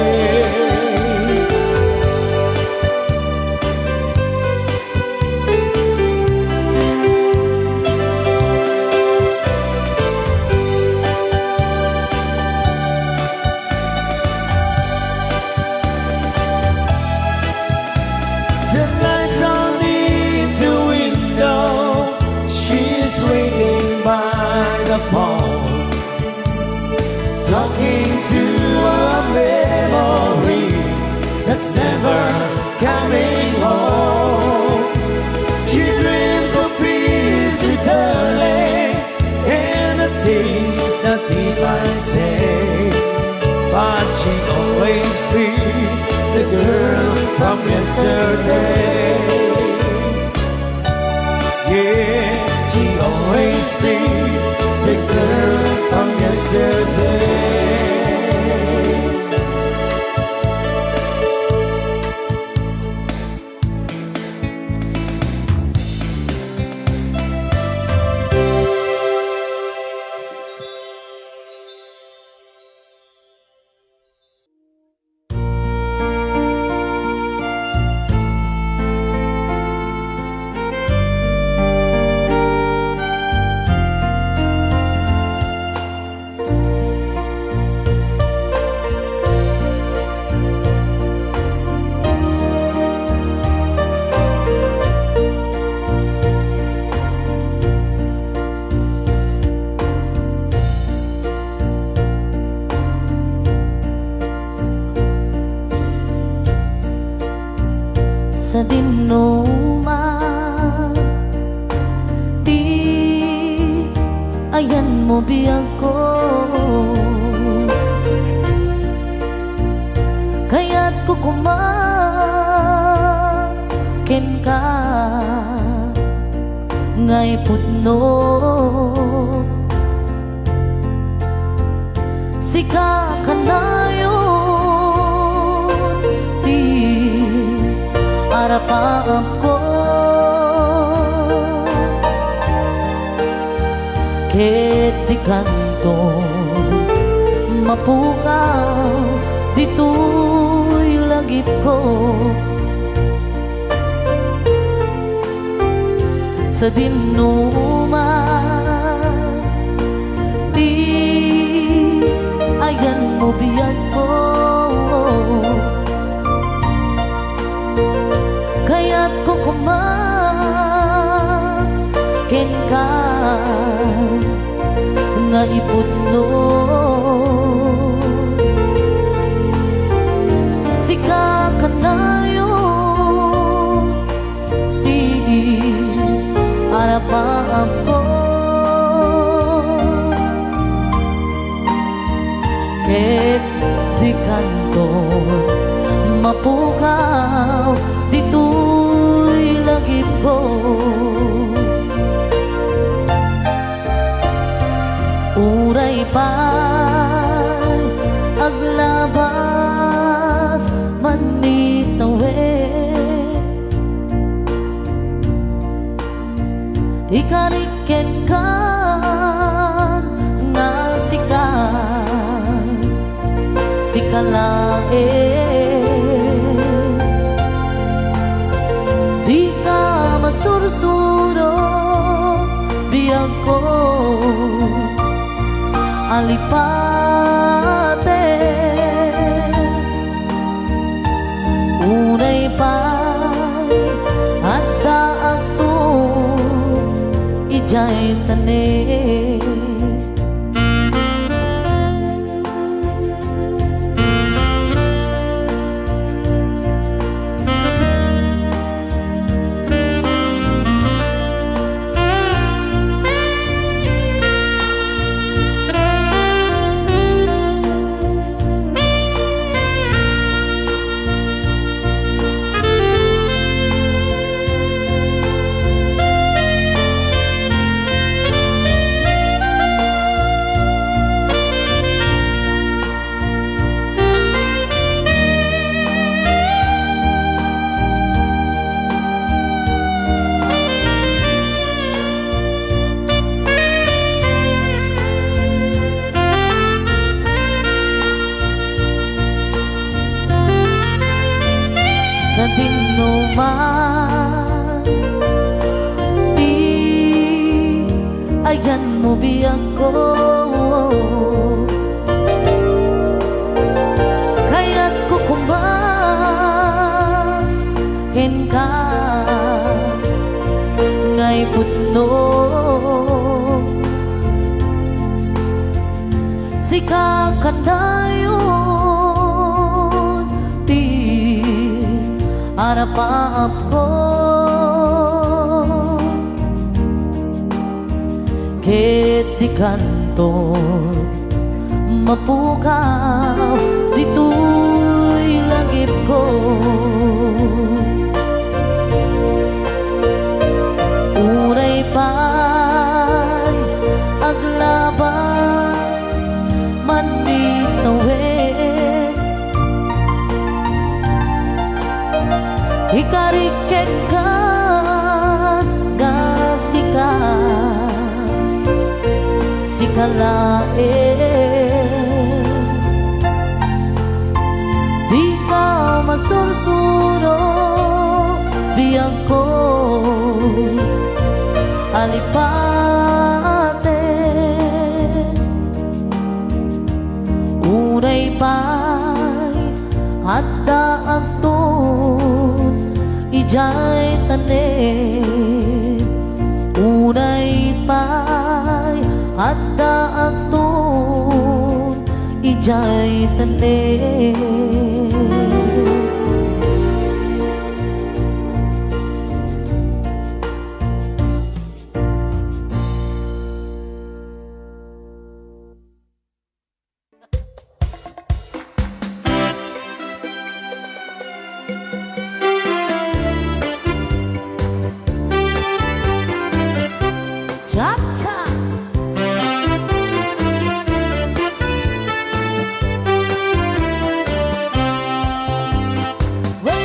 The lights on in the window, she's waiting by the pond, talking to a memory that's never coming home. She dreams of peace returning and the things that he might say, but she always be the girl from yesterday. Yeah, she always be the girl from yesterday. Sa dinuma, di ayan mo biyag ko, kaya't kukumakin ka ngay putno. Sika ka na yun, di arapaap ko, ket di kanto mapukaw, dito'y lagip ko. Sa dinuma, di ayan mo biyag ko, kaya't kukumakin ka nga iputno. Sika ka na yun, di arapaap ko, ket di kanto mapukaw, dito'y lagip ko. Uray pa'y aglabas manitawid, ikariken kan nga sikalain, di ka masursuro biyag ko, alipate unay pa at daag to ijay tanin. man. Di ayan mo biyang ko, kaya't kukumbang ken ka ngay putno. Sika kandayon ti arapaap ko, ket di kanto mapukaw dito'y langit ko. Uray pa'y aglabas manit nawet, ikariken ka gasika sikalaen. Di ka masursuro biyang ko alipate. Uray pa'y hadda agtun ijay tanen. Uray pa'y hadda agtun ijay tanen. Cha-cha!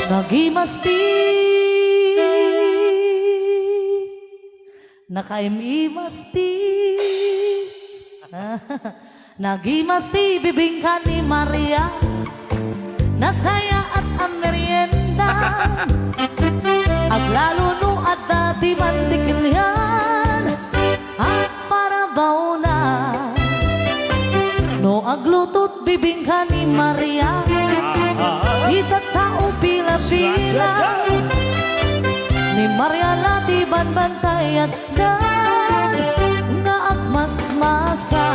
Nagimasti nakaimimasti nagimasti bibingka ni Maria, nasaya at ang merienda, aglalo no at dati mandikilyan at parabaw na no aglutot bibingka ni Maria, itatao pila-pila ni Maria lati banbantay at dan nga agmasmasa.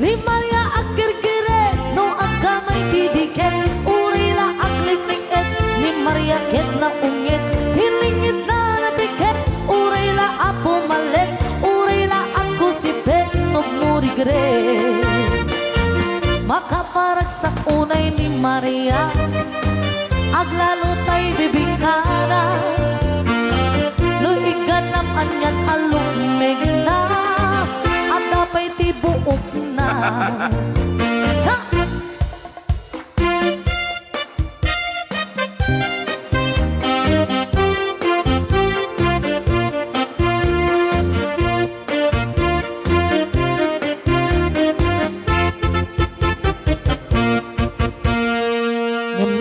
Ni Maria agkirkire no agkamay didiket, urila aglingling et ni Maria ket na ungit, hilingit na nabiket, urila apo malet, urila ako si pet no murigre. Makaparagsak unay ni Maria, aglalo tay bibingkara, no iganam anyan alumeg na, at dapay tibuok na. Cha!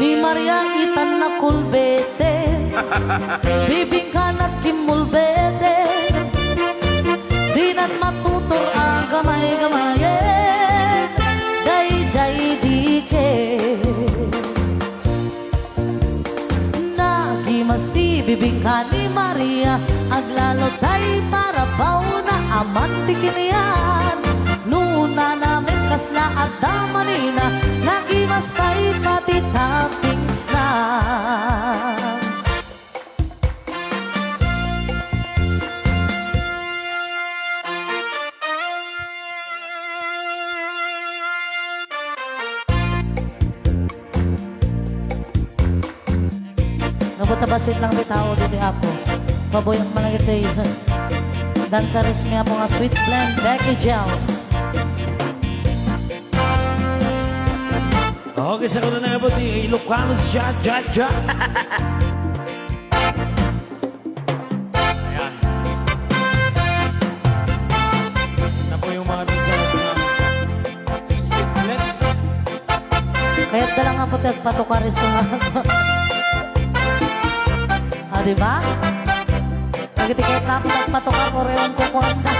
Ni Maria itan na kulbete, bibingkan at kimulbete, di nan matutor ang gamay-gamayen, day-jay dike. Nagimasti bibingkan ni Maria, aglalo tay parabaw na amantikin nuna namin kasla at damanina, nagimas pa'y pati toppings na. Nabutabasit lang bitaw dito ako. Paboyang malagitay. Dansaris nga po nga sweet blend, Becky Gels. Okay, sa kuna na buti, Ilocano siya, ja. Ayan. Na po yung mga results na ulit. Kaya dala nga po patukaris nga. Ah, di ba? Nagtitikit na ako nagpatukar ko rin ko kuhanda.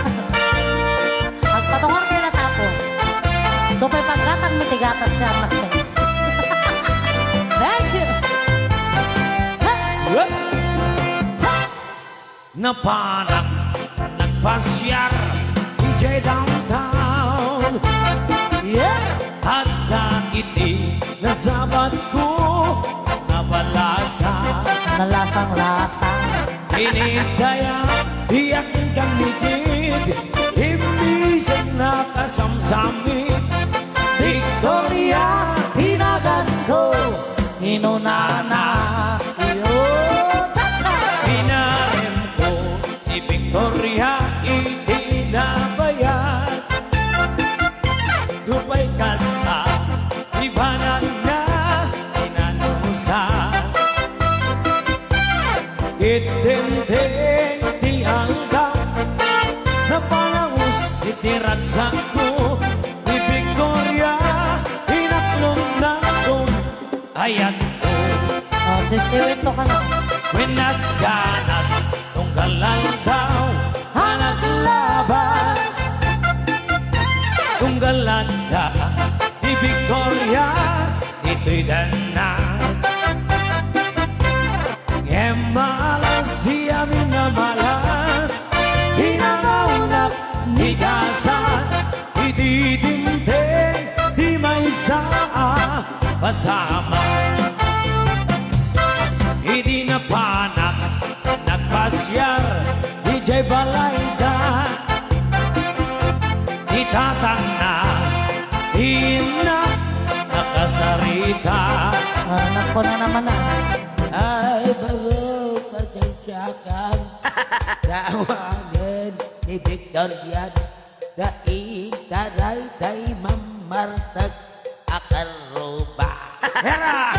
Nagpatukar kayo na tapo. So, may pagkatang mitigatas siya anak niya. Thank you! Napanak, nagpasyar, DJ Downtown. Yeah! At naiti, nasabat ko, nabalasa. Nalasang-lasang. Inidaya, iyak kang nikid, ibisag na kasamsamit. Victoria, Hinagan ko, inunana. Yo, cha-cha! pinarim ko, ni Victoria, itinabayan. Dupay kasta, ibanan na, inanusan. Itinding di hanggang na palangos itiragsak ko ni Victoria inaklong na kong ayat ko Oh, sisiwin to ka na. winagganas nung galal daw hanag labas kung galanda ni Victoria ito'y danang malas di amin na malas hinangaunak higasan ididinteng di may saa pasama hindi na panak nagpasyar DJ Balayda itatang na hina nakasarita Anak ko na naman ah. ay baro kasensyakan Tawanan ni Victoria Daig taray day mamartag akaruba Hera!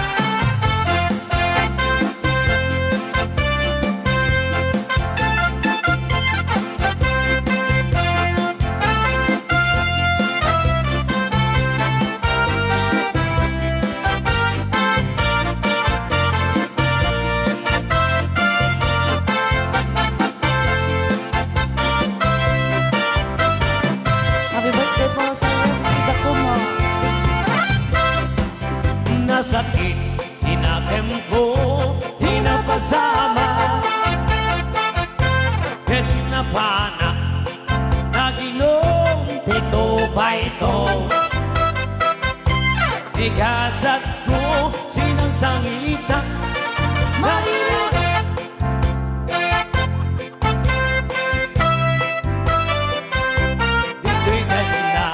Happy birthday po sa Wesley Dacumos. Nasakit, hinakem ko, hinapasama Ket napanak, naginong ito ba ito? Igasat ko, sinangsangitan Mainit Ito'y ganda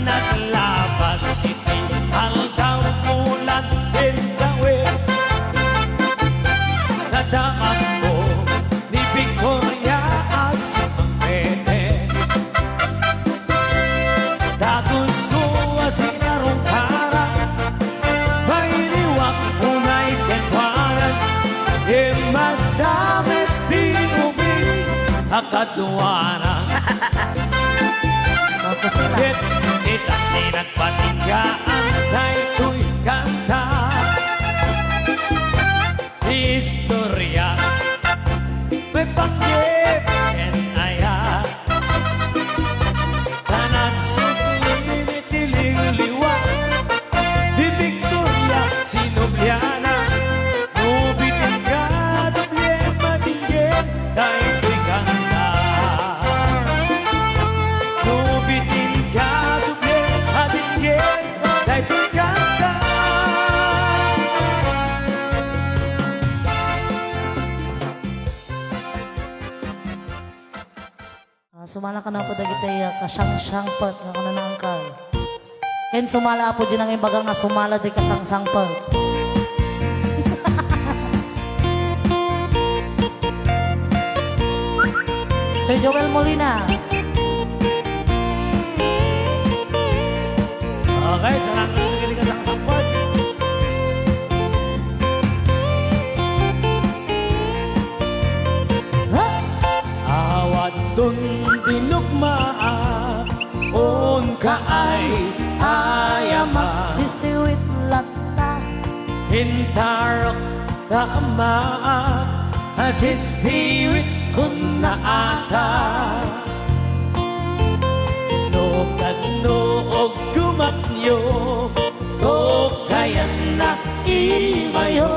Naglabas iti Aldaw ulan din gawin Nadaman ko ni Victoria as ang pwede Tagus ko asinarong harap Mailiwak unay kenwaran E madamit di ubing Akaduana Tapos sila. Kita ni nagpatinggaan na ito'y kanta Istorya May panggip and aya Na nagsukli itililiwa Di Victoria Sinobliana Nubitin ka doble matingin Na ito'y kanta Nubitin ka doble matingin Na ito'y kanta Sumala ka na po dagiti kasyang-syang pat nga kuna na angkal. Ken sumala po din ang imbaga nga sumala di kasang-sang pat. Sir Joel Molina. Okay, salamat na nakikinig ka sa support. Awat dun dinugmaa, on ka ay ayama. Sisiwit lata, Hintarok tama, sisiwit ko na ata. No kadnoog gumatyo, to kaya na imayo.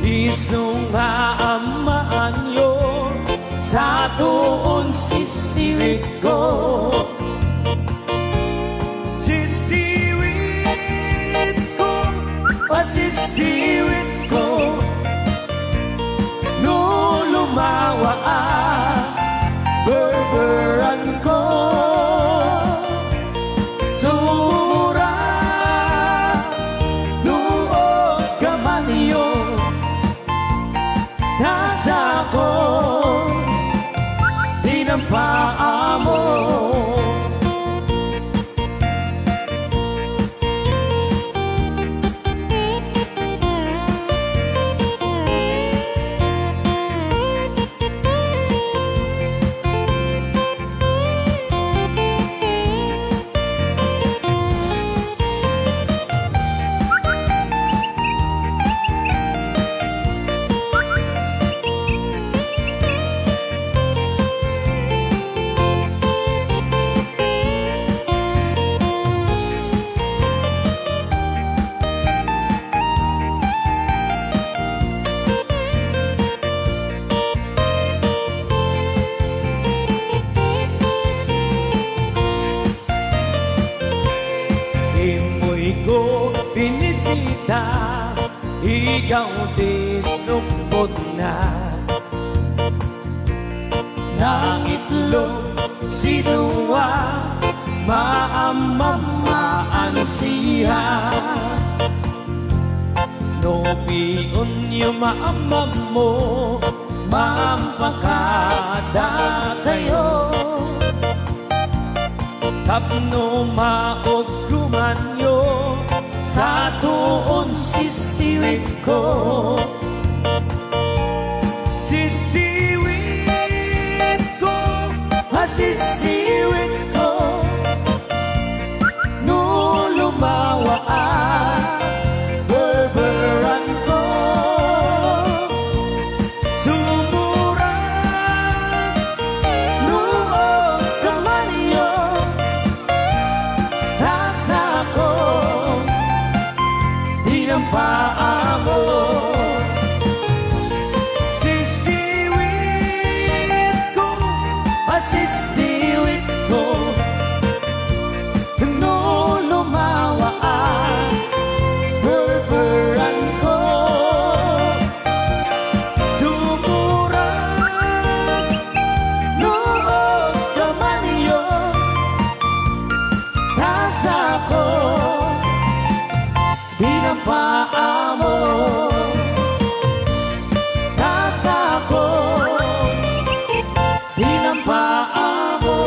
Isong haamaan yo, sa tuon sisiwit ko. Sisiwit ko, pasisiwit ko, no lumawa berberan ko. Sumura, nuod ka man yo, nasa ko, di ng paa mo. Imoy ko pinisita, ikaw di supot na. Nangitlog sinuwa, maamamaan siya. No piyon yung maamam mo, mampakada kayo. Tapno maod kumanyo, sa tuon sisiwit ko. Sisiwit ko, sisiwit ko, no lumawa berberan ko. Sumura, nuod ka man yo, nasa ko, di ng paa mo. Sisiwit ko, sisiwit ko, no lumawa berberan ko. Sumura, nuod ka man yo, nasa ko, di ng paa mo. Nasa ko, di ng paa mo.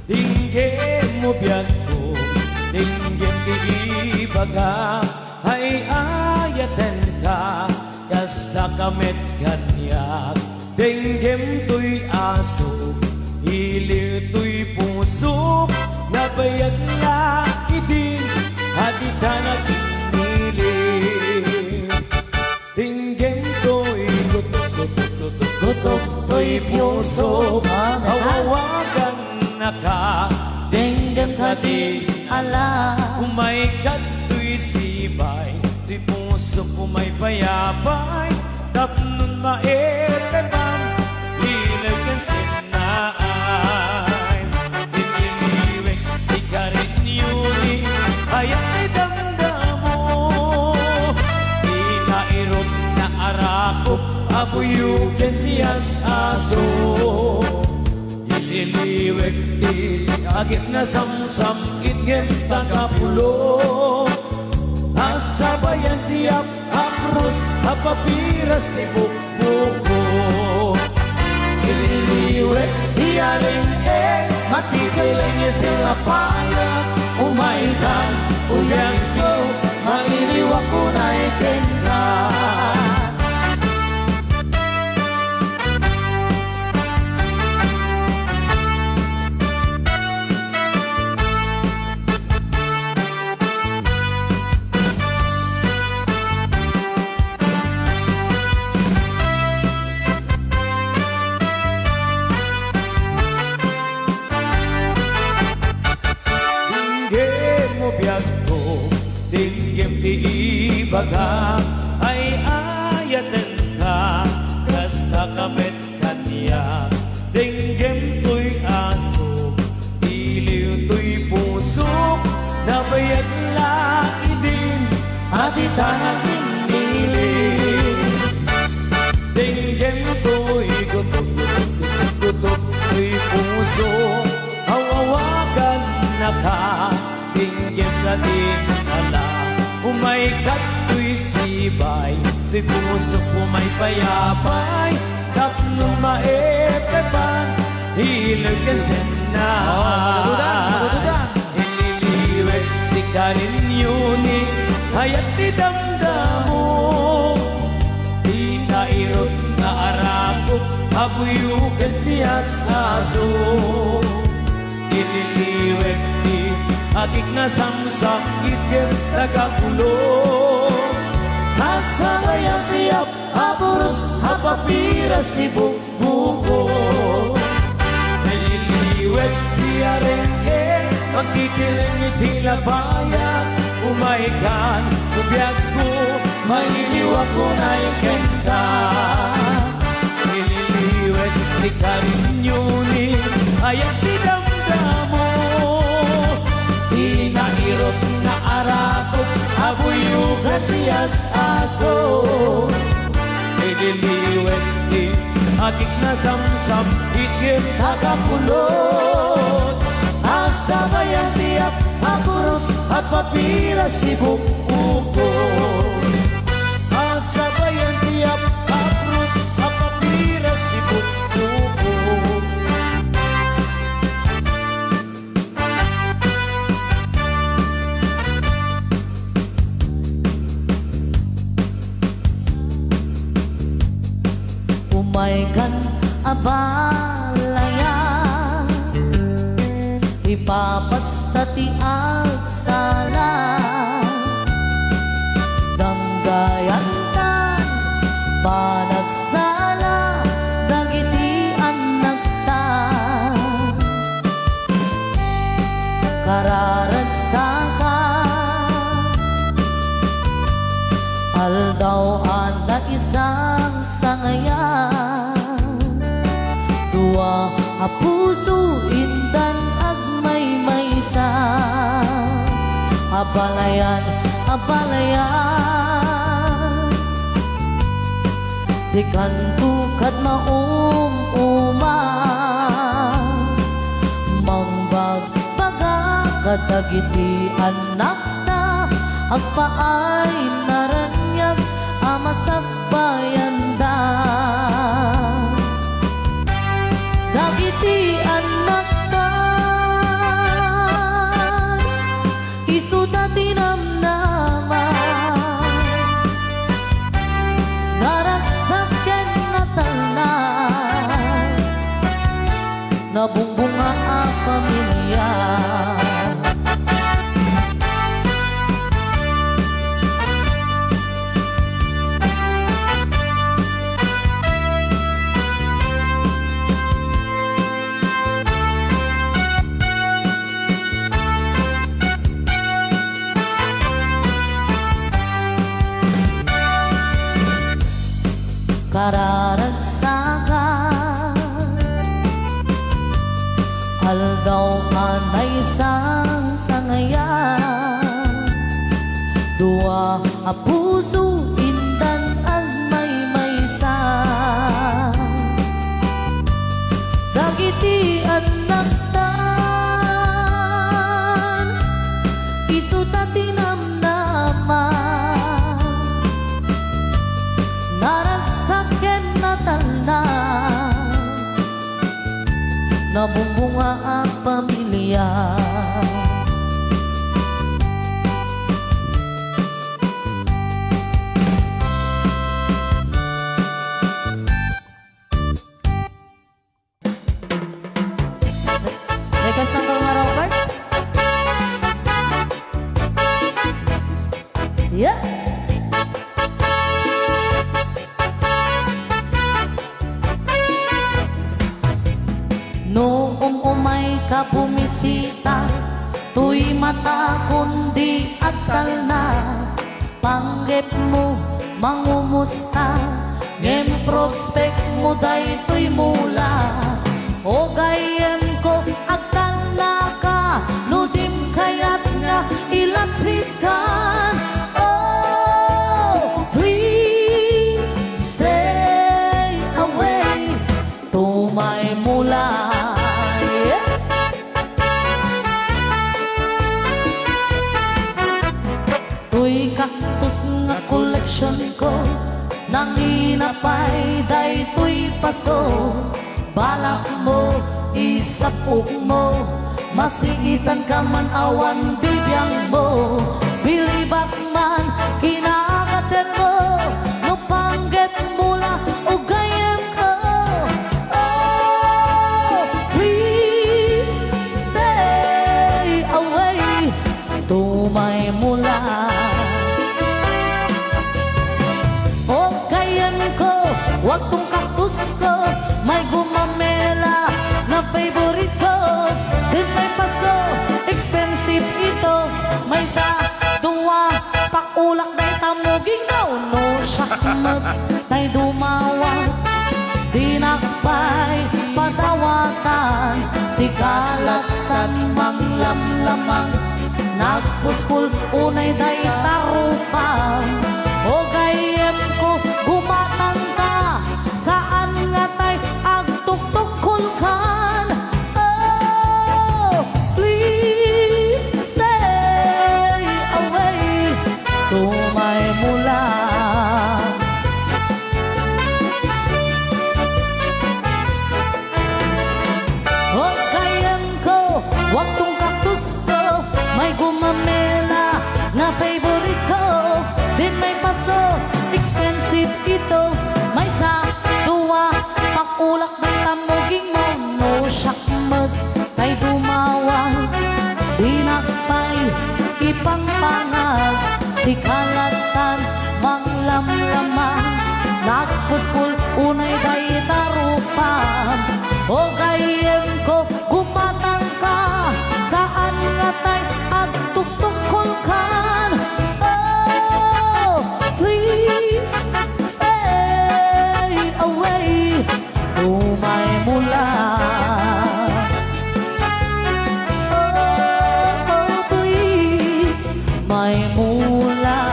Dinggin mo biyan ko, dinggin di ibaga, ay ayatan ka, kasta kamit ganyan. Dinggin to'y aso, ilir to'y puso, nabayag na idin, hadi ka nag-inili. Dinggin to'y gutok to'y puso, hawawagan na ka, Dengdem ka di ala, umay ka to'y sibay, to'y puso kumay payabay, tapnon maetepan, hilagyan sinaan. Diniliwek, di ka rin yuni, hayat ay damdamo. Di nairot na arakop, abuyukin niyas aso. Ililiwek di agit na samsam, itgen tagapulo. Asabayan tiap apros, apapiras ni bukbuko. Ililiwek di aling matisilingin sila paya. Umaikan, uyang ko, mailiwak ko na ikenka. Tinggim di ibaga ay ayatan ka, kasta kamit kanya. Tinggim to'y aso, iliw to'y pusok, nabayag laki din, atitan at tindilim. Tinggim to'y gutok, gutok to'y puso, awawagan na ka. Tinggim na din ala, umaikat to'y sibay, to'y puso kumay payapay, tapnong maepepan, hilag yan senay. Ililiwet, di ka rin yuni, hayat di damdamo. Di nairot na arakop, abuyugan tiyas aso. Ililiwet di agik na samsak, itgen tagapulong. Asabayang tiap, apuros, apapiras ni bukbuko. Naliliwet di arengke, magkikiling itila bayan. Umaikan, kubiyag ko, maliliwak ko na ikenta. Naliliwet di karinyuni, ayat di damdamo. Di nairot na arakot, abuyugan tiyas aso. Idiliwet di agik na samsam, itgen tagapulot. Asabayang tiap, apuros at papiras di bukbuko. Asabayang tiap, apuros at papiras di bukbuko. Umaikan abalayan, ipapastati at sala. Danggayan tan, panagsala, dagiti ang nagta. Kararagsaka, aldaw na isang sangayan. Dua a puso indan agmay maysa, abalayan, abalayan. Di kantukad maong uma, mangbagbaga kadagiti anak na, agpaay naranyag amasakbayan da. Dagiti anak ka, isuda tinamnaman, naragsaken na talan, nabungbunga ang pamilya. na isang sangayan. Dua a puso indan agmay maysa. Dagiti anak tan isu tati namnaman. Naragsaken na tanan nabumbunga ang pamilya. Request ng mga Robert? Yeah! Noong umay ka bumisita, tuy mata kundi atal na. Panggep mo, mangumusta, ngem prospect mo day tuy mula. O gayem ko, atal na ka, nudim kayat nga ilasikan. Oh, please stay away, tumay mula. Tuy kaktus nga koleksyon ko, nanginapay day tuy paso. Balak mo, isapok mo, masigitan ka man awan bibiyang mo. Bilibak man, kinakaten mo, no panggep mula o gayem ko. Oh, please stay away, tumay mula. O gayem ko, wag tong kaktus ko, may gumamela na favorite ko. Din may paso, expensive ito. May sa duwa, pakulak day tamuging daw. No shakmat, day dumawa. Dinakpay, padawatan. Sigalatan, manglamlamang. Nagpuskul, unay day tarupang. O gayem ko, gumatang ka. Saan nga tay agtuktukul kan? Oh, please stay away, tumay mula. O gayem ko, wag tong kaktus ko, may gumamela na favorite ko. Din may paso, expensive ito. May sa duwa, pakulak ng tamuging mo. No shakmag, kay dumawang. Dinakpay, ipangpangag. Sikalatan, manglamlamang. Nagpuskul, unay day tarupang. O gayem ko, gumatang ka. Saan nga tay agtuktukol kan? Oh, please stay away, tumay mula. Oh, oh, please, may mula.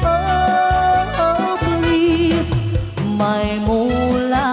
Oh, oh, please, may mula.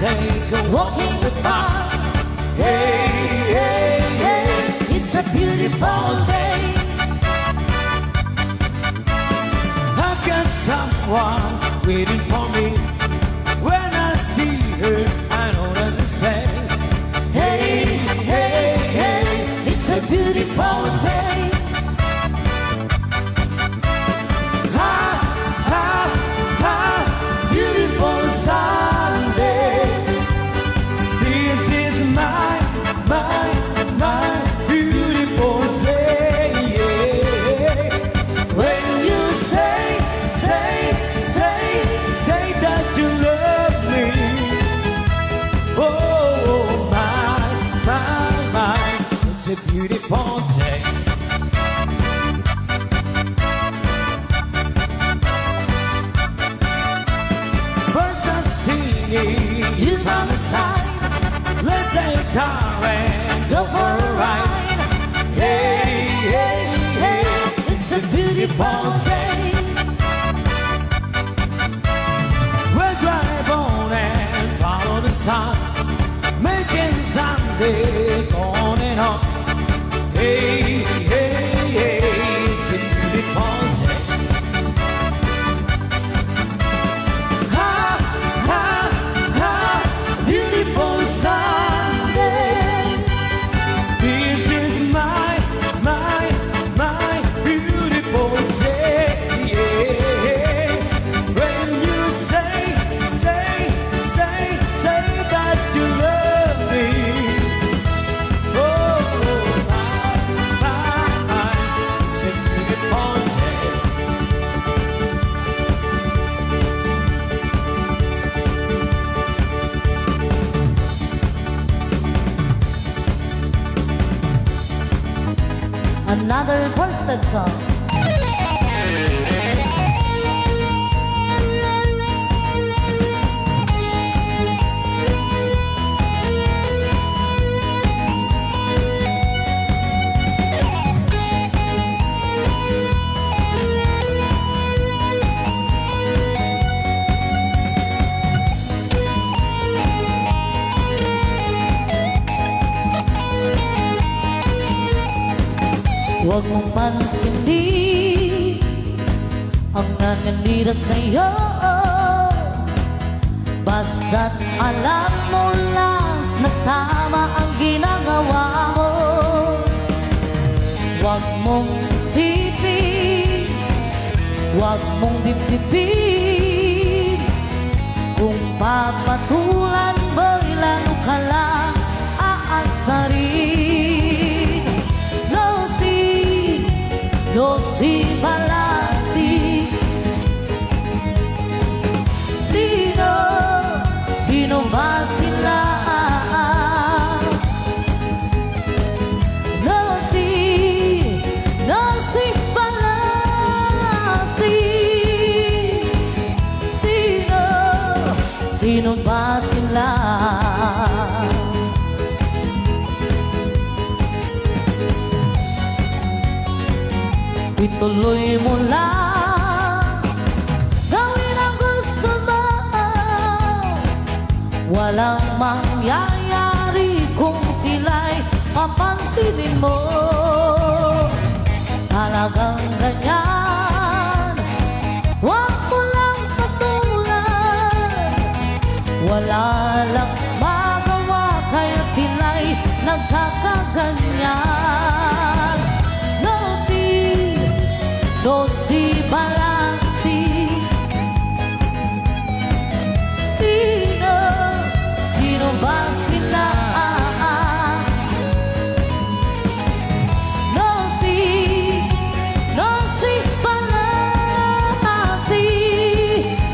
take a walk in the park. Hey, hey, hey, it's a beautiful day. I've got someone waiting for me. When I see her, I know what to say. Hey, a beautiful day. Birds are singing, you by my side. Let's take a car and go for a ride. Hey, hey, hey, it's a beautiful day. We'll drive on and follow the sun, making Sunday on and on. Hey, hey, hey, it's a beautiful day. Ha, ha, ha, beautiful Sunday. This is my beautiful day. Yeah. When you say that you love me. Oh, my, it's a beautiful day. Another Worsted song. Huwag mong pansindi ang nanganira sa'yo. Basta't alam mo lang na tama ang ginagawa mo. Huwag mong isipin, huwag mong dibdibin. Kung papatulan mo'y lalo ka lang aasarin. No si balasi. Sino ba sila? No si balasi. Sino ba sila? Ituloy mo lang, gawin ang gusto mo. Walang mangyayari kung sila'y papansinin mo. Talagang ganyan, huwag mo lang patulan. Wala lang magawa kaya sila'y nagkakaganyan. No si balasi. Sino ba sila? No si balasi.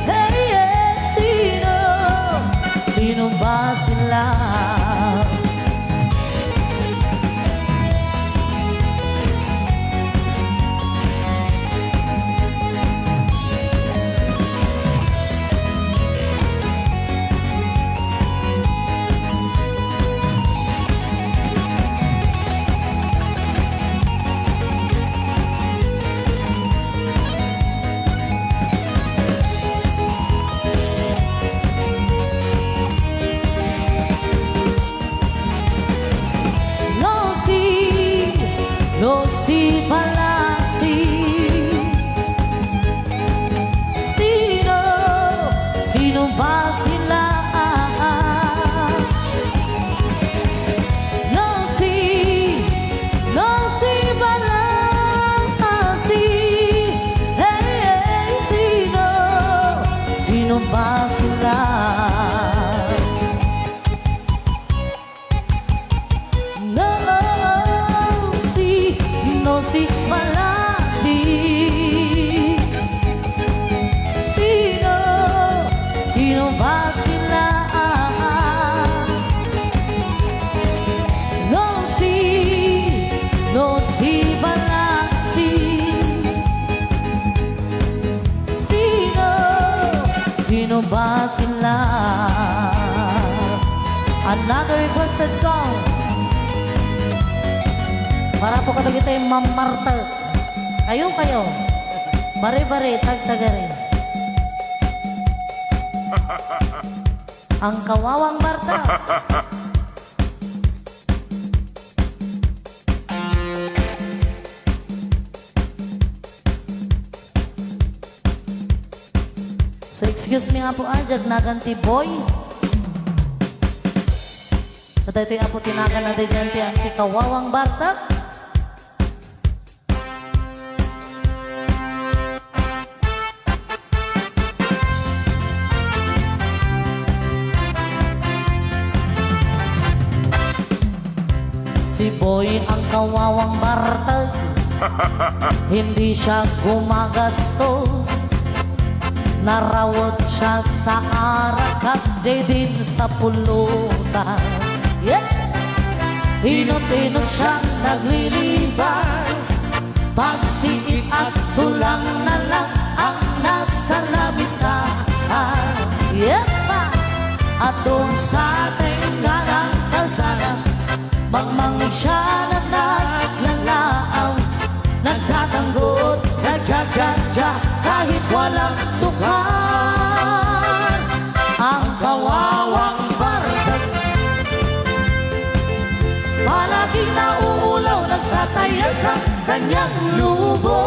Hey, hey, sino ba sila? ba sila? Another requested song para po katagin tayo Ma'am Marta. Kayo bare-bare tagtagari. Ang kawawang Marta. So excuse me nga po ajag naganti boy. Sa tayo ito'y apo tinagan na din ang kawawang Marta. Si Boy ang kawawang bartag, hindi siya gumagastos. Narawat siya sa arakas, din sa pulutan. Yeah! Inot-inot siyang naglilibas, pagsiit at tulang na lang ang nasa lamisahan. Yeah! At doon sa tinggalang kalsada, magmangig siya na naglalaang, nagtatanggot, nagja-ja-ja, kahit walang tukar. Ang kawawang barsag, palaging nauulaw, nagtatayag ang kanyang lubo.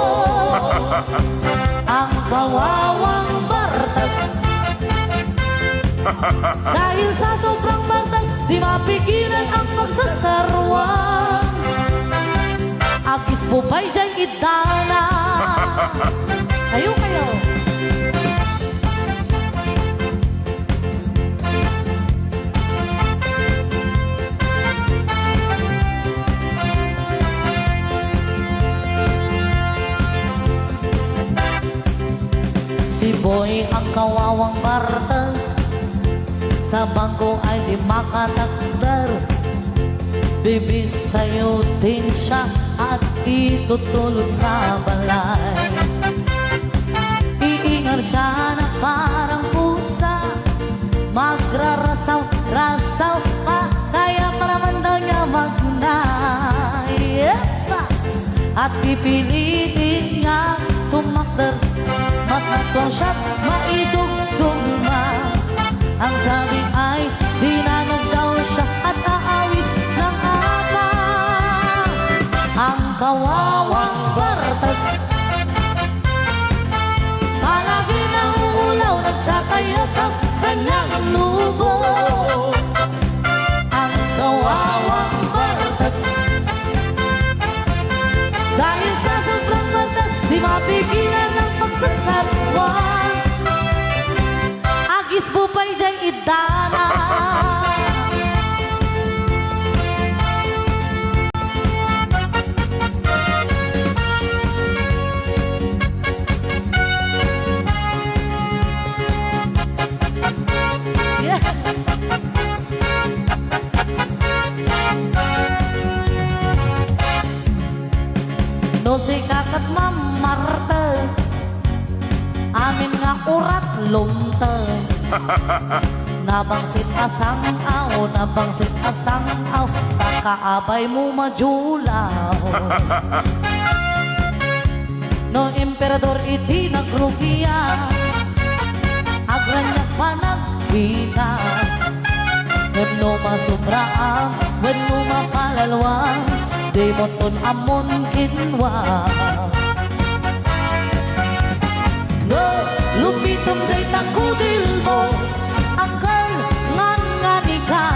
Ang kawawang barsag, dahil sa sobrang bartag, di mapigilan ang pagsasarwang. Agis bupay dyan idana. Kayo. Si Boy ang kawawang bartag, sa bangko ay di makatakdar. Bibisayutin siya at itutulog sa balay. Iingar siya na parang pusa, magrarasaw-rasaw pa, kaya pa naman daw niya magnay. At pipilitin niya tumakder, matatwang siya't maidugtong na. Ang sabi ay dinanag daw siya at aawis ng apa. Ang kawawang bartag, palagi nauulaw, nagtatayag ang kanyang lubo. Ang kawawang bartag, dahil sa sobrang bartag, di mapigilan ng pagsasarwang. Agis bupay dyan idana. Yeah. No si kakat Ma'am Marta, amin nga urat lumtay. Nabangsit asang aw, nabangsit asang aw, takaabay mo majulaw. No emperador iti nagrugiya, agran niya pa nagbina. When no masubraan, when no mapalalwang, di mo ton amon kinwa. No, lupitom day takudil mo, angkal ngani ka.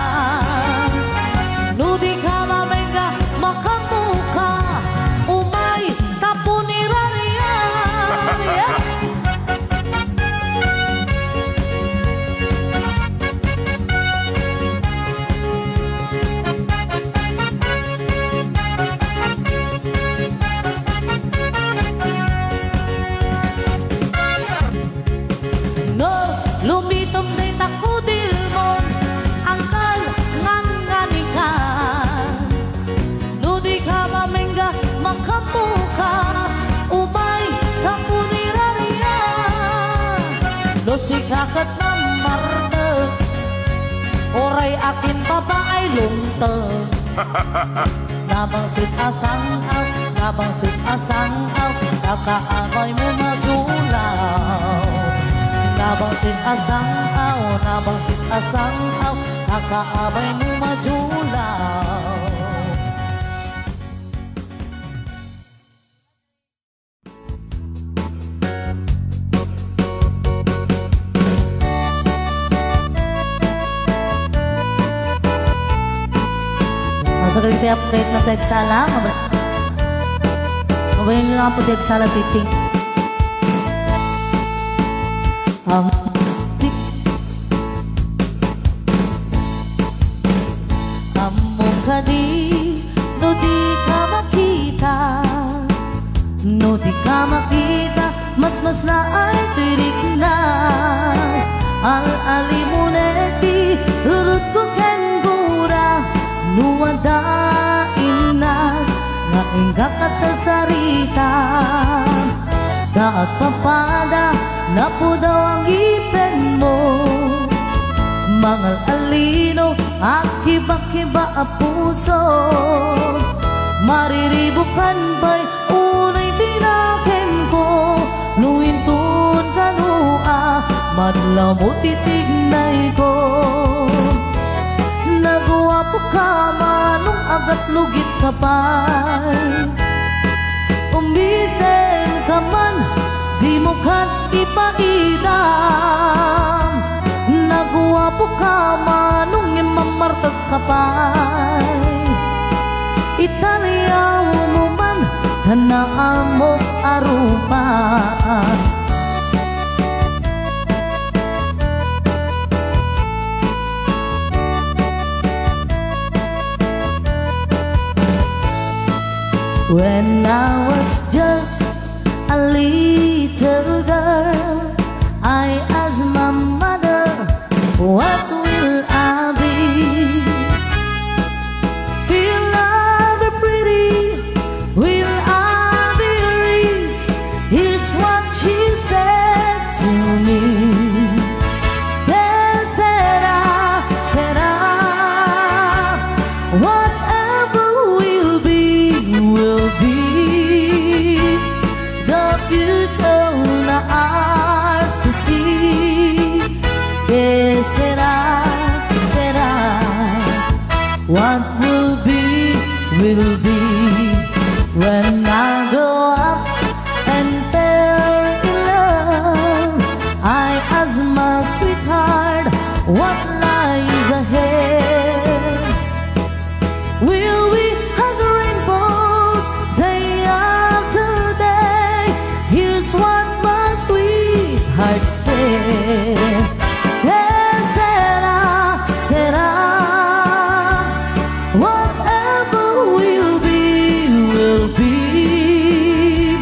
No di ka mamenga makamuka, umay kapunirariyan. Yeah. Lumitom day takudil mo, angkal nganganikan. No di ka mamenga makamuka, umay kapunirariyan. No si kakat Ma'am kay akin babae lungtong. Nabangsit asang-aw, nabangsit asang-aw, nakaamay mo majulaw. Nabangsit asang-aw, nabangsit asang-aw, nakaamay mo majulaw. Sa kalite update na tegsala, mabayan nyo lang po tegsala titing. Amo ka di, no di ka makita. No di ka makita, mas na ay tirik na. Al-alimuneti, rurut ko ken gura. Nuwada inas nga inga ka sa sarita. Daat papada na po daw ang ipin mo. Mangal alino akiba-kiba a puso. Mariribukan ba'y unay tinakin ko. Nuintun kanua madlaw mo titignay ko. Nagwapo ka manong agat lugit ka pa. Umisen ka man, di mo kan ipaidam. Nagwapo ka manong imamartag ka pa. Italya mo man, hanaan mo arupa. When I was just a little girl, I asked my mother, what will I be? Will I be pretty? Will I be rich? Here's what she said to me. Yes, said I, whatever will be, will be. The future na ours to see. Yes, said I, what will be, will be. When I grow up and fell in love, I ask my sweetheart, what lies ahead? Will we hug rainbows day after day? Here's what my sweetheart said. Yes, said I, whatever will be, will be.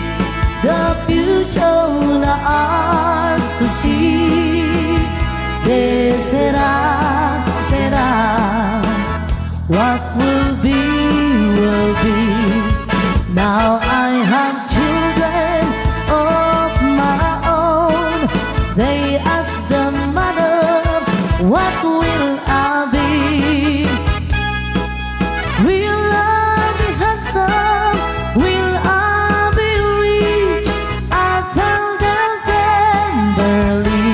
The future na ours to see. Yes, said I, what will be, will be. Now I have children of my own. They ask the mother, what will I be? Will I be handsome? Will I be rich? I tell them tenderly.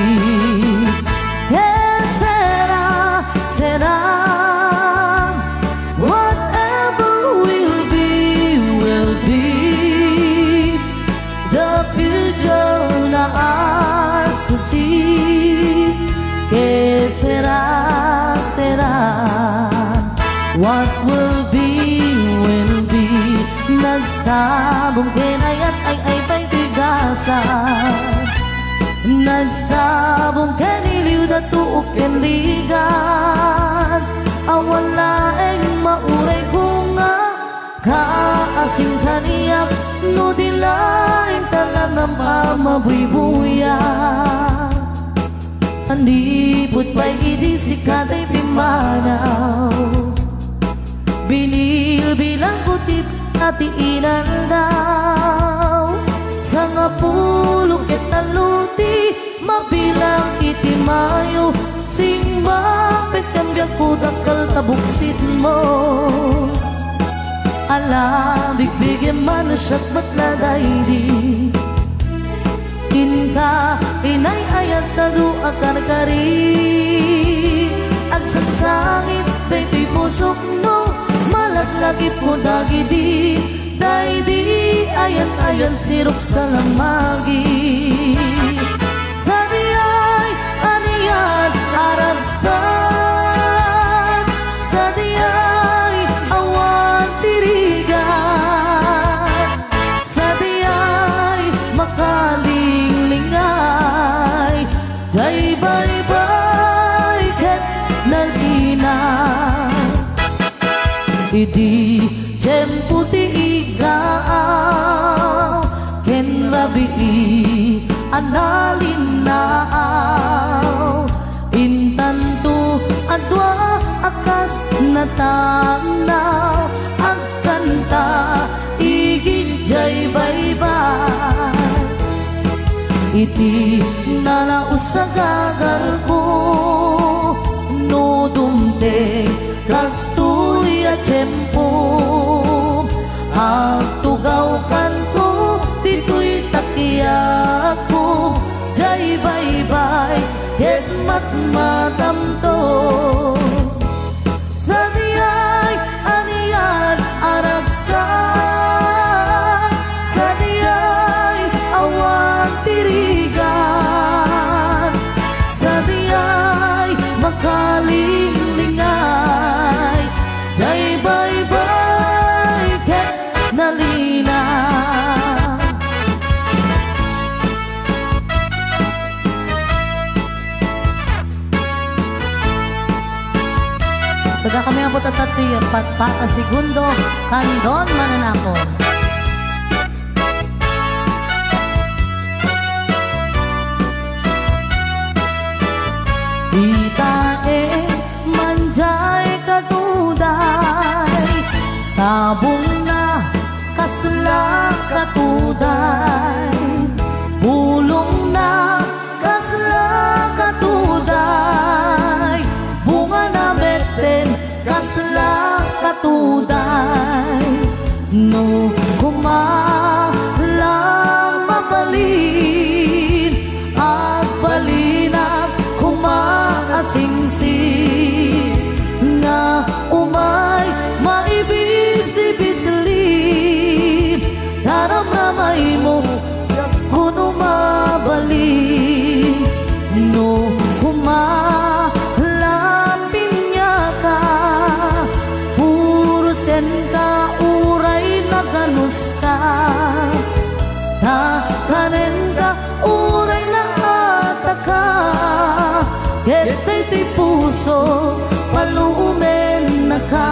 Yes, said I, whatever will be, will be. The future na ours to see. Que será, what will be, will be. Nagsabong kinayat ay pa'y tigasan. Nagsabong kaniliw na tuok kenligan. Awan laeng mauray ko nga kaasing kaniyak. No dilaing tanan na mamabuy-buya. Andipot pa'y idisikatay pimanaw. Binil bilang kutip at iinan daw. Sa nga pulong ket naluti, mabilang itimayo. Sing bakit kambyag ko dakal tabuksit mo. Ala, bigbigyan man siya't batladay di. Inka, inay ayat tadu akar kari. Agsangsangit, day ti pusok no. Malaglagip ko dagi di. Day di, ayan sirok sa lamagi. Sa diyay, aniyan, aragsan. Sa diyay, awan tirigan. Sa diyay, makalinglingai. Jay bye-bye, ket nalina. Idi, jempu ti igaw. Ken rabii, analinaw. Intanto adwa akas natanaw. Agkanta igid jay baybay. Iti nalausagagar ko no dumte gastoy a tiyempo. Agtugaw kanto dito'y takiyak ko. Jay baybay, ket matmatamto. Sa diyay, aniyan, aragsan. Sa diyay, awan tirigan. Sa diyay, makalinglingai. Jay baybay, ket nalina. Sada kami ang putatati, patpata segundo, kandon mananako. Itae manjay katuday, sabong na kasla katuday. Bulong na kasla katuday, bunga na meten kasla katuday. No kumalang mapalin, agbalinag kumaasingsi. Nga umay maibisi-bisilin, daramramay mo kuno mabalik. No kumalapin niya ka, puro sen ka uray na ganus ka. Takanen ka uray na ataka, ketay ti puso palumen na ka.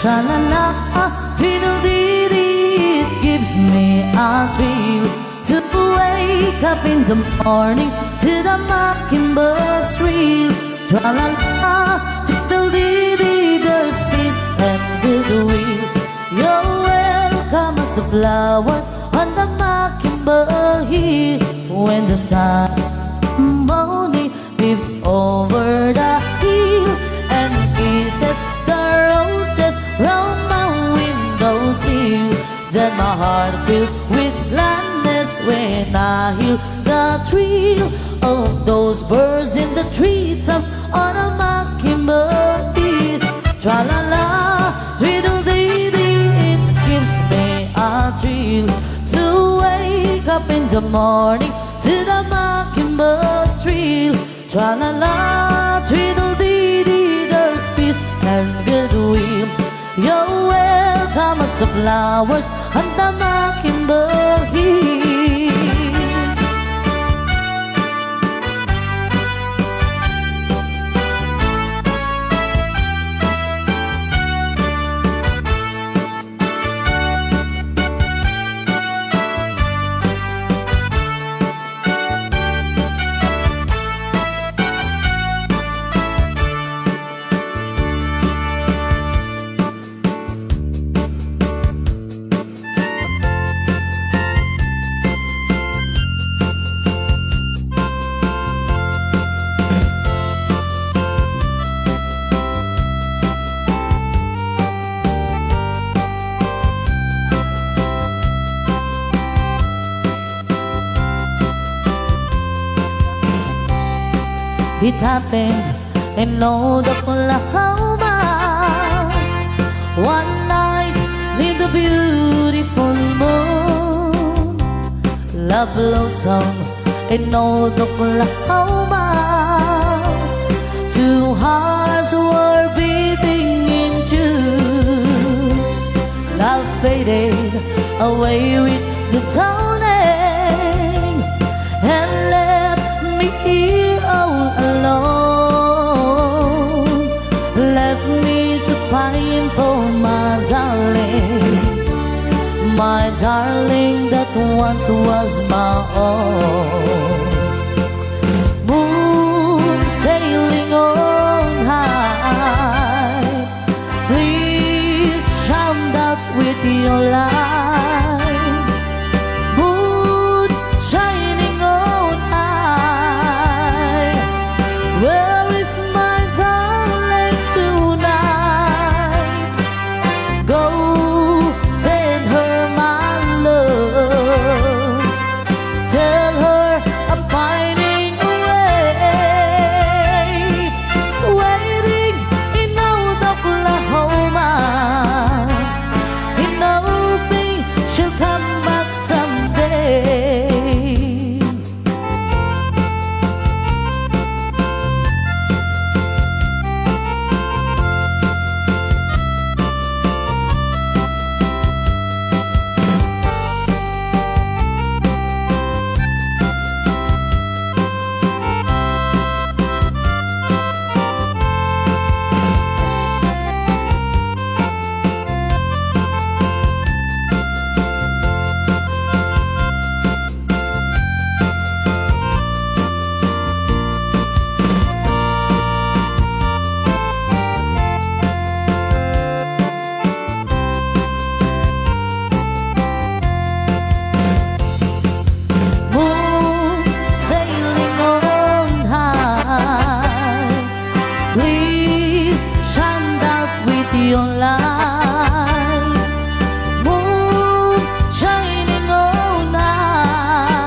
Tra-la-la, diddle-dee-dee, it gives me a thrill to wake up in the morning to the mockingbird's reel. Tra-la-la, diddle-dee-dee, there's peace and goodwill. You're welcome as the flowers on the mockingbird. Mockingbird hill when the sun morning peeps over the hill and kisses the roses round my window sill. Then my heart fills with gladness when I hear the thrill of those birds in the treetops on a mockingbird hill. Tra la la, twiddle dee dee, it gives me a thrill to wake up in the morning to the mockingbird's trill. Tra la la, twiddle dee dee, there's peace and goodwill. You're welcome as the flowers on the mockingbird hill. It happened in Old Oklahoma one night in the beautiful moon. Love blossom in Old Oklahoma. Two hearts were beating in tune. Love faded away with the dawning and left me here all alone. Left me to pine for my darling that once was my own. Moon sailing on high, please shine out with your light. Moon shining on high, where is my darling tonight? Go send her my love, tell her I'm pining away, waiting in Old Oklahoma, in hoping she'll come back someday. Moon sailing on high, please shine out with your light. Moon shining on high,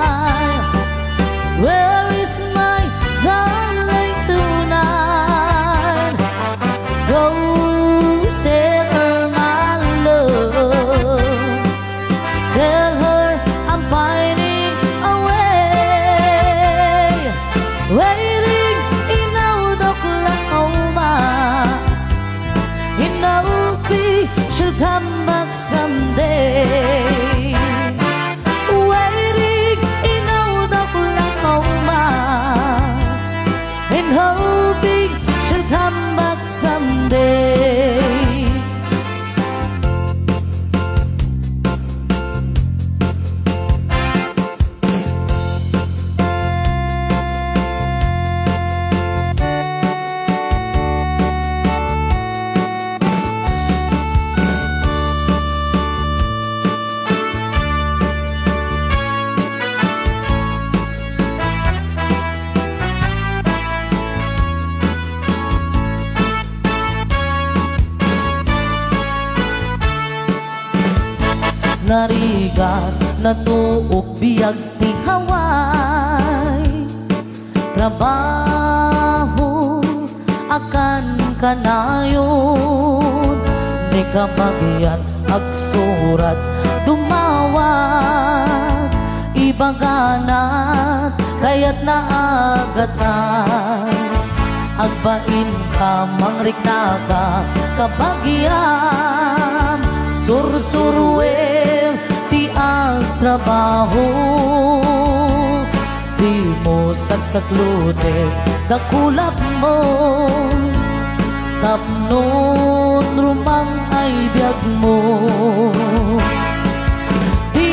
where is my darling tonight? Go send her my love, tell her I'm pining away, waiting in Old Oklahoma, in hoping she'll come back someday. Waiting in Old Oklahoma, and hoping she'll come back someday. narigat na tuok biyag ti haway trabaho akan kanayon ni kamagyan agsurat dumawat ibaganat kaya't naagatan agbain ka mangriknaga kabagyam sursurwe ti agtrabaho di mo sagsaklutin dakulap mo tapnon rumang ay biyag mo di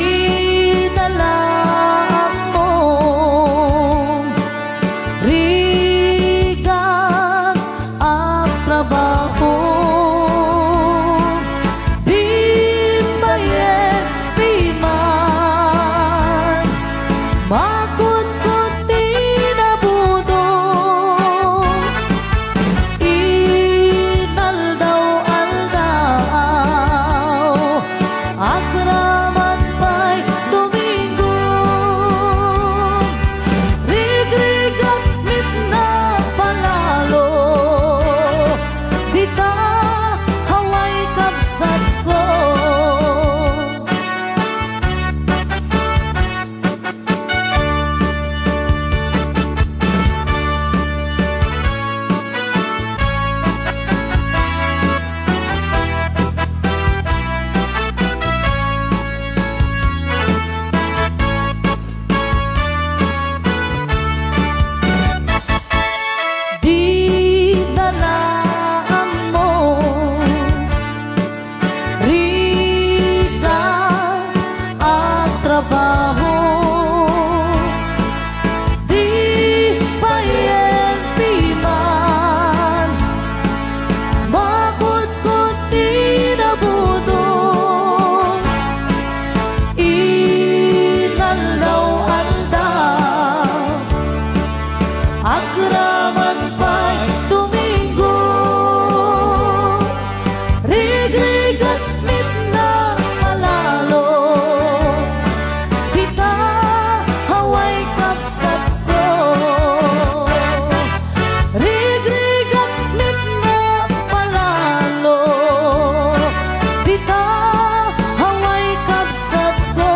nalang mo rigat at trabaho di bayet di man makut-kut di nabudong inaldaw-aldaw akraman pa'y Domingo rigrigat mit na palalo di ta haway kapsat ko di dalaan mo riga at trabaho di payenti man makut-kut di nabudong inaldaw-aldaw akraman pa'y Domingo rigrigat mit na malalo di ta haway kapsat ko rigrigat mit na malalo di ta haway kapsat ko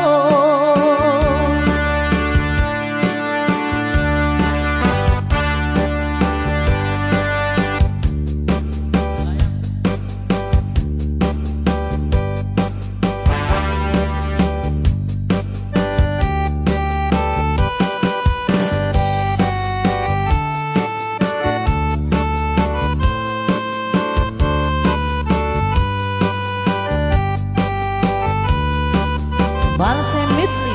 Balse Mitli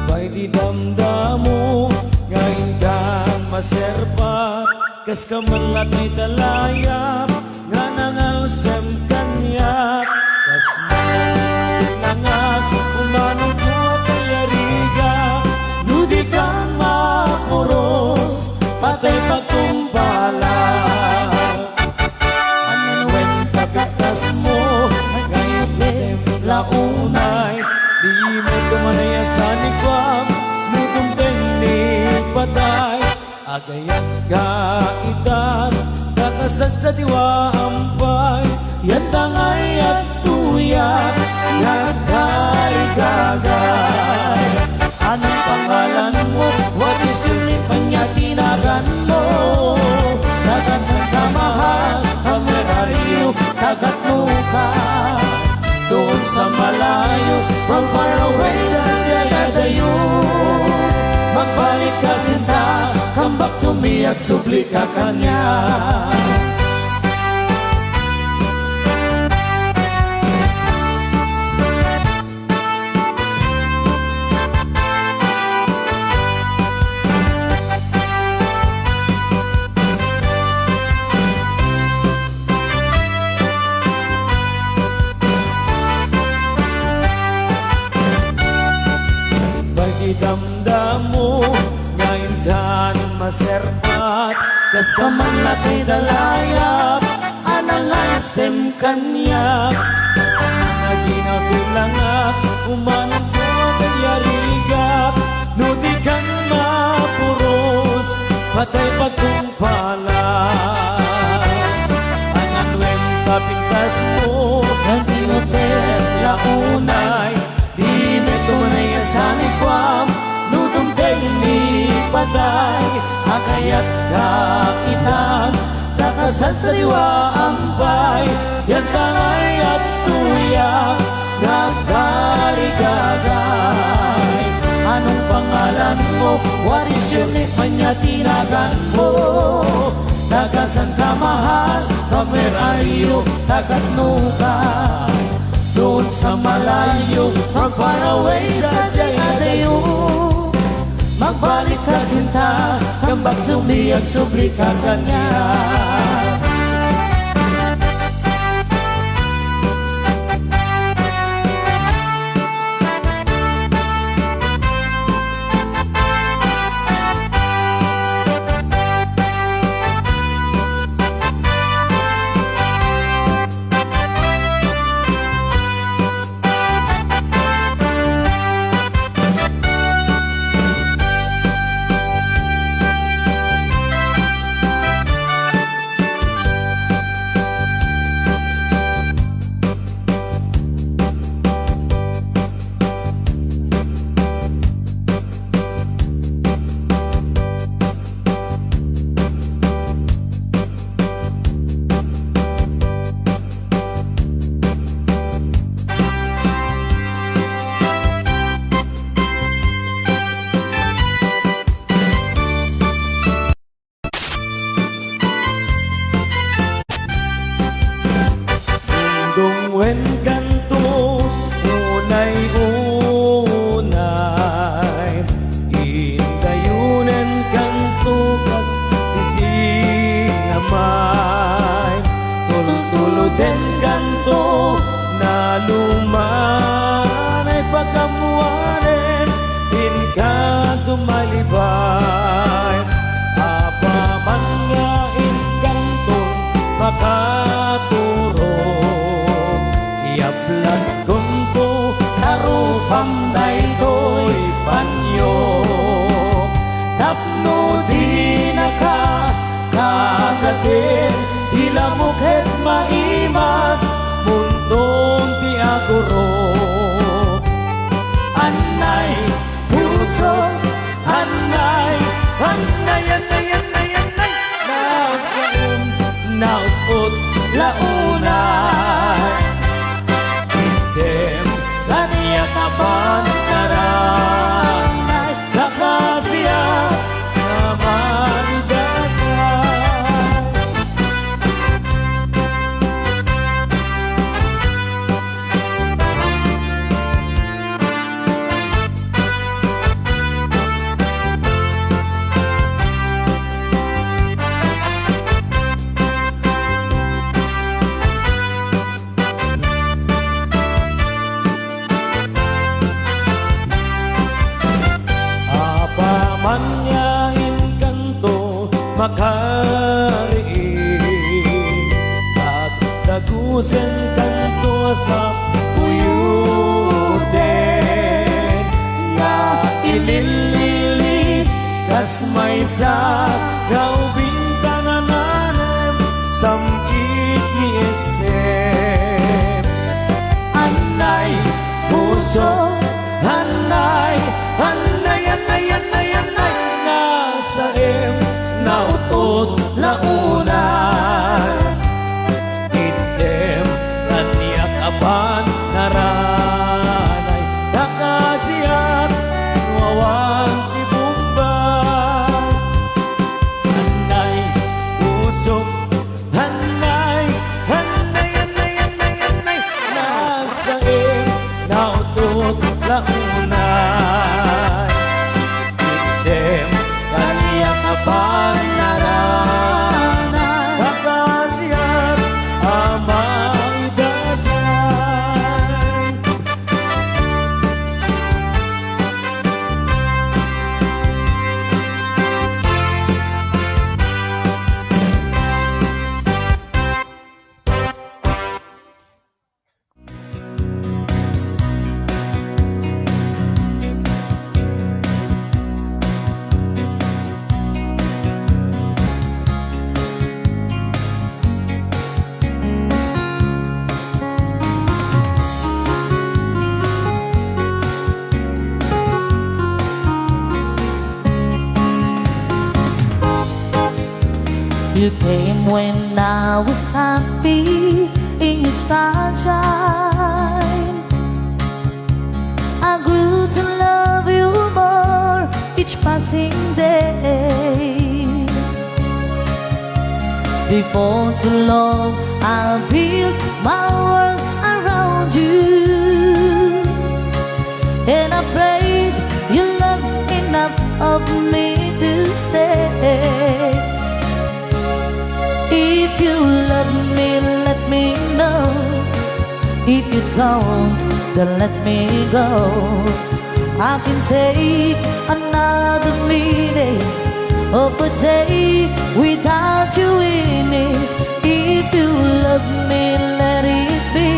Pa'y di damdamo ngayon kang maserpa kas kamangat may talayap nga nangalsem kanyak kas nangag umano ko kayariga nudi kang mapuros patay pagkumpala anwen kapitas mo ngayon launay di mo tumanaya sa nikwam nudong teknik patay agayat kaitan kakasad sa diwa ampay yan tangay at tuyat nagkarigagay anong pangalan mo what is your name panyatinagan mo dagat sa kamahal kameraryo dagat mo ka doon sa malayo from far away sa dayadayo magbalik ka sinta come back to me at subli ka kanya damdamo ngayon kan maserpat Kasta man latay dalayap Analasem kanyak Sa mga ginagulangak Umanang ko nagyarigak Nudi kang mapuros Patay pagkumpalan Angan wen kapintas mo Hindi mo launay Di me tunay asanikwam Nudong ni patay Akayat kakitan Nakasal sa diwa ampay Yan tangay at tuyak Nagkarigagay Anong pangalan mo? What is your name? Kanya tinagan mo Tagasan ka mahal From where are you? Tagatno ka Doon sa malayo From far away sa dayo Magbalik ka sinta Come back to me at subli ka kanya Wen kanto unay Indayunan kanto kas isinamay Tulutuluden kanto na lumanay pagkamuanen Inkanto malibay Apaman nga inkanto makaturo Yaplan kunto narupam daytoy panyo Tapno di naka kagatin Hilamukhet maimas Mundong ti aguro Anay puso Anay Anay Anay Anay Anay Nagsaum Naupot launay Kaniya kabantaran Kakasya Namanidasan Manyain kanto makariin At dagusen kanto sa puyuten Nga ililili kas may sa gaubing kanananem Samit ni esem Anay puso Anay Anay Anay Anay Anay Nasaem Nautot launay Item Kaniyak apan Naranay Nakasiyat Wawang tibumbay Anay Puso Anay Anay Anay Anay Anay Nasaem Nautot launay Item Kaniyak apan Naranay Nakasiyat Amay dasay You came when I was happy in your sunshine. I grew to love you more each passing day. Before too long, I'll build my world around you. And I prayed you love enough of me to stay. If you love me, let me know. If you don't, then let me go. I can take another meeting of a day without you in it. If you love me, let it be.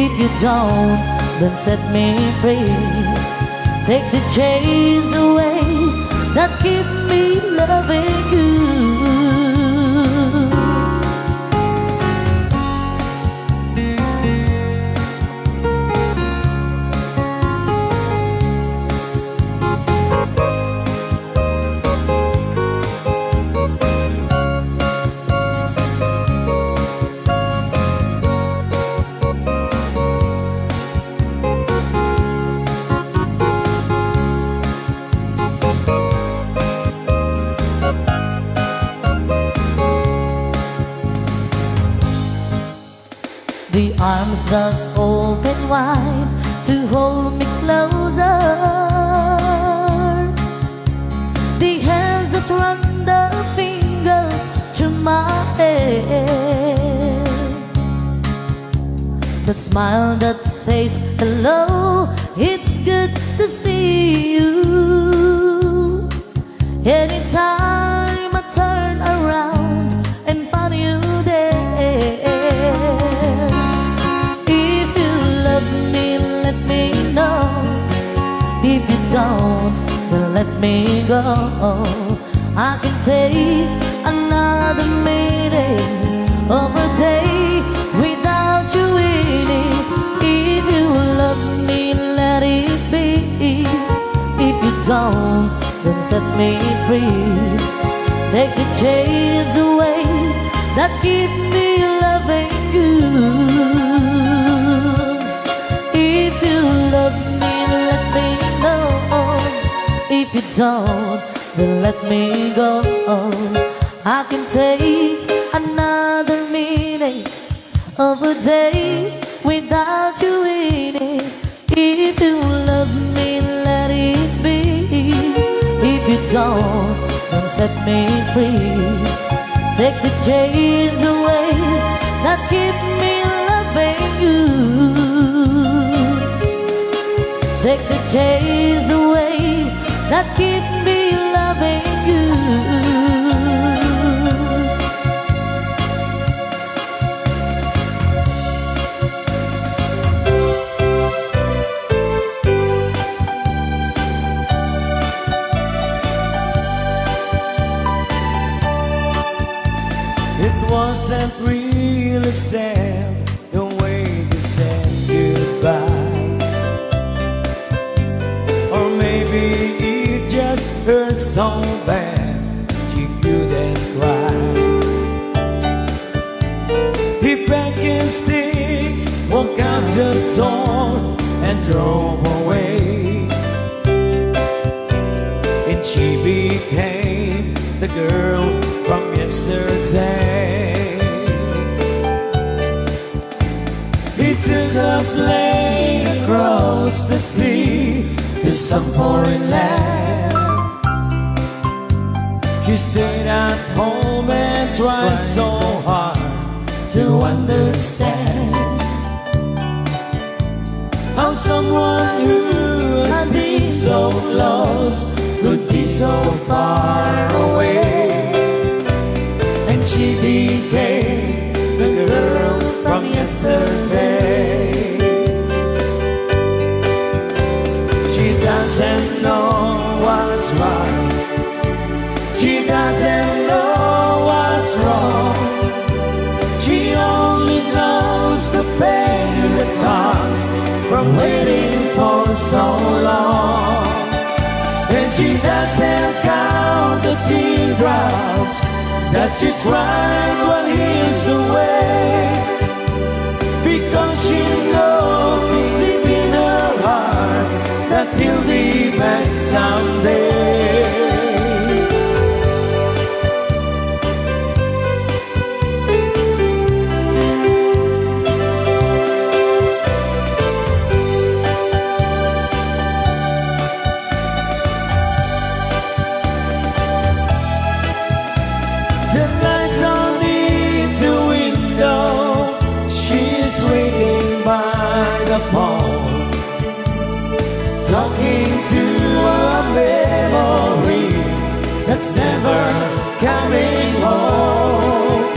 If you don't, then set me free. Take the chains away that keep me loving you. The arms that open wide to hold me closer. The hands that run the fingers through my hair. The smile that says hello, it's good to see you. Anytime I turn around and find you there. Let me know. If you don't, then let me go. I can take another meeting of a day without you in it. If you love me, let it be. If you don't, then set me free. Take the chains away that keep me loving you. If you love me, let me know. If you don't, then let me go. I can take another minute of a day without you in it. If you love me, let it be. If you don't, then set me free. Take the chains away that keep me loving you. Take the chains away that keep me loving you. It wasn't really sad the way you said goodbye. Or maybe it just hurt so bad you couldn't cry. He packed his sticks, walked out the door and drove away. And she became the girl from yesterday. He took a plane across the sea to some foreign land. She stayed at home and tried so hard to understand how someone who has been so close could be so far away. And she became the girl from yesterday. She doesn't know what's right. She doesn't know what's wrong. She only knows the pain that comes from waiting for so long. And she doesn't count the teardrops that she cried while he's away, because she knows deep in her heart that he'll be back someday. The lights on in the window, she's waiting by the phone, talking to a memory that's never coming home.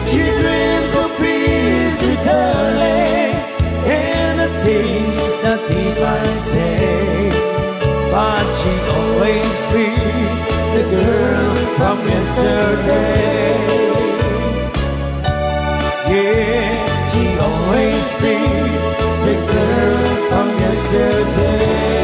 She dreams of peace returning and the things that he might say, but she always be the girl from yesterday. Yeah, she always be the girl from yesterday.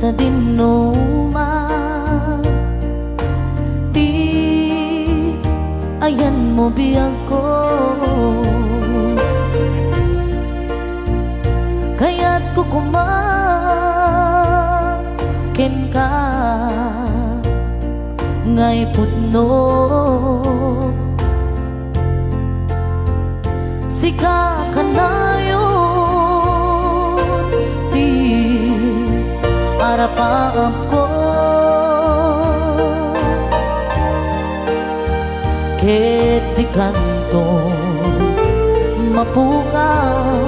Sa dinuma, di ayan mo biyag ko, kaya't kukumakin ka ngay putno. Sika ka na yun, di arapaap ko, ket di kanto mapukaw,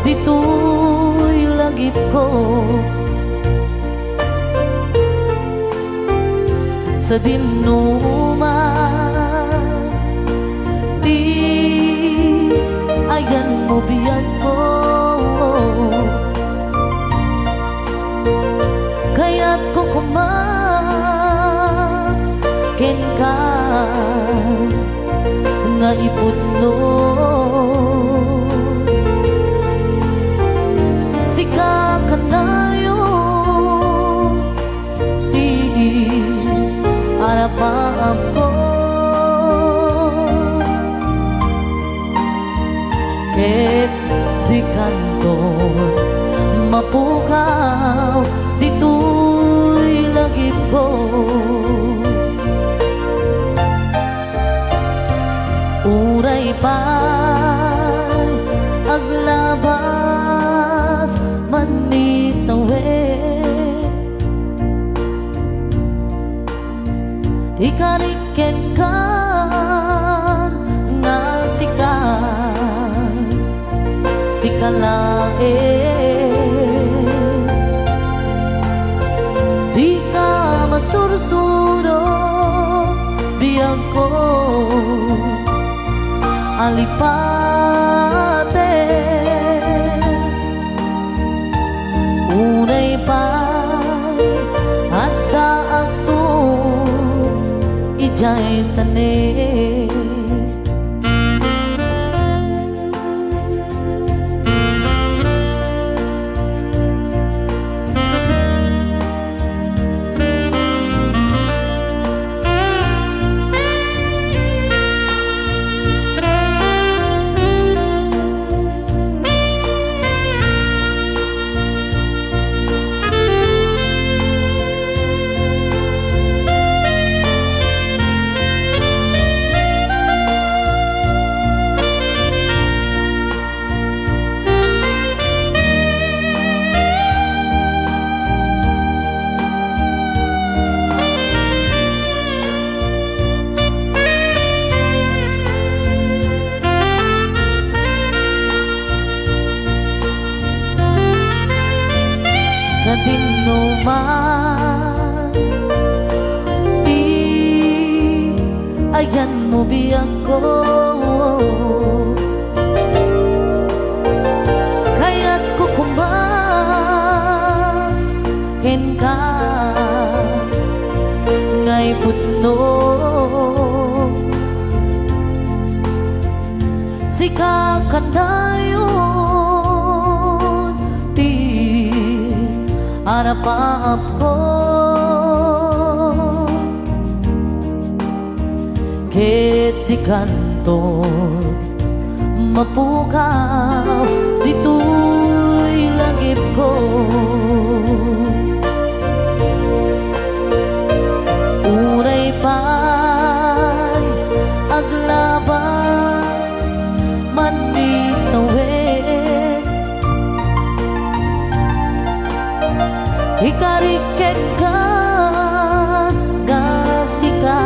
dito'y lagip ko. Sa dinuma, di ayan mo biyag ko, kaya't kukumakin ka nga iputno. Sika ka na yun, di arapaap ko, ket di kanto mapukaw, dito'y lagip ko. Uray pa'y aglabas manitawid, ikariken kan nga sikalain, di ka masursuro biyag ko, alipate unay pa at kaagto ijay tanin. man. Di ayan mo biyang ko, kaya't kukumbang ken ka ngay putno. Sika kandayon ti arapaap ko, ket di kanto mapukaw dito'y langit ko. Uray pa'y aglabas man bitawid, ikariket ka gasika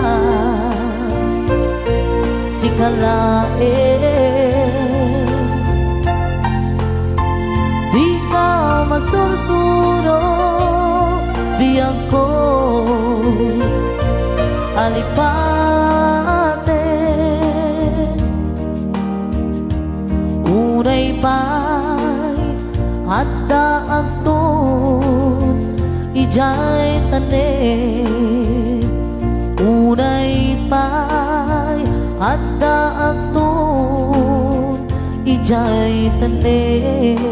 sikalain. Di ka masursuro biyang ko alipate. Uray pa'y adda agtun ijay tanin. Uray pa'y adda agtun ijay tanin.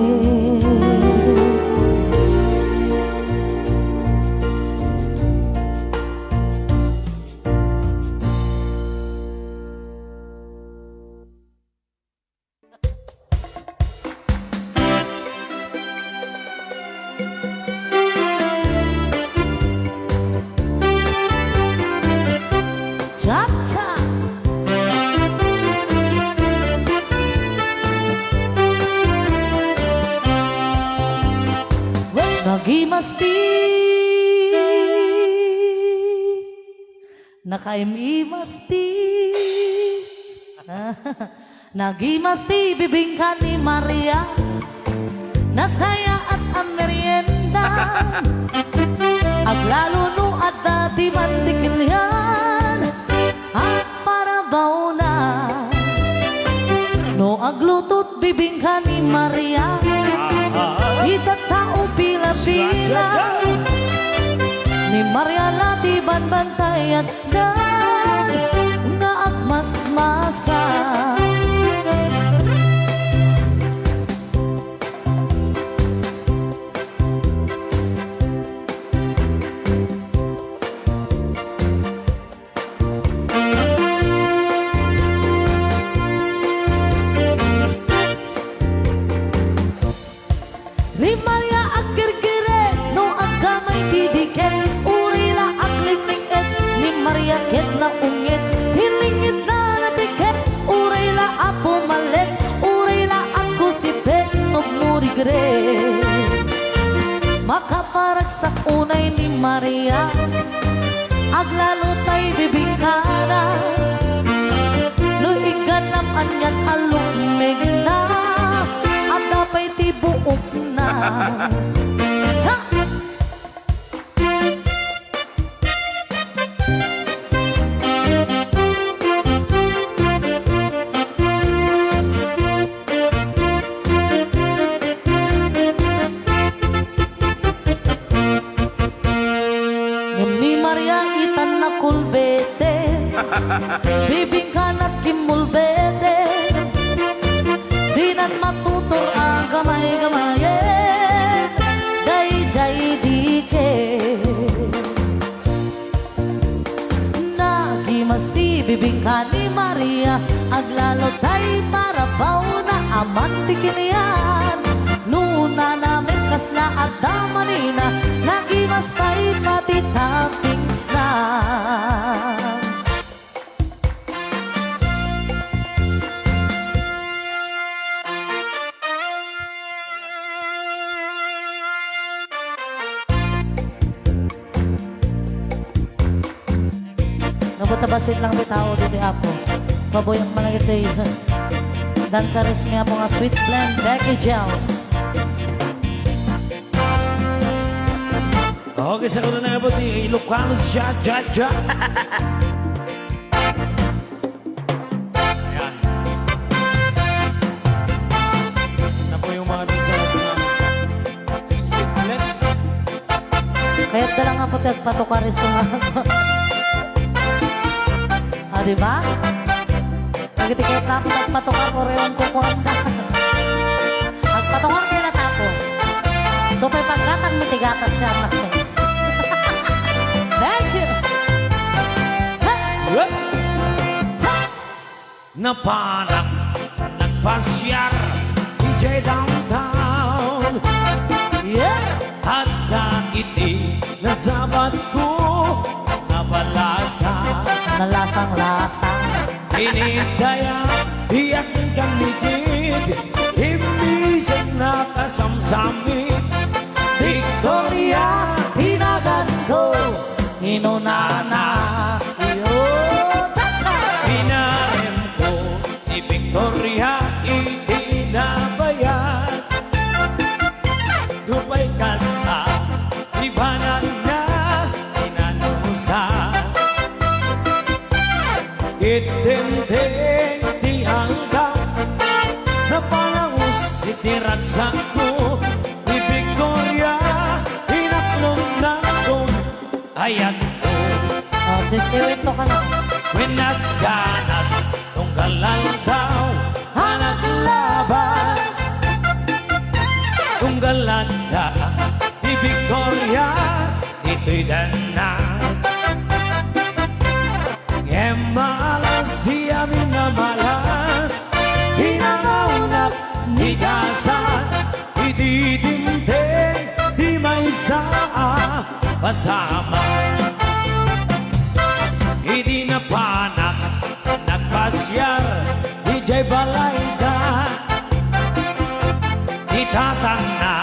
Cha-cha! Nagimasti nakaimimasti nagimasti bibingka ni Maria, nasaya at ang merienda, aglalo no at dati mantikilyan at parabaw na no aglutot bibingka ni Maria, itatao pila-pila ni Maria lati banbantay at dan na agmasmasa. Ni Maria agkirkire no agkamay didiket, urila agliting et ni Maria ket na ungit, hilingit na natiket, urila apo malet, urila ako si pet no murigre. Makaparagsak unay ni Maria, aglalo tay bibingkara, luiganam anyan alumig na, at dapay tibuok na. Cha! Ni Maria itan na kulbete, bibingkan at kimulbete, di nan matutor ang gamay-gamayen, day-jay dike. Nagimasti bibingkan ni Maria, aglalo tay parabaw na amantikin yan. Nuna namin kasla at damanina, nagimas pa'y pati toppings na. Nabutabasit lang bitao dito ako. Paboyang managitay. Dansaris nga po nga sweet blend, Becky Gels. Okay, sa kuna na buti, Ilocano siya, ja. Ayan. Na po yung mga results na Spitlet. Kaya dala nga po patukaris sa mga. Di ba? Nagtitikit na ako nagpatukar ko rin ko kuhanda. Nagpatukar kayo na tapo. So, may pagkatan mo tigatas siya anak mo. Thank you! Napanak, nagpasyar, DJ Downtown. Yeah! At naiti, nasabat ko, nabalasa. Nalasang-lasang. Inidaya, iyak kang ligid, ibisan na kasamsamit. Victoria, Hinagan ko, inunana. Iyo, cha-cha! pinarim ko, ni Victoria, itinabayan. Dupay kasta, libanan na, inanusan. Itinteng di hanggang napalangos itiratsak ko ni Victoria inaklong na kong ayat ko Sisiwin to ka na. winagdanas tunggalan daw anak labas tunggalan da ni Victoria ito'y danang malas di amin na malas hinangaunak ni gasan ididinteng di may saa pasama hindi na panak nagpasyar di jay balay ka itatang na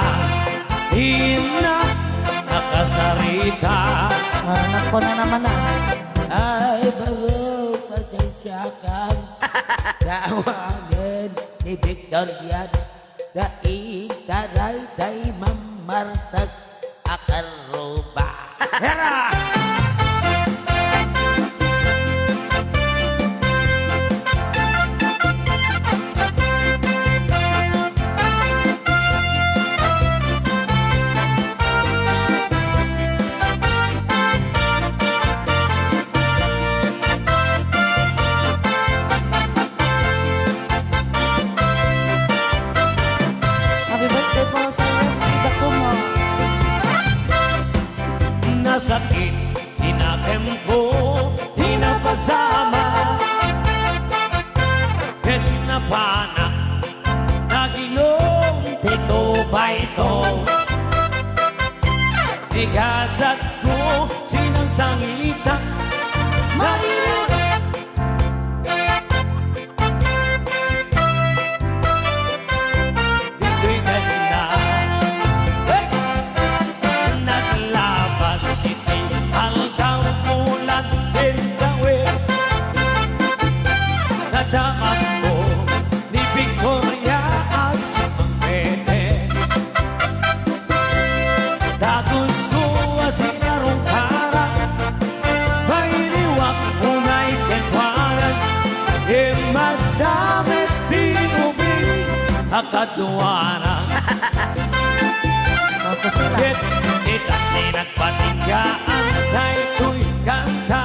di na nakasarita Anak ko na naman na. ay bago pasensyakan Tawagan ni Victoria Daig taray day mamartag akaruba Hera! Happy birthday po sa Wesley Dacumos. Nasakit, inatempo, inapasama Ket napanak, naginong tito ba ito Igasat ko, sinang sangita Mahirap Ito'y ganda Naglabas iti Hanggang mulan bentawin Nadaman ko Ni Victoria as pangpete Dagus ko asinarong karang Mainiwak unay ketwaran Madamit di ubing Akaduwanan Tapos sila. Itak ni nagpatinggaan Kay tuy kanta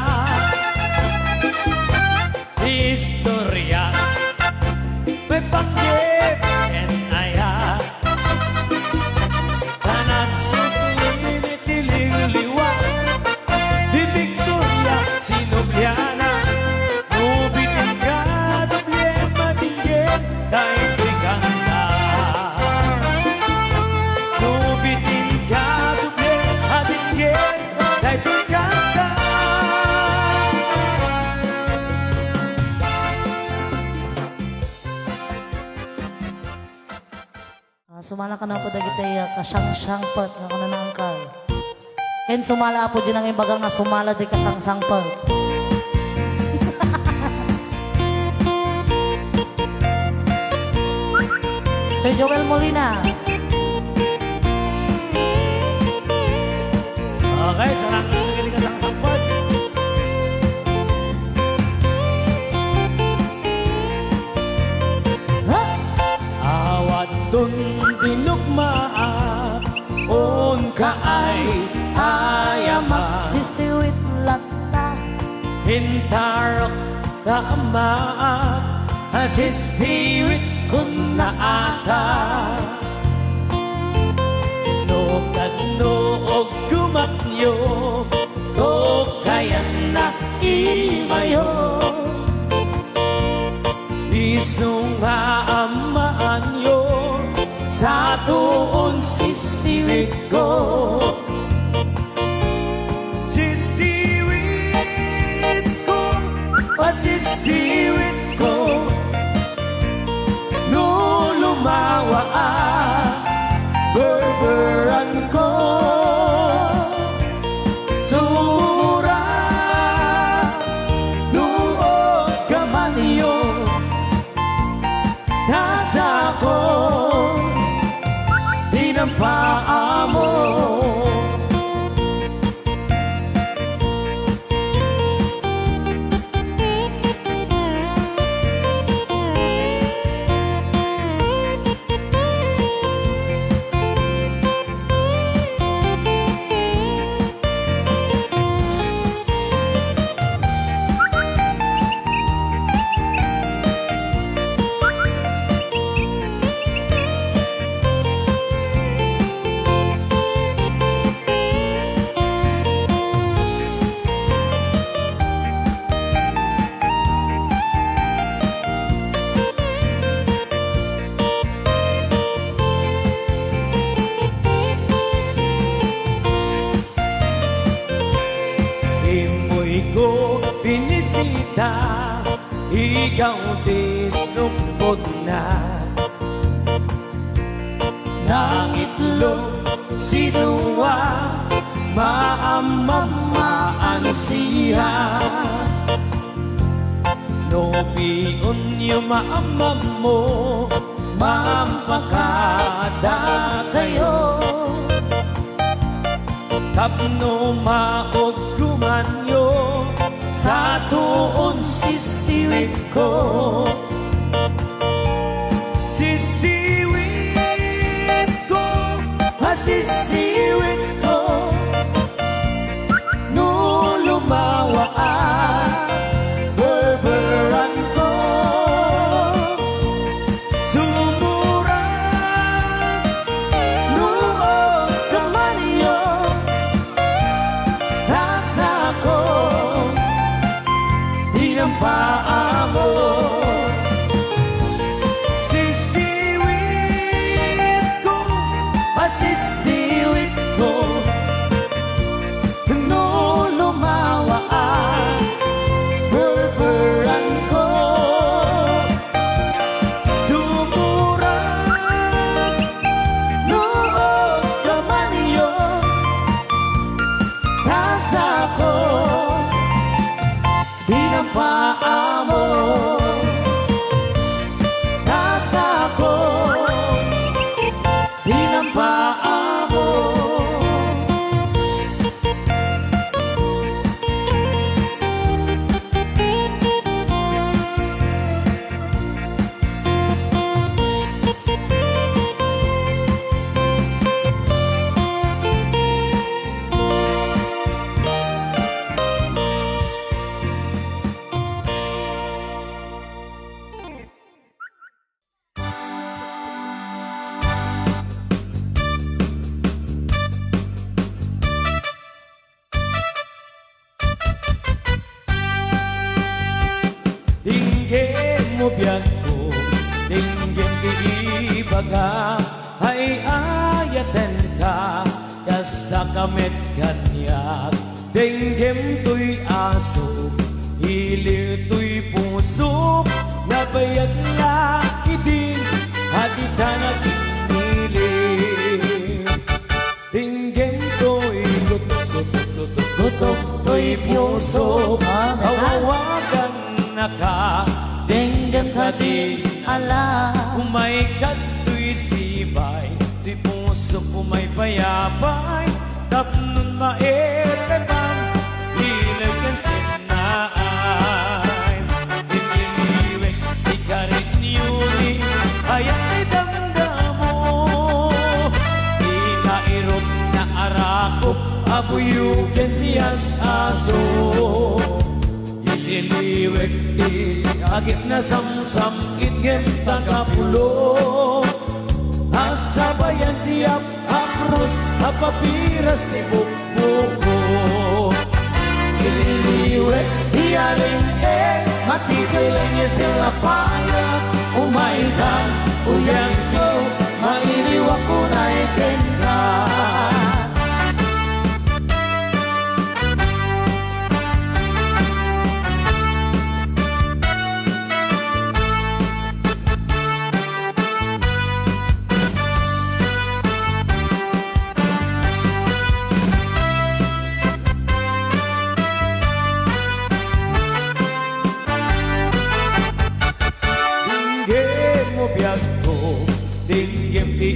Istorya May panggip en aya Tanan sukulin itililiwa Di Victoria Sinobliana Nubitin ka Doble matingin Kay tuy kanta Nubitin ka Doble matingin Kay tuy kanta Sumala ka na po dagiti kasyang-syang pat nga ko na naangkal. And sumala po din ang imbagang nga sumala di kasang-sang pat. Sir Joel Molina. Okay, sarang nagaling ka sa sampot. Ha? Awat dun dinugmaa, on ka ay ayama. Sisiwit lata. Hintarok na ama, sisiwit ko na ata. No kadnoog gumatyo, to kaya na imayo. Isong amaan yo, sa tuon sisiwit ko. Sisiwit ko, pasisiwit ko, no lumawa berberan ko. Sumura, nuod ka man yo, nasa ko, tinampaa mo. Imoy ko binisita, ikaw di sukod na. Nangitlog sinuwa, maamamaan siya. No piyon yung maamam mo, mampakada kayo. Tapno maod kumanyo, sa tuon sisiwit ko. Sisiwit ko, sisiwit ko, no lumawa berberan ko. Sumura, nuod ka man yo, nasa ko, tinampaa mo. Sisiwit ko, sisiwit ko, no lumawa berberan ko. Sumura, nuod ka man yo, nasa ko, tinampaa mo. Nasa ko, tinampaa mo. Tinggem mo biyan ko, tinggem di ibaga, ay ayatan ka, kasta kamit kanyak. Tinggem to'y aso, ilir to'y puso, nabayag na idin, hadi ka nag-ilir. Tinggem to'y gutok to'y puso, kawawagan na ka, Denggam ka di ala. umay kato'y sibay, di puso kumay bayabay, tapnon maetepan ilagyan sinaan iniliwek di ka rin yuni ayat ay damdamo inairot na arakop abuyugan niyas aso ililiwek di agit na samsam itgen tagapulo asabayan tiap apros apapiras ni bukbuko ililiwek di aling matisilingin sila paya umaikan uyang ko mailiwak ko na ikenka Dinggim di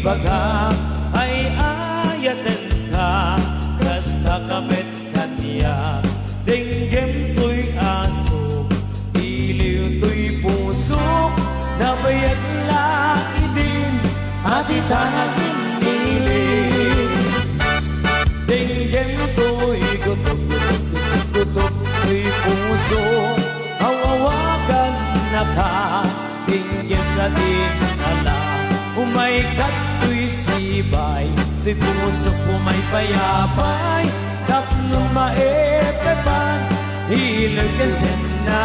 ibaga ay ayatan ka kasta kamit kanya dinggim to'y aso iliw to'y pusok nabayag laki din at itanatin nilim dinggim to'y gutok to'y puso hawawagan na ka dinggim na din umaikat to'y sibay, to'y pusok umay payapay, tatlong maepepan, hilagyan sena.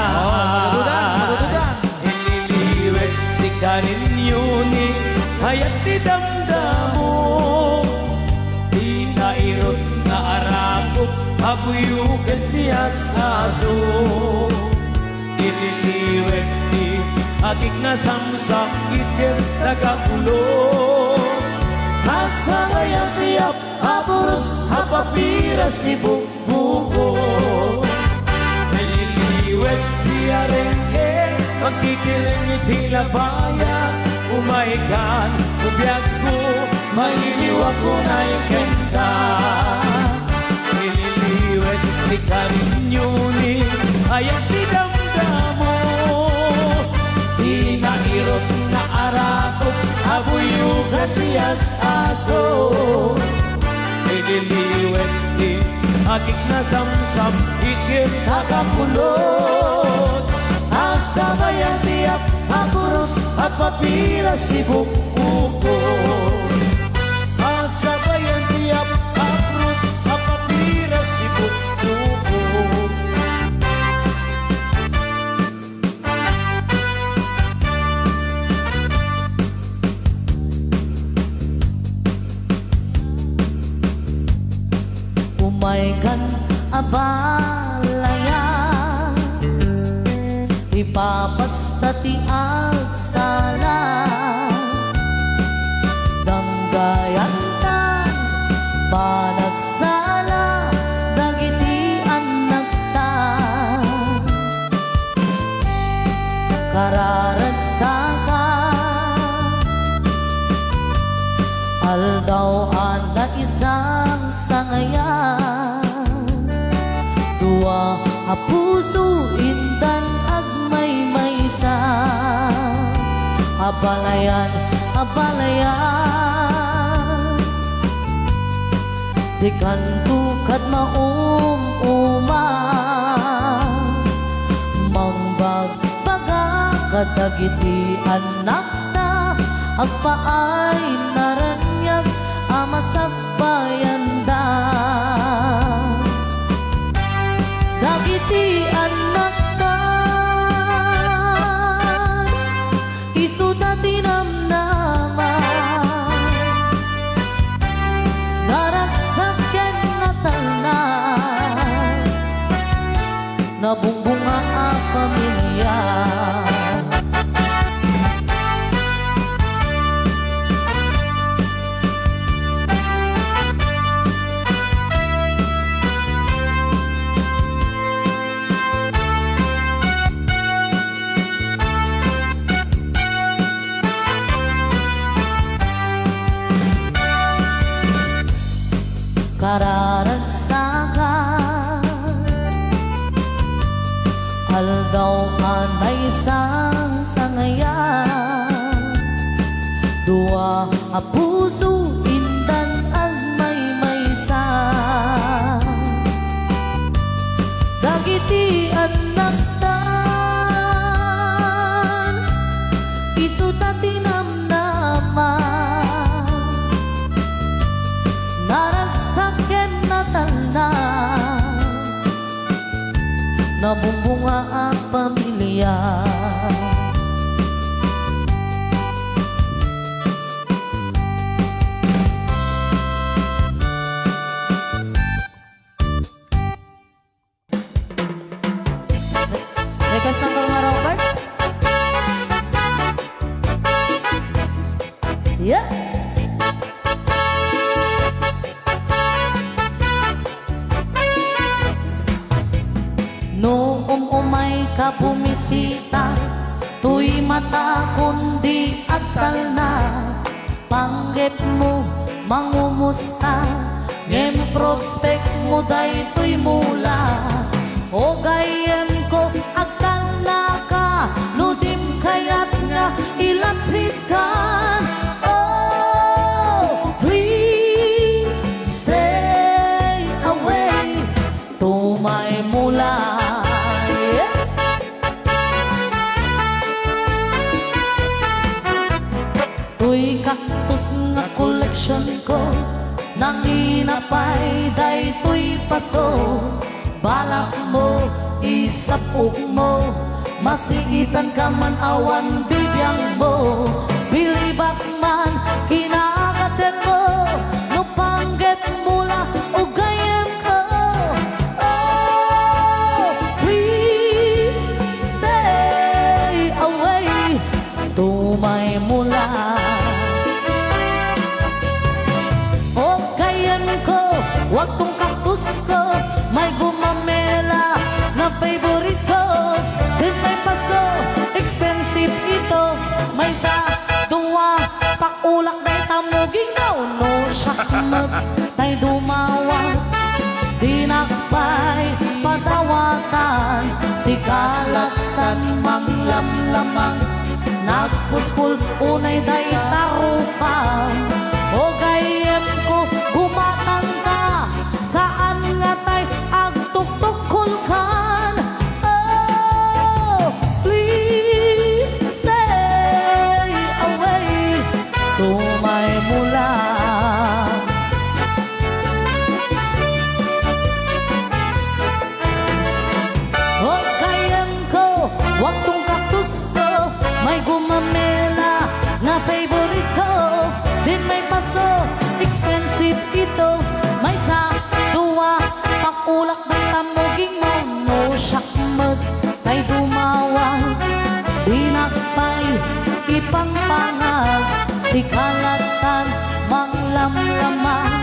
Ililiwet, di ka rin yuni, hayat di damdamo. Di nairot na arakop, abuyugan tiyas aso. Ililiwet, di agik na samsak itir tagapulo asabayang tiap apuros apapiras ni bukbuko naliliwet di arengke magkikiling itila baya umaikan ubiyag ko mailiwag ko na ikenta naliliwet di karinyuni ayat di damdamo inairot na arakot abuyugan tiyas aso ililiwet din agik na samsam ikit kakapulot asabayang tiap apuros at papiras di bukbuko asabayang tiap apuros at papiras di bukbuko umaikan abalaya ipapastati at sala danggayan tan panagsala dagiti ang nagta kararagsaka aldaw na isang sangayan dua a puso indan agmay maysa abalayan abalayan di kantukad uma mangbagbaga kadagiti anak ta agpaay naranyag amasagbayanda dagiti anak ta isuda tinamnama naragsaken na tanan nabungbunga a pamilya nararagsakan. Aldaw anay sang sangayan, dua a puso indan agmay maysa. Dagiti anak tan, isuta tinamnaman, naragsaken na tanan, nabumbunga ang pamilya. Request ng Kulma Robert? Yeah! Noong umay ka bumisita, tuy mata kundi agtal na. Panggep mo, mangumusta, ngem prospect mo day tuy mula. O gayem ko, agtal na ka, nudim kayat nga ilasikan. Oh, please stay away, tumay mula. Tuy kaktus nga collection ko, nanginapay day tuy paso. Balak mo, isapok mo, masigitan ka man awan bibiyang mo. Bilibak man, kinakaten mo, no panggep mula o gayem ko. Oh, please stay away, tumay mula. O gayem ko, wag tong kaktus ko, may gumamela na favorite ko. Din may paso, expensive ito. May sa duwa, pakulak day tamuging daw. No shakmat, tay dumawa, dinakpay, patawatan. Si kalatan, manglamlamang, nagpuspul, unay day tarupang. O gayem ko, gumatang ka, saan nga tay agtuktukol kan. Oh, please stay away, tumay mula. O gayem ko, wag tong kaktus ko, may gumamela na favorite ko. Din may paso, expensive ito. May sa tuwa, pakulak ng tamuging mo. No shakmat, tay dumawang, dinakpay, ipangpangag. Si kalatan, manglamlamang,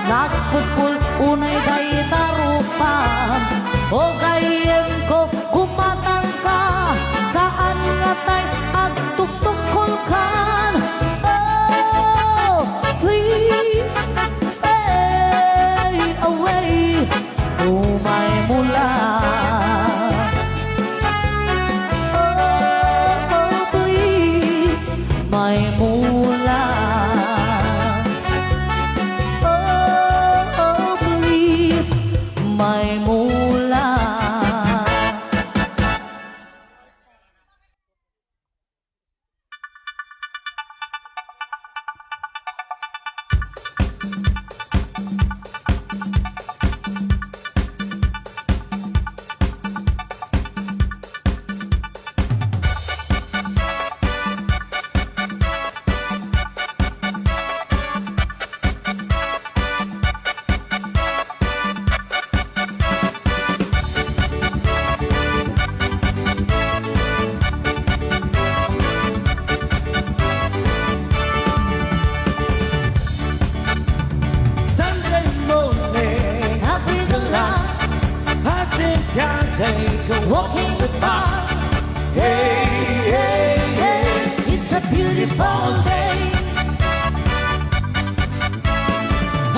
nagpuspul, unay day tarupan. O gayem ko, kumatang ka, saan nga tay agtuktukol kan. Oh, please stay away, tumay mula. Oh, oh, please, may mula. Oh, oh, please, may mula. Walking goodbye. Hey, hey, hey, it's a beautiful day.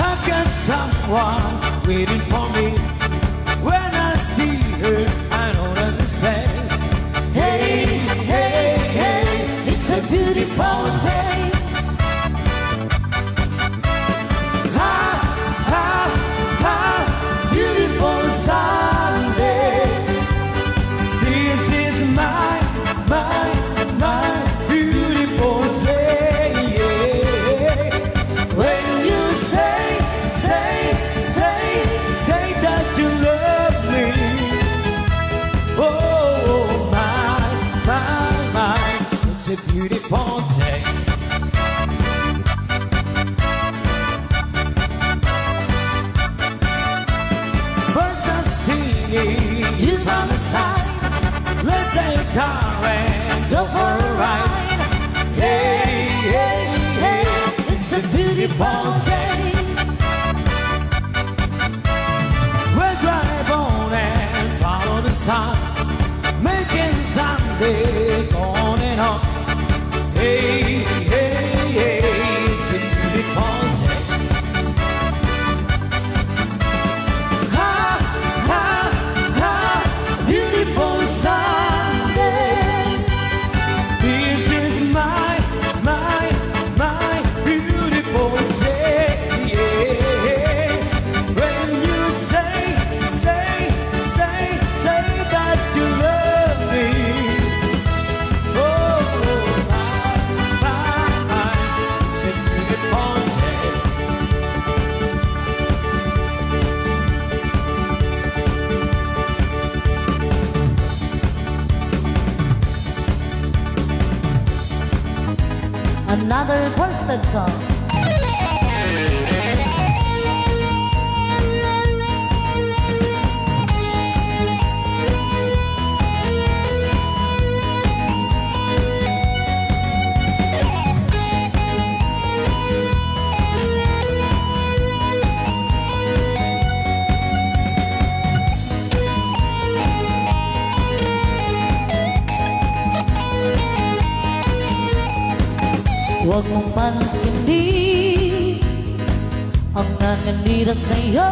How can got someone waiting for me. When I see her, I know what to say. Hey, hey, hey, it's a beautiful day. Ha, ha, ha, beautiful Sunday. This is my beautiful day. When you say that you love me. Oh, my, it's a beautiful day. Birds are singing, you by my side. Let's take a car and go for a ride. Hey, hey, hey, it's a beautiful day. We'll drive on and follow the sun, making Sunday on and on. Hey, hey, hey, it's a beautiful day. Ha, ha, ha, beautiful Sunday. This is my beautiful day. When you say that you love me. Oh, my, it's a beautiful day. Another Worsted song. Huwag mong pansindi ang nananira sa'yo.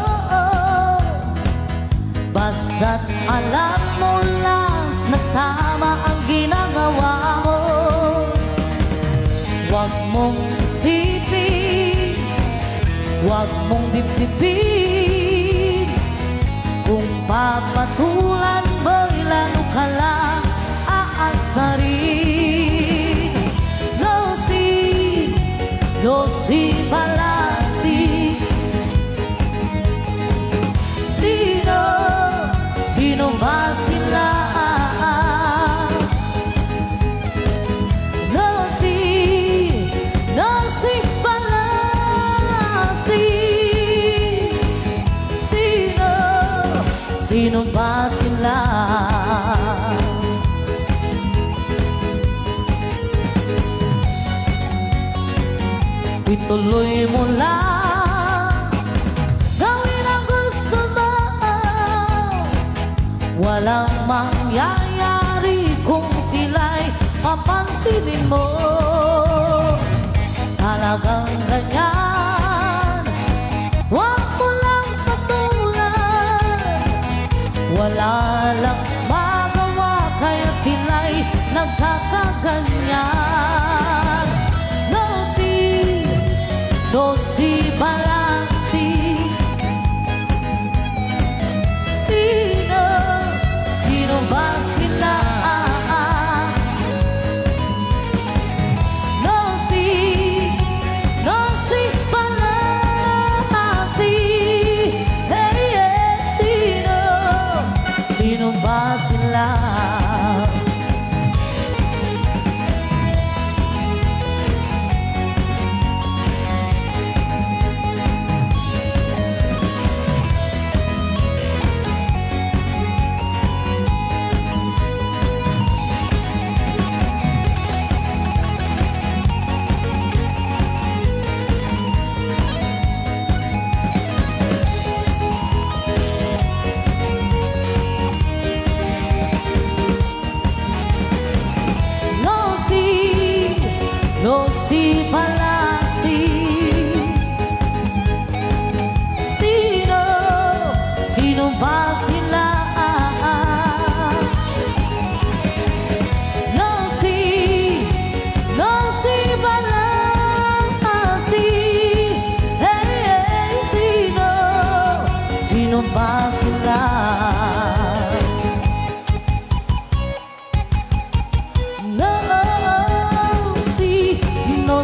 Basta't alam mo lang na tama ang ginagawa mo. Huwag mong isipin, huwag mong dibdibin. Kung papatulan mo'y lalo ka lang aasarin. No si Palasi. Sino ba sila? No si Palasi. Sino ba sila? Ituloy mo lang, gawin ang gusto mo. Walang mangyayari kung sila'y papansinin mo. Talagang ganyan, huwag mo lang patulan. Wala lang magawa kaya sila'y nagkakaganyan. No si Palasi. Sino ba sila?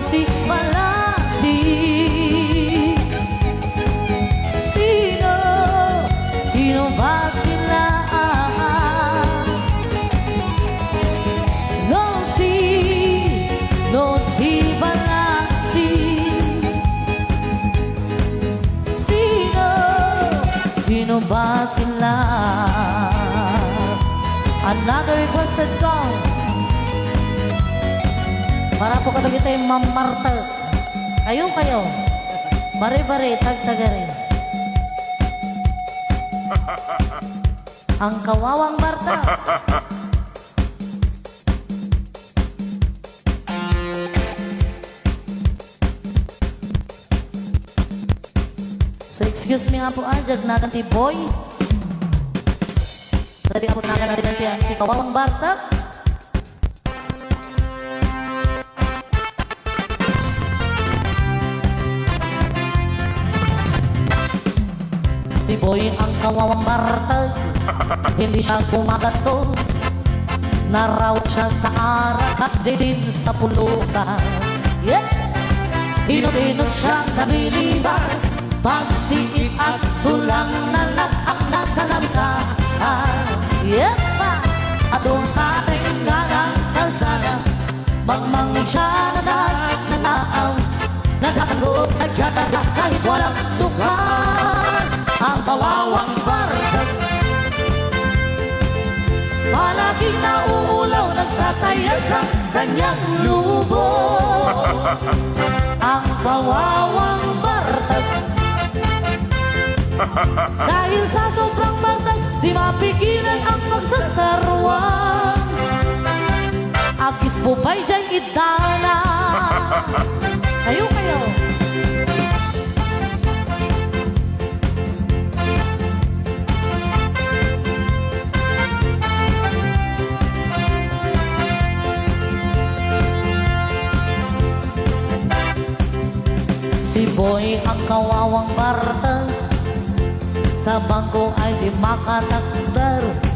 si Malasi? Sino ba sila? No si Malasi. Sino ba sila? Another requested song para po katabi tayo Ma'am Marta. Kayo Bari-bari, tag-tagari. Ang kawawang Marta. So excuse me nga po, ajag natin ti Boy. Sabi nga po natin ti kawawang Marta. Si Boy ang kawawang Marta, hindi siya gumagastos. Narawat siya sa arakas, din sa pulutan. Yeah! Inot-inot siyang nalilibas, pagsiit at tulang nalakak na sa labisahan. Yeah! At doon sa ating galang kalsada, magmangig siya na nalaaw, nagkatanggol, nagkataga kahit walang tukan. Ang kawawang Marta, palaging nauulaw, nagtatayag ng kanyang lubo. Ang kawawang Marta, dahil sa sobrang bantay, di mapigilan ang pagsasarwang. Agis po ba'y dyan idana? Kayo Si Boy ang kawawang Marta, sa bangko ay di makatakdar.